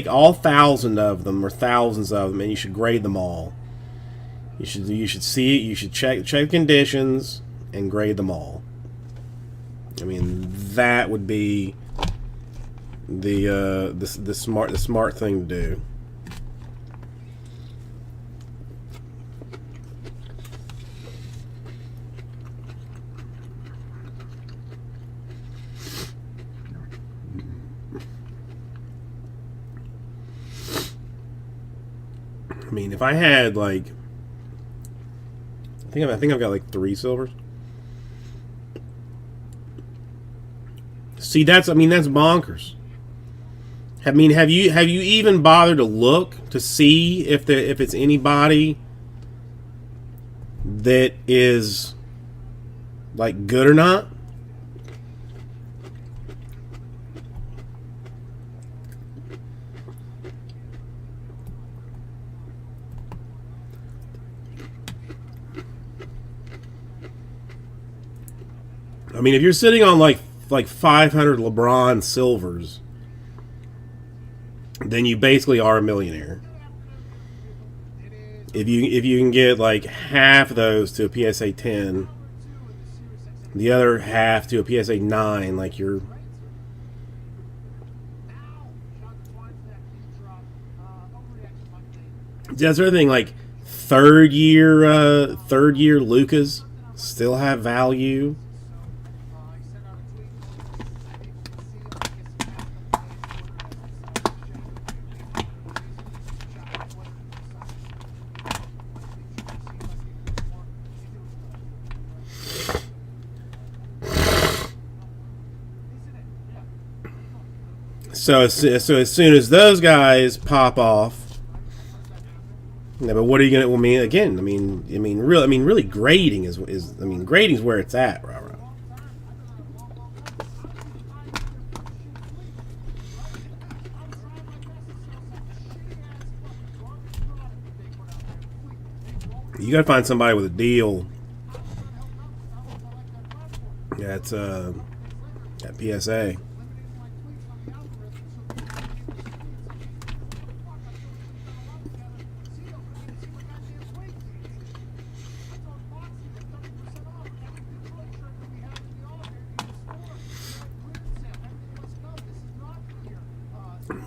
all 1,000 of them or thousands of them, and you should grade them all. You should see it. You should check conditions and grade them all. I mean, that would be the smart thing to do. I mean, if I had like, I think I've got like 3 silvers. See, that's bonkers. I mean, have you even bothered to look to see if it's anybody that is like good or not? I mean, if you're sitting on like 500 LeBron silvers, then you basically are a millionaire. If you can get like half of those to a PSA 10, the other half to a PSA 9, like you're. That's the other thing. Like third year Lucas still have value. So as soon as those guys pop off, yeah, but what are you gonna? Well, I mean, again, really, grading is grading is where it's at, right? You gotta find somebody with a deal. That's at PSA.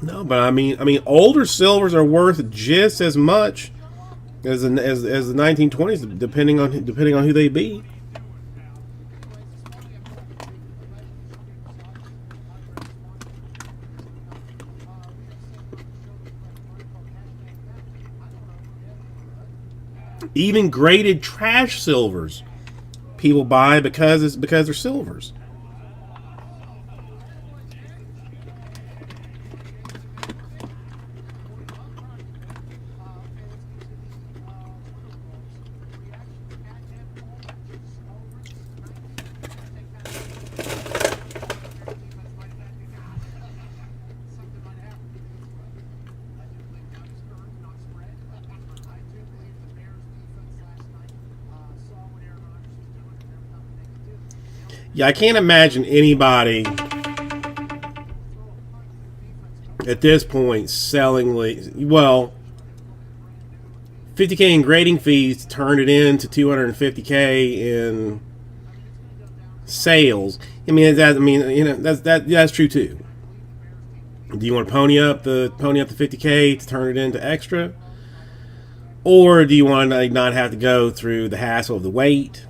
No, but I mean, older silvers are worth just as much as the 1920s, depending on who they be. Even graded trash silvers, people buy because they're silvers. Yeah, I can't imagine anybody at this point selling, well, $50K in grading fees, turn it into $250K in sales. I mean, that's true too. Do you want to pony up the $50K to turn it into extra, or do you want to not have to go through the hassle of the weight,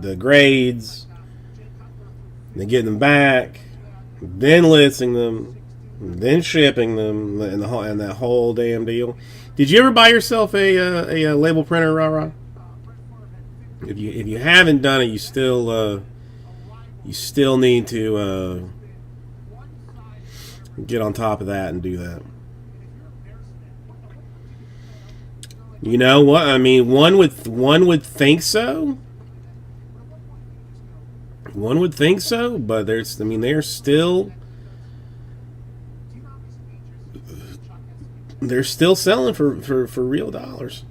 the grades, then getting them back, then listing them, then shipping them, and that whole damn deal? Did you ever buy yourself a label printer, Rara? If you haven't done it, you still need to get on top of that and do that. You know what? I mean, one would think so. One would think so, but there's, I mean, they're still selling for real dollars.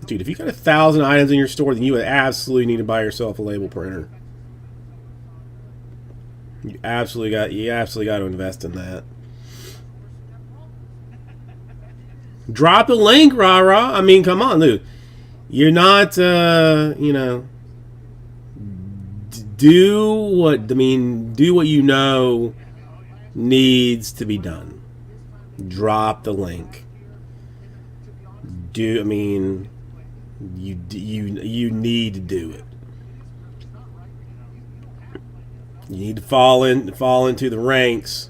Dude, if you got 1,000 items in your store, then you would absolutely need to buy yourself a label printer. You absolutely got to invest in that. Drop the link, rah-rah. I mean, come on, dude. You're not, you know, do what you know needs to be done. Drop the link. You need to do it. You need to fall into the ranks.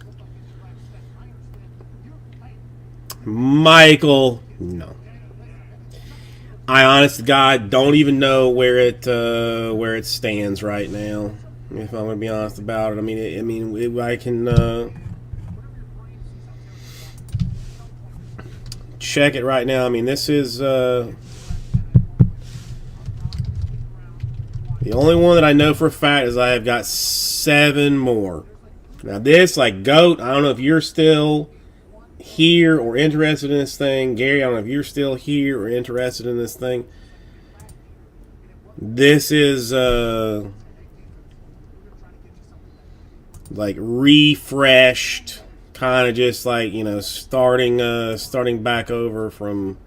Michael, no. I honest to God don't even know where it stands right now. If I'm gonna be honest about it, I can check it right now. I mean, this is the only one that I know for a fact is I have got 7 more. Now this, like Goat, I don't know if you're still here or interested in this thing. Gary, I don't know if you're still here or interested in this thing. This is like refreshed, kind of just like, you know, starting back over from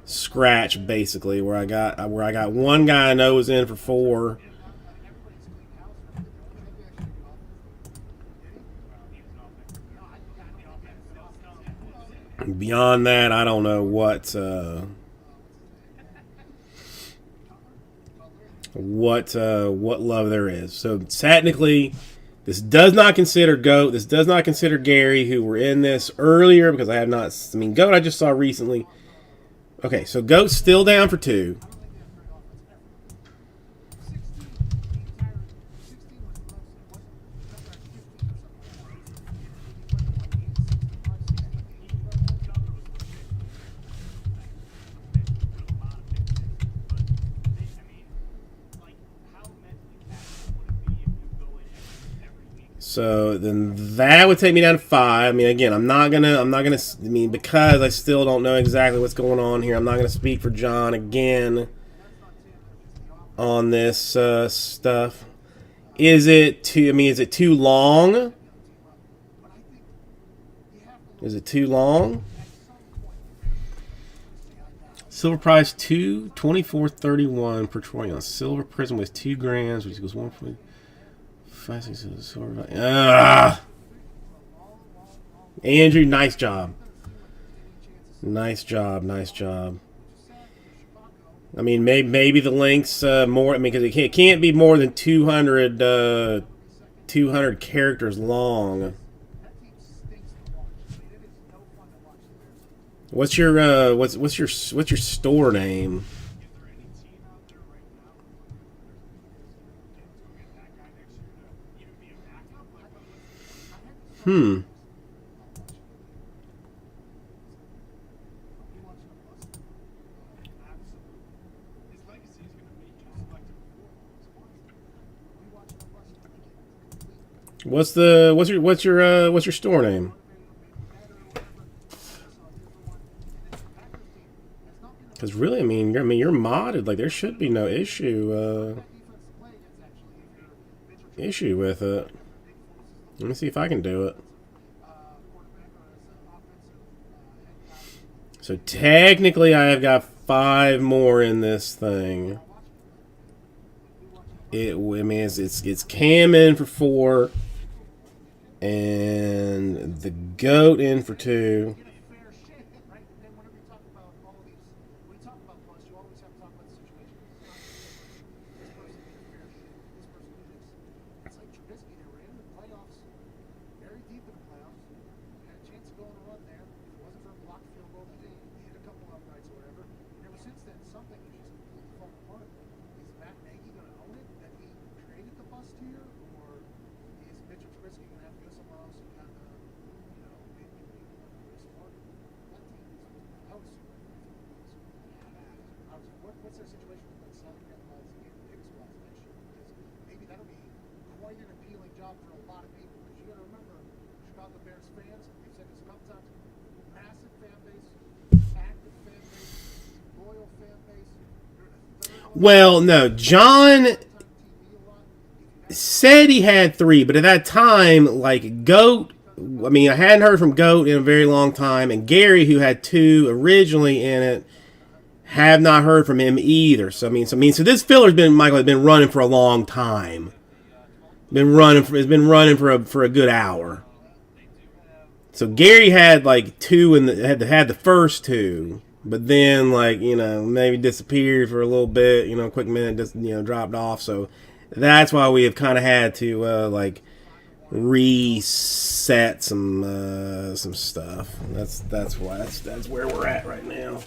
scratch, basically, where I got one guy I know was in for 4. Beyond that, I don't know what love there is. So technically, this does not consider Goat. This does not consider Gary, who were in this earlier, because I have not. I mean, Goat I just saw recently. Okay, so Goat's still down for 2. So then that would take me down to 5. I mean, again, I'm not gonna. I mean, because I still don't know exactly what's going on here. I'm not gonna speak for John again on this stuff. Is it too? I mean, is it too long? Is it too long? Silver prize 24.31 per troy on silver prism with 2 grams, which equals 1.5. Andrew, nice job. Nice job. I mean, maybe the link's more. I mean, because it can't be more than 200 characters long. What's your store name? What's your store name? Because really, I mean, you're modded. Like, there should be no issue with it. Let me see if I can do it. So technically, I have got 5 more in this thing. It's Cam in for 4, and the Goat in for 2. is there a situation with Minnesota that allows you to get pick spots next year? Because maybe that'll be quite an appealing job for a lot of people. Because you got to remember, Chicago Bears fans, we've said this a couple times, massive fan base, active fan base, loyal fan base. You're in a third Well, no, John said he had 3, but at that time, like Goat, I mean, I hadn't heard from Goat in a very long time, and Gary, who had 2 originally in it, have not heard from him either. So this filler's been, Michael, has been running for a long time. It's been running for a good hour. So Gary had like 2 and had the first 2, but then like maybe disappeared for a little bit. Quick minute, just dropped off. So that's why we have kind of had to like reset some stuff. That's where we're at right now.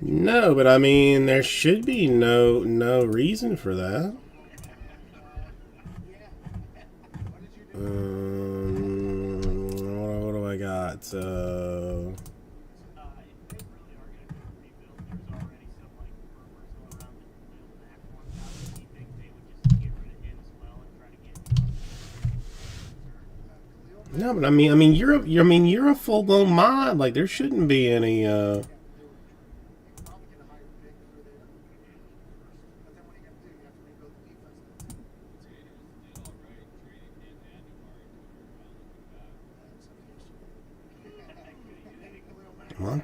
No, but I mean, there should be no reason for that. What do I got? No, but I mean, you're a full blown mod. Like, there shouldn't be any. Come on.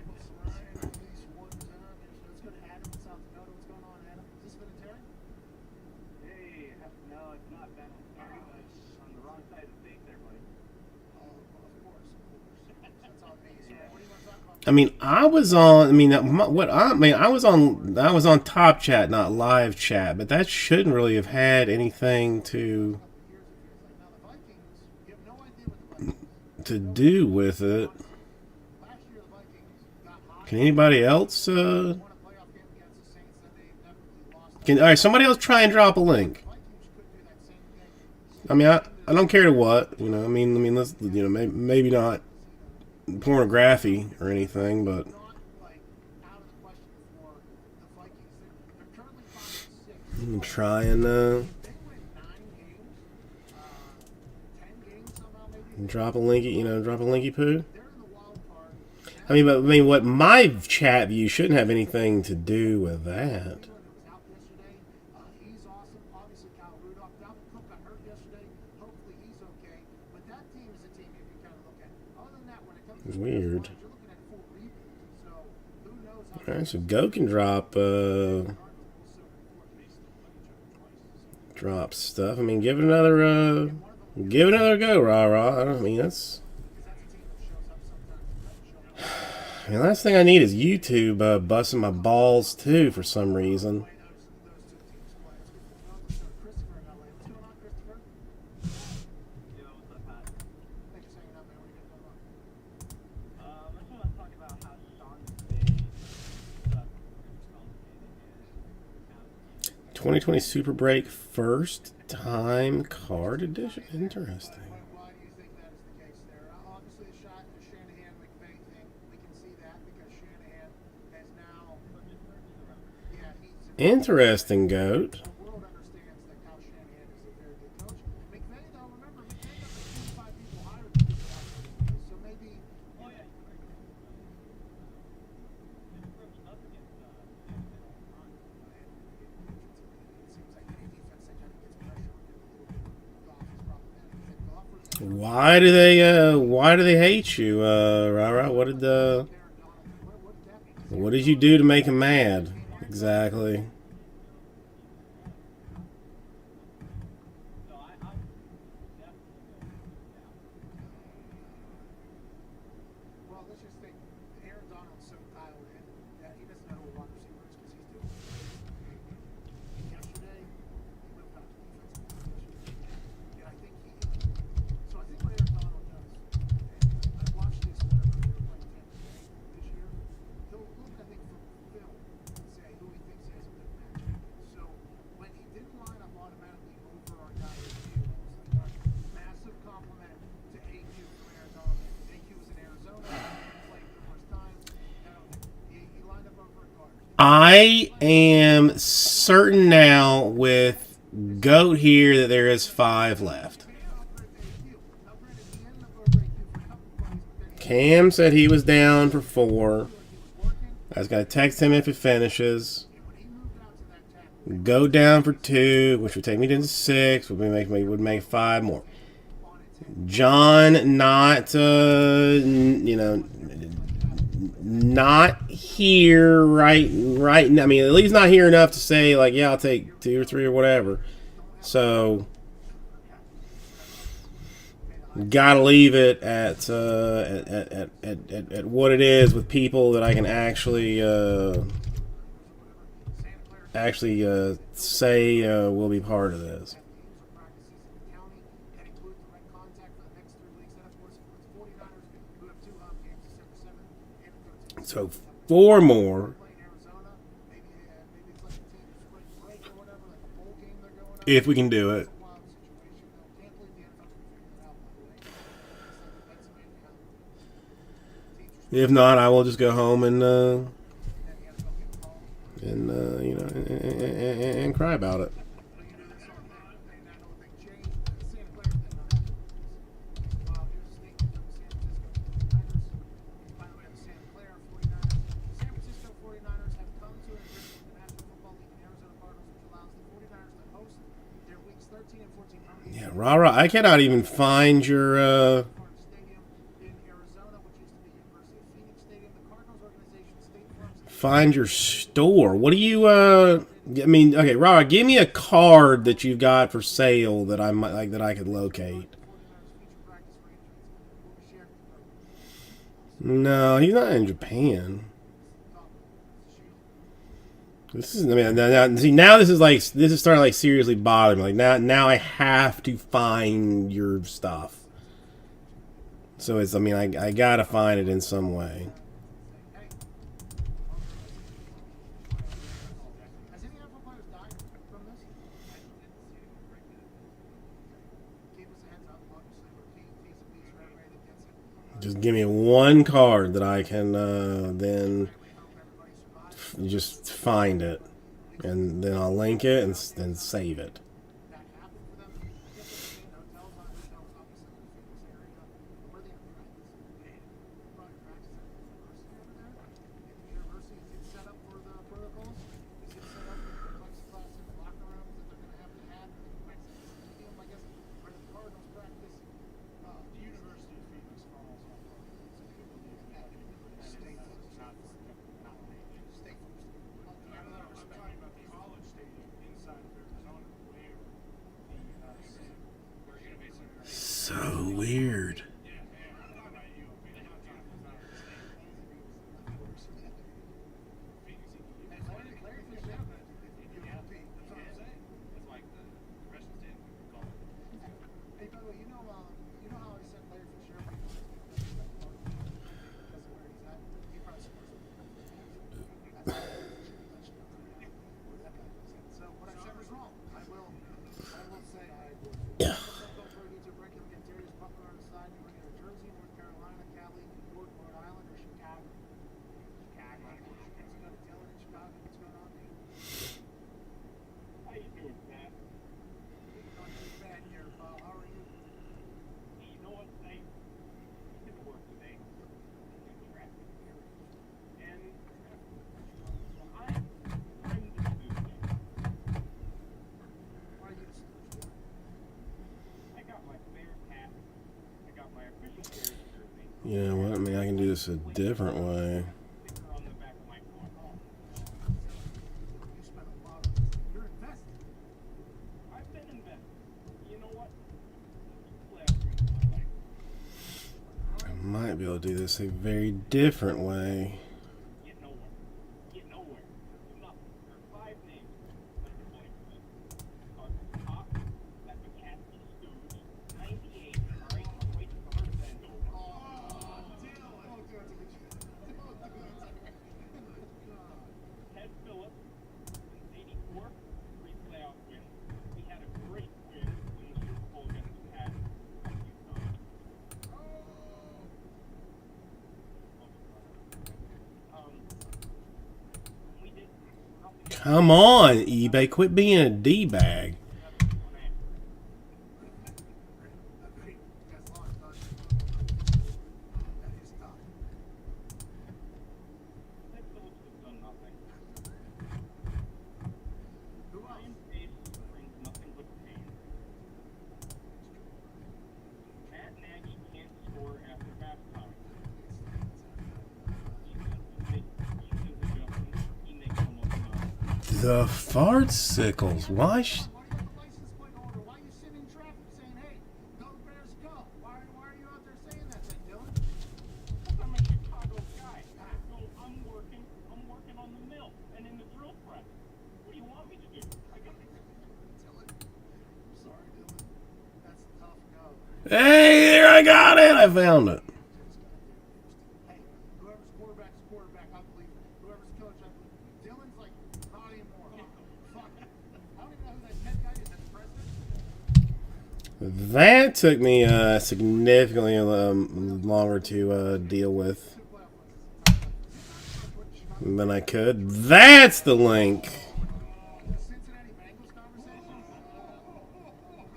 I mean, I was on. I mean, I was on Top Chat, not Live Chat, but that shouldn't really have had anything to do with it. Can anybody else? All right, somebody else try and drop a link. I mean, I don't care to what, I mean, let's, maybe not pornography or anything, but I'm trying drop a linky, drop a linky poo. I mean, what my chat view shouldn't have anything to do with that. Weird. All right, so Go can drop drop stuff. I mean, give it another go, rah. I mean, that's. I mean, last thing I need is YouTube busting my balls too for some reason. I just want to talk about how Sean's Bay sucks. 2020 Super Break first time card edition. Interesting. Why do you think that is the case there? Obviously, a Shanahan McVay thing. We can see that because Shanahan has now. Yeah, he's. Interesting, Goat. The world understands that Kyle Shanahan is a very good coach. McVay, though, remember, McVay got like 25 people hired to do that. So maybe. Oh, yeah. Why do they hate you, Rara? What did you do to make him mad? Exactly. Well, let's just think. Aaron Donald's so dialed in that he doesn't know what wide receiver is because he's doing it. Yesterday, he moved out to defensive position. And I think so I think what Aaron Donald does, and I watched this whenever they were playing Tampa Bay this year, he'll look, I think, from film and say who he thinks he has a good match against. So when he didn't line up automatically over our guy, it was like a massive compliment to AQ from Aaron Donald. AQ was in Arizona, played numerous times. He lined up over a guard. I am certain now with Goat here that there is 5 left. Cam said he was down for 4. I was going to text him if it finishes. Go down for 2, which would take me to 6, would make 5 more. John not not here right now. I mean, at least not here enough to say like, yeah, I'll take 2 or 3 or whatever. So gotta leave it at what it is with people that I can actually say will be part of this. So 4 more. If we can do it. If not, I will just go home and cry about it. Yeah, Rara, I cannot even find your find your store. What do you I mean, okay, Rara, give me a card that you've got for sale that I might like that I could locate. No, he's not in Japan. This is, I mean, now this is starting to like seriously bother me. Like now I have to find your stuff. So it's, I mean, I gotta find it in some way. Just give me 1 card that I can then just find it, and then I'll link it and then save it. So weird. Hey, by the way, you know how I said Larry Fitzgerald because of where he's at? He probably supports him. So what I said was wrong. I will say I will. Yeah. Go for an Egypt break. You'll get Darius Butler on the side. You're looking at Jersey, North Carolina, Cali, New York, Rhode Island, or Chicago. Chicago. What's going on, Dylan in Chicago? What's going on, dude? How you doing, Pat? Not too bad here, pal. How are you? Hey, you know what? I did work today. In traffic here. And I'm the student. Why are you the student? I got my favorite hat. I got my official Bears jersey. You know what? I mean, I can do this a different way. Sticker on the back of my car. You spent a lot of this. You're invested. I've been invested. You know what? Playoff game of my life. I might be able to do this a very different way. Get nowhere. Get nowhere. Do nothing. There are 5 names under 20%. Start at the top. That's McCaskey Stooge. 98. All right. I'm waiting for her to bend over. Ted Phillips, since 84, 3 playoff wins. He had a great win in the Super Bowl against the Pats. We did nothing. Come on, eBay. Quit being a D-bag. That's long, done. That is tough. Ted Phillips has done nothing. Who else? Ryan Pace brings nothing but pain. Matt Nagy can't score after halftime. Defensive adjustments, he makes almost none. The fartsicles. Why? Why do you have a license plate holder? Why are you sitting in traffic saying, hey, go Bears, go? Why are you out there saying that then, Dylan? I'm a Chicago guy. So I'm working on the mill and in the drill press. What do you want me to do? I got Dylan. I'm sorry, Dylan. That's a tough go. Hey, there I got it. I found it. Hey, whoever's quarterback's quarterback, I believe it. Whoever's coach, I believe it. Dylan's like, not anymore. Fuck it. I don't even know who that head guy is. That the president? That took me significantly longer to deal with than I could. That's the link. Cincinnati Bengals conversation?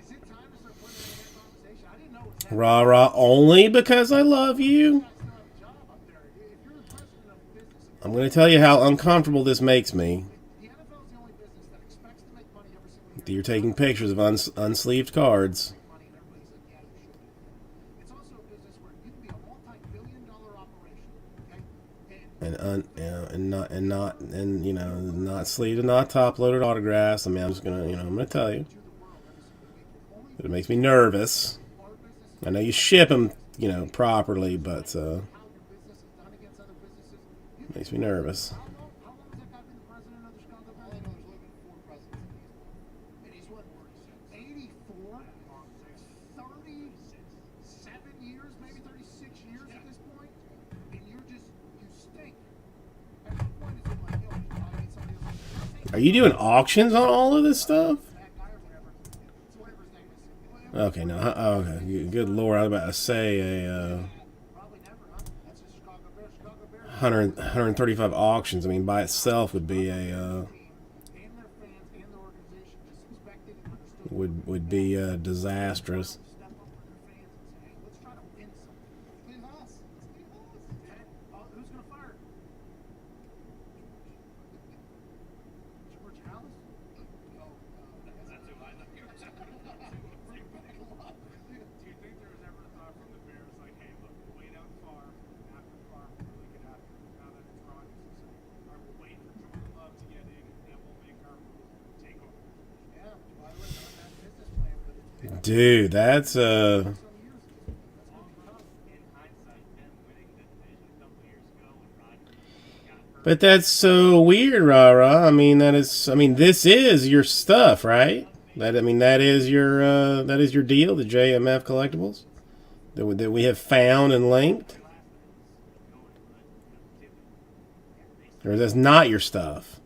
Is it time to start putting that in that conversation? I didn't know it was happening. Rah rah only because I love you. You guys still have a job up there. If you're the president of a business, I'm going to tell you how uncomfortable this makes me. the NFL is the only business that expects to make money every single year. You're taking pictures of unsleeved cards. Money, and everybody's like, yeah, you should. It's also a business where you can be a multi-billion-dollar operation, okay? And not sleeved and not top loaded autographs. I mean, I'm gonna tell you. But it makes me nervous. I know you ship them, properly, but how your business is done against other businesses. it makes me nervous. How long has that guy been the president of the Chicago Bears? I know there's only been 4 presidents in these. And he's what, 84? 37 years, maybe 36 years at this point? And you stink. At what point is it like, yo, I need somebody else? Are you doing auctions on all of this stuff? That guy or whatever. It's whatever his name is. Okay, no. Okay, good lord. I was about to say a Probably never, huh? That's just Chicago Bears. Chicago Bears. 135 auctions. I mean, by itself would be a And their fans and their organization just expected and understood. would be disastrous. Step up for their fans and say, hey, let's try to win something. Leave us. Okay? Who's going to fire? George Hallis? No. That's who I know. Do you think there was ever a thought from the Bears like, hey, look, we'll wait out far after Favre really could happen now that it's Rodgers? Or we'll wait for Jordan Love to get in and then we'll make our take over. Yeah, by the way, not that business plan, but it's been Dude, that's some years But that's so weird, Rara. I mean, this is your stuff, right? That is your deal, the JMF collectibles that we have found and linked. Or that's not your stuff.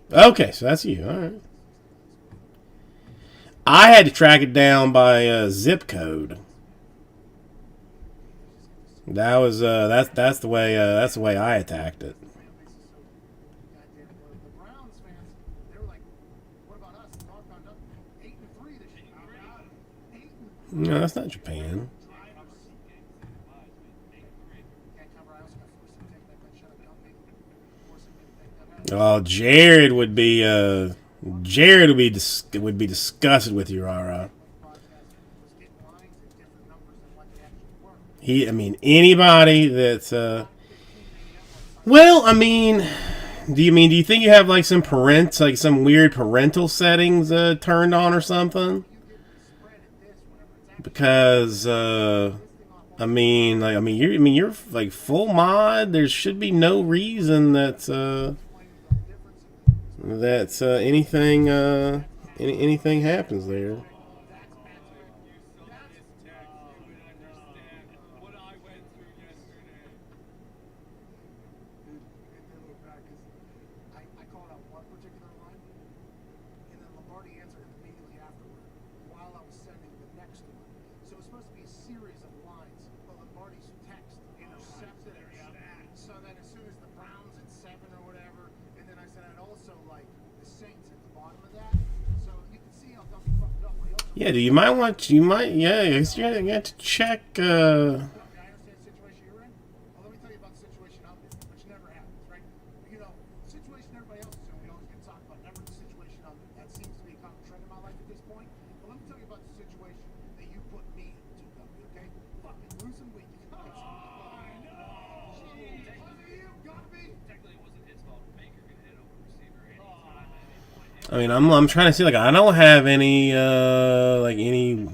Okay, so that's you. All right. I had to track it down by zip code. That was that's the way I attacked it. No, that's not Japan. Oh, Jared would be disgusted with you, Rara. Anybody that's well, do you think you have like some weird parental settings turned on or something? Because you're like full mod. There should be no reason that anything happens there. Yeah, you might have to check. I'm trying to see, like, I don't have any, any...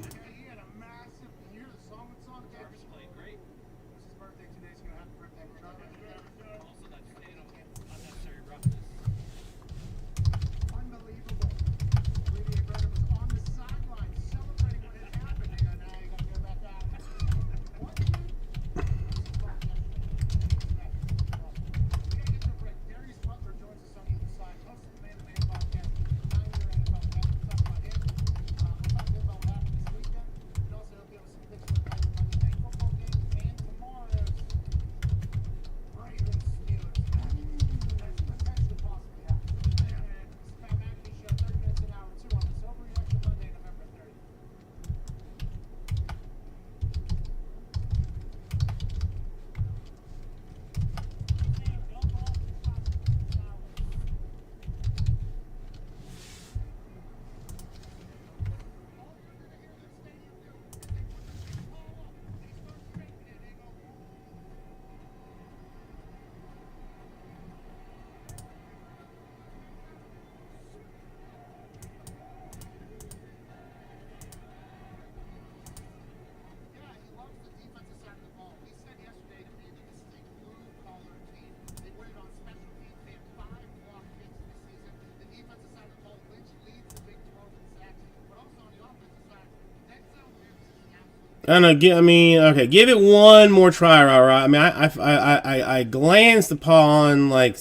I don't know. Okay, give it one more try, Rara. I glanced upon like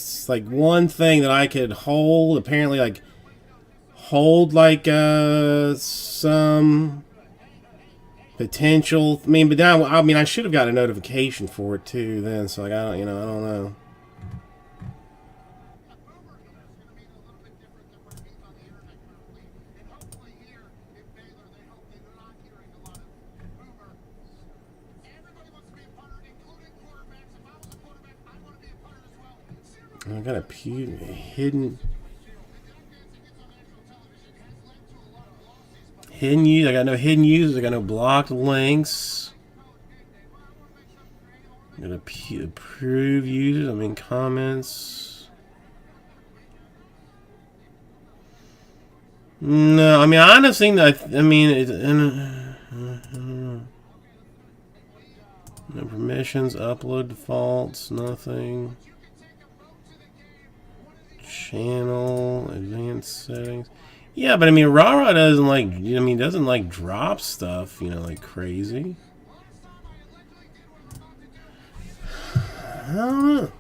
one thing that I could hold. Apparently, hold some potential. But now, I should have got a notification for it too. Then, so I don't know. I got a hidden Hidden use. I got no hidden users. I got no blocked links. I got approve users. I mean comments. No, I mean I honestly think that I mean it, no permissions, upload defaults, nothing. Channel, advanced settings. Yeah, but I mean, Rara doesn't like, I mean, doesn't like drop stuff, you know, like crazy. I don't know.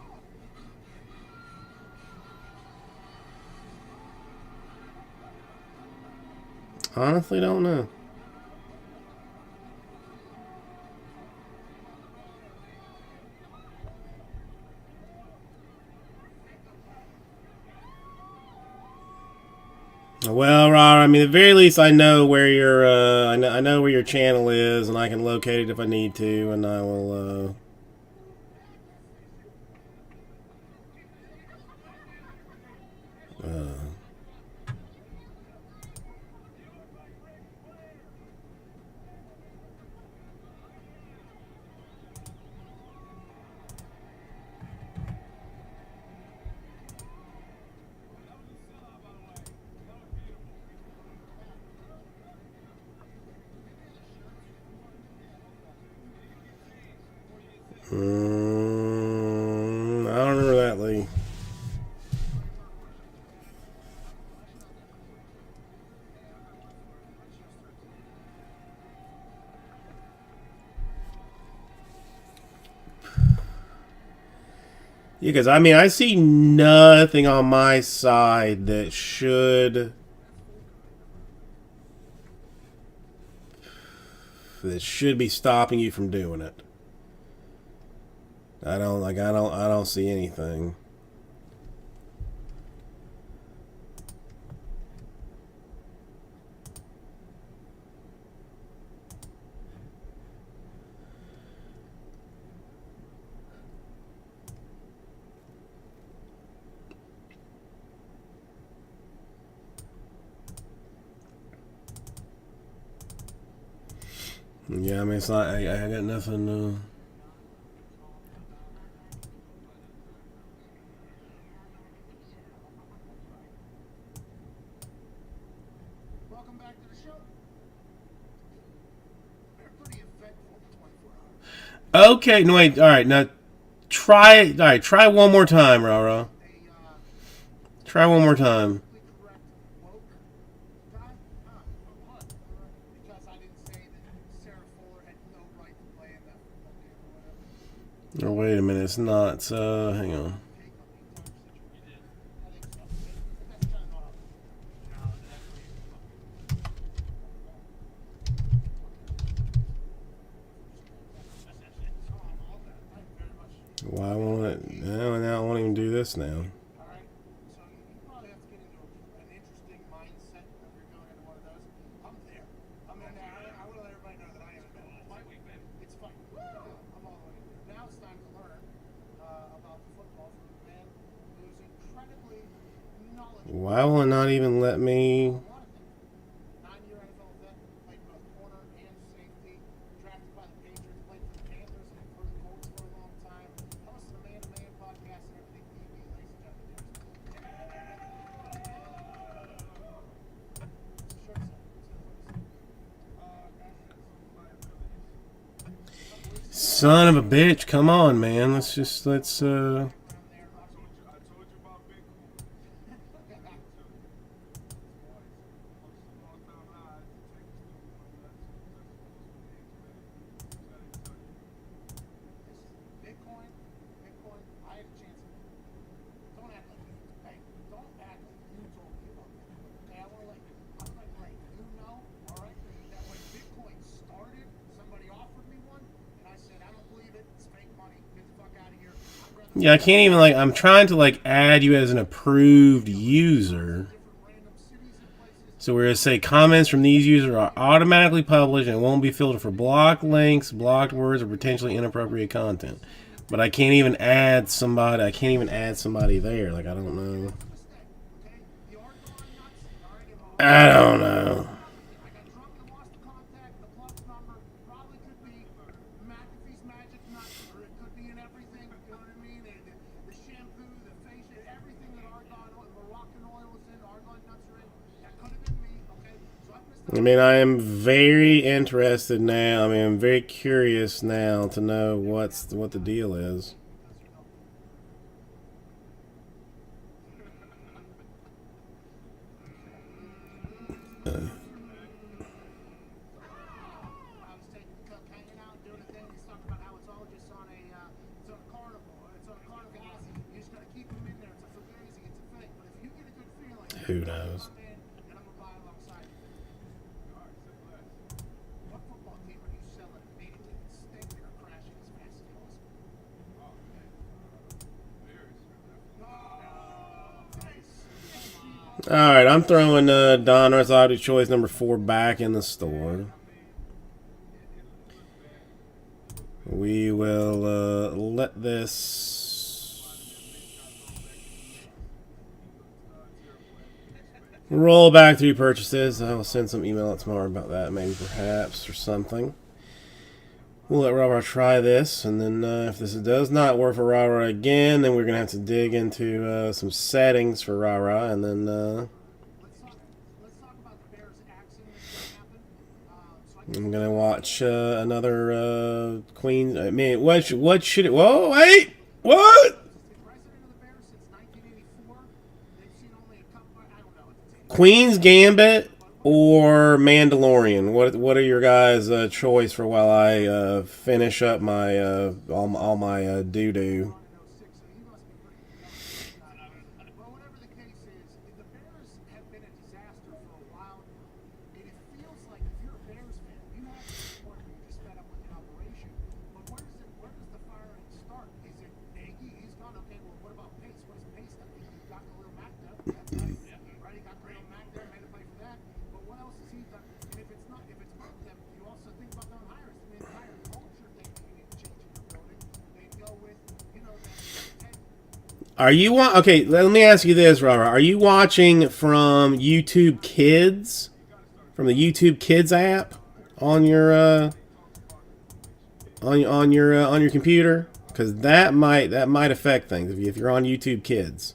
Honestly, don't know. Well, Rara, I mean, at the very least, I know where your I know where your channel is, and I can locate it if I need to, and I will. I don't remember that, Lee. Yeah, because I mean, I see nothing on my side that should be stopping you from doing it. I don't see anything. Yeah, I mean, it's not. I got nothing. Welcome back to the show. They're pretty eventful 24 hours. Okay, no wait. All right, now try it. All right, try one more time, Rara. Try one more time. Because I didn't say that Sarah Fuller had no right to play in that football game or whatever. Oh, wait a minute, it's not. Hang on. Why won't it? No, now I won't even do this now. Alright, so you probably have to get into an interesting mindset if you're going into one of those. I'm there. I'm in there. I want to let everybody know that I am in there. Fight week, man. It's fight week. I'm all the way there. Now it's time to learn about the football from a man who's incredibly knowledgeable. Why will it not even let me? 9-year NFL vet, played both corner and safety, drafted by the Patriots, played for the Panthers and for the Colts for a long time. Host of the Man to Man podcast and everything TV, ladies and gentlemen. Son of a bitch! Come on, man. Let's. Bitcoin, I had a chance. Don't act like you. Hey, don't act like you told me about Bitcoin. Okay, I want to let you know, all right, that when Bitcoin started, somebody offered me one, and I said, I don't believe it. It's fake money. Get the fuck out of here. Yeah, I can't even I'm trying to add you as an approved user. So we're going to say comments from these users are automatically published and won't be filtered for blocked links, blocked words, or potentially inappropriate content. But I can't even add somebody. I can't even add somebody there. I don't know. I don't know. I mean, I am very interested now. I mean, I'm very curious now to know what the deal is. I was taking the cook, hanging out, doing a thing. He's talking about how it's all just on a carnival. It's on a carnival. You just gotta keep them in there. It's a fugazi. It's a fake. But if you get a good feeling, Who knows? come in and I'm gonna buy alongside you. What football team are you selling immediately that's thinking or crashing as fast as possible? All right, I'm throwing Don Orthodox choice number 4 back in the store. We will let this roll back through purchases. I will send some email out tomorrow about that, maybe perhaps, or something. We'll let Rara try this, and then if this does not work for Rara again, then we're going to have to dig into some settings for Rara, and then Let's talk about the Bears accident that happened. I'm going to watch another Queen. I mean, what should it... Whoa, wait! What? The president of the Bears since 1984. They've seen only a couple. I don't know. Queen's Gambit or Mandalorian? What are your guys' choice for while I finish up my all my doo-doo? But whatever the case is, the Bears have been a disaster for a while, and it feels like if you're a Bears fan, you have to support them. You're just fed up with the operation. But where does the firing start? Is it Nagy? He's gone. Okay, well, what about Pace? What has Pace done? He got Khalil Mack there. That's right. Right, he got Khalil Mack there, made a play for that. But what else has he done? And if it's not them, you also think about them hires. The entire culture thing that you need to change in your building. They go with, Are you okay? Let me ask you this, Robert. Are you watching from YouTube Kids, from the YouTube Kids app on your on your computer? Because that might affect things if you're on YouTube Kids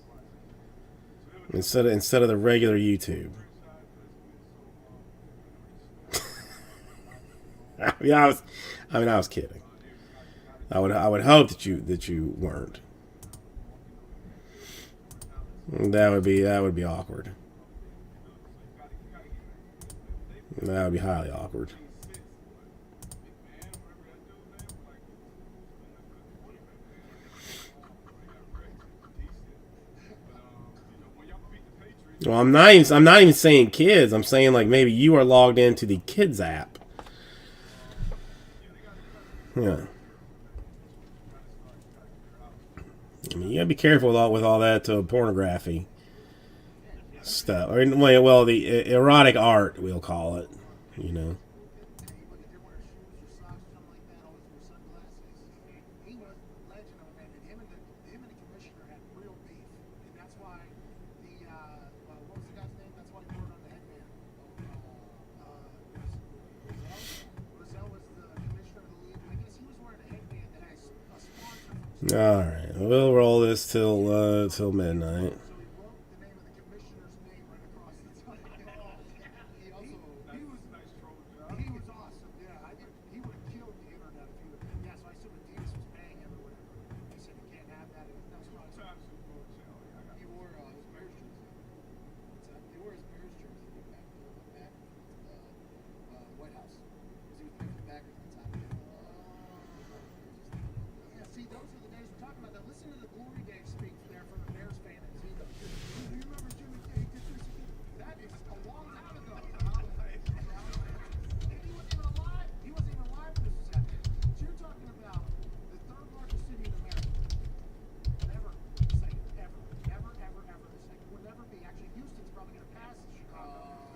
instead of the regular YouTube. I was kidding. I would hope that you weren't. That would be awkward. That would be highly awkward. Well, I'm not even saying kids. I'm saying like maybe you are logged into the Kids app. Yeah. I mean, you gotta be careful with all that pornography stuff. Or, well, the erotic art, we'll call it. You know. All right, we'll roll this till midnight.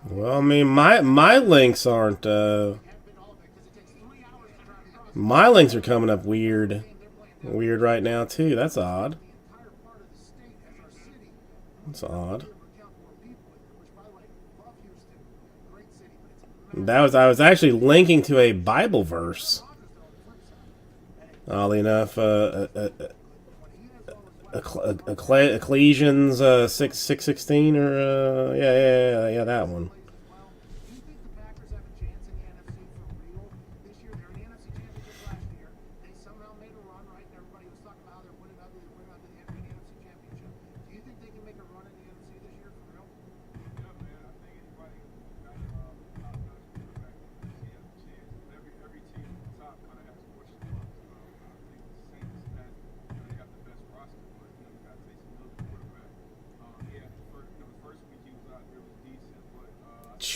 Well, I mean, my links aren't. My links are coming up weird right now too. That's odd. That's odd. I was actually linking to a Bible verse. Oddly enough, Ecclesians 6:16 or yeah, that one.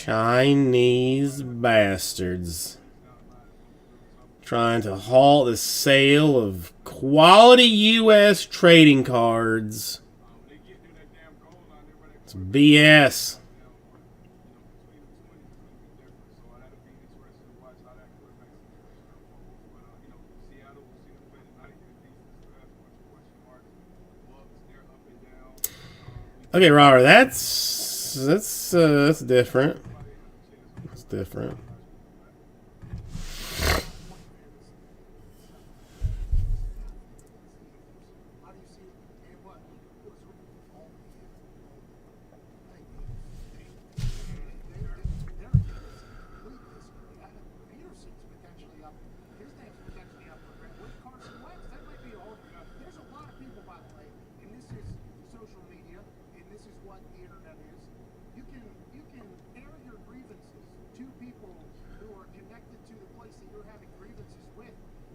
Chinese bastards. Trying to halt the sale of quality U.S. trading cards. It's BS. Okay, Robert, that's different. That's different. How do you see it? And what? It was written all year. Peterson's potentially up. His name's potentially up for grabs. With Carson Wentz, that might be a whole. There's a lot of people, by the way, and this is social media, and this is what the internet is. You can air your grievances to people who are connected to the place that you're having grievances with.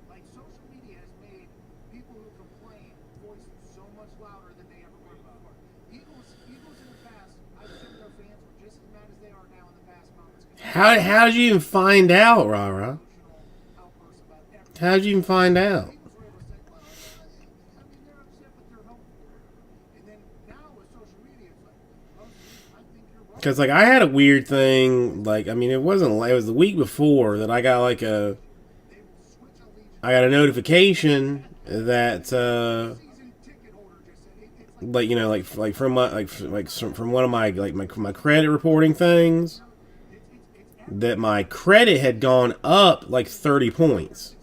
Like social media has made people who complain voice so much louder than they ever were before. Eagles in the past, I assume their fans were just as mad as they are now in the past moments. How did you even find out, Rara? How did you even find out? Because, like, I had a weird thing, like, I mean, it was the week before that I got, like, I got a notification that, like, you know, like from my, from one of my, like, my credit reporting things, that my credit had gone up, like, 30 points.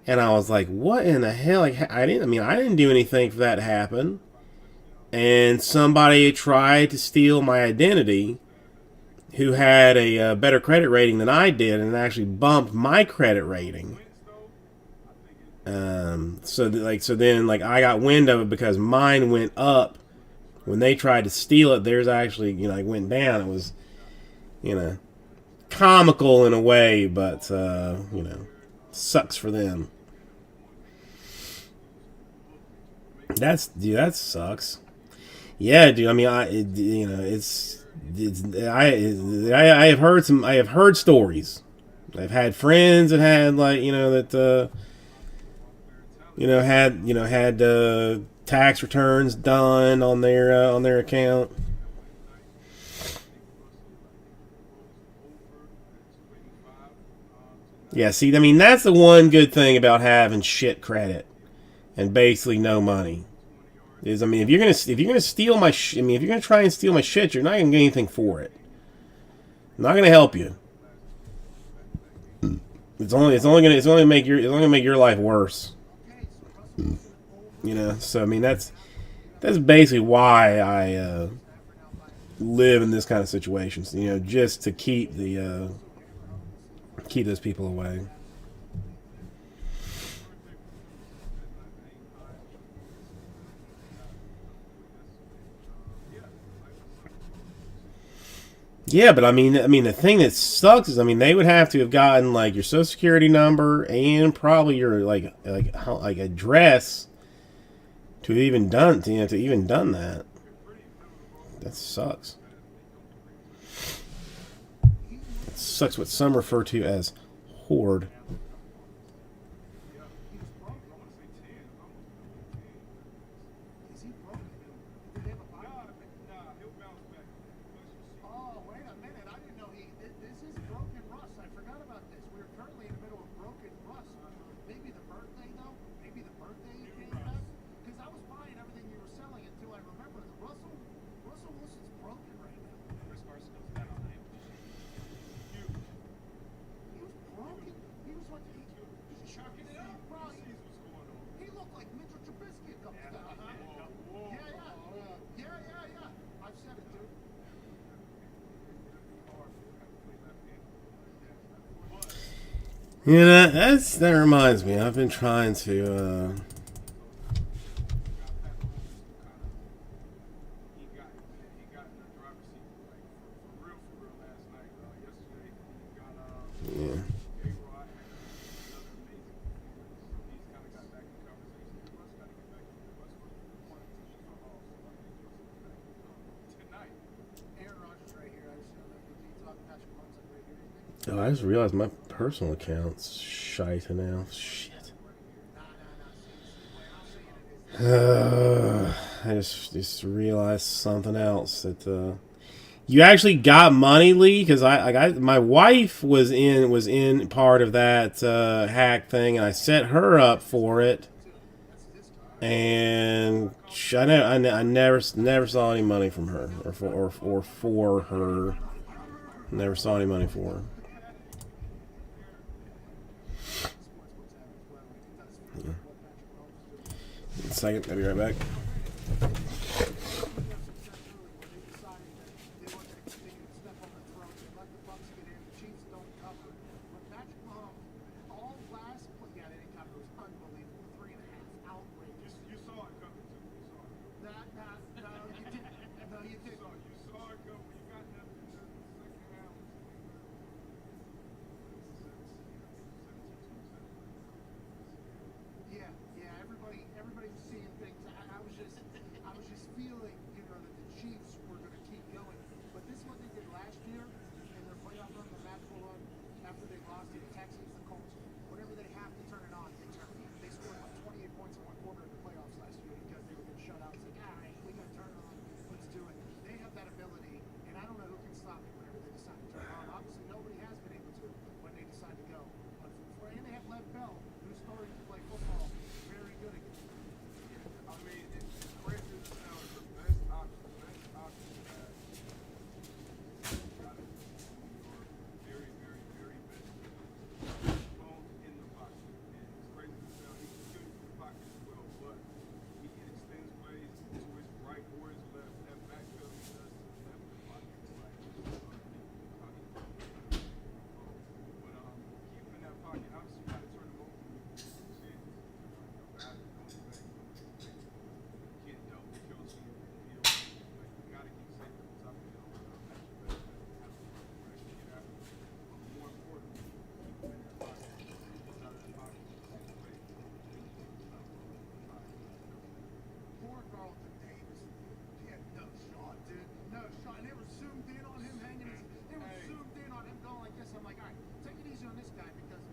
And I was like, what in the hell? Like, I didn't do anything for that to happen. And somebody tried to steal my identity who had a better credit rating than I did and actually bumped my credit rating. So then I got wind of it because mine went up when they tried to steal it. Theirs actually, you know, like went down. It was, you know, comical in a way, but, you know, sucks for them. That sucks. Yeah, dude. I mean, I have heard stories. I've had friends that had, like, you know, that had tax returns done on their account. Yeah, see, I mean, that's the one good thing about having shit credit and basically no money. Is, I mean, if you're gonna steal my if you're gonna try and steal my shit, you're not gonna get anything for it. I'm not gonna help you. It's only gonna make your life worse. You know, so I mean that's basically why I live in this kind of situations. You know, just to keep those people away. Yeah, but I mean, the thing that sucks is, I mean, they would have to have gotten, like, your social security number and probably your like address to have even done that. That sucks. It sucks what some refer to as hoard. You know, that reminds me. I've been trying to. Yeah. Oh, I just realized my personal account's shite now. Shit. I just realized something else that you actually got money, Lee, because my wife was in part of that hack thing, and I set her up for it, and I never saw any money from her or for her. Never saw any money for her. Yeah. A second, I'll be right back. Everybody was seeing things. I was just feeling, you know, that the Chiefs were going to keep going. But this is what they did last year in their playoff run, the magical run, after they lost to the Texans, the Colts. Whenever they have to turn it on, they turn it on. They scored like 28 points in one quarter in the playoffs last year because they were getting shut out. It's like, all right, we got to turn it on. Let's do it. They have that ability, and I don't know who can stop it whenever they decide to turn it on. Obviously, nobody has been able to when they decide to go. And they have Lev Bell, who's starting to play football very good again. I mean, it's crazy to sound the best option you have. Got it. Your very, very, very best. Bones in the pocket. And it's crazy to sound he's good in the pocket as well, but he extends plays to his right or his left. That backfield he does to the left of the pocket. It's like, but keeping that pocket, obviously you got to turn him over. Poor Carlton Davis. Yeah, no shot, dude. No shot. They were zoomed in on him hanging his. They were zoomed in on him going like this. I'm like, all right, take it easy on this guy because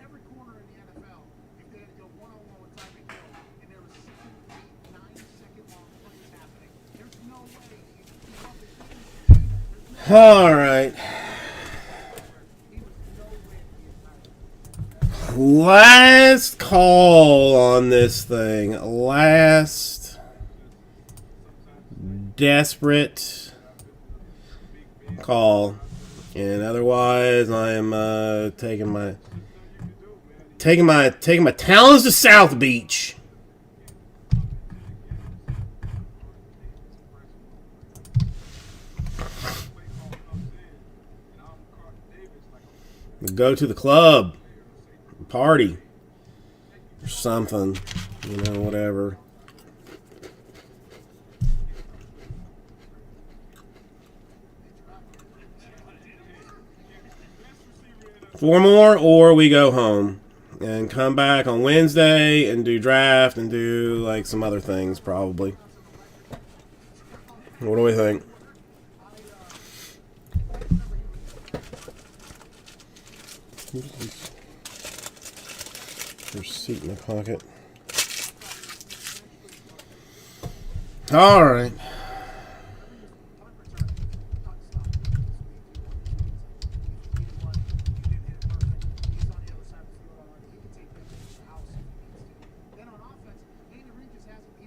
every corner in the NFL, if they had to go one-on-one with Tyreek Hill, and there was 7, 8, 9-second long plays happening, there's no way you can keep up with things. All right. Last call on this thing. Last desperate call. And otherwise, I am taking my talents to South Beach. Go to the club, party, or something, you know, whatever. Four more, or we go home and come back on Wednesday and do draft and do like some other things probably. What do we think? Receipt in my pocket. All right.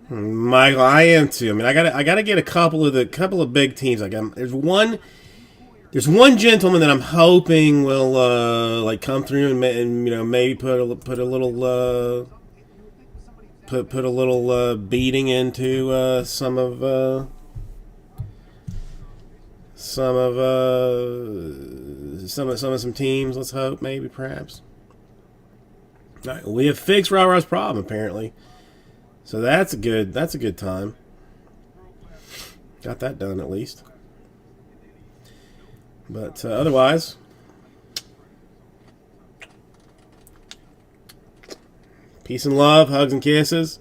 Michael, I am too. I mean, I gotta get a couple of big teams. Like, there's one gentleman that I'm hoping will like come through and you know maybe put a little beating into some teams. Let's hope, maybe, perhaps. All right, we have fixed Ra-Ra's problem apparently. So that's a good time. Got that done at least. But otherwise, peace and love, hugs and kisses.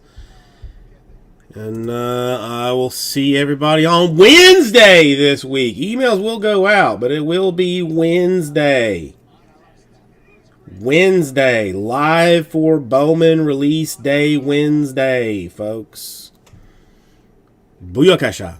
And I will see everybody on Wednesday this week. Emails will go out, but it will be Wednesday. Wednesday, live for Bowman release day Wednesday, folks. Booyakasha.